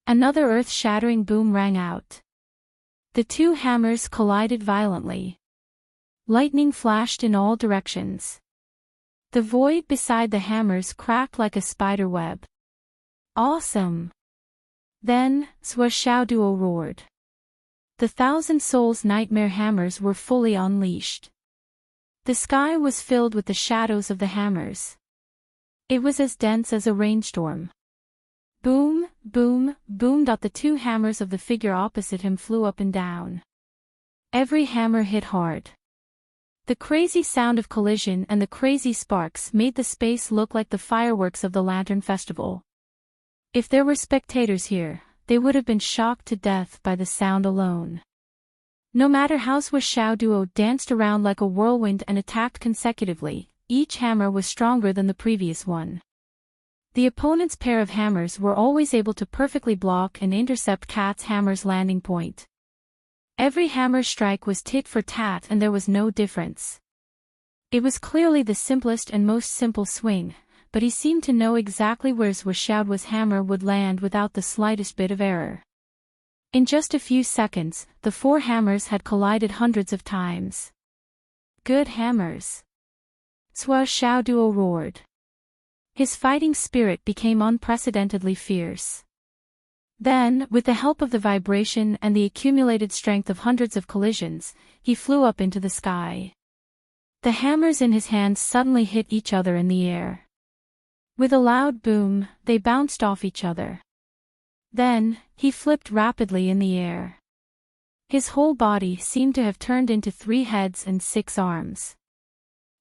Another earth-shattering boom rang out. The two hammers collided violently. Lightning flashed in all directions. The void beside the hammers cracked like a spider web. Awesome! Then, Xiao Duo roared. The 1,000 Souls Nightmare hammers were fully unleashed. The sky was filled with the shadows of the hammers. It was as dense as a rainstorm. Boom, boom, boom. The two hammers of the figure opposite him flew up and down. Every hammer hit hard. The crazy sound of collision and the crazy sparks made the space look like the fireworks of the Lantern Festival. If there were spectators here, they would have been shocked to death by the sound alone. No matter how Xiao Duo danced around like a whirlwind and attacked consecutively, each hammer was stronger than the previous one. The opponent's pair of hammers were always able to perfectly block and intercept Cat's hammer's landing point. Every hammer strike was tit for tat and there was no difference. It was clearly the simplest and most simple swing, but he seemed to know exactly where Xiao Duo's hammer would land without the slightest bit of error. In just a few seconds, the four hammers had collided hundreds of times. Good hammers. Xiao Duo roared. His fighting spirit became unprecedentedly fierce. Then, with the help of the vibration and the accumulated strength of hundreds of collisions, he flew up into the sky. The hammers in his hands suddenly hit each other in the air. With a loud boom, they bounced off each other. Then, he flipped rapidly in the air. His whole body seemed to have turned into 3 heads and 6 arms.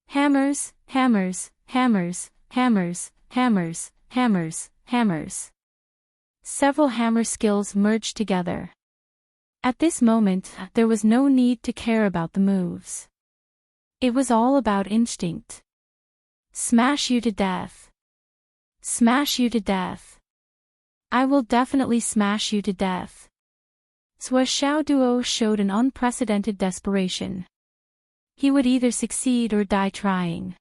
Hammers, hammers, hammers, hammers, hammers, hammers, hammers. Several hammer skills merged together. At this moment, there was no need to care about the moves. It was all about instinct. Smash you to death. Smash you to death. I will definitely smash you to death. Xiao Duo showed an unprecedented desperation. He would either succeed or die trying.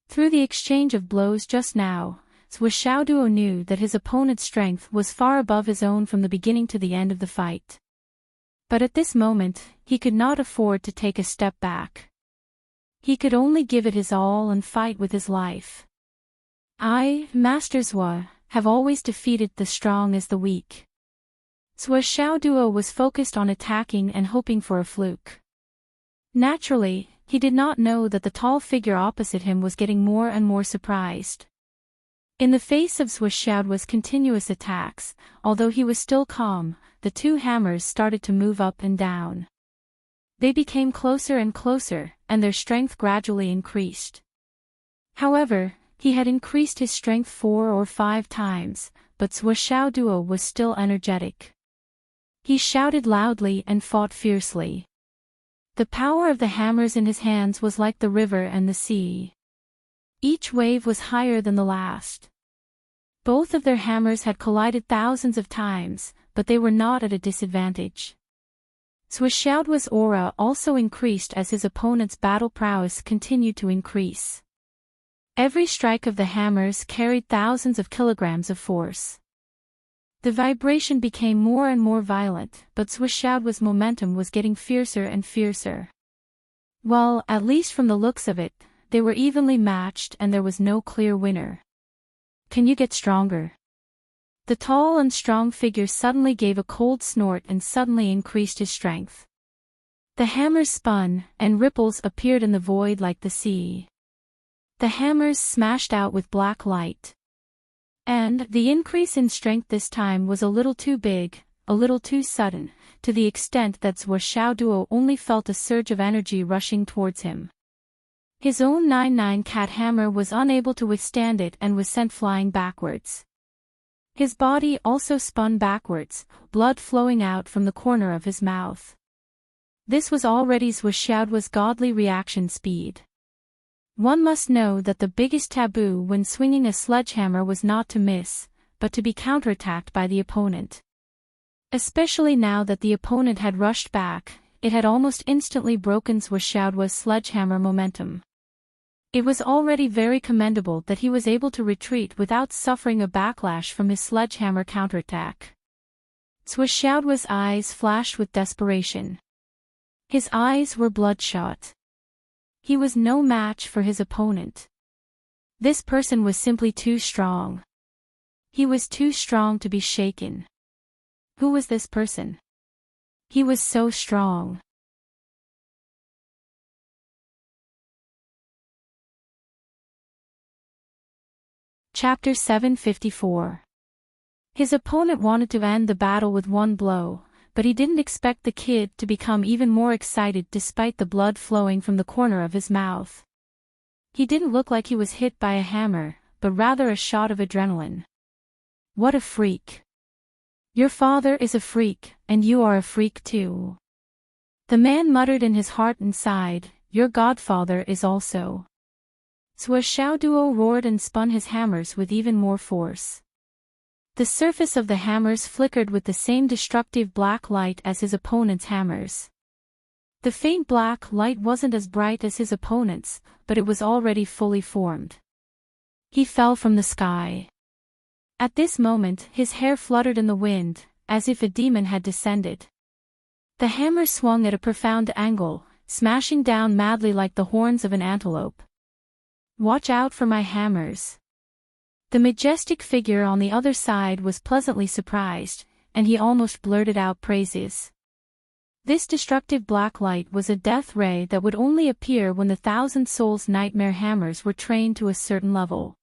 Through the exchange of blows just now, Xiaoduo knew that his opponent's strength was far above his own from the beginning to the end of the fight. But at this moment, he could not afford to take a step back. He could only give it his all and fight with his life. I, Master Zhua, have always defeated the strong as the weak. Xiaoduo was focused on attacking and hoping for a fluke. Naturally, he did not know that the tall figure opposite him was getting more and more surprised. In the face of Xiaoduo's continuous attacks, although he was still calm, the two hammers started to move up and down. They became closer and closer, and their strength gradually increased. However, he had increased his strength 4 or 5 times, but Xiaoduo was still energetic. He shouted loudly and fought fiercely. The power of the hammers in his hands was like the river and the sea. Each wave was higher than the last. Both of their hammers had collided thousands of times, but they were not at a disadvantage. Xiaoduo's aura also increased as his opponent's battle prowess continued to increase. Every strike of the hammers carried thousands of kilograms of force. The vibration became more and more violent, but Xiaoduo's momentum was getting fiercer and fiercer. Well, at least from the looks of it, they were evenly matched and there was no clear winner. Can you get stronger? The tall and strong figure suddenly gave a cold snort and suddenly increased his strength. The hammers spun, and ripples appeared in the void like the sea. The hammers smashed out with black light. And the increase in strength this time was a little too big, a little too sudden, to the extent that Xiaoduo only felt a surge of energy rushing towards him. His own 9-9 cat hammer was unable to withstand it and was sent flying backwards. His body also spun backwards, blood flowing out from the corner of his mouth. This was already Xiaoduo's godly reaction speed. One must know that the biggest taboo when swinging a sledgehammer was not to miss, but to be counterattacked by the opponent. Especially now that the opponent had rushed back, it had almost instantly broken Xiaoduo's sledgehammer momentum. It was already very commendable that he was able to retreat without suffering a backlash from his sledgehammer counterattack. Xiaoduo's eyes flashed with desperation. His eyes were bloodshot. He was no match for his opponent. This person was simply too strong. He was too strong to be shaken. Who was this person? He was so strong. Chapter 754. His opponent wanted to end the battle with one blow, but he didn't expect the kid to become even more excited despite the blood flowing from the corner of his mouth. He didn't look like he was hit by a hammer, but rather a shot of adrenaline. What a freak. Your father is a freak, and you are a freak too. The man muttered in his heart and sighed, your godfather is also. Xiaoduo roared and spun his hammers with even more force. The surface of the hammers flickered with the same destructive black light as his opponent's hammers. The faint black light wasn't as bright as his opponent's, but it was already fully formed. He fell from the sky. At this moment, his hair fluttered in the wind, as if a demon had descended. The hammer swung at a profound angle, smashing down madly like the horns of an antelope. Watch out for my hammers. The majestic figure on the other side was pleasantly surprised, and he almost blurted out praises. This destructive black light was a death ray that would only appear when the Thousand Souls nightmare hammers were trained to a certain level.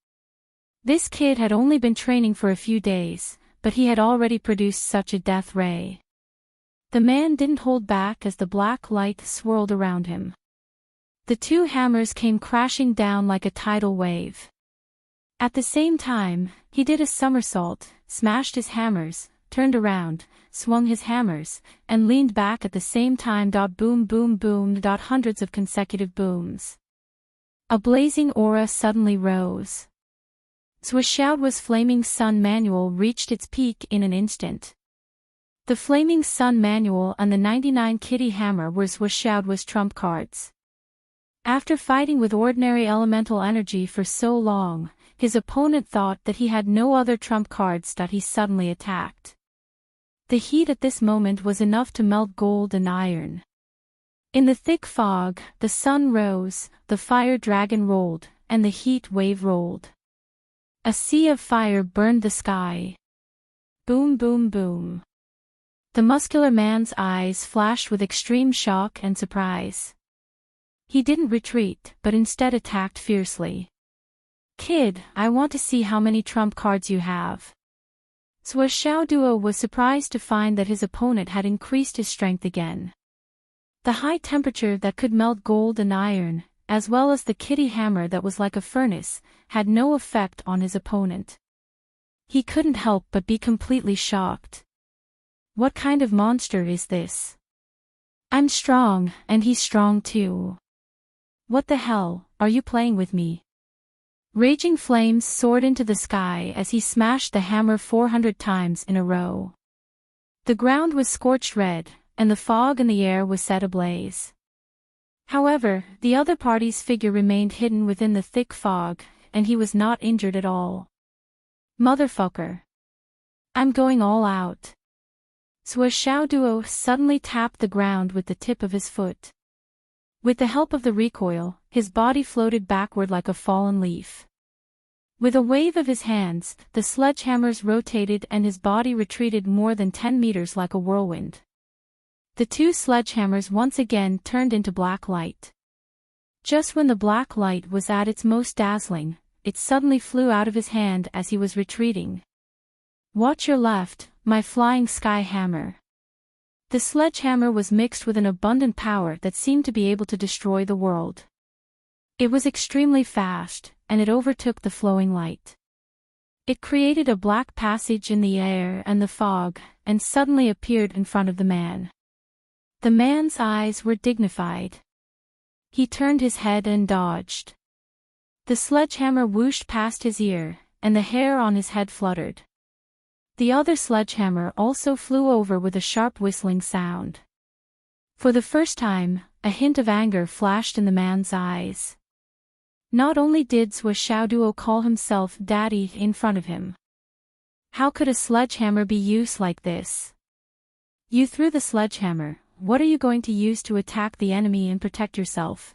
This kid had only been training for a few days, but he had already produced such a death ray. The man didn't hold back as the black light swirled around him. The two hammers came crashing down like a tidal wave. At the same time, he did a somersault, smashed his hammers, turned around, swung his hammers, and leaned back at the same time. Boom boom boom. Hundreds of consecutive booms. A blazing aura suddenly rose. Xiaoduo's Flaming Sun Manual reached its peak in an instant. The Flaming Sun Manual and the 99 Kitty Hammer were Xiaoduo's trump cards. After fighting with ordinary elemental energy for so long, his opponent thought that he had no other trump cards that he suddenly attacked. The heat at this moment was enough to melt gold and iron. In the thick fog, the sun rose, the fire dragon rolled, and the heat wave rolled. A sea of fire burned the sky. Boom, boom, boom. The muscular man's eyes flashed with extreme shock and surprise. He didn't retreat, but instead attacked fiercely. "Kid, I want to see how many trump cards you have." Xiaoduo was surprised to find that his opponent had increased his strength again. The high temperature that could melt gold and iron, as well as the kitty hammer that was like a furnace, had no effect on his opponent. He couldn't help but be completely shocked. What kind of monster is this? I'm strong, and he's strong too. What the hell, are you playing with me? Raging flames soared into the sky as he smashed the hammer 400 times in a row. The ground was scorched red, and the fog in the air was set ablaze. However, the other party's figure remained hidden within the thick fog, and he was not injured at all. Motherfucker. I'm going all out. Xiaoduo suddenly tapped the ground with the tip of his foot. With the help of the recoil, his body floated backward like a fallen leaf. With a wave of his hands, the sledgehammers rotated and his body retreated more than 10 meters like a whirlwind. The two sledgehammers once again turned into black light. Just when the black light was at its most dazzling, it suddenly flew out of his hand as he was retreating. Watch your left, my flying sky hammer. The sledgehammer was mixed with an abundant power that seemed to be able to destroy the world. It was extremely fast, and it overtook the flowing light. It created a black passage in the air and the fog, and suddenly appeared in front of the man. The man's eyes were dignified. He turned his head and dodged. The sledgehammer whooshed past his ear, and the hair on his head fluttered. The other sledgehammer also flew over with a sharp whistling sound. For the first time, a hint of anger flashed in the man's eyes. Not only did Xiaoduo call himself daddy in front of him. How could a sledgehammer be used like this? You threw the sledgehammer, what are you going to use to attack the enemy and protect yourself?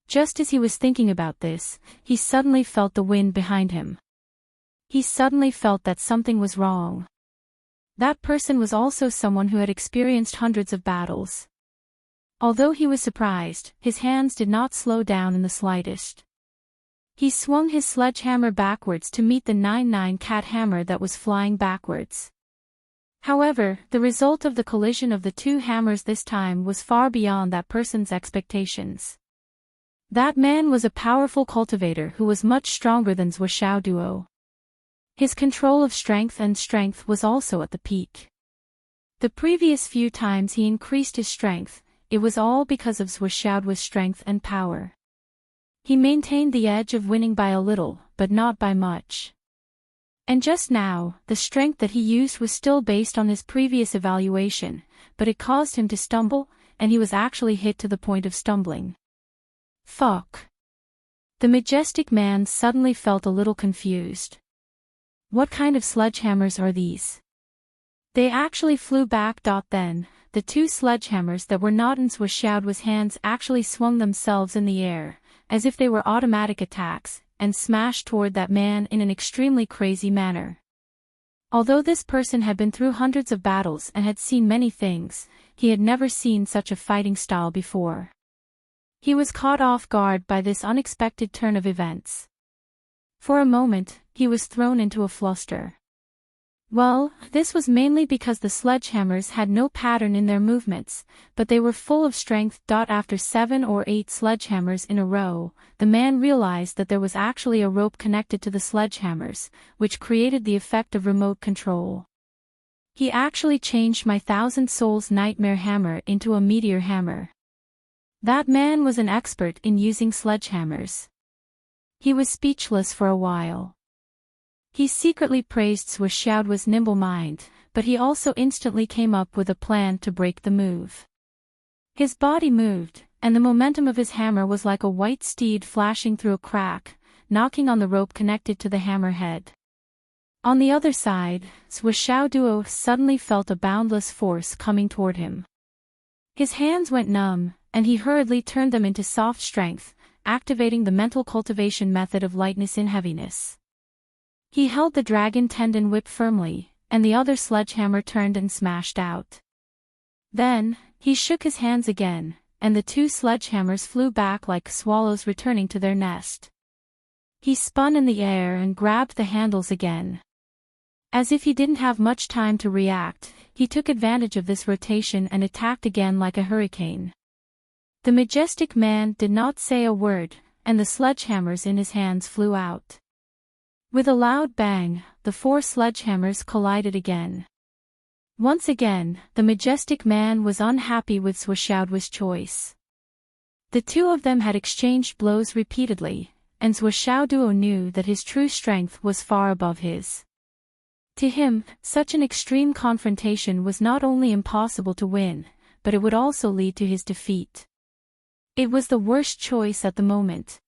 Just as he was thinking about this, he suddenly felt the wind behind him. He suddenly felt that something was wrong. That person was also someone who had experienced hundreds of battles. Although he was surprised, his hands did not slow down in the slightest. He swung his sledgehammer backwards to meet the 9-9 cat hammer that was flying backwards. However, the result of the collision of the two hammers this time was far beyond that person's expectations. That man was a powerful cultivator who was much stronger than Xiaoduo. His control of strength was also at the peak. The previous few times he increased his strength, it was all because of Xiaoduo's strength and power. He maintained the edge of winning by a little, but not by much. And just now, the strength that he used was still based on his previous evaluation, but it caused him to stumble, and he was actually hit to the point of stumbling. Fuck. The majestic man suddenly felt a little confused. What kind of sledgehammers are these? They actually flew back. Then, the two sledgehammers that were not in Xiaoduo's hands actually swung themselves in the air, as if they were automatic attacks, and smashed toward that man in an extremely crazy manner. Although this person had been through hundreds of battles and had seen many things, he had never seen such a fighting style before. He was caught off guard by this unexpected turn of events. For a moment, he was thrown into a fluster. Well, this was mainly because the sledgehammers had no pattern in their movements, but they were full of strength. After 7 or 8 sledgehammers in a row, the man realized that there was actually a rope connected to the sledgehammers, which created the effect of remote control. He actually changed my 1,000 Souls Nightmare Hammer into a Meteor Hammer. That man was an expert in using sledgehammers. He was speechless for a while. He secretly praised Xiaoduo's nimble mind, but he also instantly came up with a plan to break the move. His body moved, and the momentum of his hammer was like a white steed flashing through a crack, knocking on the rope connected to the hammerhead. On the other side, Xiaoduo suddenly felt a boundless force coming toward him. His hands went numb, and he hurriedly turned them into soft strength, activating the mental cultivation method of lightness in heaviness. He held the dragon tendon whip firmly, and the other sledgehammer turned and smashed out. Then, he shook his hands again, and the two sledgehammers flew back like swallows returning to their nest. He spun in the air and grabbed the handles again. As if he didn't have much time to react, he took advantage of this rotation and attacked again like a hurricane. The majestic man did not say a word, and the sledgehammers in his hands flew out. With a loud bang, the four sledgehammers collided again. Once again, the majestic man was unhappy with Xiaoduo's choice. The two of them had exchanged blows repeatedly, and Xiaoduo knew that his true strength was far above his. To him, such an extreme confrontation was not only impossible to win, but it would also lead to his defeat. It was the worst choice at the moment.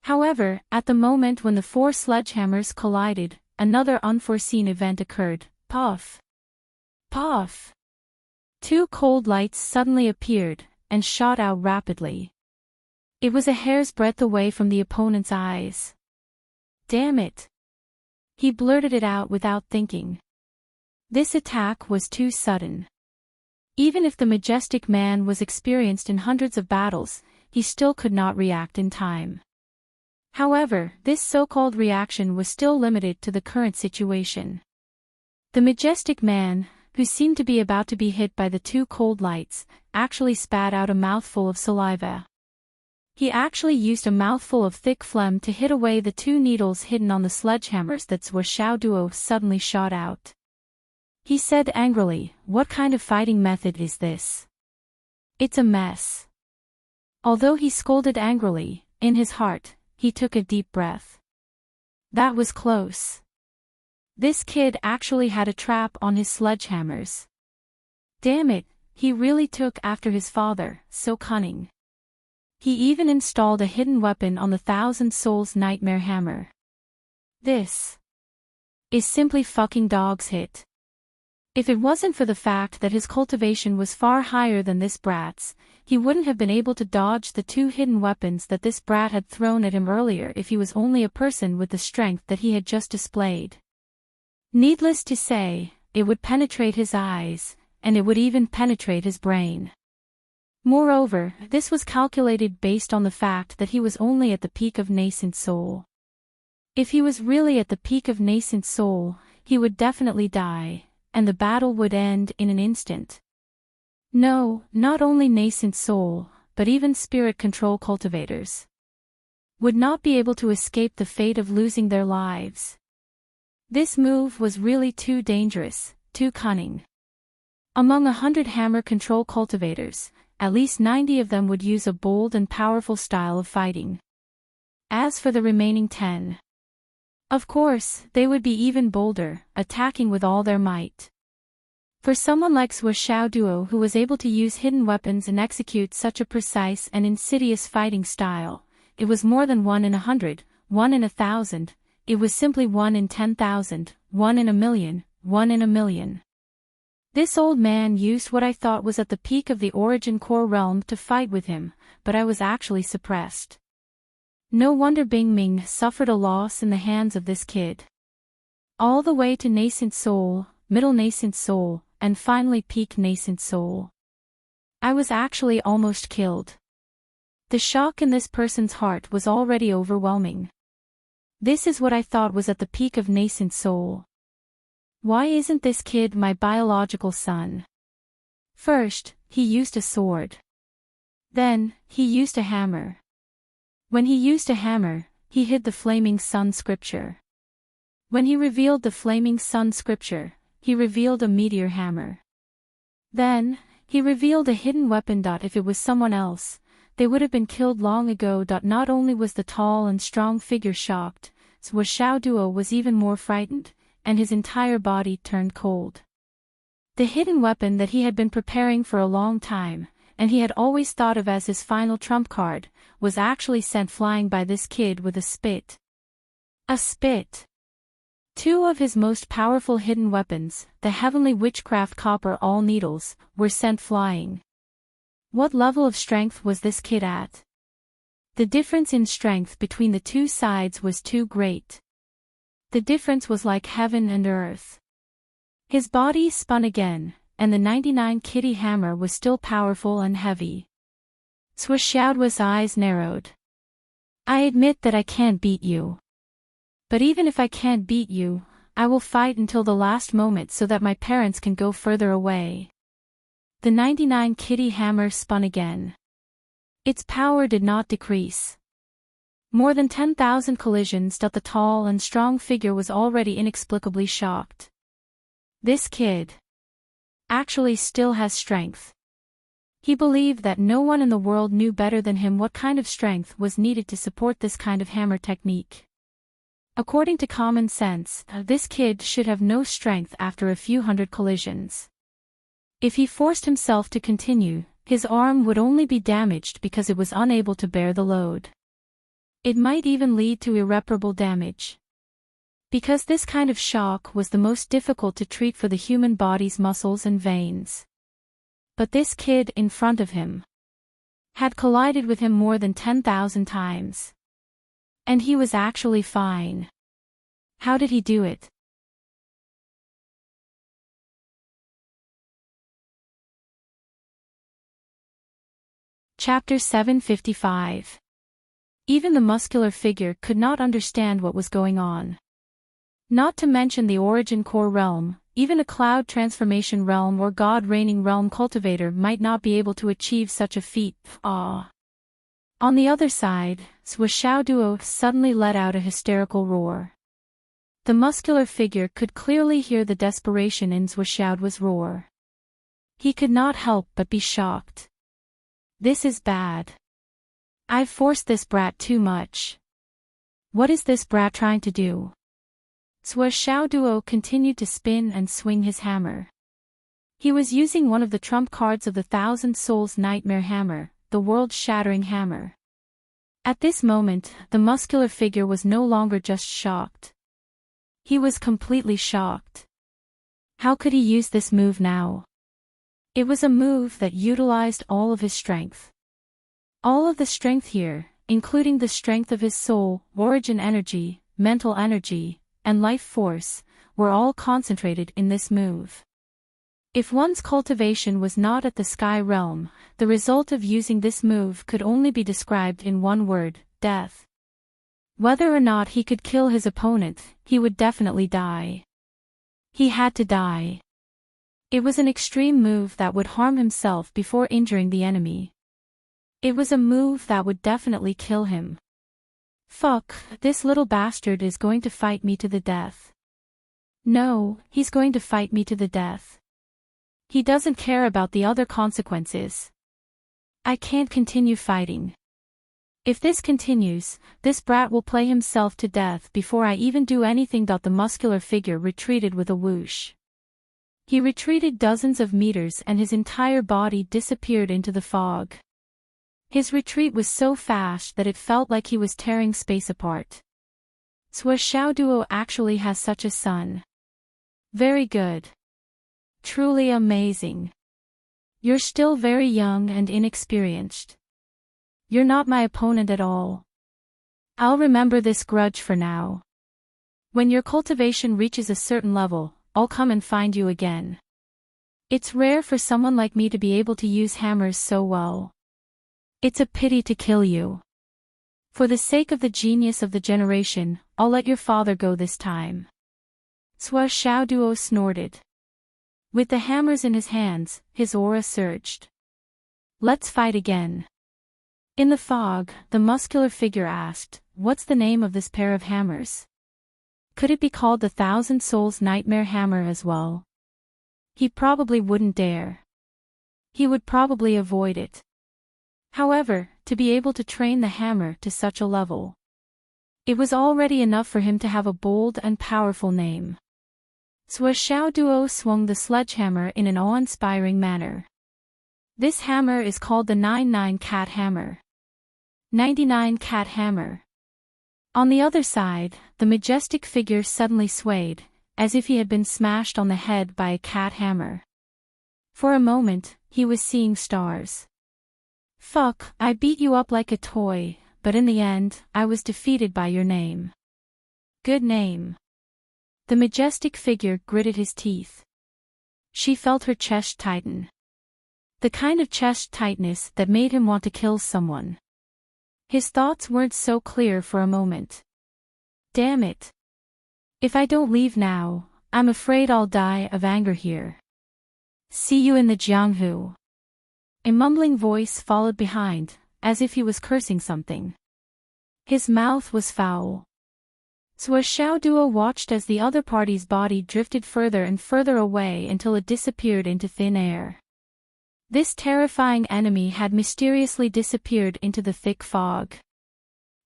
However, at the moment when the four sledgehammers collided, another unforeseen event occurred. Puff! Puff! Two cold lights suddenly appeared, and shot out rapidly. It was a hair's breadth away from the opponent's eyes. Damn it! He blurted it out without thinking. This attack was too sudden. Even if the majestic man was experienced in hundreds of battles, he still could not react in time. However, this so-called reaction was still limited to the current situation. The majestic man, who seemed to be about to be hit by the two cold lights, actually spat out a mouthful of saliva. He actually used a mouthful of thick phlegm to hit away the two needles hidden on the sledgehammers that Xiaoduo suddenly shot out. He said angrily, "What kind of fighting method is this? It's a mess." Although he scolded angrily, in his heart, he took a deep breath. That was close. This kid actually had a trap on his sledgehammers. Damn it, he really took after his father, so cunning. He even installed a hidden weapon on the Thousand Souls Nightmare Hammer. This is simply fucking dog's hit. If it wasn't for the fact that his cultivation was far higher than this brat's, he wouldn't have been able to dodge the two hidden weapons that this brat had thrown at him earlier if he was only a person with the strength that he had just displayed. Needless to say, it would penetrate his eyes, and it would even penetrate his brain. Moreover, this was calculated based on the fact that he was only at the peak of nascent soul. If he was really at the peak of nascent soul, he would definitely die, and the battle would end in an instant. No, not only nascent soul, but even spirit control cultivators would not be able to escape the fate of losing their lives. This move was really too dangerous, too cunning. Among 100 hammer control cultivators, at least 90 of them would use a bold and powerful style of fighting. As for the remaining 10, of course, they would be even bolder, attacking with all their might. For someone like Xiaoduo who was able to use hidden weapons and execute such a precise and insidious fighting style, it was more than 1 in 100, 1 in 1,000, it was simply 1 in 10,000, 1 in 1,000,000, 1 in 1,000,000. This old man used what I thought was at the peak of the origin core realm to fight with him, but I was actually suppressed. No wonder Bing Ming suffered a loss in the hands of this kid. All the way to nascent soul, middle nascent soul, and finally peak nascent soul. I was actually almost killed. The shock in this person's heart was already overwhelming. This is what I thought was at the peak of nascent soul. Why isn't this kid my biological son? First, he used a sword. Then, he used a hammer. When he used a hammer, he hid the Flaming Sun scripture. When he revealed the Flaming Sun scripture, he revealed a meteor hammer. Then, he revealed a hidden weapon. If it was someone else, they would have been killed long ago. Not only was the tall and strong figure shocked, Xiaoduo was even more frightened, and his entire body turned cold. The hidden weapon that he had been preparing for a long time, and he had always thought of as his final trump card, was actually sent flying by this kid with a spit. A spit. Two of his most powerful hidden weapons, the heavenly witchcraft copper all needles, were sent flying. What level of strength was this kid at? The difference in strength between the two sides was too great. The difference was like heaven and earth. His body spun again, and the 99 kitty hammer was still powerful and heavy. Swishaoduo's eyes narrowed. I admit that I can't beat you. But even if I can't beat you, I will fight until the last moment so that my parents can go further away. The 99 kitty hammer spun again. Its power did not decrease. More than 10,000 collisions dealt the tall and strong figure was already inexplicably shocked. This kid actually still has strength. He believed that no one in the world knew better than him what kind of strength was needed to support this kind of hammer technique. According to common sense, this kid should have no strength after a few hundred collisions. If he forced himself to continue, his arm would only be damaged because it was unable to bear the load. It might even lead to irreparable damage. Because this kind of shock was the most difficult to treat for the human body's muscles and veins. But this kid in front of him had collided with him more than 10,000 times. And he was actually fine. How did he do it? Chapter 755. Even the muscular figure could not understand what was going on. Not to mention the origin core realm, even a cloud transformation realm or god reigning realm cultivator might not be able to achieve such a feat. On the other side, Swishaoduo suddenly let out a hysterical roar. The muscular figure could clearly hear the desperation in Swishaoduo's roar. He could not help but be shocked. This is bad. I've forced this brat too much. What is this brat trying to do? Swishaoduo continued to spin and swing his hammer. He was using one of the trump cards of the Thousand Souls Nightmare Hammer, the world-shattering hammer. At this moment, the muscular figure was no longer just shocked. He was completely shocked. How could he use this move now? It was a move that utilized all of his strength. All of the strength here, including the strength of his soul, origin energy, mental energy, and life force, were all concentrated in this move. If one's cultivation was not at the sky realm, the result of using this move could only be described in one word: death. Whether or not he could kill his opponent, he would definitely die. He had to die. It was an extreme move that would harm himself before injuring the enemy. It was a move that would definitely kill him. Fuck, this little bastard is going to fight me to the death. No, he's going to fight me to the death. He doesn't care about the other consequences. I can't continue fighting. If this continues, this brat will play himself to death before I even do anything. The muscular figure retreated with a whoosh. He retreated dozens of meters and his entire body disappeared into the fog. His retreat was so fast that it felt like he was tearing space apart. Swishaoduo actually has such a son. Very good. Truly amazing. You're still very young and inexperienced. You're not my opponent at all. I'll remember this grudge for now. When your cultivation reaches a certain level, I'll come and find you again. It's rare for someone like me to be able to use hammers so well. It's a pity to kill you. For the sake of the genius of the generation, I'll let your father go this time. Swishaoduo snorted. With the hammers in his hands, his aura surged. Let's fight again. In the fog, the muscular figure asked, what's the name of this pair of hammers? Could it be called the Thousand Souls Nightmare Hammer as well? He probably wouldn't dare. He would probably avoid it. However, to be able to train the hammer to such a level, it was already enough for him to have a bold and powerful name. Swishaoduo swung the sledgehammer in an awe-inspiring manner. This hammer is called the 99 cat hammer. 99 cat hammer. On the other side, the majestic figure suddenly swayed, as if he had been smashed on the head by a cat hammer. For a moment, he was seeing stars. Fuck, I beat you up like a toy, but in the end, I was defeated by your name. Good name. The majestic figure gritted his teeth. She felt her chest tighten. The kind of chest tightness that made him want to kill someone. His thoughts weren't so clear for a moment. Damn it. If I don't leave now, I'm afraid I'll die of anger here. See you in the Jianghu. A mumbling voice followed behind, as if he was cursing something. His mouth was foul. Xiao Duo watched as the other party's body drifted further and further away until it disappeared into thin air. This terrifying enemy had mysteriously disappeared into the thick fog.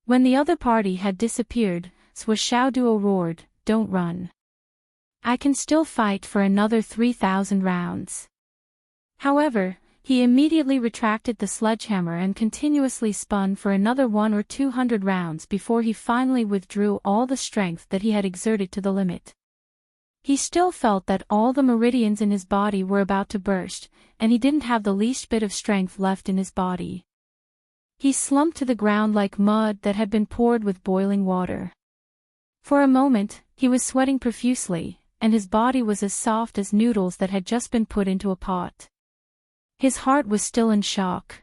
When the other party had disappeared, Xiao Duo roared, "Don't run. I can still fight for another 3,000 rounds." However, he immediately retracted the sledgehammer and continuously spun for another 100 or 200 rounds before he finally withdrew all the strength that he had exerted to the limit. He still felt that all the meridians in his body were about to burst, and he didn't have the least bit of strength left in his body. He slumped to the ground like mud that had been poured with boiling water. For a moment, he was sweating profusely, and his body was as soft as noodles that had just been put into a pot. His heart was still in shock.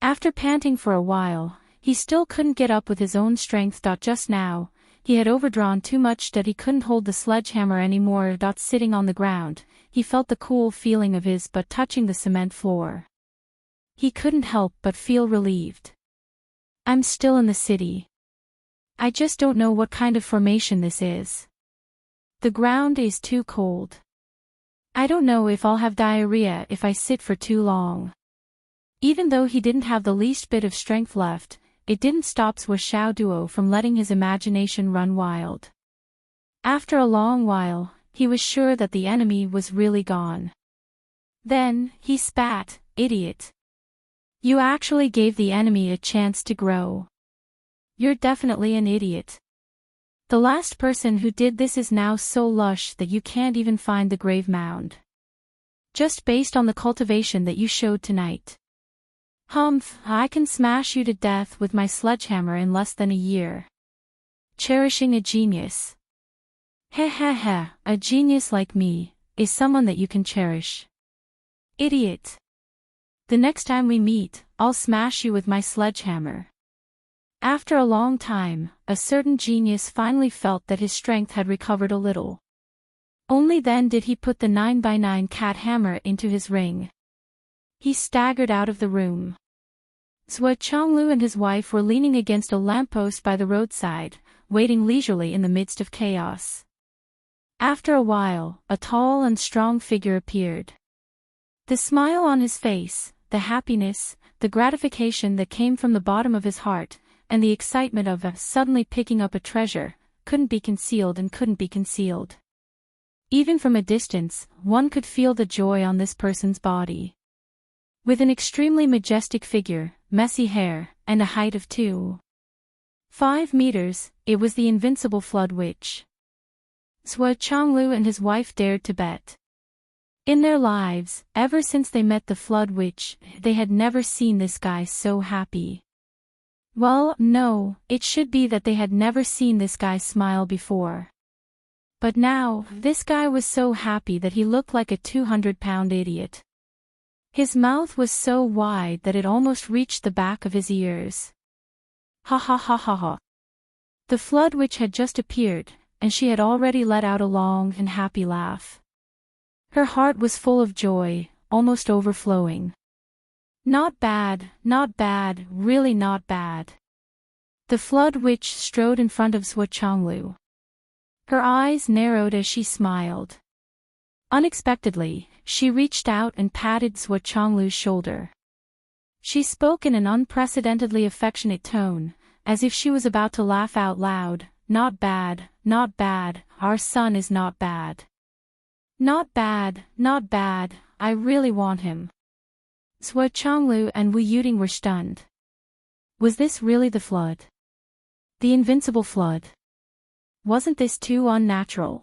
After panting for a while, he still couldn't get up with his own strength. Just now, he had overdrawn too much that he couldn't hold the sledgehammer anymore. Sitting on the ground, he felt the cool feeling of his butt touching the cement floor. He couldn't help but feel relieved. I'm still in the city. I just don't know what kind of formation this is. The ground is too cold. I don't know if I'll have diarrhea if I sit for too long. Even though he didn't have the least bit of strength left, it didn't stop Xiao Duo from letting his imagination run wild. After a long while, he was sure that the enemy was really gone. Then, he spat, "Idiot. You actually gave the enemy a chance to grow. You're definitely an idiot. The last person who did this is now so lush that you can't even find the grave mound. Just based on the cultivation that you showed tonight. Humph, I can smash you to death with my sledgehammer in less than a year. Cherishing a genius. Heh heh heh, a genius like me, is someone that you can cherish. Idiot. The next time we meet, I'll smash you with my sledgehammer." After a long time, a certain genius finally felt that his strength had recovered a little. Only then did he put the 9x9 cat hammer into his ring. He staggered out of the room. Zhou Chonglu and his wife were leaning against a lamppost by the roadside, waiting leisurely in the midst of chaos. After a while, a tall and strong figure appeared. The smile on his face, the happiness, the gratification that came from the bottom of his heart, and the excitement of suddenly picking up a treasure, couldn't be concealed and couldn't be concealed. Even from a distance, one could feel the joy on this person's body. With an extremely majestic figure, messy hair, and a height of 2.5 meters, it was the invincible Flood Witch. Zhou Chonglu and his wife dared to bet. In their lives, ever since they met the Flood Witch, they had never seen this guy so happy. Well, no, it should be that they had never seen this guy smile before. But now, this guy was so happy that he looked like a 200-pound idiot. His mouth was so wide that it almost reached the back of his ears. Ha ha ha ha ha. The Flood Witch had just appeared, and she had already let out a long and happy laugh. Her heart was full of joy, almost overflowing. Not bad, really not bad. The Flood Witch strode in front of Zhou Chonglu. Her eyes narrowed as she smiled. Unexpectedly, she reached out and patted Zhou Chonglu's shoulder. She spoke in an unprecedentedly affectionate tone, as if she was about to laugh out loud. Not bad, our son is not bad. Not bad, I really want him. Zhuo Chonglu and Wu Yuting were stunned. Was this really the flood? The invincible flood? Wasn't this too unnatural?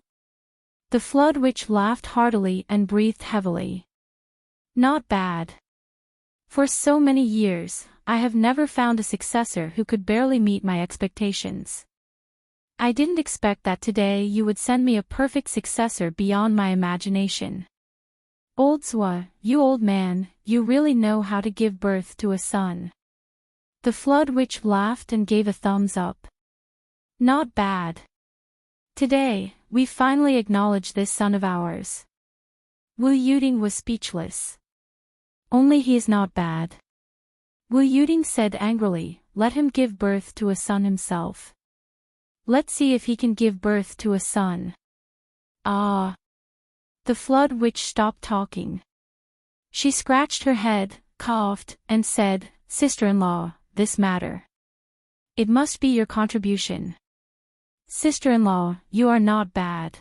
The flood witch laughed heartily and breathed heavily. Not bad. For so many years, I have never found a successor who could barely meet my expectations. I didn't expect that today you would send me a perfect successor beyond my imagination. Old Zhuo, you old man, you really know how to give birth to a son. The flood witch laughed and gave a thumbs up. Not bad. Today, we finally acknowledge this son of ours. Wu Yuting was speechless. Only he is not bad. Wu Yuting said angrily, let him give birth to a son himself. Let's see if he can give birth to a son. Ah. The flood witch stopped talking. She scratched her head, coughed, and said, Sister-in-law, this matter. It must be your contribution. Sister-in-law, you are not bad.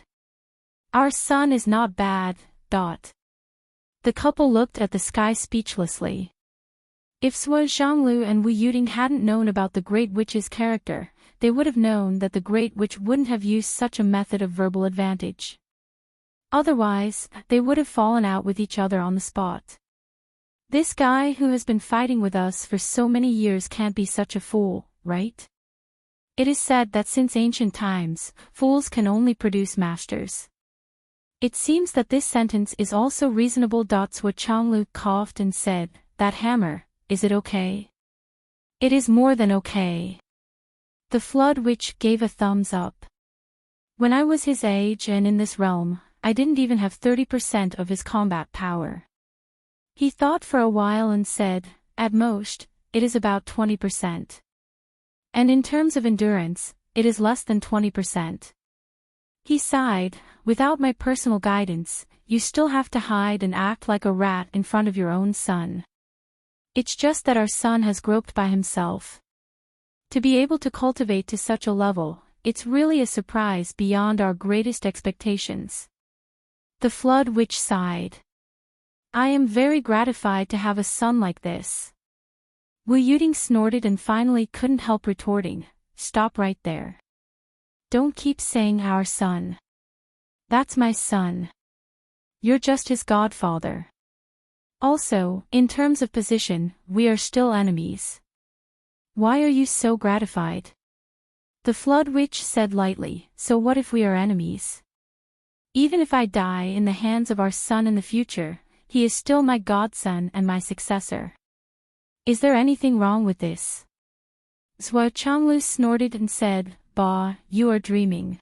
Our son is not bad. The couple looked at the sky speechlessly. If Zhuo Zhonglu and Wu Yuting hadn't known about the Great Witch's character, they would have known that the Great Witch wouldn't have used such a method of verbal advantage. Otherwise, they would have fallen out with each other on the spot. This guy who has been fighting with us for so many years can't be such a fool, right? It is said that since ancient times, fools can only produce masters. It seems that this sentence is also reasonable. Zhuo Chonglu coughed and said, that hammer, is it okay? It is more than okay. The flood witch gave a thumbs up. When I was his age and in this realm, I didn't even have 30% of his combat power. He thought for a while and said, at most, it is about 20%. And in terms of endurance, it is less than 20%. He sighed, without my personal guidance, you still have to hide and act like a rat in front of your own son. It's just that our son has groped by himself. To be able to cultivate to such a level, it's really a surprise beyond our greatest expectations. The flood witch sighed. I am very gratified to have a son like this. Wu Yuting snorted and finally couldn't help retorting, stop right there. Don't keep saying our son. That's my son. You're just his godfather. Also, in terms of position, we are still enemies. Why are you so gratified? The flood witch said lightly, so what if we are enemies? Even if I die in the hands of our son in the future, he is still my godson and my successor. Is there anything wrong with this? Zhuo Chonglu snorted and said, Bah, you are dreaming.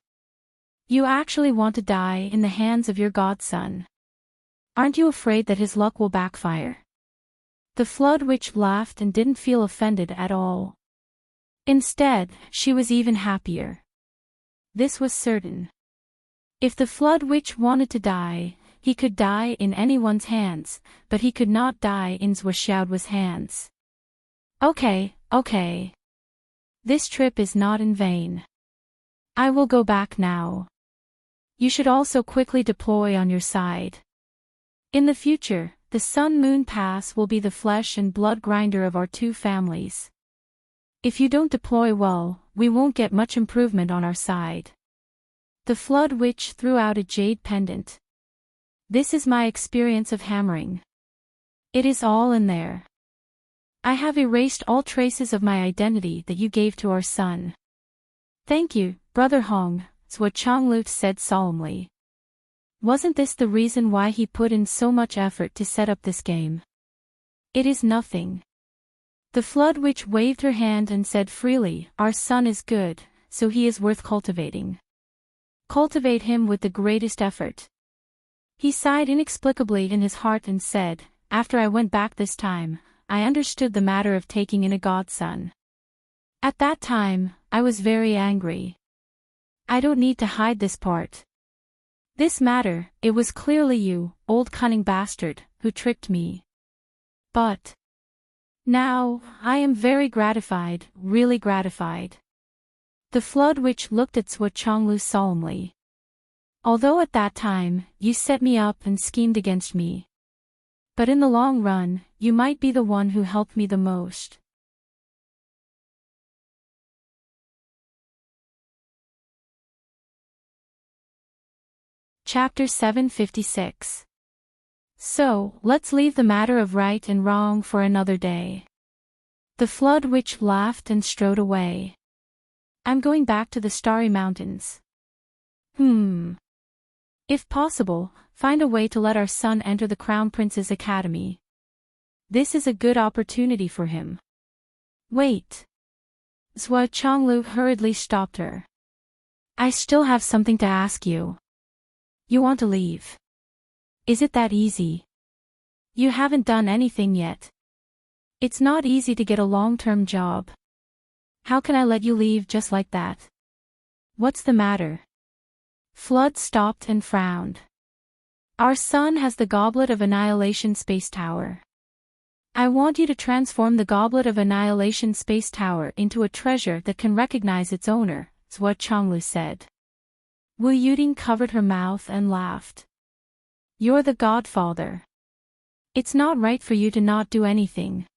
You actually want to die in the hands of your godson. Aren't you afraid that his luck will backfire? The flood witch laughed and didn't feel offended at all. Instead, she was even happier. This was certain. If the flood witch wanted to die, he could die in anyone's hands, but he could not die in Zhuo Xiaoduo's hands. Okay. This trip is not in vain. I will go back now. You should also quickly deploy on your side. In the future, the Sun-Moon Pass will be the flesh and blood grinder of our two families. If you don't deploy well, we won't get much improvement on our side. The flood witch threw out a jade pendant. This is my experience of hammering. It is all in there. I have erased all traces of my identity that you gave to our son. Thank you, Brother Hong, Zhuo Chonglu said solemnly. Wasn't this the reason why he put in so much effort to set up this game? It is nothing. The flood witch waved her hand and said freely, our son is good, so he is worth cultivating. Cultivate him with the greatest effort. He sighed inexplicably in his heart and said, after I went back this time, I understood the matter of taking in a godson. At that time, I was very angry. I don't need to hide this part. This matter, it was clearly you, old cunning bastard, who tricked me. But now, I am very gratified, really gratified. The flood witch looked at Zhuo Chonglu solemnly. Although at that time, you set me up and schemed against me. But in the long run, you might be the one who helped me the most. Chapter 756. So, let's leave the matter of right and wrong for another day. The Flood Witch laughed and strode away. I'm going back to the Starry Mountains. If possible, find a way to let our son enter the Crown Prince's Academy. This is a good opportunity for him. Wait. Zhua Chonglu hurriedly stopped her. I still have something to ask you. You want to leave? Is it that easy? You haven't done anything yet. It's not easy to get a long-term job. How can I let you leave just like that? What's the matter? Flood stopped and frowned. Our son has the Goblet of Annihilation Space Tower. I want you to transform the Goblet of Annihilation Space Tower into a treasure that can recognize its owner, Zhua Chonglu said. Wu Yuding covered her mouth and laughed. You're the godfather. It's not right for you to not do anything.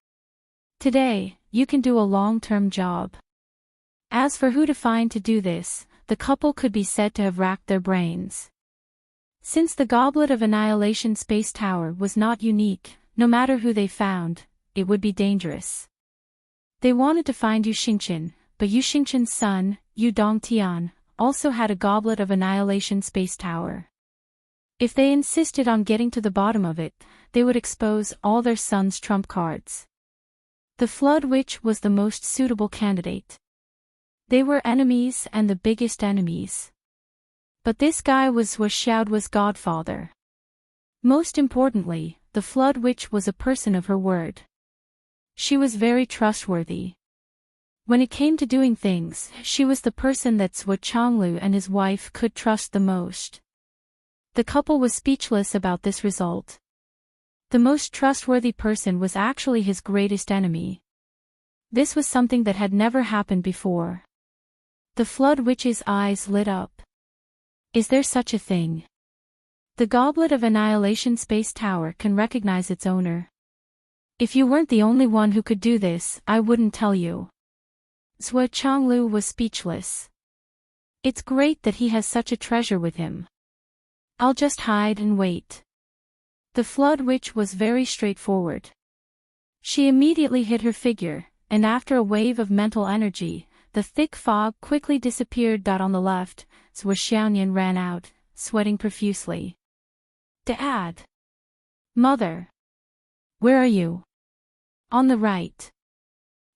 Today, you can do a long-term job. As for who to find to do this, the couple could be said to have racked their brains. Since the Goblet of Annihilation Space Tower was not unique, no matter who they found, it would be dangerous. They wanted to find Yu Xingqian, but Yu Xingqian's son, Yu Dongtian, also had a Goblet of Annihilation Space Tower. If they insisted on getting to the bottom of it, they would expose all their son's trump cards. The Flood Witch was the most suitable candidate. They were enemies and the biggest enemies. But this guy was Xiaoduo's godfather. Most importantly, the Flood Witch was a person of her word. She was very trustworthy. When it came to doing things, she was the person that Zhua Chonglu and his wife could trust the most. The couple was speechless about this result. The most trustworthy person was actually his greatest enemy. This was something that had never happened before. The Flood Witch's eyes lit up. Is there such a thing? The Goblet of Annihilation Space Tower can recognize its owner. If you weren't the only one who could do this, I wouldn't tell you. Zhua Chonglu was speechless. It's great that he has such a treasure with him. I'll just hide and wait. The Flood Witch was very straightforward. She immediately hid her figure, and after a wave of mental energy, the thick fog quickly disappeared. On the left, Zhua Xiaoyan ran out, sweating profusely. Dad! Mother! Where are you? On the right.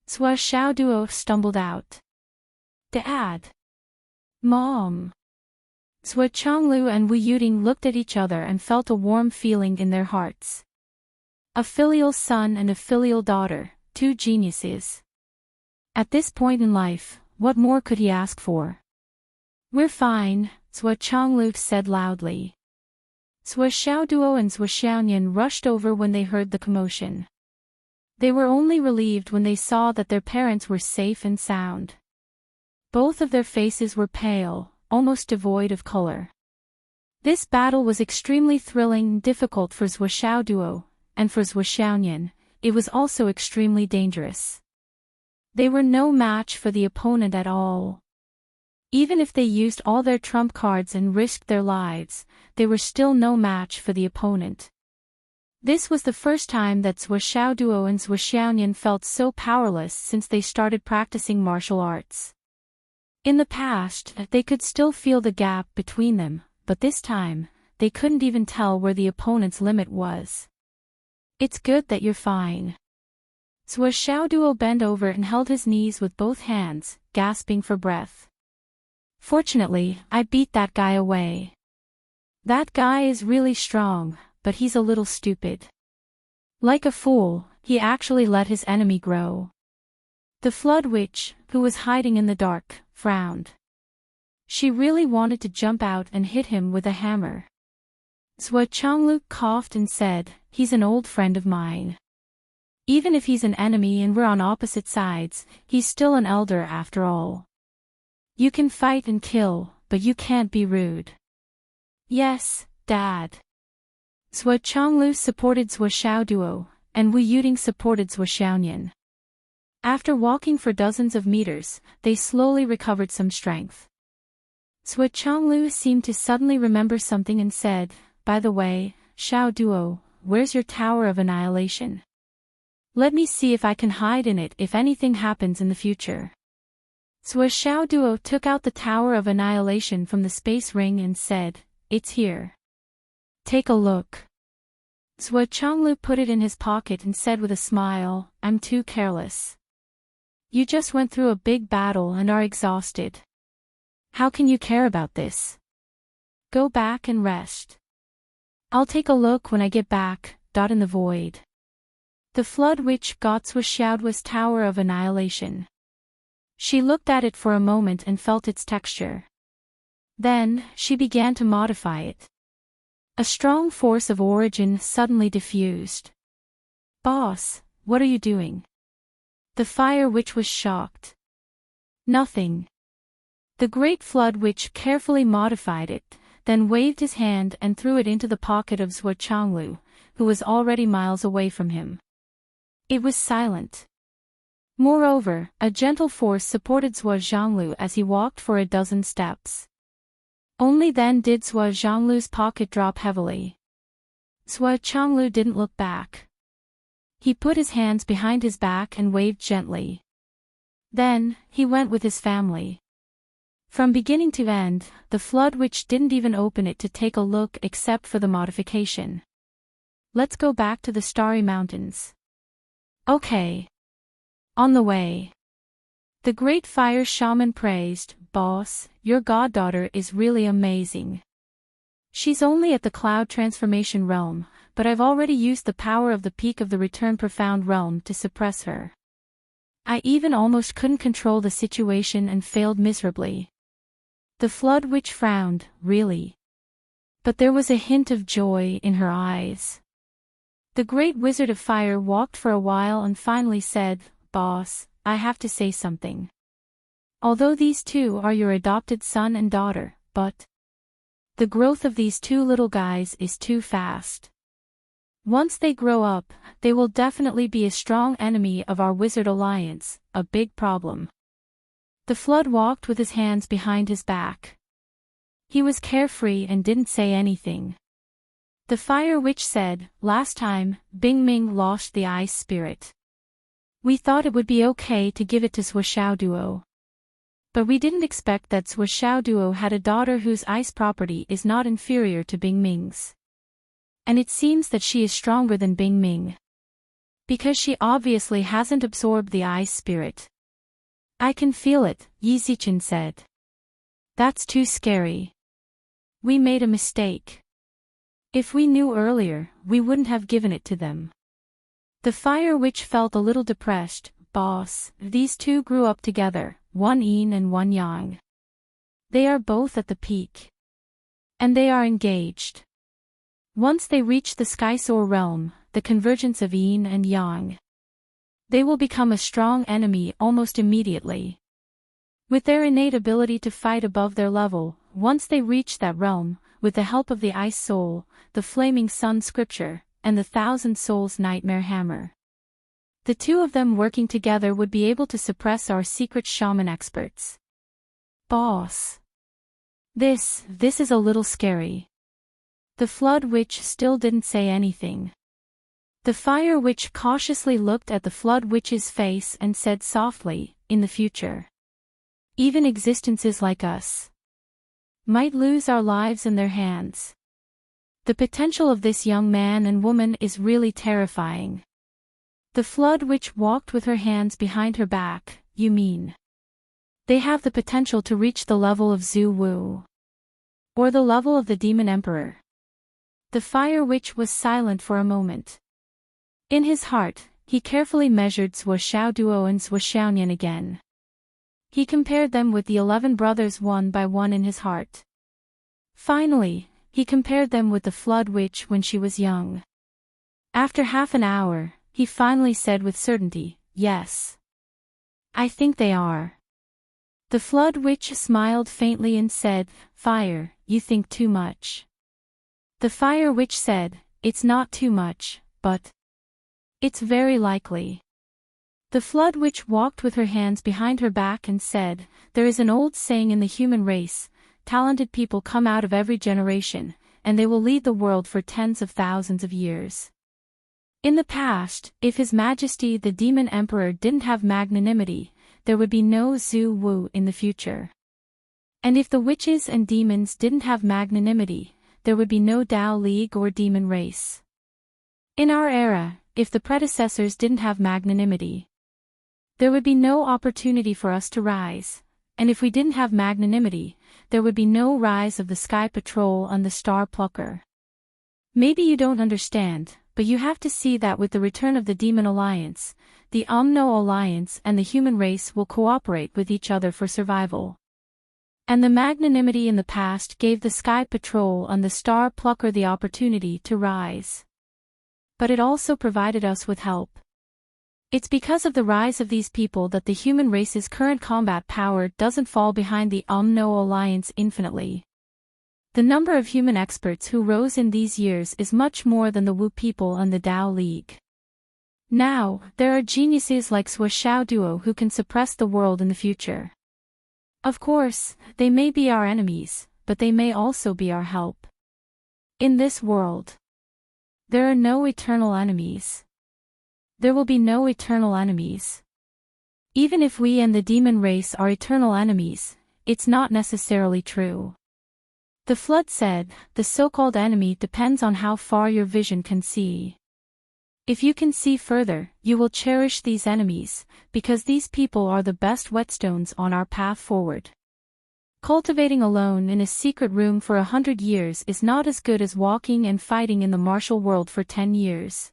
Zhua Xiaoduo stumbled out. Dad! Mom! Zhua Chonglu and Wu Yuding looked at each other and felt a warm feeling in their hearts. A filial son and a filial daughter, two geniuses. At this point in life, what more could he ask for? We're fine, Zhua Chonglu said loudly. Zhua Xiaoduo and Zhua Xiaoyan rushed over when they heard the commotion. They were only relieved when they saw that their parents were safe and sound. Both of their faces were pale, almost devoid of color. This battle was extremely thrilling and difficult for Zhua Xiaoduo, and for Zhua Xiaoyan, it was also extremely dangerous. They were no match for the opponent at all. Even if they used all their trump cards and risked their lives, they were still no match for the opponent. This was the first time that Zhua Xiaoduo and Zhua Xiaoyan felt so powerless since they started practicing martial arts. In the past, they could still feel the gap between them, but this time, they couldn't even tell where the opponent's limit was. It's good that you're fine. Zhua Xiaoduo bent over and held his knees with both hands, gasping for breath. Fortunately, I beat that guy away. That guy is really strong, but he's a little stupid. Like a fool, he actually let his enemy grow. The Flood Witch, who was hiding in the dark, frowned. She really wanted to jump out and hit him with a hammer. Zhua Chonglu coughed and said, he's an old friend of mine. Even if he's an enemy and we're on opposite sides, he's still an elder after all. You can fight and kill, but you can't be rude. Yes, Dad. Zhuo Chonglu supported Zhuo Xiaoduo, and Wu Yuting supported Zhuo Xiaonian. After walking for dozens of meters, they slowly recovered some strength. Zhuo Chonglu seemed to suddenly remember something and said, "By the way, Xiaoduo, where's your Tower of Annihilation? Let me see if I can hide in it if anything happens in the future." Zhuo Xiaoduo took out the Tower of Annihilation from the space ring and said, "It's here. Take a look." Zhuo Chonglu put it in his pocket and said with a smile, "I'm too careless. You just went through a big battle and are exhausted. How can you care about this? Go back and rest. I'll take a look when I get back." In the void. The Flood Witch got Zhuo Xiaoduo's Tower of Annihilation. She looked at it for a moment and felt its texture. Then, she began to modify it. A strong force of origin suddenly diffused. "Boss, what are you doing?" The Fire Witch was shocked. "Nothing." The Great Flood Witch carefully modified it, then waved his hand and threw it into the pocket of Zhuo Chonglu, who was already miles away from him. It was silent. Moreover, a gentle force supported Zhuo Zhonglu as he walked for a dozen steps. Only then did Zhuo Zhonglu's pocket drop heavily. Zhuo Chonglu didn't look back. He put his hands behind his back and waved gently. Then, he went with his family. From beginning to end, the Flood Witch didn't even open it to take a look except for the modification. "Let's go back to the Starry Mountains." "Okay. On the way." The Great Fire Shaman praised, "Boss, your goddaughter is really amazing. She's only at the Cloud Transformation Realm, but I've already used the power of the Peak of the Return Profound Realm to suppress her. I even almost couldn't control the situation and failed miserably." The Flood Witch frowned, "Really?" But there was a hint of joy in her eyes. The Great Wizard of Fire walked for a while and finally said, "Boss, I have to say something. Although these two are your adopted son and daughter, but the growth of these two little guys is too fast. Once they grow up, they will definitely be a strong enemy of our Wizard Alliance, a big problem." The Flood walked with his hands behind his back. He was carefree and didn't say anything. The Fire Witch said, "Last time, Bingming lost the Ice Spirit. We thought it would be okay to give it to Zhuo Xiaoduo. But we didn't expect that Zhuo Xiaoduo had a daughter whose ice property is not inferior to Bingming's. And it seems that she is stronger than Bingming. Because she obviously hasn't absorbed the Ice Spirit." "I can feel it," Yi Zichen said. "That's too scary. We made a mistake. If we knew earlier, we wouldn't have given it to them." The Fire Witch felt a little depressed. "Boss, these two grew up together, one yin and one yang. They are both at the peak. And they are engaged. Once they reach the Skysoar realm, the convergence of yin and yang, they will become a strong enemy almost immediately. With their innate ability to fight above their level, once they reach that realm, with the help of the Ice Soul, the Flaming Sun Scripture, and the Thousand Souls Nightmare Hammer, the two of them working together would be able to suppress our secret shaman experts." "Boss. This is a little scary." The Flood Witch still didn't say anything. The Fire Witch cautiously looked at the Flood Witch's face and said softly, "In the future, even existences like us might lose our lives in their hands. The potential of this young man and woman is really terrifying." The Flood Witch walked with her hands behind her back. "You mean they have the potential to reach the level of Zhu Wu? Or the level of the Demon Emperor?" The Fire Witch was silent for a moment. In his heart, he carefully measured Zhuo Xiaoduo and Zhuo Xiaonian again. He compared them with the 11 brothers one by one in his heart. Finally, he compared them with the Flood Witch when she was young. After half an hour, he finally said with certainty, "Yes. I think they are." The Flood Witch smiled faintly and said, "Fire, you think too much." The Fire Witch said, it's not too much, but it's very likely. The Flood Witch walked with her hands behind her back and said, "There is an old saying in the human race, talented people come out of every generation, and they will lead the world for tens of thousands of years. In the past, if His Majesty the Demon Emperor didn't have magnanimity, there would be no Zhu Wu in the future. And if the witches and demons didn't have magnanimity, there would be no Dao League or demon race. In our era, if the predecessors didn't have magnanimity, there would be no opportunity for us to rise, and if we didn't have magnanimity, there would be no rise of the Sky Patrol and the Star Plucker. Maybe you don't understand, but you have to see that with the return of the Demon Alliance, the Omno Alliance and the human race will cooperate with each other for survival. And the magnanimity in the past gave the Sky Patrol and the Star Plucker the opportunity to rise. But it also provided us with help. It's because of the rise of these people that the human race's current combat power doesn't fall behind the Omno Alliance infinitely. The number of human experts who rose in these years is much more than the Wu people and the Dao League. Now, there are geniuses like Sui Xiao Duo who can suppress the world in the future. Of course, they may be our enemies, but they may also be our help. In this world, there are no eternal enemies. There will be no eternal enemies. Even if we and the demon race are eternal enemies, it's not necessarily true. The Flood said, "The so-called enemy depends on how far your vision can see. If you can see further, you will cherish these enemies, because these people are the best whetstones on our path forward. Cultivating alone in a secret room for 100 years is not as good as walking and fighting in the martial world for 10 years.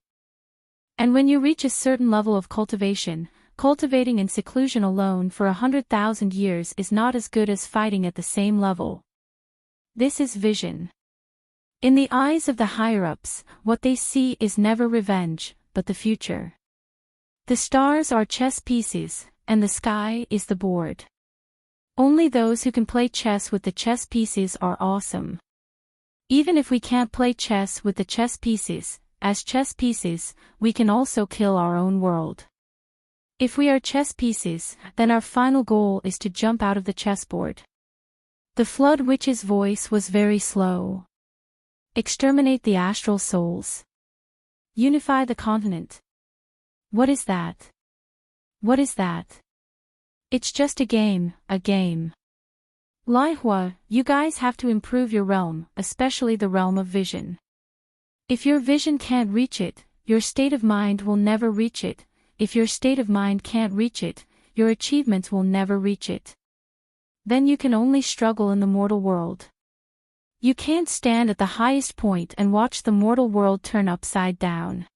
And when you reach a certain level of cultivation, cultivating in seclusion alone for 100,000 years is not as good as fighting at the same level. This is vision. In the eyes of the higher-ups, what they see is never revenge, but the future. The stars are chess pieces, and the sky is the board. Only those who can play chess with the chess pieces are awesome. Even if we can't play chess with the chess pieces, as chess pieces, we can also kill our own world. If we are chess pieces, then our final goal is to jump out of the chessboard." The Flood Witch's voice was very slow. "Exterminate the astral souls. Unify the continent. What is that? What is that? It's just a game, a game. Lihua, you guys have to improve your realm, especially the realm of vision. If your vision can't reach it, your state of mind will never reach it. If your state of mind can't reach it, your achievements will never reach it. Then you can only struggle in the mortal world. You can't stand at the highest point and watch the mortal world turn upside down."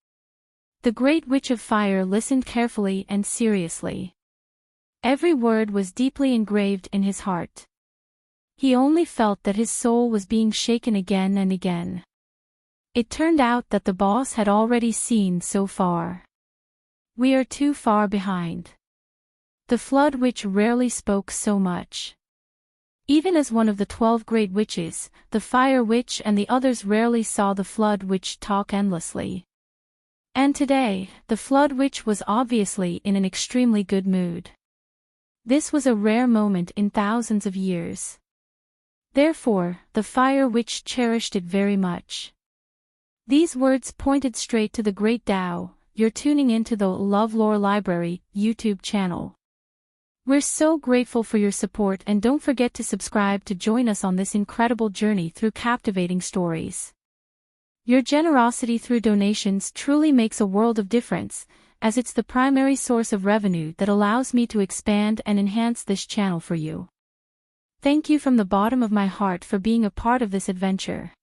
The Great Witch of Fire listened carefully and seriously. Every word was deeply engraved in his heart. He only felt that his soul was being shaken again and again. It turned out that the boss had already seen so far. "We are too far behind." The Flood Witch rarely spoke so much. Even as one of the 12 Great Witches, the Fire Witch and the others rarely saw the Flood Witch talk endlessly. And today, the Flood Witch was obviously in an extremely good mood. This was a rare moment in thousands of years. Therefore, the Fire Witch cherished it very much. These words pointed straight to the Great Tao. You're tuning into the LoveLore Library YouTube channel. We're so grateful for your support, and don't forget to subscribe to join us on this incredible journey through captivating stories. Your generosity through donations truly makes a world of difference, as it's the primary source of revenue that allows me to expand and enhance this channel for you. Thank you from the bottom of my heart for being a part of this adventure.